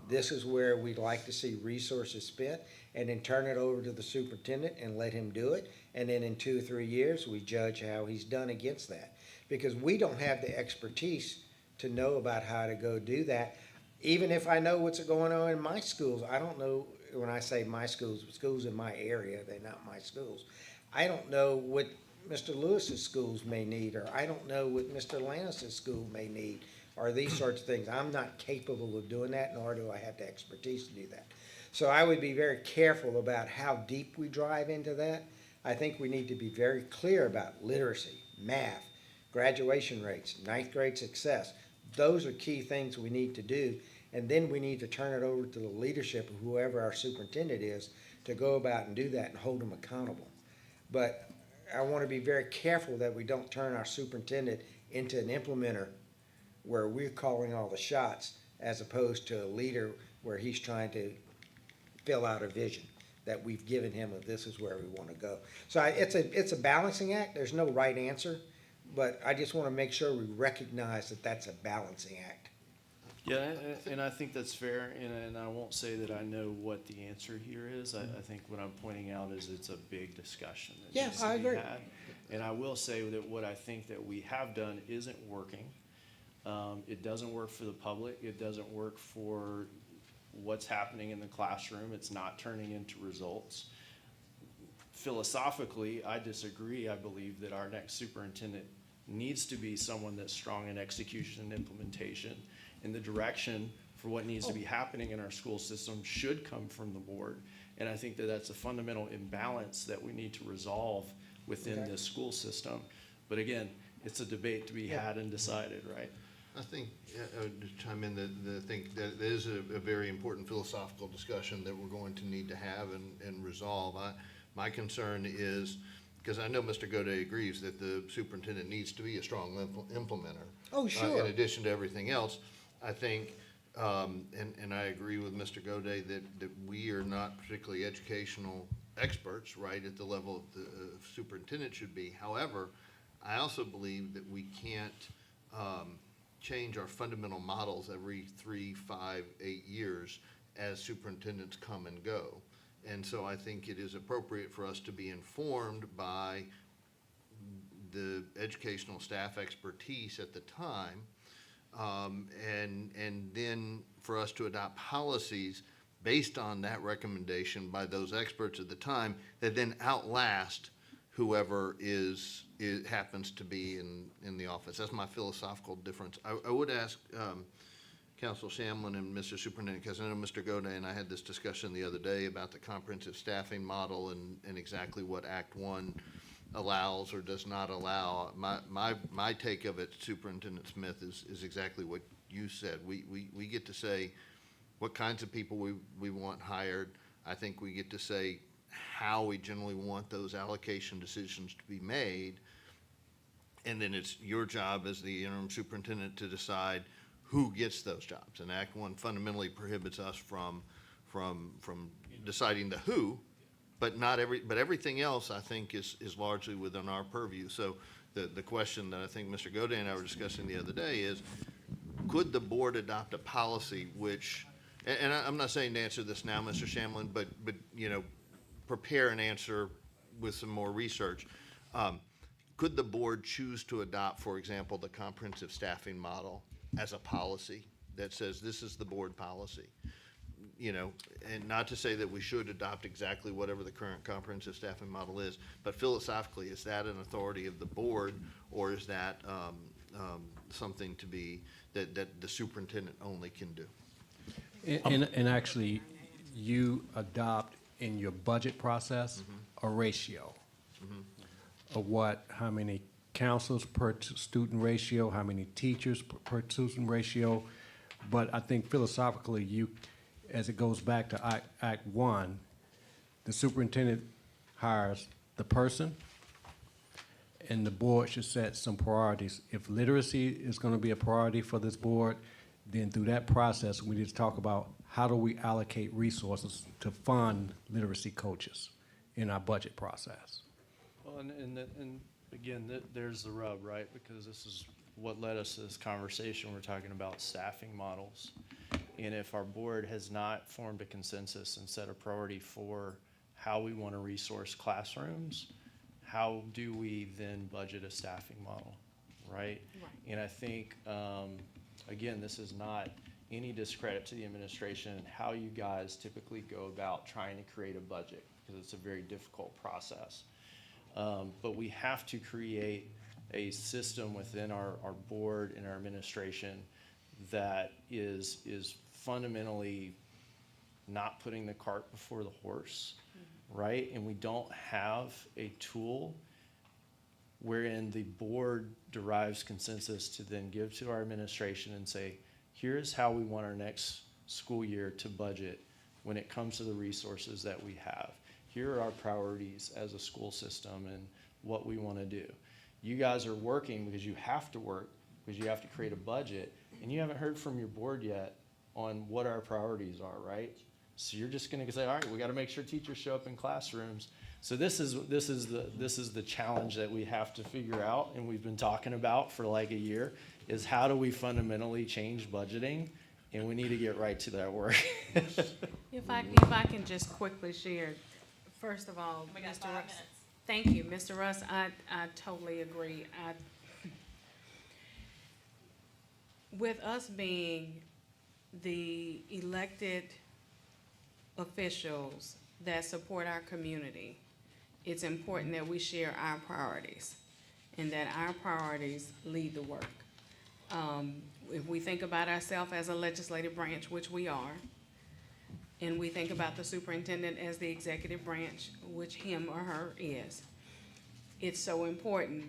This is where we'd like to see resources spent, and then turn it over to the superintendent and let him do it. And then in 2 or 3 years, we judge how he's done against that. Because we don't have the expertise to know about how to go do that. Even if I know what's going on in my schools, I don't know, when I say my schools, schools in my area, they're not my schools. I don't know what Mr. Lewis's schools may need, or I don't know what Mr. Lannis's school may need, or these sorts of things. I'm not capable of doing that, nor do I have the expertise to do that. So I would be very careful about how deep we drive into that. I think we need to be very clear about literacy, math, graduation rates, 9th grade success. Those are key things we need to do. And then we need to turn it over to the leadership of whoever our superintendent is to go about and do that and hold them accountable. But I want to be very careful that we don't turn our superintendent into an implementer where we're calling all the shots, as opposed to a leader where he's trying to fill out a vision that we've given him of, this is where we want to go. So it's a balancing act. There's no right answer, but I just want to make sure we recognize that that's a balancing act. Yeah, and I think that's fair, and I won't say that I know what the answer here is. I think what I'm pointing out is it's a big discussion that needs to be had. And I will say that what I think that we have done isn't working. It doesn't work for the public. It doesn't work for what's happening in the classroom. It's not turning into results. Philosophically, I disagree. I believe that our next superintendent needs to be someone that's strong in execution and implementation. And the direction for what needs to be happening in our school system should come from the board. And I think that that's a fundamental imbalance that we need to resolve within this school system. But again, it's a debate to be had and decided, right? I think, to chime in, I think that there is a very important philosophical discussion that we're going to need to have and resolve. My concern is, because I know Mr. Godet agrees that the superintendent needs to be a strong implementer. Oh, sure. In addition to everything else, I think, and I agree with Mr. Godet that we are not particularly educational experts, right, at the level of the superintendent should be. However, I also believe that we can't change our fundamental models every 3, 5, 8 years as superintendents come and go. And so I think it is appropriate for us to be informed by the educational staff expertise at the time, and then for us to adopt policies based on that recommendation by those experts at the time that then outlast whoever happens to be in the office. That's my philosophical difference. I would ask Council Shamlin and Mr. Superintendent, because I know Mr. Godet and I had this discussion the other day about the comprehensive staffing model and exactly what Act 1 allows or does not allow. My take of it, Superintendent Smith, is exactly what you said. We get to say what kinds of people we want hired. I think we get to say how we generally want those allocation decisions to be made. And then it's your job as the interim superintendent to decide who gets those jobs. And Act 1 fundamentally prohibits us from deciding the who, but everything else I think is largely within our purview. So the question that I think Mr. Godet and I were discussing the other day is, could the board adopt a policy which, and I'm not saying to answer this now, Mr. Shamlin, but you know, prepare an answer with some more research. Could the board choose to adopt, for example, the comprehensive staffing model as a policy that says this is the board policy? You know, and not to say that we should adopt exactly whatever the current comprehensive staffing model is, but philosophically, is that an authority of the board, or is that something to be, that the superintendent only can do? And actually, you adopt in your budget process a ratio of how many counselors per student ratio, how many teachers per student ratio. But I think philosophically, as it goes back to Act 1, the superintendent hires the person, and the board should set some priorities. If literacy is going to be a priority for this board, then through that process, we need to talk about how do we allocate resources to fund literacy coaches in our budget process. Well, and again, there's the rub, right? Because this is what led us to this conversation. We're talking about staffing models. And if our board has not formed a consensus and set a priority for how we want to resource classrooms, how do we then budget a staffing model, right? And I think, again, this is not any discredit to the administration and how you guys typically go about trying to create a budget, because it's a very difficult process. But we have to create a system within our board and our administration that is fundamentally not putting the cart before the horse, right? And we don't have a tool wherein the board derives consensus to then give to our administration and say, here's how we want our next school year to budget when it comes to the resources that we have. Here are our priorities as a school system and what we want to do. You guys are working because you have to work, because you have to create a budget, and you haven't heard from your board yet on what our priorities are, right? So you're just going to say, all right, we got to make sure teachers show up in classrooms. So this is the challenge that we have to figure out, and we've been talking about for like a year, is how do we fundamentally change budgeting, and we need to get right to that work. If I can just quickly share, first of all, We got Mr. 5 Russ. minutes. Thank you, Mr. Russ. I totally agree. With us being the elected officials that support our community, it's important that we share our priorities and that our priorities lead the work. If we think about ourselves as a legislative branch, which we are, and we think about the superintendent as the executive branch, which him or her is, it's so important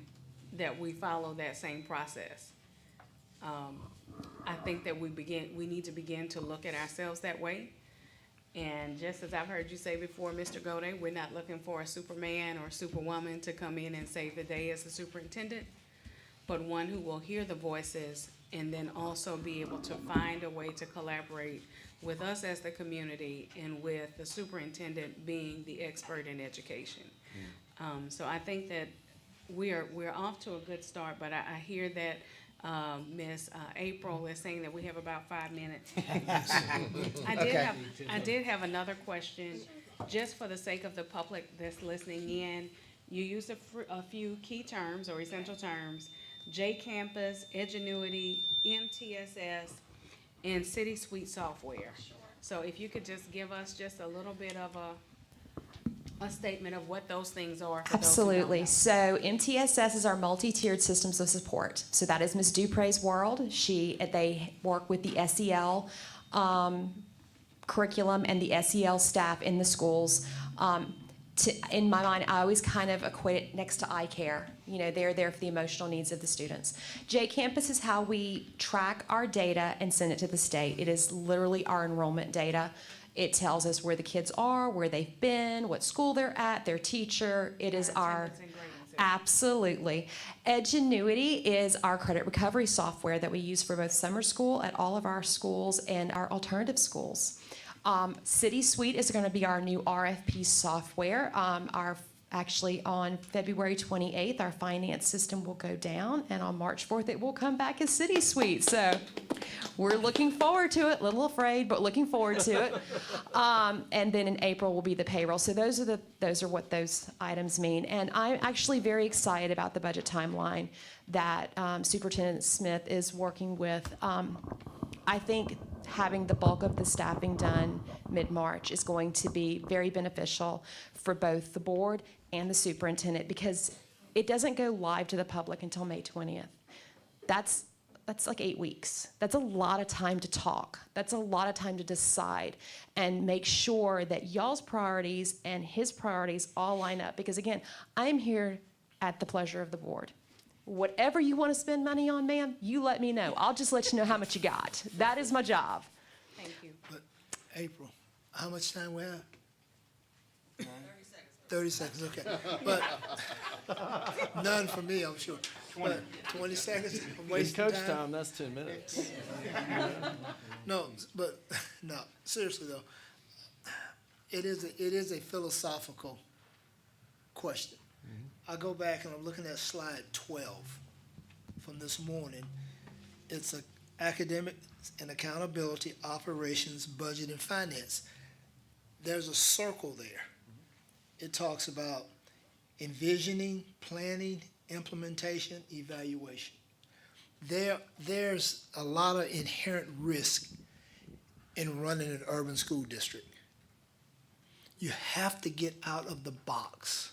that we follow that same process. I think that we need to begin to look at ourselves that way. And just as I've heard you say before, Mr. Gode, we're not looking for a Superman or Superwoman to come in and save the day as the superintendent, but one who will hear the voices and then also be able to find a way to collaborate with us as the community and with the superintendent being the expert in education. So I think that we're off to a good start, but I hear that Ms. April is saying that we have about 5 minutes. I did have another question, just for the sake of the public that's listening in. You used a few key terms or essential terms: J-Campus, Edgenuity, MTSS, and City Suite software. So if you could just give us just a little bit of a statement of what those things are. For Absolutely. So MTSS is our multi-tiered systems of support. So that is Ms. Dupre's world. They work with the SEL curriculum and the SEL staff in the schools. In my mind, I always kind of equate it next to eye care. You know, they're there for the emotional needs of the students. J-Campus is how we track our data and send it to the state. It is literally our enrollment data. It tells us where the kids are, where they've been, what school they're at, their teacher. It is our, absolutely. Edgenuity is our credit recovery software that we use for both summer school at all of our schools and our alternative schools. City Suite is going to be our new RFP software. Our Actually, on February 28th, our finance system will go down, and on March 4th, it will come back as City Suite. So we're looking forward to it. A little afraid, but looking forward to it. And then in April will be the payroll. So those are what those items mean. And I'm actually very excited about the budget timeline that Superintendent Smith is working with. I think having the bulk of the staffing done mid-March is going to be very beneficial for both the board and the superintendent, because it doesn't go live to the public until May 20th. That's like 8 weeks. That's a lot of time to talk. That's a lot of time to decide and make sure that y'all's priorities and his priorities all line up. Because again, I'm here at the pleasure of the board. Whatever you want to spend money on, ma'am, you let me know. I'll just let you know how much you got. That is my job. Thank you. But April, how much time we have? 30 seconds, okay. But none for me, I'm sure. 20. 20 seconds, I'm In wasting coach time. time, that's 10 minutes. No, but, no, seriously though, it is a philosophical question. I go back and I'm looking at slide 12 from this morning. It's a academic and accountability, operations, budget, and finance. There's a circle there. It talks about envisioning, planning, implementation, evaluation. There's a lot of inherent risk in running an urban school district. You have to get out of the box.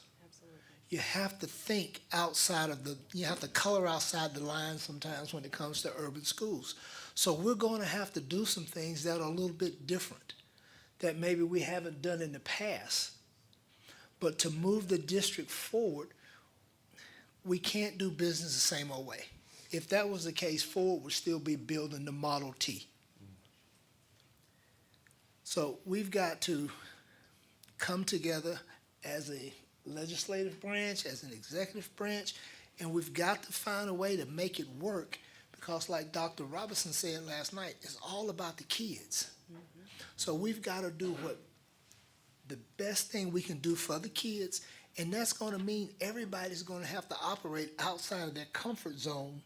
You have to think outside of you have to color outside the lines sometimes when it comes to urban schools. So we're going to have to do some things that are a little bit different that maybe we haven't done in the past. But to move the district forward, we can't do business the same old way. If that was the case, Ford would still be building the Model T. So we've got to come together as a legislative branch, as an executive branch, and we've got to find a way to make it work, because like Dr. Robinson said last night, it's all about the kids. So we've got to do what the best thing we can do for the kids, and that's going to mean everybody's going to have to operate outside of their comfort zone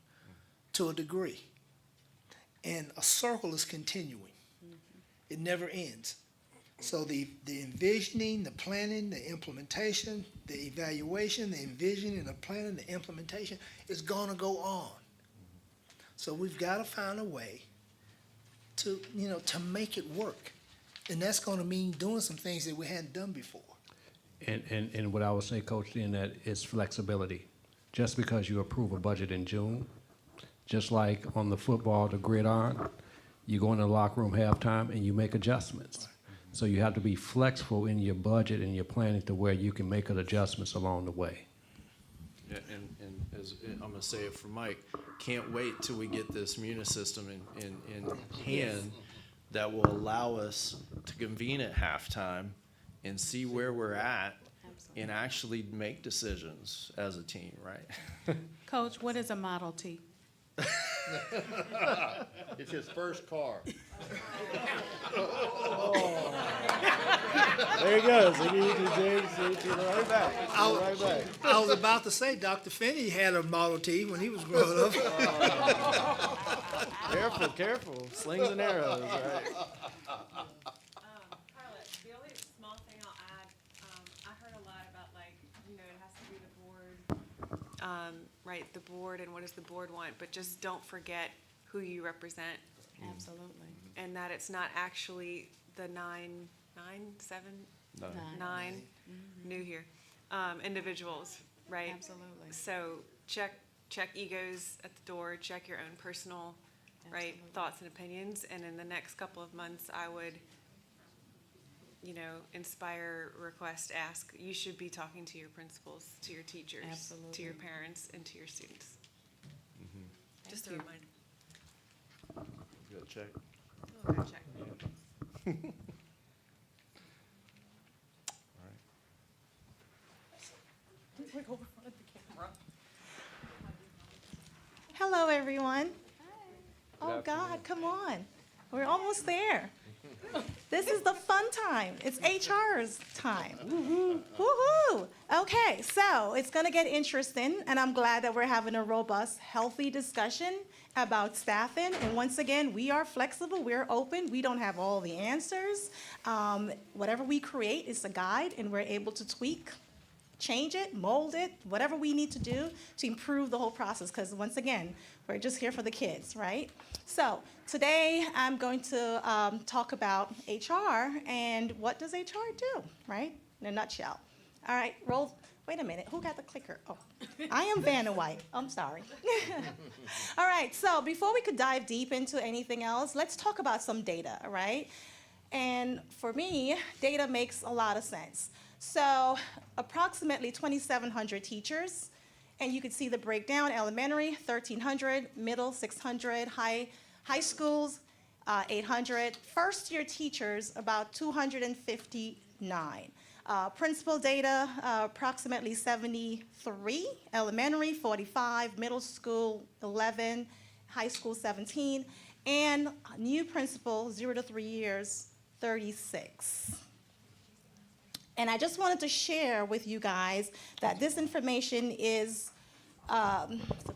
to a degree. And a circle is continuing. It never ends. So the envisioning, the planning, the implementation, the evaluation, the envisioning, the planning, the implementation is going to go on. So we've got to find a way to, to make it work. And that's going to mean doing some things that we hadn't done before. And what I would say, Coach, in that is flexibility. Just because you approve a budget in June, just like on the football, the gridiron, you go in the locker room halftime and you make adjustments. So you have to be flexible in your budget and your planning to where you can make adjustments along the way. Yeah, and as I'm going to say it for Mike, can't wait till we get this Munis system in hand that will allow us to convene at halftime and see where we're at and actually make decisions as a team, right? Coach, what is a Model T? It's his first car. There he goes. Right back. Right back. I was about to say Dr. Finney had a Model T when he was growing up. Careful, careful. Slings and arrows, right? Carla, the only small thing I'll add, I heard a lot about it has to be the board, right, the board and what does the board want, but just don't forget who you represent. Absolutely. And that it's not actually the nine new here, individuals, right? Absolutely. So check egos at the door, check your own personal, right, thoughts and opinions, and in the next couple of months, I would, inspire, request, ask. You should be talking to your principals, to your teachers, Absolutely. to your parents, and to your students. Just a reminder. Good check. Oh, good check. Hello, everyone. Oh, God, come on. We're almost there. This is the fun time. It's HR's time. Woohoo! Okay, so it's gonna get interesting, and I'm glad that we're having a robust, healthy discussion about staffing. And once again, we are flexible, we're open, we don't have all the answers. Whatever we create is a guide, and we're able to tweak, change it, mold it, whatever we need to do to improve the whole process, because once again, we're just here for the kids, right? So today I'm going to talk about HR and what does HR do, right? In a nutshell. All right, wait a minute, who got the clicker? Oh, I am Vanna White, I'm sorry. All right, so before we could dive deep into anything else, let's talk about some data, all right? And for me, data makes a lot of sense. So approximately 2,700 teachers, and you can see the breakdown: elementary, 1,300, middle, 600, high schools, 800. First-year teachers, about 259. Principal data, approximately 73, elementary, 45, middle school, 11, high school, 17, and new principal, 0 to 3 years, 36. And I just wanted to share with you guys that this information is,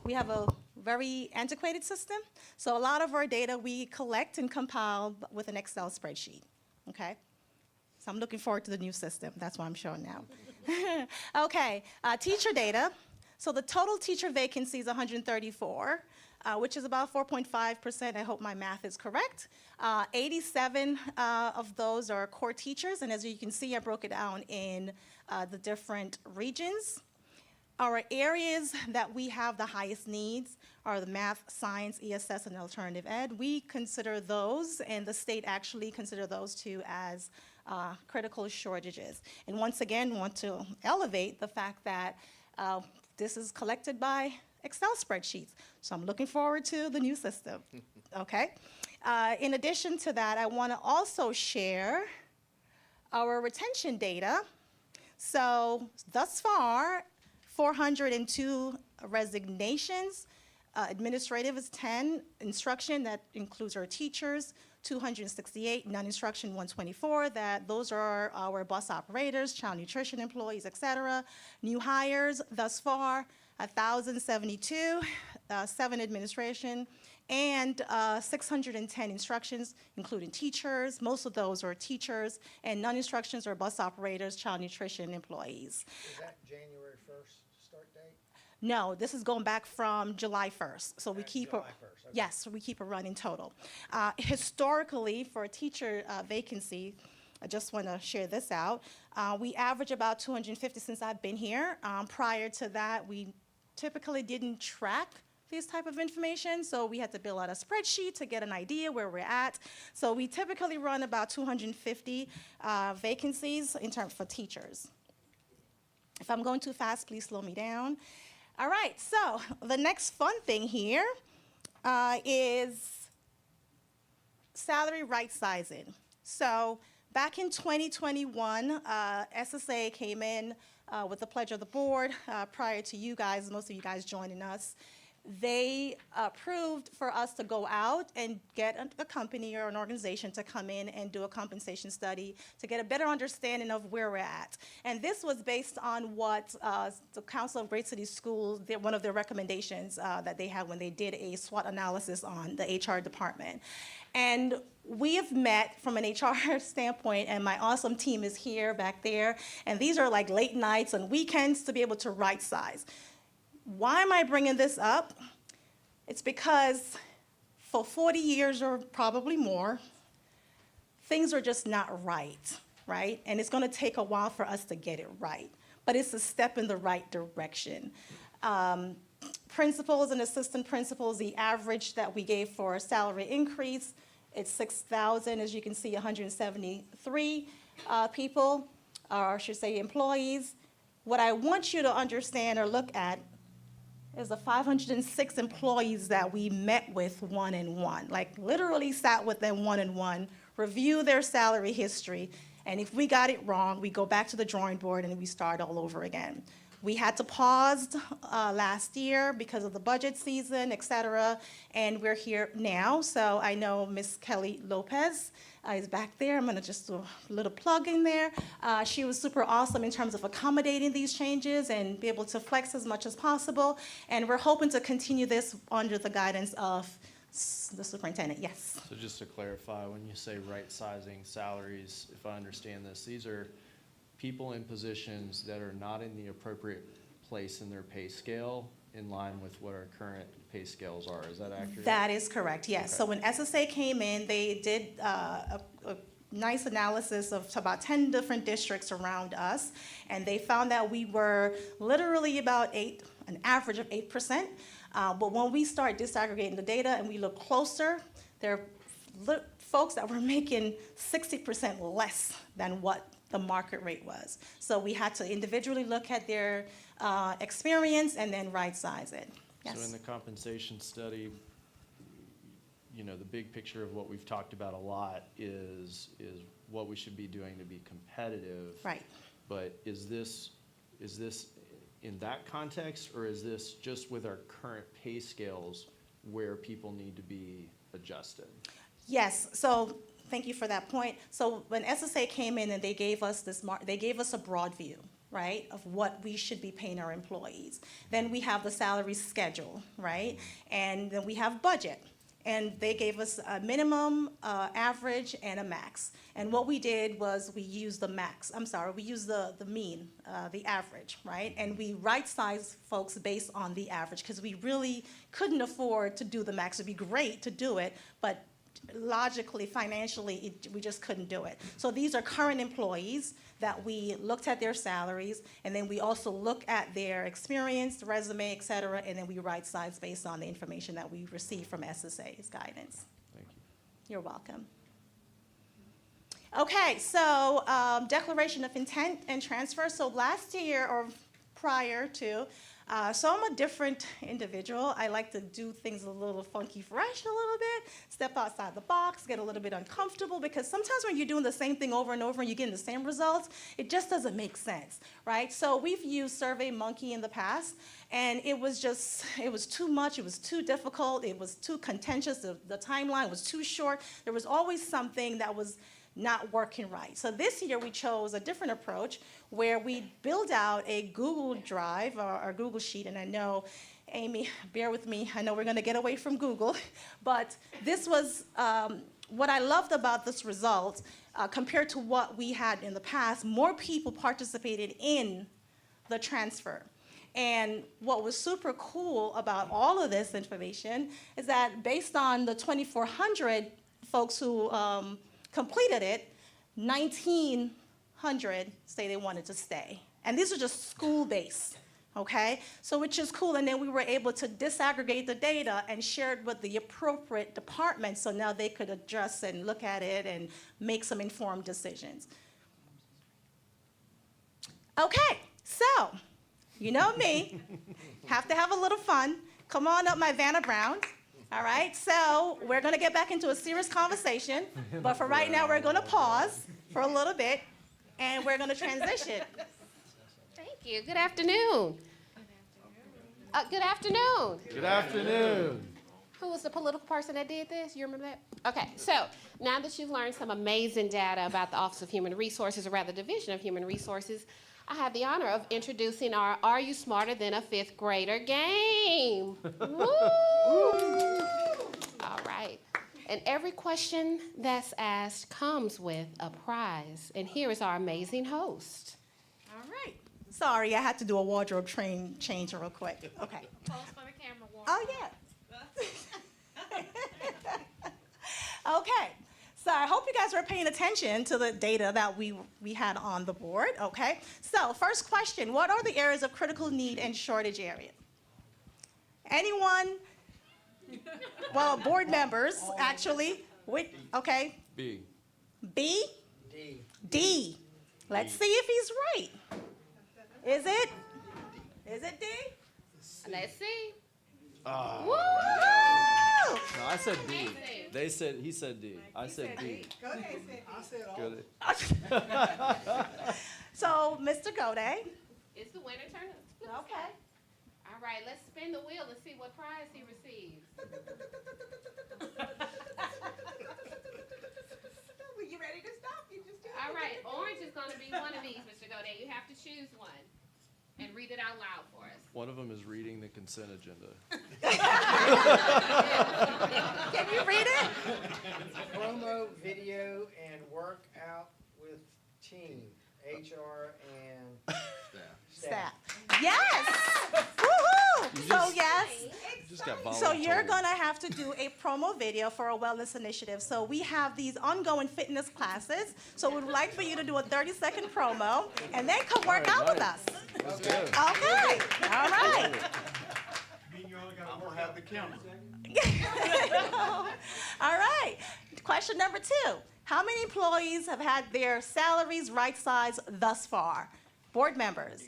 we have a very antiquated system. So a lot of our data we collect and compile with an Excel spreadsheet, okay? So I'm looking forward to the new system. That's what I'm showing now. Okay, teacher data. So the total teacher vacancy is 134. Which is about 4.5%. I hope my math is correct. 87 of those are core teachers, and as you can see, I broke it down in the different regions. Our areas that we have the highest needs are the math, science, ESS, and alternative ed. We consider those, and the state actually consider those two as critical shortages. And once again, want to elevate the fact that this is collected by Excel spreadsheets. So I'm looking forward to the new system, okay? In addition to that, I want to also share our retention data. So thus far, 402 resignations, administrative is 10, instruction, that includes our teachers, 268, non-instruction 124, those are our bus operators, child nutrition employees, et cetera. New hires thus far, 1,072, 7 administration, and 610 instructions, including teachers. Most of those are teachers, and non-instructions are bus operators, child nutrition employees. Is that January 1st start date? No, this is going back from July 1st. So we keep July 1st, okay. Yes, we keep a running total. Historically, for a teacher vacancy, I just want to share this out. We average about 250 since I've been here. Prior to that, we typically didn't track this type of information, so we had to build out a spreadsheet to get an idea where we're at. So we typically run about 250 vacancies in terms for teachers. If I'm going too fast, please slow me down. All right, so the next fun thing here is salary right sizing. So back in 2021, SSA came in with the pledge of the board prior to you guys, most of you guys joining us. They approved for us to go out and get a company or an organization to come in and do a compensation study to get a better understanding of where we're at. And this was based on what the Council of Great City Schools, one of their recommendations that they had when they did a SWOT analysis on the HR department. And we have met from an HR standpoint, and my awesome team is here back there, and these are like late nights and weekends to be able to right size. Why am I bringing this up? It's because for 40 years or probably more, things are just not right, right? And it's going to take a while for us to get it right, but it's a step in the right direction. Principals and assistant principals, the average that we gave for a salary increase, it's 6,000, as you can see, 173 people, or I should say employees. What I want you to understand or look at is the 506 employees that we met with one-on-one, like literally sat with them one-on-one, review their salary history, and if we got it wrong, we go back to the drawing board and we start all over again. We had to pause last year because of the budget season, et cetera, and we're here now. So I know Ms. Kelly Lopez is back there. I'm gonna just do a little plug in there. She was super awesome in terms of accommodating these changes and be able to flex as much as possible. And we're hoping to continue this under the guidance of the superintendent. Yes. So just to clarify, when you say right-sizing salaries, if I understand this, these are people in positions that are not in the appropriate place in their pay scale in line with what our current pay scales are. Is that accurate? That is correct, yes. Okay. So when SSA came in, they did a nice analysis of about 10 different districts around us, and they found that we were literally about an average of 8%. But when we start disaggregating the data and we look closer, there are folks that were making 60% less than what the market rate was. So we had to individually look at their experience and then right-size it. Yes. So in the compensation study, you know, the big picture of what we've talked about a lot is what we should be doing to be competitive. Right. But is this in that context, or is this just with our current pay scales where people need to be adjusted? Yes, so thank you for that point. So when SSA came in and they gave us they gave us a broad view, right, of what we should be paying our employees. Then we have the salary schedule, right, and then we have budget. And they gave us a minimum, average, and a max. And what we did was we used the mean, the average, right? And we right-sized folks based on the average because we really couldn't afford to do the max. It'd be great to do it, but logically, financially, we just couldn't do it. So these are current employees that we looked at their salaries, and then we also look at their experience, resume, et cetera, and then we right-size based on the information that we receive from SSA's guidance. Thank you. You're welcome. Okay, so declaration of intent and transfer. So last year or prior to, so I'm a different individual. I like to do things a little funky fresh a little bit, step outside the box, get a little bit uncomfortable, because sometimes when you're doing the same thing over and over and you're getting the same results, it just doesn't make sense, right? So we've used SurveyMonkey in the past, and it was too much, it was too difficult, it was too contentious, the timeline was too short. There was always something that was not working right. So this year we chose a different approach where we build out a Google Drive or Google Sheet, and I know, Amy, bear with me, I know we're gonna get away from Google, but this was, what I loved about this result, compared to what we had in the past, more people participated in the transfer. And what was super cool about all of this information is that based on the 2,400 folks who completed it, 1,900 say they wanted to stay. And these are just school-based, okay? So which is cool, and then we were able to disaggregate the data and share it with the appropriate departments, so now they could address and look at it and make some informed decisions. Okay, so, you know me, have to have a little fun. Come on up, my Vanna Browns. All right, so we're going to get back into a serious conversation, but for right now, we're going to pause for a little bit, and we're going to transition. Thank you. Good afternoon. Good afternoon. Good afternoon. Who was the political person that did this? You remember that? Okay, so now that you've learned some amazing data about the Office of Human Resources, or rather Division of Human Resources, I have the honor of introducing our Are You Smarter Than a Fifth Grader game. Woo! All right. And every question that's asked comes with a prize. And here is our amazing host. All right. Sorry, I had to do a wardrobe change real quick. Okay. Pose for the camera, Warren. Oh, yeah. Okay. So I hope you guys were paying attention to the data that we had on the board, okay? So first question, what are the areas of critical need and shortage area? Anyone? Well, board members, actually. Okay. B. B? D. D. Let's see if he's right. Is it? Is it D? Let's see. Woo! No, I said D. He said D. I said D. So, Mr. Gode. It's the winner turn. Okay. All right, let's spin the wheel and see what prize he receives. Were you ready to stop? You just did. All right, orange is going to be one of these, Mr. Godet. You have to choose one and read it out loud for us. One of them is reading the consent agenda. Can you read it? Promo, video, and workout with team, HR and Staff. Yes. Woohoo! So yes. Just got So you're voluntold. gonna have to do a promo video for a wellness initiative. So we have these ongoing fitness classes. So we'd like for you to do a 30-second promo and then come work out with us. Okay. All right. I'm gonna have the camera. All right. Question number 2. How many employees have had their salaries right-sized thus far? Board members.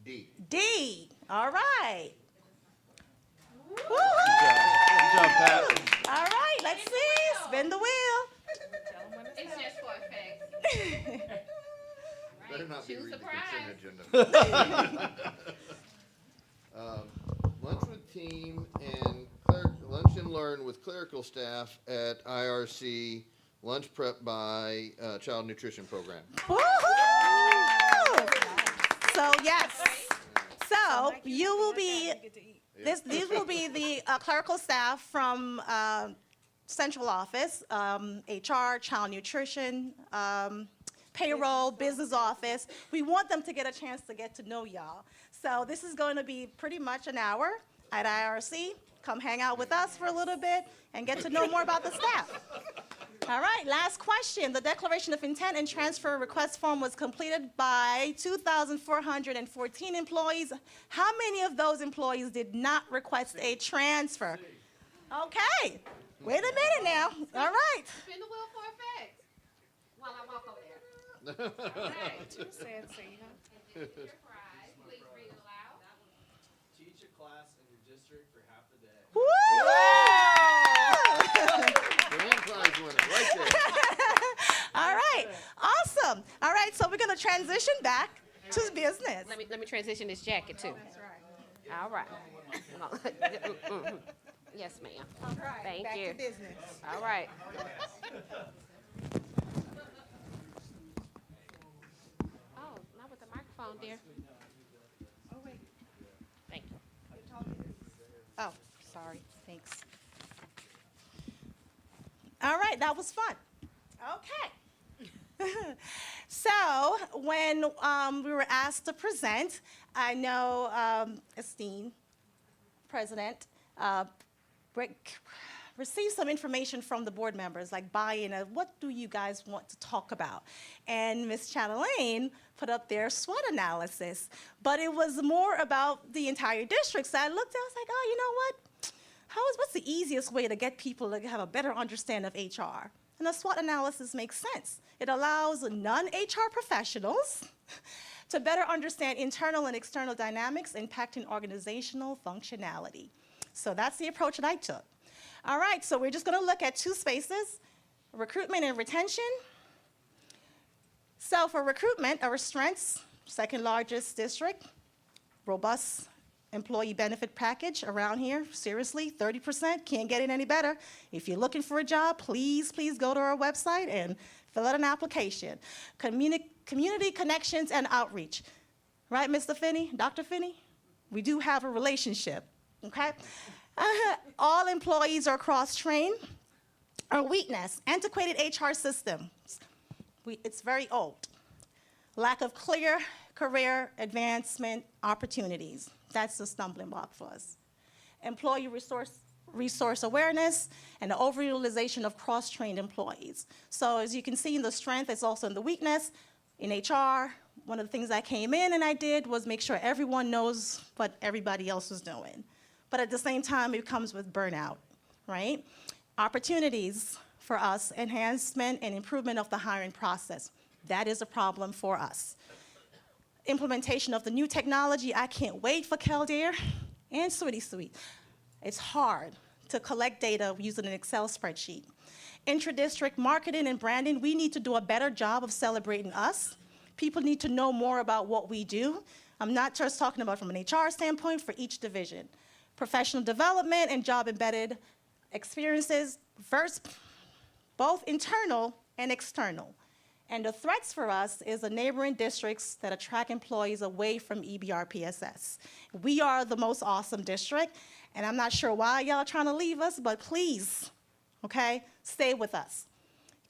D. D. All right. Good job, Pat. All right, let's see. Spin the wheel. It's just for effect. Better not be choose reading a the consent agenda. Lunch with team and lunch and learn with clerical staff at IRC, lunch prep by child nutrition program. Woo-hoo! So yes. So you will be, these will be the clerical staff from central office, HR, child nutrition, payroll, business office. We want them to get a chance to get to know y'all. So this is going to be pretty much an hour at IRC. Come hang out with us for a little bit and get to know more about the staff. All right, last question. The declaration of intent and transfer request form was completed by 2,414 employees. How many of those employees did not request a transfer? Okay, wait a minute now. All right. Spin the wheel for effect while I walk over there. All right. Too fancy, huh? And this is your prize. Please read it aloud. Teach a class in your district for half a day. Grand prize winner, right there. All right, awesome. All right, so we're gonna transition back to business. Let me transition this jacket too. That's right. All right. Yes, ma'am. All right, Thank back you. to business. All right. Oh, not with the microphone, dear. Oh, wait. Thank you. Oh, sorry, thanks. All right, that was fun. Okay. So when we were asked to present, I know esteemed President received some information from the board members, like buy-in of what do you guys want to talk about? And Ms. Chatelaine put up their SWOT analysis, but it was more about the entire district. So I looked, I was like, oh, you know what? What's the easiest way to get people to have a better understanding of HR? And a SWOT analysis makes sense. It allows non-HR professionals to better understand internal and external dynamics impacting organizational functionality. So that's the approach that I took. All right, so we're just gonna look at 2 spaces, recruitment and retention. So for recruitment, our strengths, second largest district, robust employee benefit package around here, seriously, 30%, can't get it any better. If you're looking for a job, please go to our website and fill out an application. Community connections and outreach. Right, Mr. Finney, Dr. Finney? We do have a relationship, okay? All employees are cross-trained. Our weakness, antiquated HR systems. It's very old. Lack of clear career advancement opportunities. That's the stumbling block for us. Employee resource awareness and the overutilization of cross-trained employees. So as you can see in the strength, it's also in the weakness. In HR, one of the things I came in and I did was make sure everyone knows what everybody else is doing. But at the same time, it comes with burnout, right? Opportunities for us, enhancement and improvement of the hiring process. That is a problem for us. Implementation of the new technology, I can't wait for Kildare and Sweetie Sweet. It's hard to collect data using an Excel spreadsheet. Intra-district marketing and branding, we need to do a better job of celebrating us. People need to know more about what we do. I'm not just talking about from an HR standpoint, for each division. Professional development and job-embedded experiences, first, both internal and external. And the threats for us is the neighboring districts that attract employees away from EBR PSS. We are the most awesome district, and I'm not sure why y'all are trying to leave us, but please, okay, stay with us.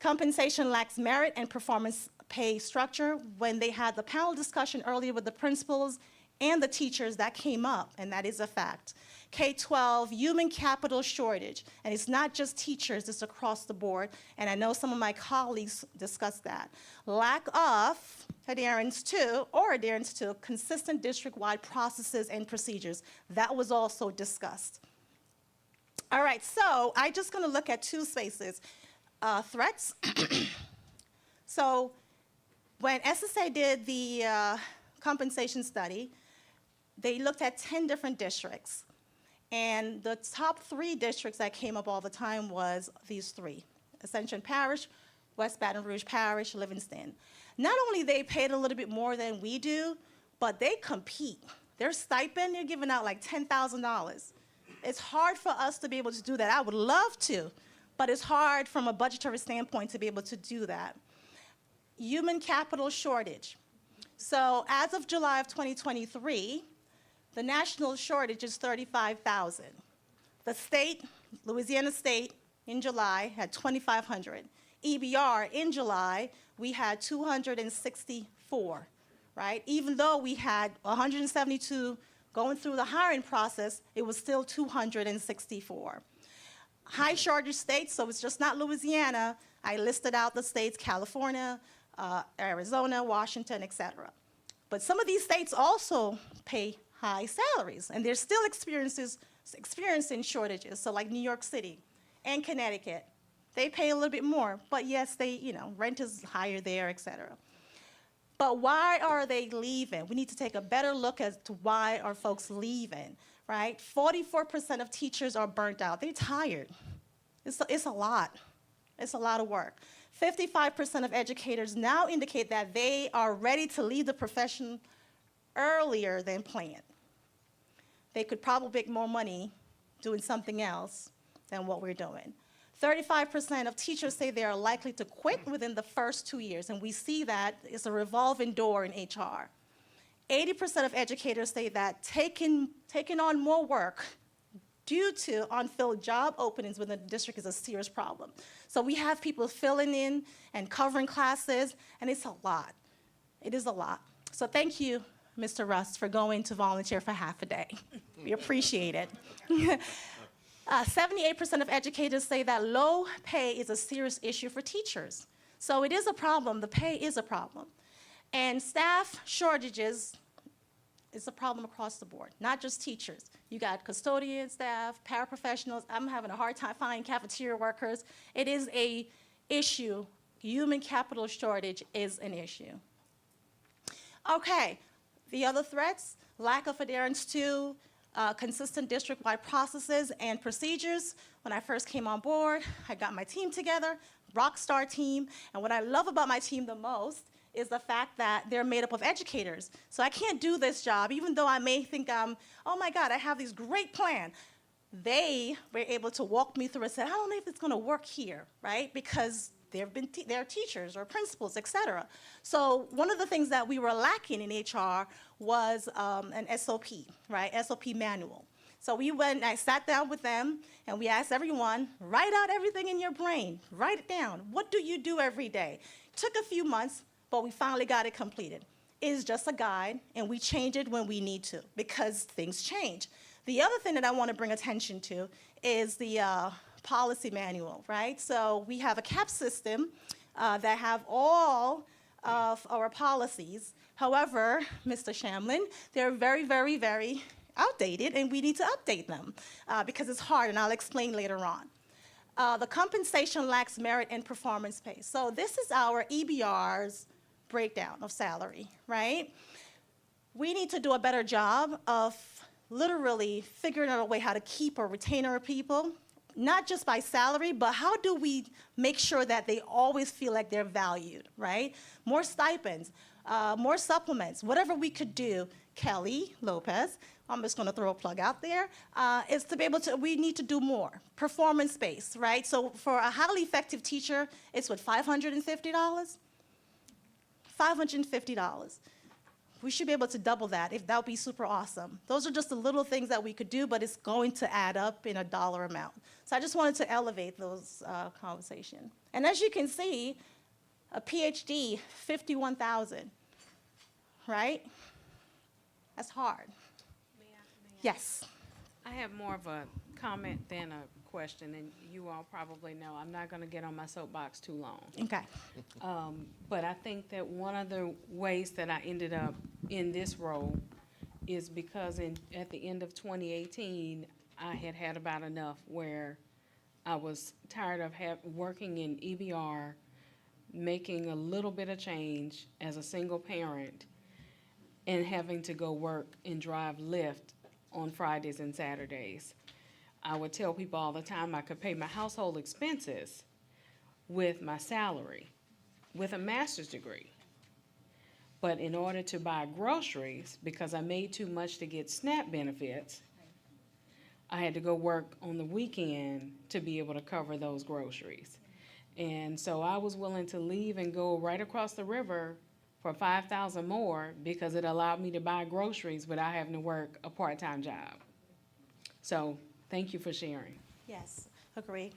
Compensation lacks merit and performance pay structure. When they had the panel discussion earlier with the principals and the teachers, that came up, and that is a fact. K-12, human capital shortage, and it's not just teachers, it's across the board, and I know some of my colleagues discussed that. Lack of adherence to consistent district-wide processes and procedures. That was also discussed. All right, so I'm just gonna look at two spaces. Threats. So when SSA did the compensation study, they looked at 10 different districts. And the top 3 districts that came up all the time was these 3: Ascension Parish, West Baton Rouge Parish, Livingston. Not only they paid a little bit more than we do, but they compete. Their stipend, they're giving out like $10,000. It's hard for us to be able to do that. I would love to, but it's hard from a budgetary standpoint to be able to do that. Human capital shortage. So as of July of 2023, the national shortage is 35,000. The state, Louisiana State, in July had 2,500. EBR, in July, we had 264, right? Even though we had 172 going through the hiring process, it was still 264. High shortage states, so it's just not Louisiana. I listed out the states: California, Arizona, Washington, et cetera. But some of these states also pay high salaries, and they're still experiencing shortages. So like New York City and Connecticut, they pay a little bit more, but yes, rent is higher there, et cetera. But why are they leaving? We need to take a better look as to why are folks leaving, right? 44% of teachers are burnt out. They're tired. It's a lot. It's a lot of work. 55% of educators now indicate that they are ready to leave the profession earlier than planned. They could probably make more money doing something else than what we're doing. 35% of teachers say they are likely to quit within the first 2 years, and we see that it's a revolving door in HR. 80% of educators say that taking on more work due to unfilled job openings within the district is a serious problem. So we have people filling in and covering classes, and it's a lot. It is a lot. So thank you, Mr. Rust, for going to volunteer for half a day. We appreciate it. 78% of educators say that low pay is a serious issue for teachers. So it is a problem. The pay is a problem. And staff shortages is a problem across the board, not just teachers. You got custodian staff, paraprofessionals. I'm having a hard time finding cafeteria workers. It is an issue. Human capital shortage is an issue. Okay, the other threats: lack of adherence to consistent district-wide processes and procedures. When I first came on board, I got my team together, rock star team, and what I love about my team the most is the fact that they're made up of educators. So I can't do this job, even though I may think oh my God, I have this great plan. They were able to walk me through and say, I don't know if it's gonna work here, right? Because they're teachers or principals, et cetera. So one of the things that we were lacking in HR was an SOP, right? SOP manual. So we went, I sat down with them, and we asked everyone, write out everything in your brain. Write it down. What do you do every day? Took a few months, but we finally got it completed. It is just a guide, and we change it when we need to, because things change. The other thing that I want to bring attention to is the policy manual, right? So we have a CAP system that have all of our policies. However, Mr. Shamlin, they're very, very, very outdated, and we need to update them because it's hard, and I'll explain later on. The compensation lacks merit and performance pay. So this is our EBR's breakdown of salary, right? We need to do a better job of literally figuring out a way how to keep or retain our people. not just by salary, but how do we make sure that they always feel like they're valued, right? More stipends, more supplements, whatever we could do. Kelly Lopez, I'm just going to throw a plug out there, is to be able to, we need to do more. Performance-based, right? So for a highly effective teacher, it's what, $550? $550. We should be able to double that. If that would be super awesome. Those are just the little things that we could do, but it's going to add up in a dollar amount. So I just wanted to elevate those conversation. And as you can see, a PhD, 51,000, right? That's hard. Yes. I have more of a comment than a question, and you all probably know I'm not going to get on my soapbox too long. Okay. But I think that one of the ways that I ended up in this role is because at the end of 2018, I had had about enough where I was tired of working in EBR, making a little bit of change as a single parent, and having to go work and drive Lyft on Fridays and Saturdays. I would tell people all the time I could pay my household expenses with my salary, with a master's degree. But in order to buy groceries, because I made too much to get SNAP benefits, I had to go work on the weekend to be able to cover those groceries. And so I was willing to leave and go right across the river for $5,000 more because it allowed me to buy groceries without having to work a part-time job. So thank you for sharing. Yes, agree.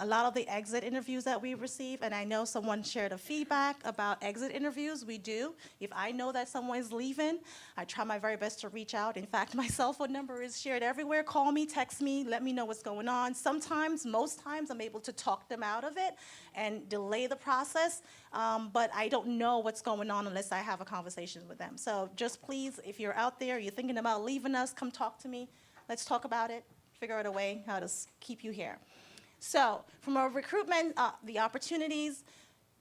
A lot of the exit interviews that we receive, and I know someone shared a feedback about exit interviews, we do. If I know that someone is leaving, I try my very best to reach out. In fact, my cell phone number is shared everywhere. Call me, text me, let me know what's going on. Sometimes, most times, I'm able to talk them out of it and delay the process, but I don't know what's going on unless I have a conversation with them. So just please, if you're out there, you're thinking about leaving us, come talk to me. Let's talk about it, figure out a way how to keep you here. So from our recruitment, the opportunities,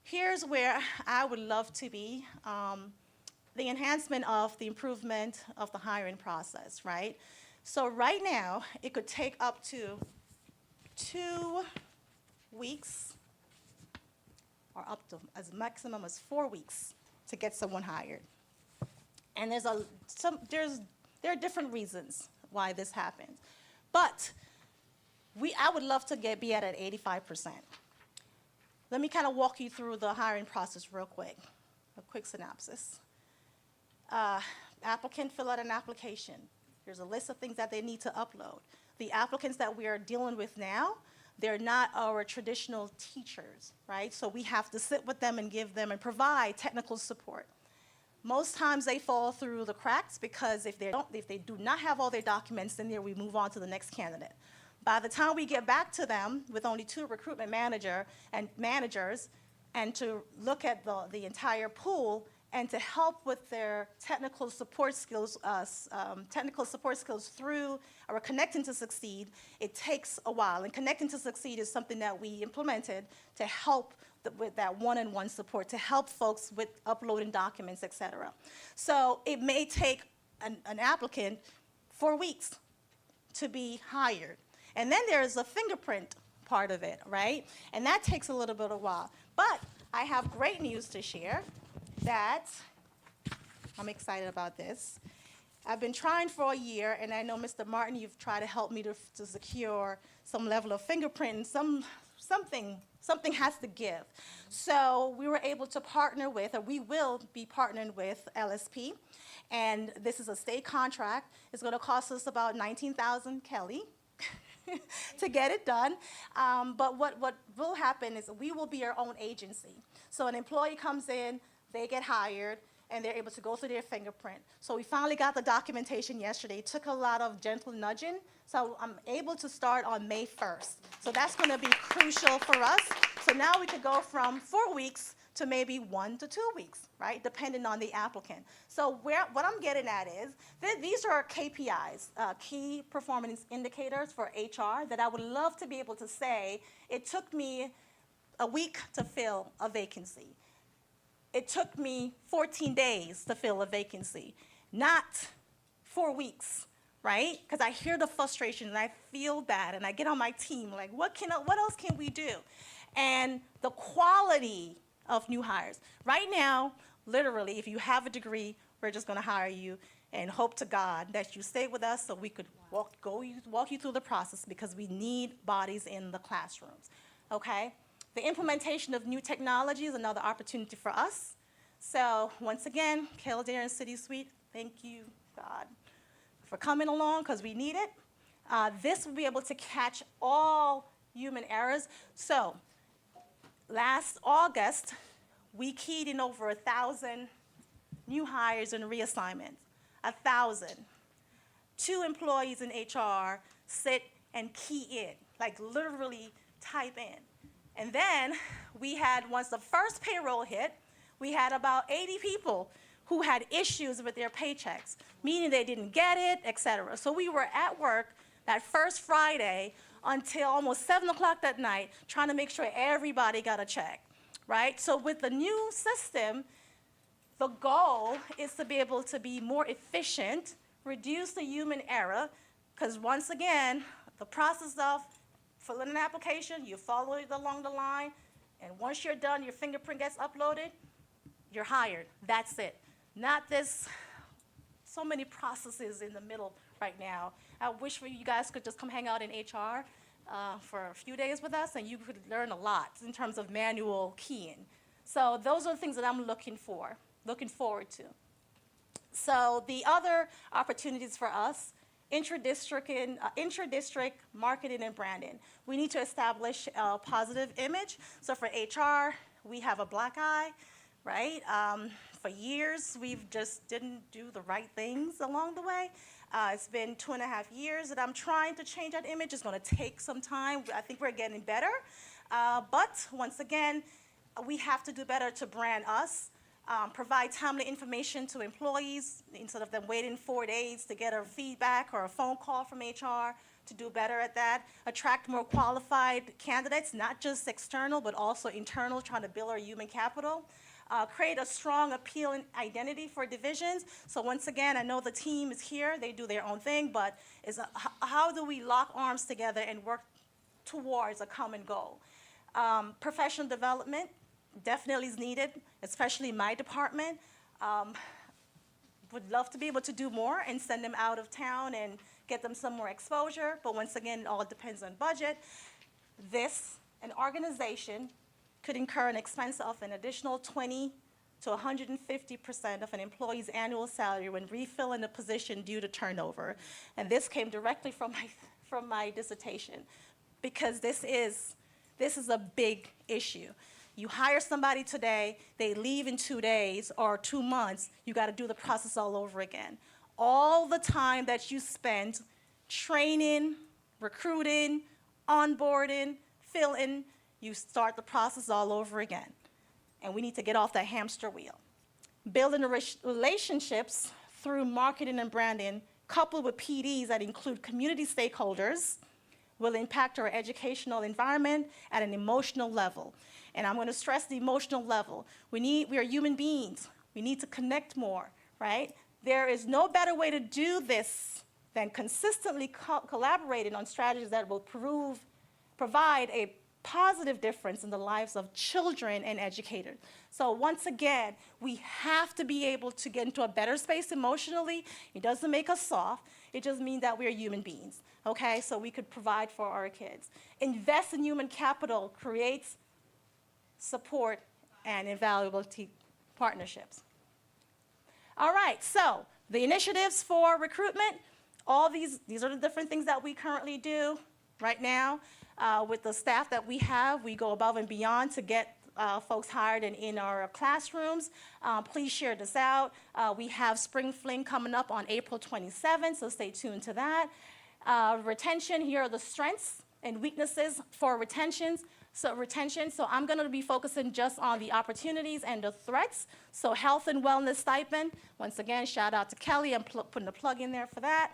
here's where I would love to be, the enhancement of the improvement of the hiring process, right? So right now, it could take up to 2 weeks or up to as maximum as 4 weeks to get someone hired. And there are different reasons why this happens. But I would love to be at 85%. Let me kind of walk you through the hiring process real quick, a quick synopsis. Applicant fill out an application. There's a list of things that they need to upload. The applicants that we are dealing with now, they're not our traditional teachers, right? So we have to sit with them and give them and provide technical support. Most times they fall through the cracks because if they do not have all their documents in there, we move on to the next candidate. By the time we get back to them with only 2 recruitment managers and to look at the entire pool and to help with their technical support skills through our Connecting to Succeed, it takes a while. And Connecting to Succeed is something that we implemented to help with that one-on-one support, to help folks with uploading documents, et cetera. So it may take an applicant 4 weeks to be hired. And then there's a fingerprint part of it, right? And that takes a little bit of a while. But I have great news to share that I'm excited about this. I've been trying for a year, and I know, Mr. Martin, you've tried to help me to secure some level of fingerprint, something has to give. So we were able to partner with, or we will be partnering with LSP, and this is a state contract. It's going to cost us about $19,000, Kelly, to get it done. But what will happen is we will be our own agency. So an employee comes in, they get hired, and they're able to go through their fingerprint. So we finally got the documentation yesterday. It took a lot of gentle nudging. So I'm able to start on May 1st. So that's going to be crucial for us. So now we could go from 4 weeks to maybe 1 to 2 weeks, right, depending on the applicant. So what I'm getting at is these are KPIs, key performance indicators for HR, that I would love to be able to say it took me a week to fill a vacancy. It took me 14 days to fill a vacancy, not 4 weeks, right? Because I hear the frustration and I feel bad and I get on my team, like, what else can we do? And the quality of new hires. Right now, literally, if you have a degree, we're just gonna hire you and hope to God that you stay with us so we could walk you through the process, because we need bodies in the classrooms, okay? The implementation of new technology is another opportunity for us. So once again, Kildare and City Suite, thank you, God, for coming along, because we need it. This will be able to catch all human errors. So last August, we keyed in over 1,000 new hires and reassignments. 1,000. 2 employees in HR sit and key in, like literally type in. And then we had, once the first payroll hit, we had about 80 people who had issues with their paychecks, meaning they didn't get it, et cetera. So we were at work that first Friday until almost 7 o'clock that night, trying to make sure everybody got a check, right? So with the new system, the goal is to be able to be more efficient, reduce the human error, because once again, the process of filling an application, you follow it along the line, and once you're done, your fingerprint gets uploaded, you're hired. That's it. Not this, so many processes in the middle right now. I wish you guys could just come hang out in HR for a few days with us, and you could learn a lot in terms of manual keying. So those are the things that I'm looking forward to. So the other opportunities for us, intra-district marketing and branding. We need to establish a positive image. So for HR, we have a black eye, right? For years, we've just didn't do the right things along the way. It's been 2.5 years that I'm trying to change that image. It's gonna take some time. I think we're getting better. But once again, we have to do better to brand us. Provide timely information to employees instead of them waiting 4 days to get a feedback or a phone call from HR, to do better at that. Attract more qualified candidates, not just external, but also internal, trying to build our human capital. Create a strong appeal and identity for divisions. So once again, I know the team is here, they do their own thing, but how do we lock arms together and work towards a common goal? Professional development definitely is needed, especially my department. Would love to be able to do more and send them out of town and get them some more exposure, but once again, it all depends on budget. An organization could incur an expense of an additional 20 to 150% of an employee's annual salary when refilling a position due to turnover. And this came directly from my dissertation, because this is a big issue. You hire somebody today, they leave in 2 days or 2 months, you gotta do the process all over again. All the time that you spend training, recruiting, onboarding, filling, you start the process all over again. And we need to get off that hamster wheel. Building relationships through marketing and branding, coupled with PDs that include community stakeholders, will impact our educational environment at an emotional level. And I'm going to stress the emotional level. We are human beings. We need to connect more, right? There is no better way to do this than consistently collaborating on strategies that will provide a positive difference in the lives of children and educators. So once again, we have to be able to get into a better space emotionally. It doesn't make us soft. It just means that we're human beings, okay? So we could provide for our kids. Invest in human capital creates support and invaluable partnerships. All right, so the initiatives for recruitment, all these are the different things that we currently do right now. With the staff that we have, we go above and beyond to get folks hired in our classrooms. Please share this out. We have Spring Fling coming up on April 27th, so stay tuned to that. Retention, here are the strengths and weaknesses for retention. So I'm going to be focusing just on the opportunities and the threats. So health and wellness stipend. Once again, shout out to Kelly. I'm putting a plug in there for that.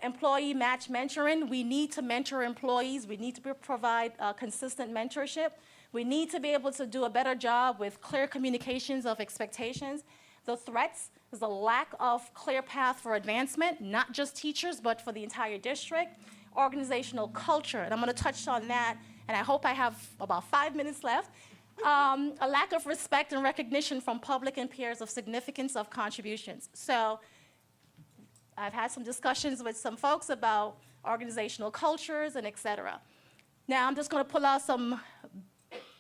Employee match mentoring. We need to mentor employees. We need to provide consistent mentorship. We need to be able to do a better job with clear communications of expectations. The threats, There's a lack of clear path for advancement, not just teachers, but for the entire district. Organizational culture, and I'm going to touch on that, and I hope I have about 5 minutes left. A lack of respect and recognition from public and peers of significance of contributions. So I've had some discussions with some folks about organizational cultures and et cetera. Now I'm just going to pull out some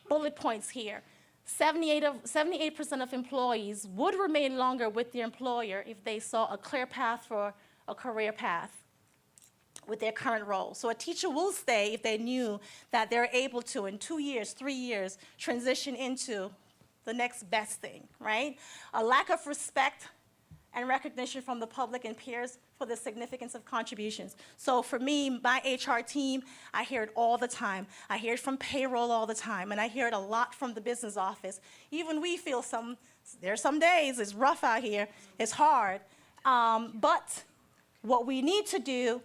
bullet points here. 78% of employees would remain longer with their employer if they saw a clear path for a career path with their current role. So a teacher will stay if they knew that they're able to, in 2 years, 3 years, transition into the next best thing, right? A lack of respect and recognition from the public and peers for the significance of contributions. So for me, my HR team, I hear it all the time. I hear it from payroll all the time, and I hear it a lot from the business office. Even we feel there's some days it's rough out here, it's hard. But what we need to do,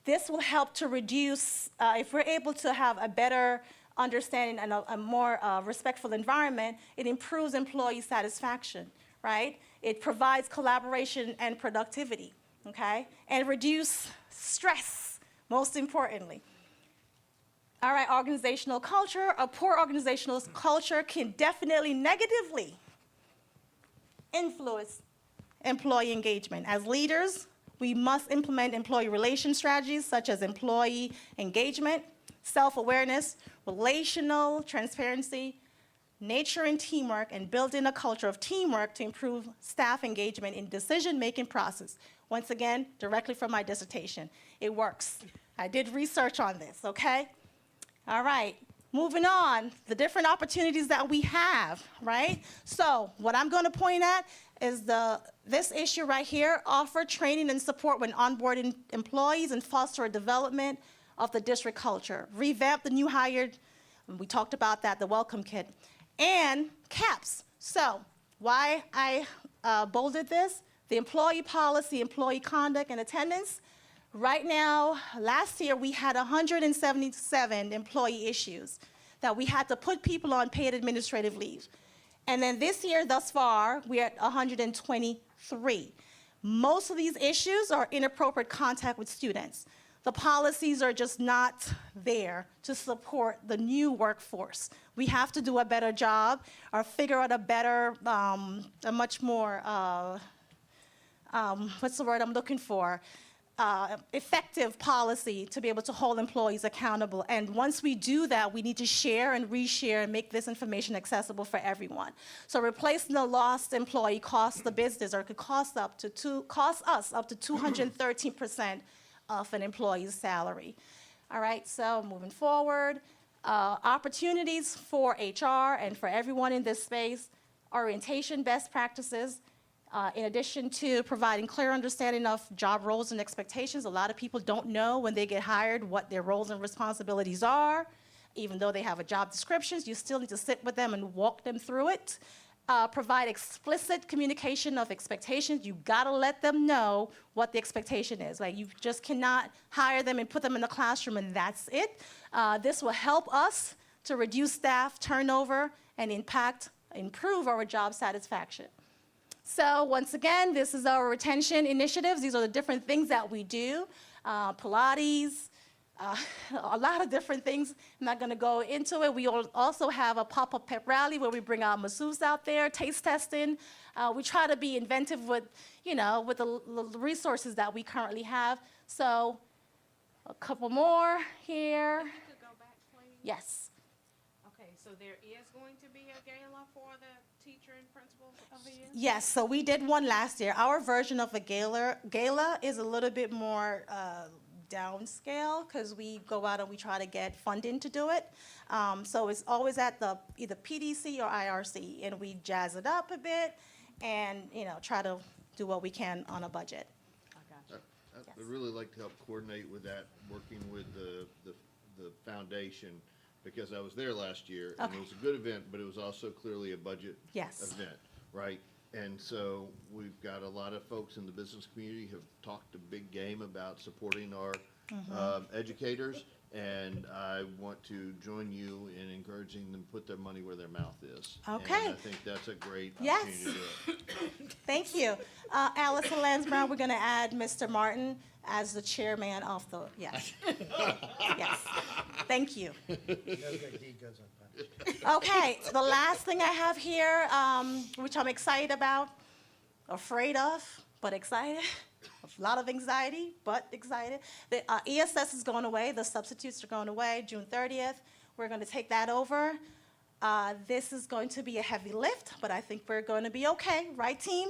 this will help to reduce, if we're able to have a better understanding and a more respectful environment, it improves employee satisfaction, right? It provides collaboration and productivity, okay? And reduce stress, most importantly. All right, organizational culture. A poor organizational culture can definitely negatively influence employee engagement. As leaders, we must implement employee relation strategies such as employee engagement, self-awareness, relational transparency, nurturing teamwork, and building a culture of teamwork to improve staff engagement in decision-making process. Once again, directly from my dissertation. It works. I did research on this, okay? All right, moving on, the different opportunities that we have, right? So what I'm going to point at is this issue right here, offer training and support when onboarding employees and foster a development of the district culture. Revamp the new hired, we talked about that, the welcome kit. And CAPS. So why I bolded this, the employee policy, employee conduct, and attendance. Right now, last year, we had 177 employee issues that we had to put people on paid administrative leave. And then this year, thus far, we're at 123. Most of these issues are inappropriate contact with students. The policies are just not there to support the new workforce. We have to do a better job or figure out a better, a much more, what's the word I'm looking for? Effective policy to be able to hold employees accountable. And once we do that, we need to share and reshare and make this information accessible for everyone. So replacing the lost employee costs the business, or it could cost us up to 213% of an employee's salary. All right, so moving forward, opportunities for HR and for everyone in this space, orientation best practices, in addition to providing clear understanding of job roles and expectations. A lot of people don't know when they get hired what their roles and responsibilities are. Even though they have a job description, you still need to sit with them and walk them through it. Provide explicit communication of expectations. You've got to let them know what the expectation is. Like, you just cannot hire them and put them in the classroom and that's it. This will help us to reduce staff turnover and improve our job satisfaction. So once again, this is our retention initiatives. These are the different things that we do. Pilates, a lot of different things. I'm not going to go into it. We also have a pop-up pep rally where we bring our masseuse out there, taste testing. We try to be inventive with, with the resources that we currently have. So a couple more here. If you could go back, please. Yes. Okay, so there is going to be a gala for the teacher and principal of the year? Yes, so we did one last year. Our version of a gala is a little bit more downscale because we go out and we try to get funding to do it. So it's always at the either PDC or IRC, and we jazz it up a bit and try to do what we can on a budget. I'd really like to help coordinate with that, working with the foundation, because I was there last year, and it was a good event, but it was also clearly a budget event, right? And so we've got a lot of folks in the business community have talked a big game about supporting our educators, And I want to join you in encouraging them to put their money where their mouth is. Okay. And I think that's a great Yes. opportunity to do it. Thank you. Allison Lansbrown, we're going to add Mr. Martin as the chairman of the, yes. Yes. Thank you. Okay, the last thing I have here, which I'm excited about, afraid of, but excited. A lot of anxiety, but excited. The ESS is going away. The substitutes are going away June 30th. We're going to take that over. This is going to be a heavy lift, but I think we're going to be okay, right, team?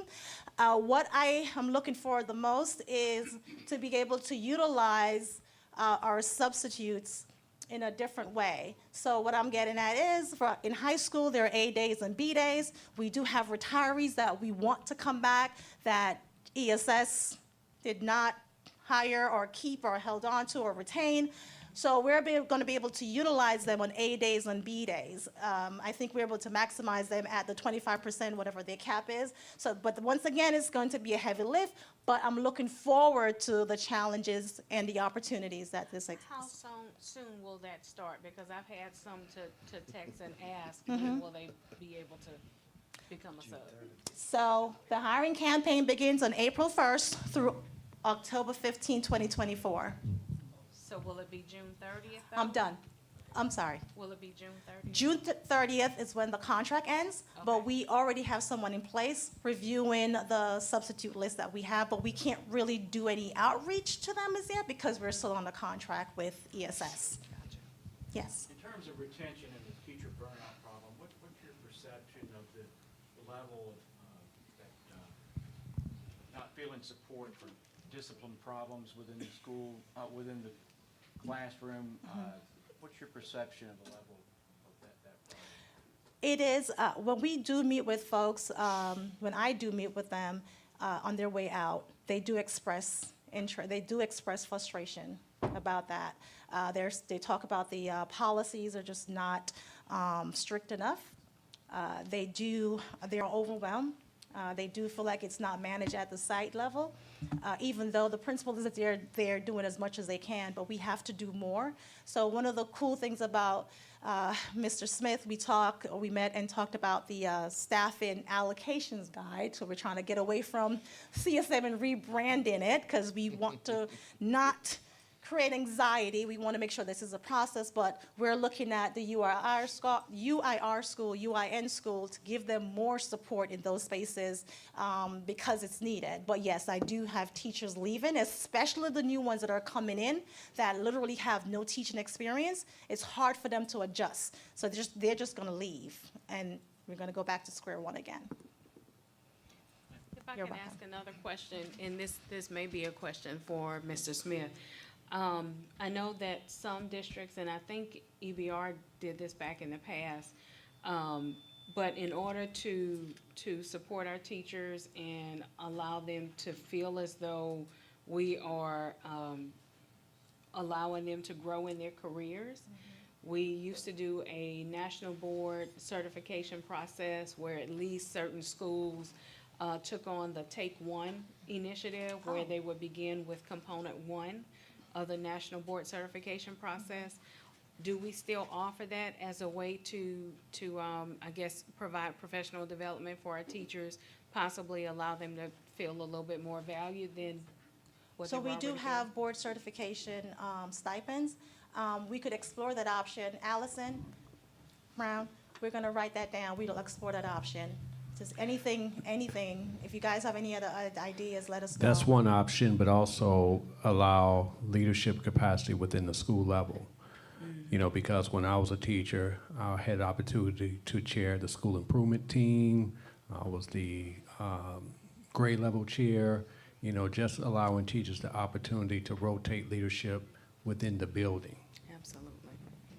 What I am looking for the most is to be able to utilize our substitutes in a different way. So what I'm getting at is, in high school, there are A days and B days. We do have retirees that we want to come back that ESS did not hire or keep or held on to or retain. So we're going to be able to utilize them on A days and B days. I think we're able to maximize them at the 25%, whatever their cap is. So, but once again, it's going to be a heavy lift, but I'm looking forward to the challenges and the opportunities that this How soon will that start? Because I've had some to text and ask, Mhm. when will they be able to become a sub? So the hiring campaign begins on April 1st through October 15, 2024. So will it be June 30th? I'm done. I'm sorry. Will it be June 30th? June 30th is when the contract ends, but we already have someone in place reviewing the substitute list that we have, but we can't really do any outreach to them as yet because we're still on the contract with ESS. Yes. In terms of retention and the teacher burnout problem, what's your perception of the level of not feeling support for discipline problems within the school, within the classroom? What's your perception of the level of that problem? It is, when we do meet with folks, when I do meet with them on their way out, they do express they do express frustration about that. They talk about the policies are just not strict enough. They're overwhelmed. They do feel like it's not managed at the site level, even though the principle is that they're doing as much as they can, but we have to do more. So one of the cool things about Mr. Smith, we met and talked about the staffing allocations guide. So we're trying to get away from CSM and rebranding it because we want to not create anxiety. We want to make sure this is a process, but we're looking at the UIR school, UIN school, to give them more support in those spaces because it's needed. But yes, I do have teachers leaving, especially the new ones that are coming in that literally have no teaching experience. It's hard for them to adjust. So they're just going to leave, and we're going to go back to square one again. If I You're can welcome. ask another question, and this may be a question for Mr. Smith. I know that some districts, and I think EBR did this back in the past, but in order to support our teachers and allow them to feel as though we are allowing them to grow in their careers, we used to do a national board certification process where at least certain schools took on the Take One initiative, where they would begin with component one of the national board certification process. Do we still offer that as a way to I guess, provide professional development for our teachers, possibly allow them to feel a little bit more valued than what So they were we do already have board certification stipends. We could explore that option. Allison Brown, we're going to write that down. We'll explore that option. Just anything, if you guys have any other ideas, let us know. That's one option, but also allow leadership capacity within the school level. You know, because when I was a teacher, I had the opportunity to chair the school improvement team. I was the grade level chair, you know, just allowing teachers the opportunity to rotate leadership within the building. Absolutely,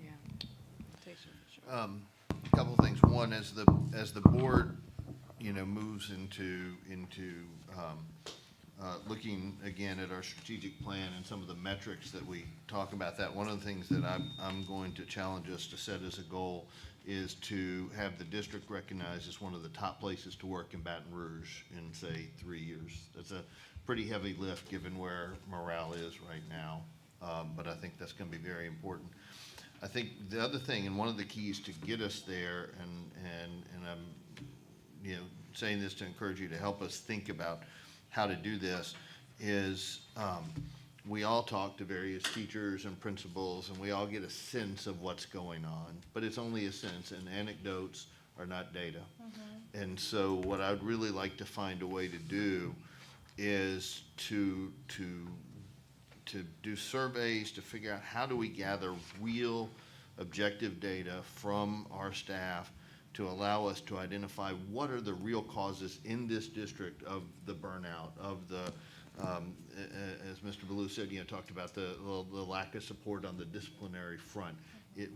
yeah. A couple of things. One, as the board, you know, moves into looking again at our strategic plan and some of the metrics that we talk about, that one of the things that I'm going to challenge us to set as a goal is to have the district recognized as one of the top places to work in Baton Rouge in, say, 3 years. That's a pretty heavy lift given where morale is right now. but I think that's going to be very important. I think the other thing, and one of the keys to get us there, and I'm saying this to encourage you to help us think about how to do this, is we all talk to various teachers and principals, and we all get a sense of what's going on, but it's only a sense, and anecdotes are not data. And so what I'd really like to find a way to do is to do surveys to figure out how do we gather real objective data from our staff to allow us to identify what are the real causes in this district of the burnout, of the, as Mr. Ballou said, talked about the lack of support on the disciplinary front.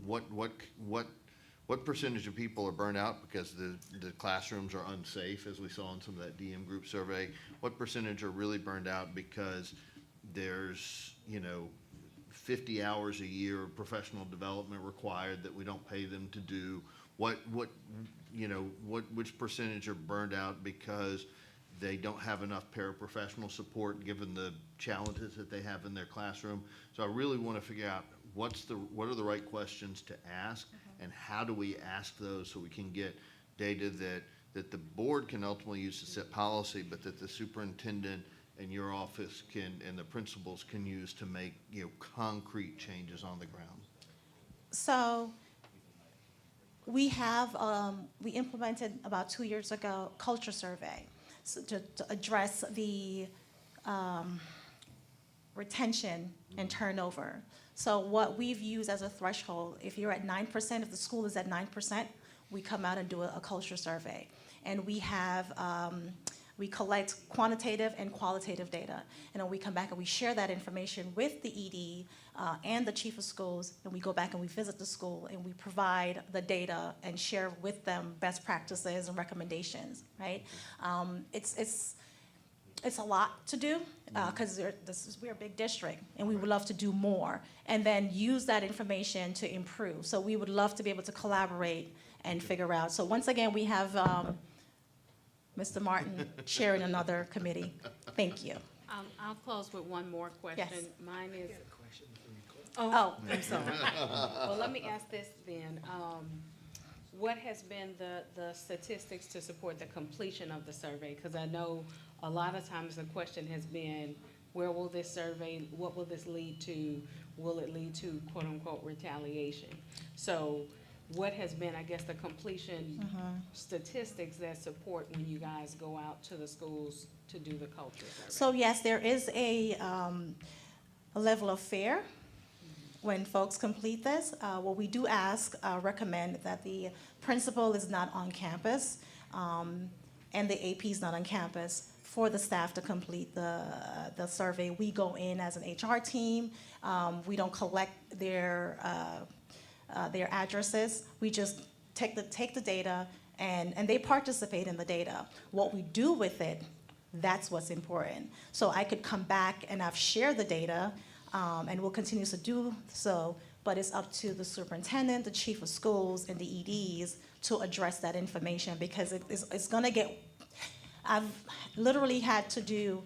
What percentage of people are burnt out because the classrooms are unsafe, as we saw in some of that DM group survey? What percentage are really burned out because there's 50 hours a year of professional development required that we don't pay them to do? Which percentage are burned out because they don't have enough paraprofessional support given the challenges that they have in their classroom? So I really want to figure out what are the right questions to ask, and how do we ask those so we can get data that the board can ultimately use to set policy, but that the superintendent and your office and the principals can use to make concrete changes on the ground. So we have, we implemented about 2 years ago culture survey to address the retention and turnover. So what we've used as a threshold, if you're at 9%, if the school is at 9%, we come out and do a culture survey. And we have, we collect quantitative and qualitative data. And then we come back and we share that information with the ED and the chief of schools, and we go back and we visit the school and we provide the data and share with them best practices and recommendations, right? It's a lot to do because we're a big district and we would love to do more and then use that information to improve. So we would love to be able to collaborate and figure out. So once again, we have Mr. Martin chairing another committee. Thank you. I'll close with one more question. Yes. Mine is, Oh, I'm sorry. well, let me ask this then. What has been the statistics to support the completion of the survey? Because I know a lot of times the question has been, where will this survey, what will this lead to? Will it lead to quote unquote retaliation? So what has been, I guess, the completion statistics that support when you guys go out to the schools to do the culture survey? So yes, there is a level of fear when folks complete this. What we do ask, recommend that the principal is not on campus and the AP is not on campus for the staff to complete the survey. We go in as an HR team. We don't collect their addresses. We just take the data and they participate in the data. What we do with it, that's what's important. So I could come back and I've shared the data and we'll continue to do so, but it's up to the superintendent, the chief of schools, and the EDs to address that information because it's gonna get, I've literally had to do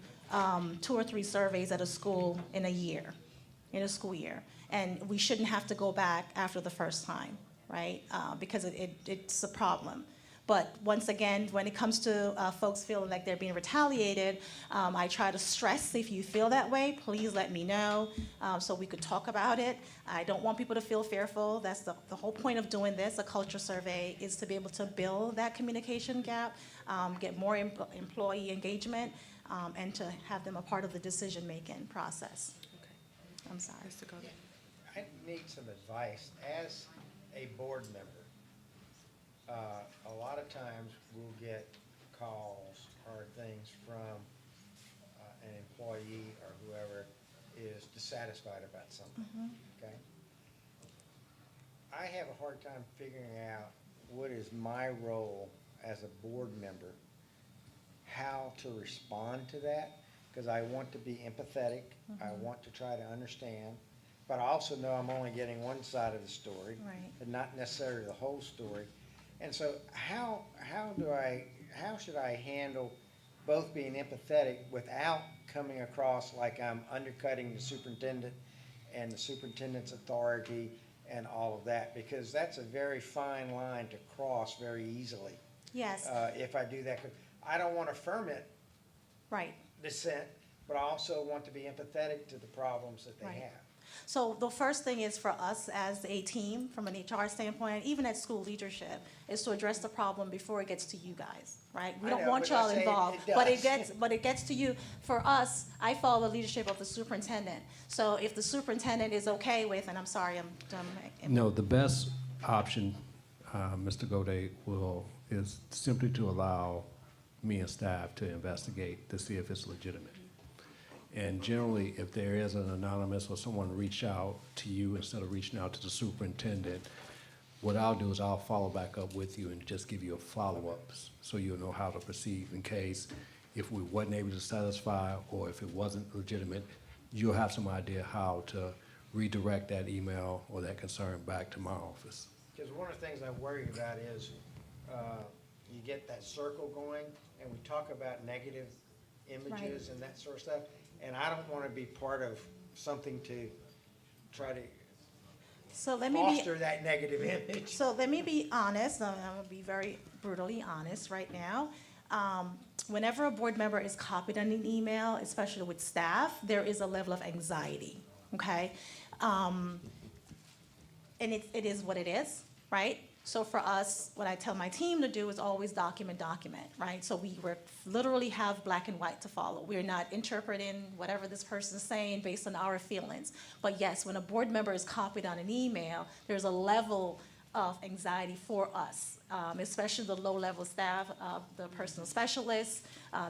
2 or 3 surveys at a school in a school year. And we shouldn't have to go back after the first time, right? Because it's a problem. But once again, when it comes to folks feeling like they're being retaliated, I try to stress, if you feel that way, please let me know so we could talk about it. I don't want people to feel fearful. That's the whole point of doing this, a culture survey, is to be able to build that communication gap, get more employee engagement, and to have them a part of the decision-making process. Okay. I'm sorry. I need some advice as a board member. A lot of times we'll get calls or things from an employee or whoever is dissatisfied about something, okay? I have a hard time figuring out what is my role as a board member, how to respond to that, because I want to be empathetic, I want to try to understand, but I also know I'm only getting one side of the story, and not necessarily the whole story. And so how should I handle both being empathetic without coming across like I'm undercutting the superintendent and the superintendent's authority and all of that, because that's a very fine line to cross very easily. Yes, If I do that, 'cause I don't want to ferment right. dissent, but I also want to be empathetic to the problems that they Right. have. So the first thing is for us as a team, from an HR standpoint, even at school leadership, is to address the problem before it gets to you guys, right? We I don't know, want but y'all I say involved, it but does. it gets to you. For us, I follow the leadership of the superintendent. So if the superintendent is okay with, and I'm sorry, I'm done. No, the best option, Mr. Gode, is simply to allow me and staff to investigate to see if it's legitimate. And generally, if there is an anonymous or someone reach out to you instead of reaching out to the superintendent, what I'll do is I'll follow back up with you and just give you a follow-up so you'll know how to proceed in case if we wasn't able to satisfy or if it wasn't legitimate, you'll have some idea how to redirect that email or that concern back to my office. Because one of the things I worry about is you get that circle going, and we talk about negative images and that sort of stuff, and I don't want to be part of something to try to So let me foster that negative image. So let me be honest, I'm gonna be very brutally honest right now. Whenever a board member is copied on an email, especially with staff, there is a level of anxiety, okay? And it is what it is, right? So for us, what I tell my team to do is always document, right? So we literally have black and white to follow. We're not interpreting whatever this person's saying based on our feelings. But yes, when a board member is copied on an email, there's a level of anxiety for us, especially the low-level staff, the personal specialists,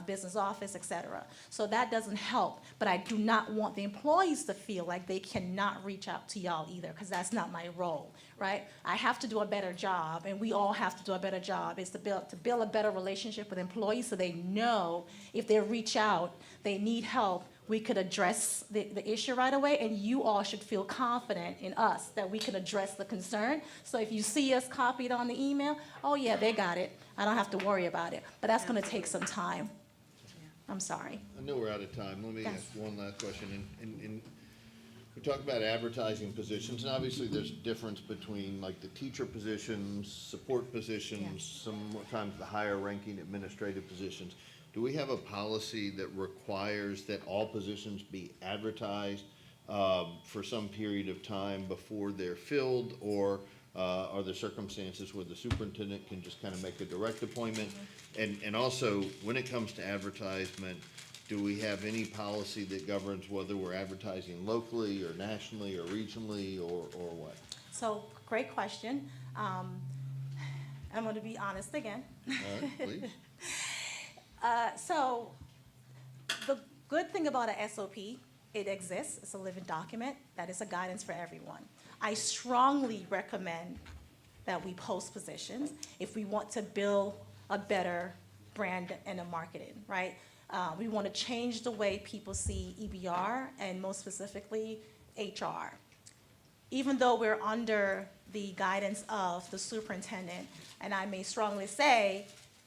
business office, et cetera. So that doesn't help, but I do not want the employees to feel like they cannot reach out to y'all either, because that's not my role, right? I have to do a better job, and we all have to do a better job, is to build a better relationship with employees so they know if they reach out, they need help, we could address the issue right away, and you all should feel confident in us that we can address the concern. So if you see us copied on the email, oh yeah, they got it. I don't have to worry about it. But that's gonna take some time. I'm sorry. I know we're out of time. Let me Yes. ask one last question. And we talked about advertising positions, and obviously there's difference between like the teacher positions, support positions, sometimes the higher ranking administrative positions. Do we have a policy that requires that all positions be advertised for some period of time before they're filled, or are there circumstances where the superintendent can just kind of make a direct appointment? And also, when it comes to advertisement, do we have any policy that governs whether we're advertising locally or nationally or regionally or what? So, great question. I'm gonna be honest again. All right, please. So, the good thing about a SOP, it exists, it's a living document, that is a guidance for everyone. I strongly recommend that we post positions if we want to build a better brand and a marketing, right? We want to change the way people see EBR and most specifically HR. Even though we're under the guidance of the superintendent, and I may strongly say,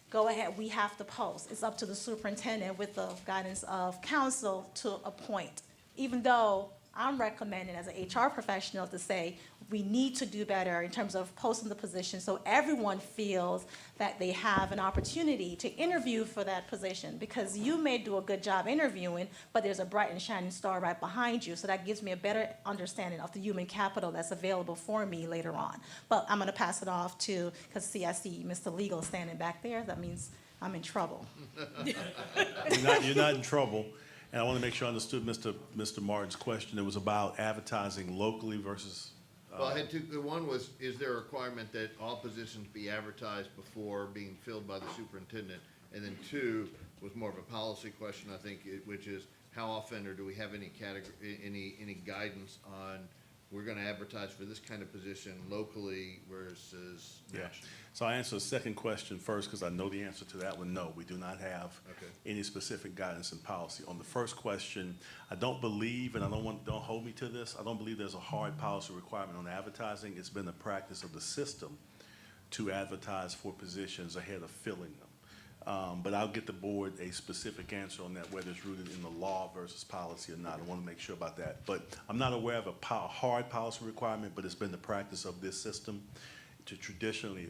go ahead, we have to post. It's up to the superintendent with the guidance of council to appoint. Even though I'm recommending as an HR professional to say, we need to do better in terms of posting the position so everyone feels that they have an opportunity to interview for that position. Because you may do a good job interviewing, but there's a bright and shining star right behind you. So that gives me a better understanding of the human capital that's available for me later on. But I'm gonna pass it off to, because see, I see Mr. Legal standing back there. That means I'm in trouble. You're not in trouble. And I want to make sure I understood Mr. Martin's question. It was about advertising locally versus. Well, I had two. One was, is there a requirement that all positions be advertised before being filled by the superintendent? And then two was more of a policy question, I think, which is how often, or do we have any any guidance on, we're going to advertise for this kind of position locally versus national? So I answer the second question first because I know the answer to that one. No, we do not have any specific guidance and policy. On the first question, I don't believe, and don't hold me to this, I don't believe there's a hard policy requirement on advertising. It's been the practice of the system to advertise for positions ahead of filling them. But I'll get the board a specific answer on that, whether it's rooted in the law versus policy or not. I want to make sure about that. But I'm not aware of a hard policy requirement, but it's been the practice of this system to traditionally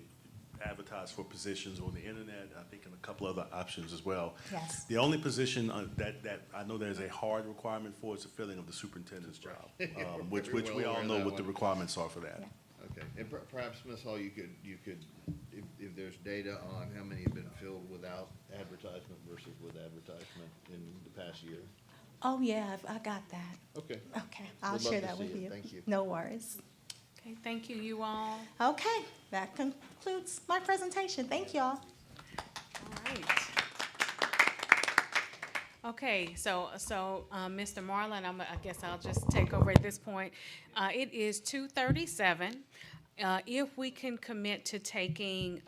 advertise for positions on the internet, I think, and a couple other options as well. Yes. The only position that I know there's a hard requirement for is the filling of the superintendent's job, which We're we well all aware of know that what the one. requirements are for that. Okay, and perhaps, Ms. Hall, you could, if there's data on how many have been filled without advertisement versus with advertisement in the past year? Oh, yeah, I got that. Okay. Okay, I'll We'd love share to that see with it. you. Thank you. No worries. Okay, thank you all. Okay, that concludes my presentation. Thank y'all. All right. Okay, so Mr. Marlin, I guess I'll just take over at this point. It is 2:37. If we can commit to taking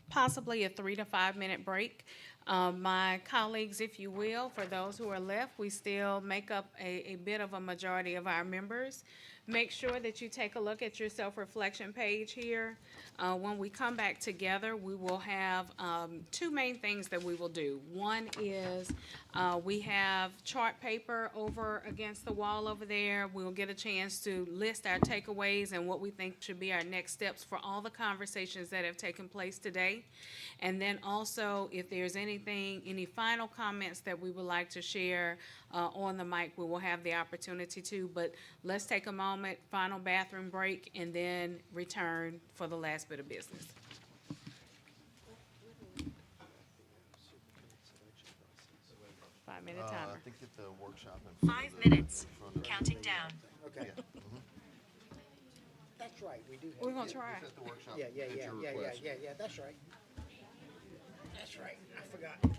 possibly a 3 to 5 minute break, my colleagues, if you will, for those who are left, we still make up a bit of a majority of our members. Make sure that you take a look at your self-reflection page here. When we come back together, we will have two main things that we will do. One is we have chart paper over against the wall over there. We'll get a chance to list our takeaways and what we think should be our next steps for all the conversations that have taken place today. And then also, if there's any final comments that we would like to share on the mic, we will have the opportunity to. But let's take a moment, final bathroom break, and then return for the last bit of business. 5-minute timer. I think that the workshop. 5 minutes. Counting down. Okay. Mm-hmm. That's right, we do. We're gonna try. At the workshop, Yeah, at your request. that's right. That's right, I forgot.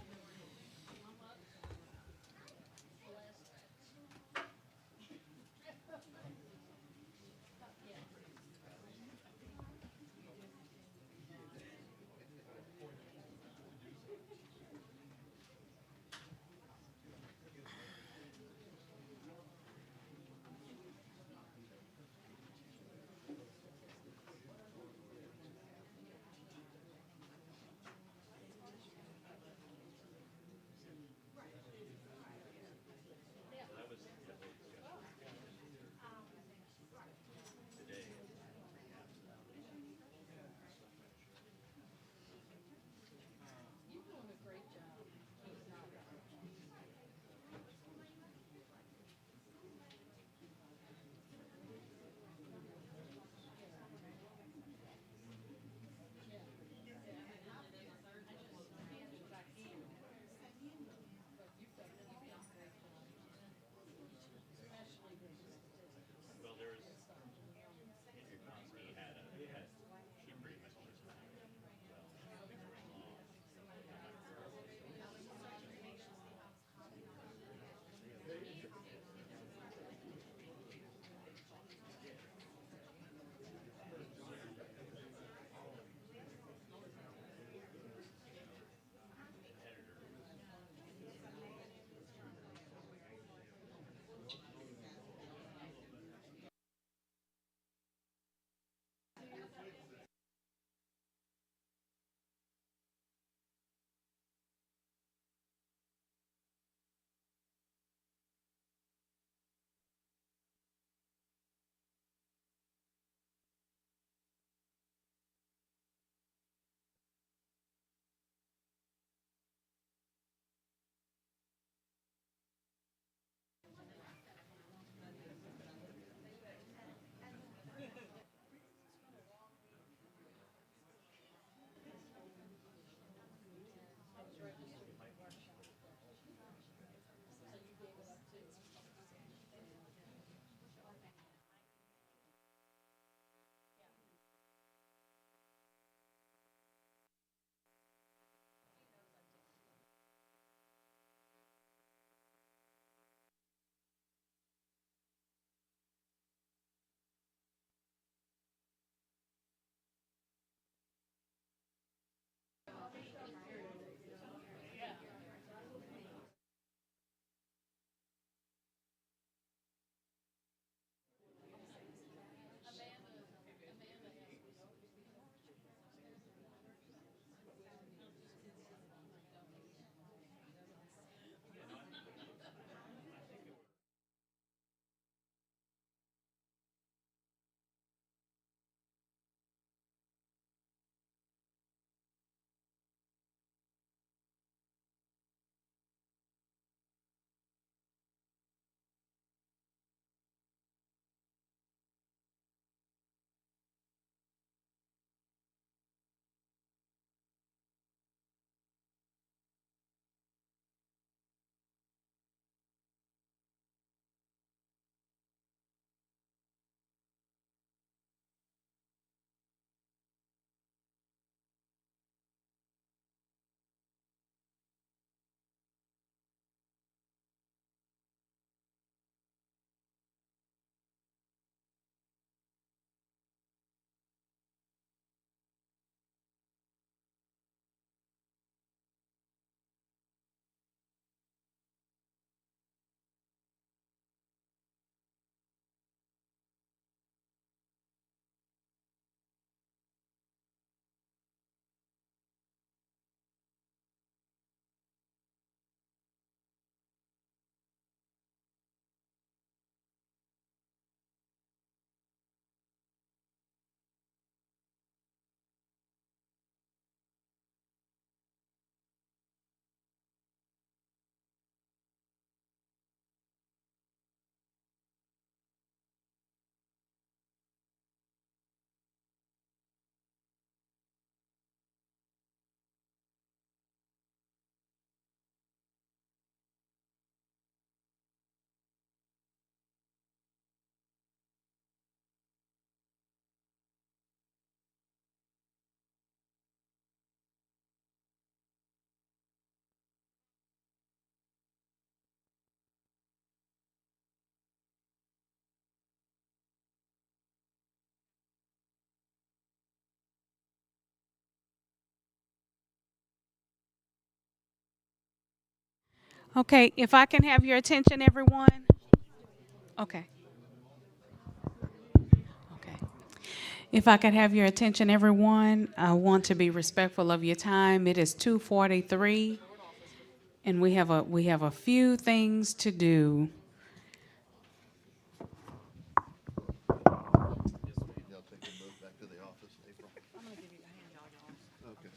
Okay, if I can have your attention, everyone. Okay. Okay. If I could have your attention, everyone, I want to be respectful of your time. It is 2:43, and we have a few things to do. Y'all take them both back to the office, April. I'm gonna give you a hand, y'all. Okay. Thank you.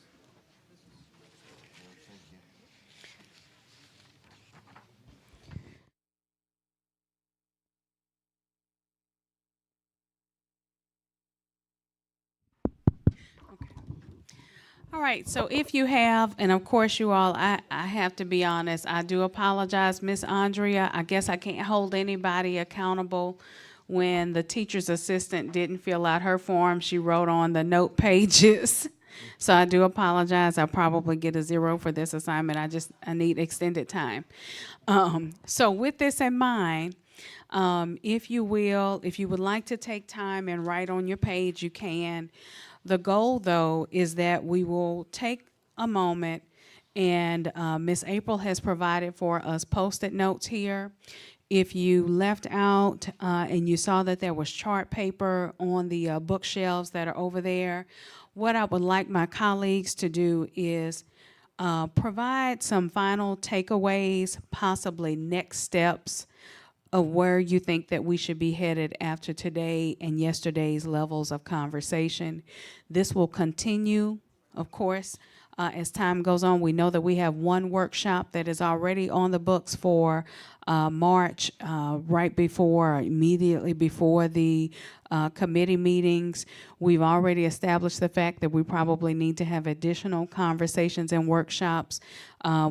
All right, so if you have, and of course you all, I have to be honest, I do apologize, Miss Andrea. I guess I can't hold anybody accountable when the teacher's assistant didn't fill out her form she wrote on the note pages. So I do apologize. I'll probably get a 0 for this assignment. I need extended time. So with this in mind, if you would like to take time and write on your page, you can. The goal, though, is that we will take a moment, and Miss April has provided for us Post-it notes here. If you left out and you saw that there was chart paper on the bookshelves that are over there, what I would like my colleagues to do is provide some final takeaways, possibly next steps of where you think that we should be headed after today and yesterday's levels of conversation. This will continue, of course, as time goes on. We know that we have one workshop that is already on the books for March, right before, immediately before the committee meetings. We've already established the fact that we probably need to have additional conversations and workshops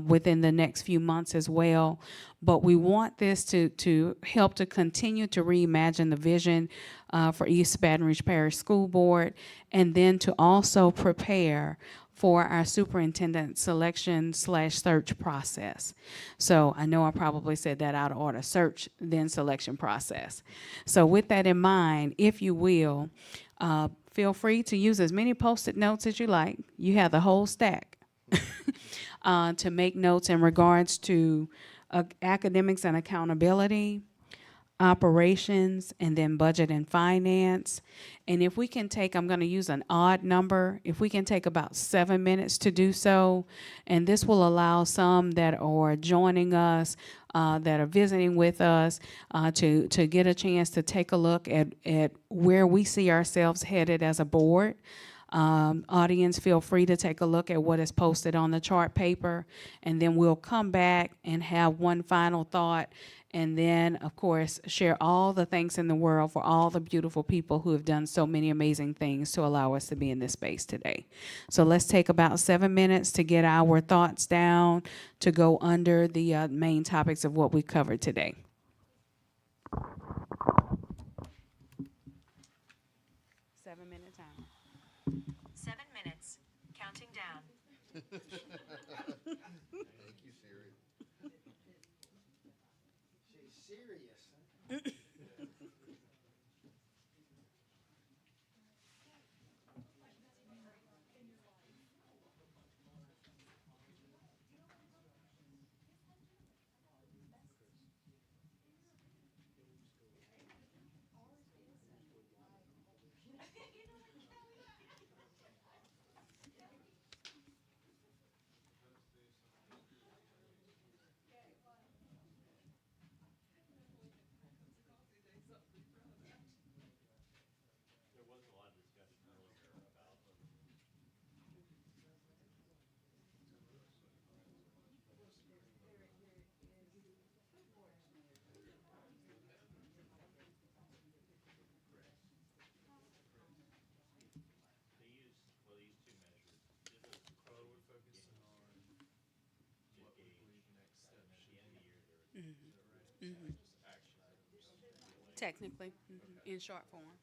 within the next few months as well. But we want this to help to continue to reimagine the vision for East Baton Rouge Parish School Board, and then to also prepare for our superintendent selection / search process. So I know I probably said that out of order, search, then selection process. So with that in mind, if you will, feel free to use as many Post-it notes as you like. You have the whole stack to make notes in regards to academics and accountability, operations, and then budget and finance. And if we can take, I'm going to use an odd number, if we can take about 7 minutes to do so, and this will allow some that are joining us, that are visiting with us, to get a chance to take a look at where we see ourselves headed as a board. Audience, feel free to take a look at what is posted on the chart paper, and then we'll come back and have one final thought, and then, of course, share all the thanks in the world for all the beautiful people who have done so many amazing things to allow us to be in this space today. So let's take about 7 minutes to get our thoughts down, to go under the main topics of what we covered today. 7 minute time. 7 minutes. Counting down. Thank you, Siri. She's serious. Technically, in short form.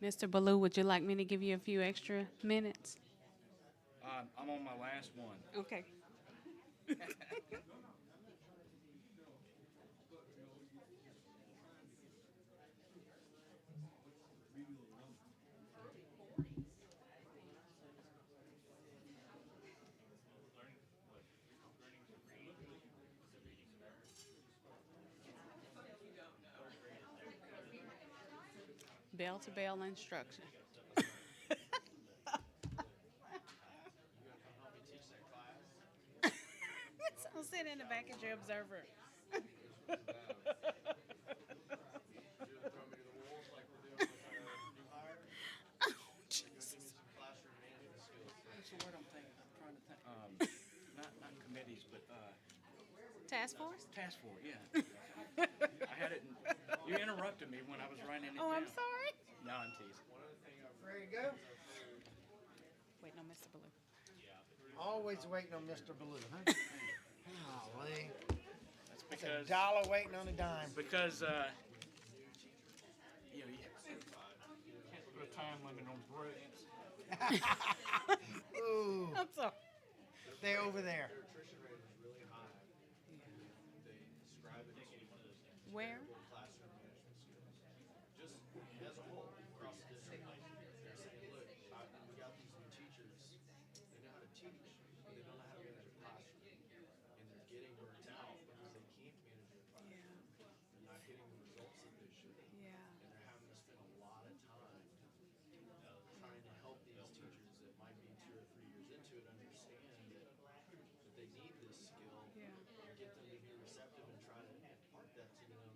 Mr. Baloo, would you like me to give you a few extra minutes? I'm on my last one. Okay. Bell to bell instruction. So sit in the back as your observer. Oh, Jesus. What's the word I'm thinking? I'm trying to think. Not committees, but Task force? task force. Yeah. I had it. You interrupted me when I was writing it Oh, down. I'm sorry. No, I'm teasing. There you go. Waiting on Mr. Baloo. Always waiting on Mr. Baloo, huh? Golly. That's It's because a dollar waiting on a dime. because you know you can't put a time limit on brilliance. Ooh, I'm sorry. stay over there. Where? Just as a whole, across the district, they're saying, look, we got these new teachers, they know how to teach, but they don't know how to manage a classroom. And they're getting burnt out because they can't manage their classroom. They're not getting the results that they should. Yeah. And they're having to spend a lot of time trying to help these teachers that might be 2 or 3 years into it understand that they need this skill Yeah. and get them to be receptive and try to impart that to them.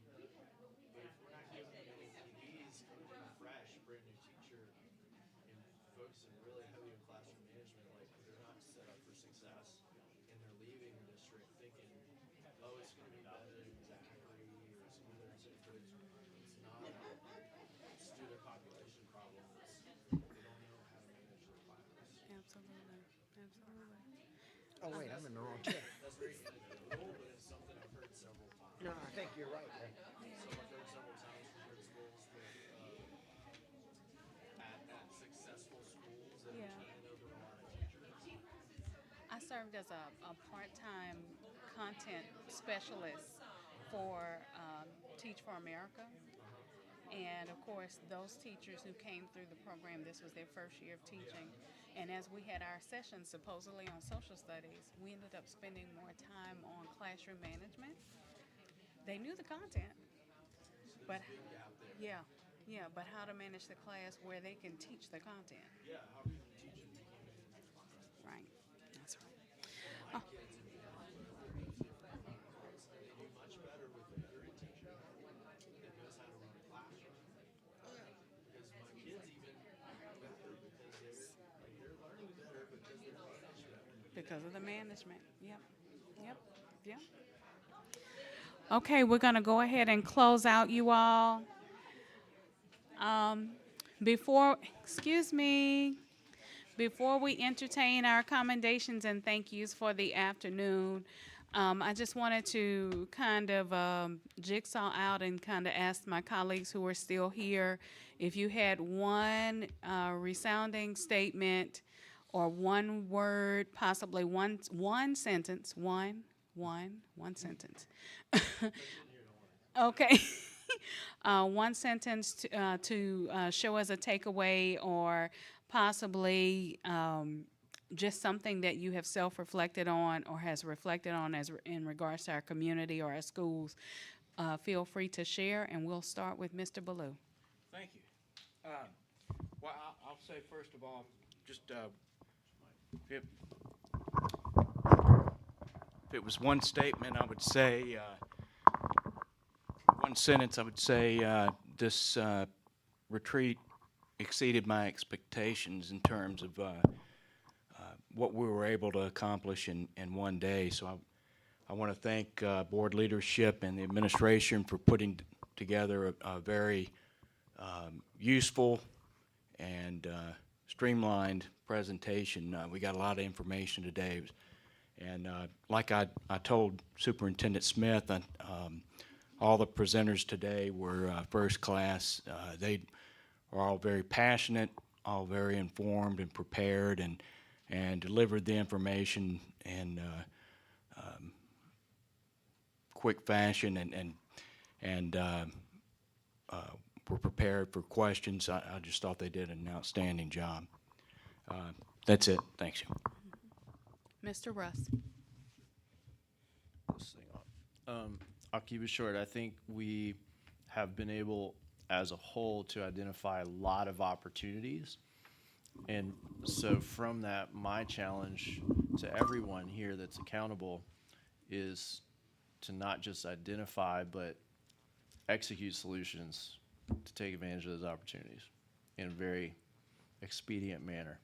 But if we're not giving them any PBs, coming in fresh, brand new teacher, and focusing really heavy on classroom management, like they're not set up for success, and they're leaving the district thinking, oh, it's going to be better than Zachary or some other institute, but it's not a student population problem. It's they don't know how to manage their class. Absolutely. Absolutely. Oh, wait, I'm in the wrong chair. That's very individual, but it's something I've heard several times. No, I think you're right there. So I've heard several times from principals that at successful schools that Yeah. are turning over a lot of teachers. I served as a part-time content specialist for Teach for America. And of course, those teachers who came through the program, this was their first year of teaching. And as we had our sessions supposedly on social studies, we ended up spending more time on classroom management. They knew the content, but yeah, but how to manage the class where they can teach the content. Yeah, how can you teach them? Right. That's right. My kids they do much better with a good teacher that knows how to run a classroom. Because my kids even better because they're learning better because they're managed better. Because of the management. Yep. Yep. Yep. Okay, we're going to go ahead and close out, you all. Before we entertain our commendations and thank yous for the afternoon, I just wanted to kind of jigsaw out and kind of ask my colleagues who are still here if you had one resounding statement or one word, possibly one sentence, one sentence. Okay. One sentence to show as a takeaway or possibly just something that you have self-reflected on or has reflected on as in regards to our community or our schools. Feel free to share, and we'll start with Mr. Baloo. Thank you. Well, I'll say first of all, just if it was one statement, I would say, one sentence, I would say this retreat exceeded my expectations in terms of what we were able to accomplish in one day. So I want to thank board leadership and the administration for putting together a very useful and streamlined presentation. We got a lot of information today. And like I told Superintendent Smith, all the presenters today were first class. They are all very passionate, all very informed and prepared, and delivered the information in quick fashion, and were prepared for questions. I just thought they did an outstanding job. That's it. Thanks. Mr. Russ. I'll keep it short. I think we have been able, as a whole, to identify a lot of opportunities. And so from that, my challenge to everyone here that's accountable is to not just identify, but execute solutions to take advantage of those opportunities in a very expedient manner.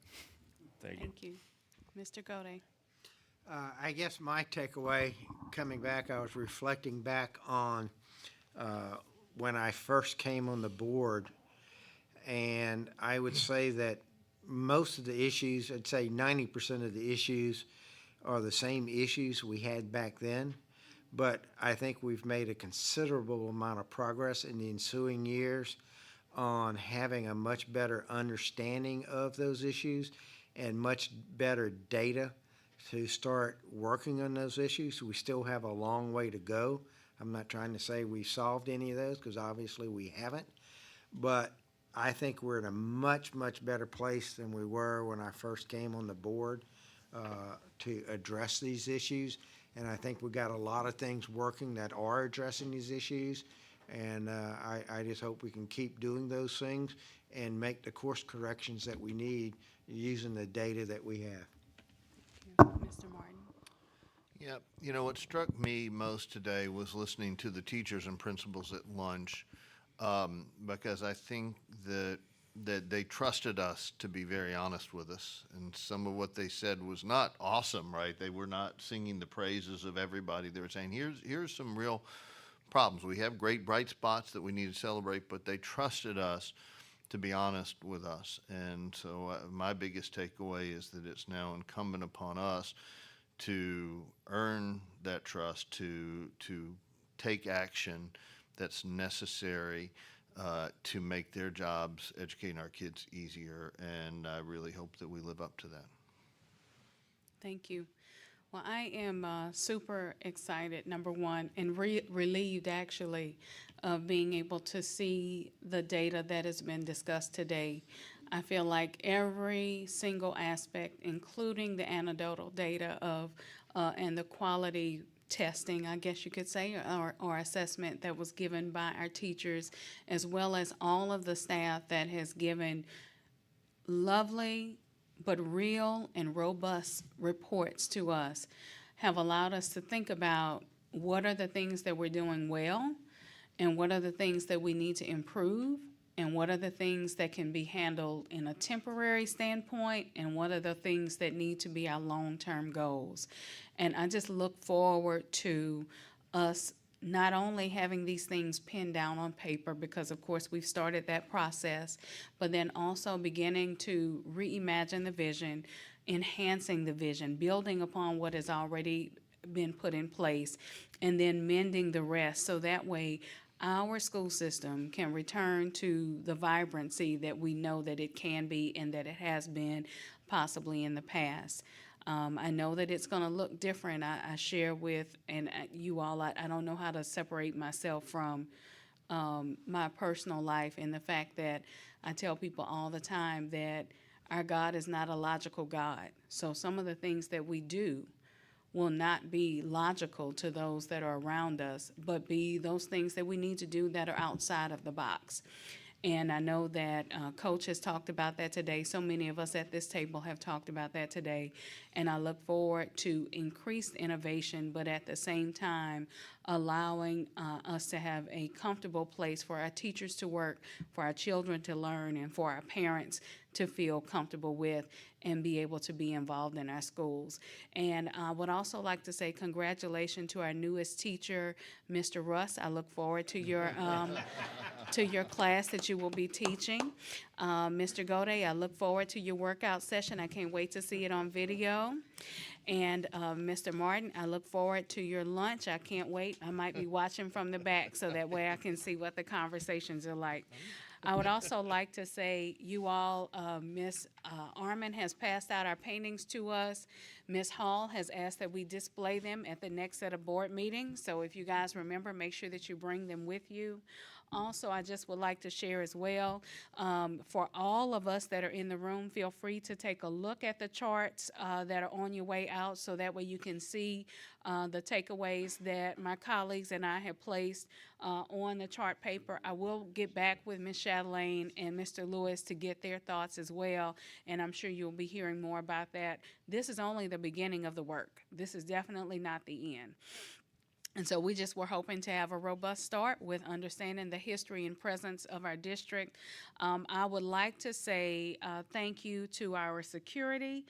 Thank you. Thank you. Mr. Gode. I guess my takeaway, coming back, I was reflecting back on when I first came on the board, and I would say that most of the issues, I'd say 90% of the issues are the same issues we had back then, but I think we've made a considerable amount of progress in the ensuing years on having a much better understanding of those issues and much better data to start working on those issues. We still have a long way to go. I'm not trying to say we've solved any of those, because obviously we haven't, but I think we're in a much, much better place than we were when I first came on the board to address these issues. And I think we got a lot of things working that are addressing these issues. And I just hope we can keep doing those things and make the course corrections that we need using the data that we have. Mr. Martin. Yeah, you know, what struck me most today was listening to the teachers and principals at lunch, because I think that they trusted us to be very honest with us, and some of what they said was not awesome, right? They were not singing the praises of everybody. They were saying, here's some real problems. We have great bright spots that we need to celebrate, but they trusted us to be honest with us. And so my biggest takeaway is that it's now incumbent upon us to earn that trust, to take action that's necessary to make their jobs educating our kids easier. And I really hope that we live up to that. Thank you. Well, I am super excited, number one, and relieved actually of being able to see the data that has been discussed today. I feel like every single aspect, including the anecdotal data of and the quality testing, I guess you could say, or assessment that was given by our teachers, as well as all of the staff that has given lovely but real and robust reports to us, have allowed us to think about what are the things that we're doing well, and what are the things that we need to improve, and what are the things that can be handled in a temporary standpoint, and what are the things that need to be our long-term goals. And I just look forward to us not only having these things pinned down on paper, because of course we've started that process, but then also beginning to reimagine the vision, enhancing the vision, building upon what has already been put in place, and then mending the rest, so that way our school system can return to the vibrancy that we know that it can be and that it has been possibly in the past. I know that it's going to look different. I share with, and you all, I don't know how to separate myself from my personal life, and the fact that I tell people all the time that our God is not a logical God. So some of the things that we do will not be logical to those that are around us, but be those things that we need to do that are outside of the box. And I know that Coach has talked about that today. So many of us at this table have talked about that today. And I look forward to increased innovation, but at the same time, allowing us to have a comfortable place for our teachers to work, for our children to learn, and for our parents to feel comfortable with and be able to be involved in our schools. And I would also like to say congratulations to our newest teacher, Mr. Russ. I look forward to your class that you will be teaching. Mr. Gode, I look forward to your workout session. I can't wait to see it on video. And Mr. Martin, I look forward to your lunch. I can't wait. I might be watching from the back so that way I can see what the conversations are like. I would also like to say, you all, Ms. Armin has passed out our paintings to us. Ms. Hall has asked that we display them at the next set of board meetings. So if you guys remember, make sure that you bring them with you. Also, I just would like to share as well, for all of us that are in the room, feel free to take a look at the charts that are on your way out, so that way you can see the takeaways that my colleagues and I have placed on the chart paper. I will get back with Ms. Chatelaine and Mr. Lewis to get their thoughts as well, and I'm sure you'll be hearing more about that. This is only the beginning of the work. This is definitely not the end. And so we just were hoping to have a robust start with understanding the history and presence of our district. I would like to say thank you to our security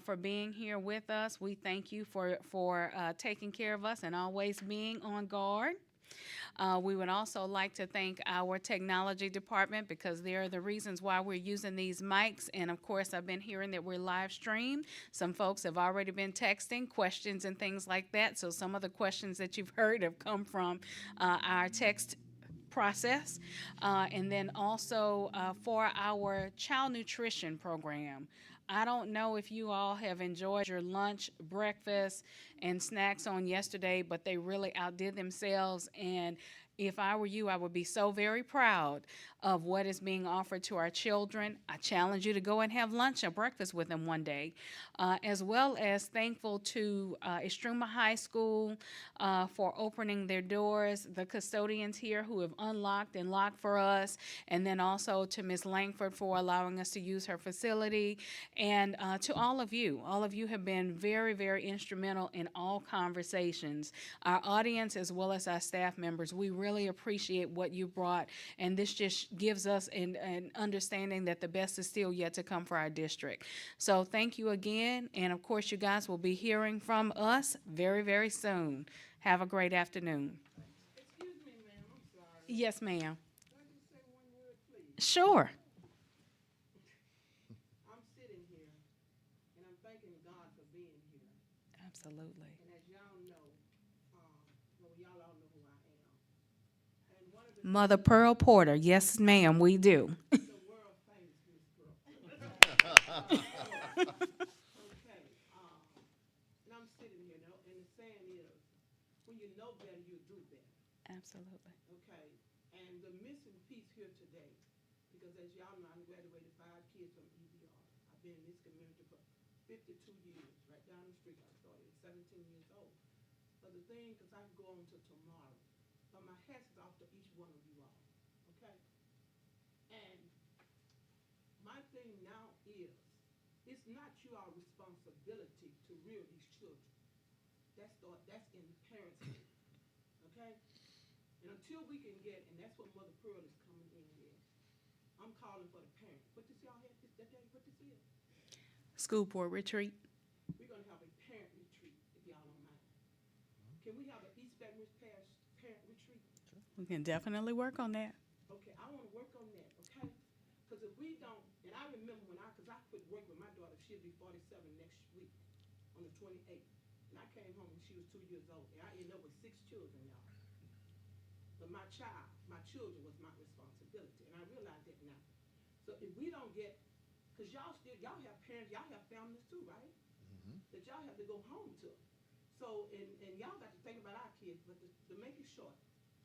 for being here with us. We thank you for taking care of us and always being on guard. We would also like to thank our technology department, because they're the reasons why we're using these mics. And of course, I've been hearing that we're live streamed. Some folks have already been texting questions and things like that. So some of the questions that you've heard have come from our text process. And then also for our child nutrition program. I don't know if you all have enjoyed your lunch, breakfast, and snacks on yesterday, but they really outdid themselves. And if I were you, I would be so very proud of what is being offered to our children. I challenge you to go and have lunch or breakfast with them one day, as well as thankful to Estruma High School for opening their doors, the custodians here who have unlocked and locked for us, and then also to Ms. Langford for allowing us to use her facility, and to all of you. All of you have been very, very instrumental in all conversations. Our audience as well as our staff members, we really appreciate what you brought, and this just gives us an understanding that the best is still yet to come for our district. So thank you again, and of course you guys will be hearing from us very, very soon. Have a great afternoon. Excuse me, ma'am, I'm sorry. Yes, ma'am. Can I just say one word, please? Sure. I'm sitting here, and I'm thanking God for being here. Absolutely. And as y'all know, well, y'all all know who I am. And one of the Mother Pearl Porter. Yes, ma'am, we do. the world famous Miss Pearl. Okay, and I'm sitting here, and the saying is, when you know better, you do better. Absolutely. Okay, and the missing piece here today, because as y'all know, I graduated 5 kids from EBR. I've been in this community for 52 years, right down the street. I started at 17 years old. But the thing, because I can go on to tomorrow, but my hat's off to each one of you all, okay? And my thing now is, it's not your responsibility to rear these children. That's in the parents' hand, okay? And until we can get, and that's what Mother Pearl is coming in with, I'm calling for the parents. What this y'all have this day? What this is? School board retreat. We're gonna have a parent retreat, if y'all don't mind. Can we have an East Baton Rouge parent retreat? We can definitely work on that. Okay, I wanna work on that, okay? Cause if we don't, and I remember cause I quit working with my daughter, she'll be 47 next week, on the 28th. And I came home when she was 2 years old, and I ended up with 6 children, y'all. But my children was my responsibility, and I realize that now. So if we don't get, cause y'all have parents, y'all have families too, right? That y'all have to go home to. So, and y'all got to think about our kids, but to make it short,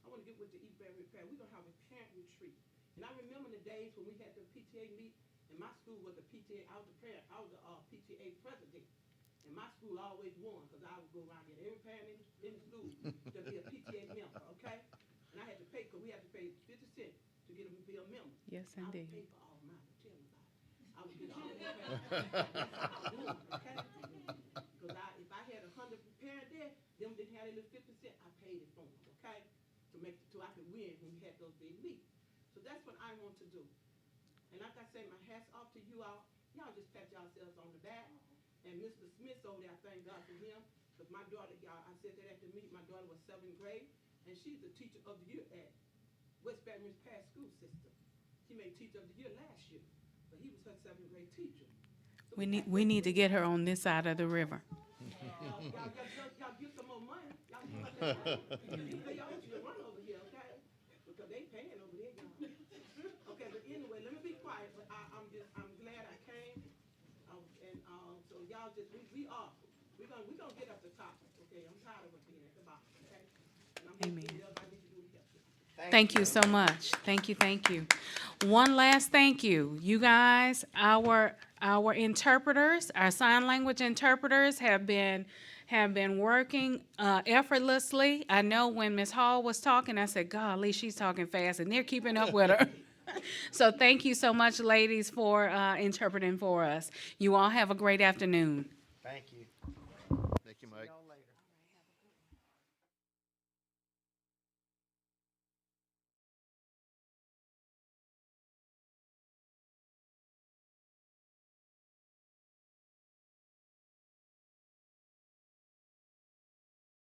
I wanna get with the EBR repair. We're gonna have a parent retreat. And I remember the days when we had the PTA meet, and my school was the PTA, I was the PTA president. And my school always won, cause I would go around and get every parent in the school to be a PTA member, okay? And I had to pay, cause we had to pay 50 cents to get them to be a member. Yes, I would indeed. pay for all mine, tell me about it. I would get all the parents. That's how I do it, okay? Cause if I had 100 parents there, them didn't have their little 50 cents, I paid it for them, okay? So I could win when we had those big meetings. So that's what I want to do. And like I say, my hat's off to you all. Y'all just pat yourselves on the back. And Mr. Smith over there, I thank God for him. Because my daughter, y'all, I said that at the meeting, my daughter was 7th grade. And she's the teacher of the year at West Baton Rouge Parish School System. She made teacher of the year last year. But he was her 7th grade teacher. So We need to get her on this side of the river. Y'all give some more money. Y'all give us that money. Y'all should run over here, okay? Because they paying over there, y'all. Okay, but anyway, let me be quiet, but I'm glad I came. So y'all just, we're gonna get up the top, okay? I'm tired of being at the bottom, okay? And I'm gonna do whatever I need to do to help you. Thank you so much. Thank you, thank you. One last thank you. You guys, our interpreters, our sign language interpreters have been working effortlessly. I know when Ms. Hall was talking, I said, golly, she's talking fast, and they're keeping up with her. So thank you so much, ladies, for interpreting for us. You all have a great afternoon. Thank you.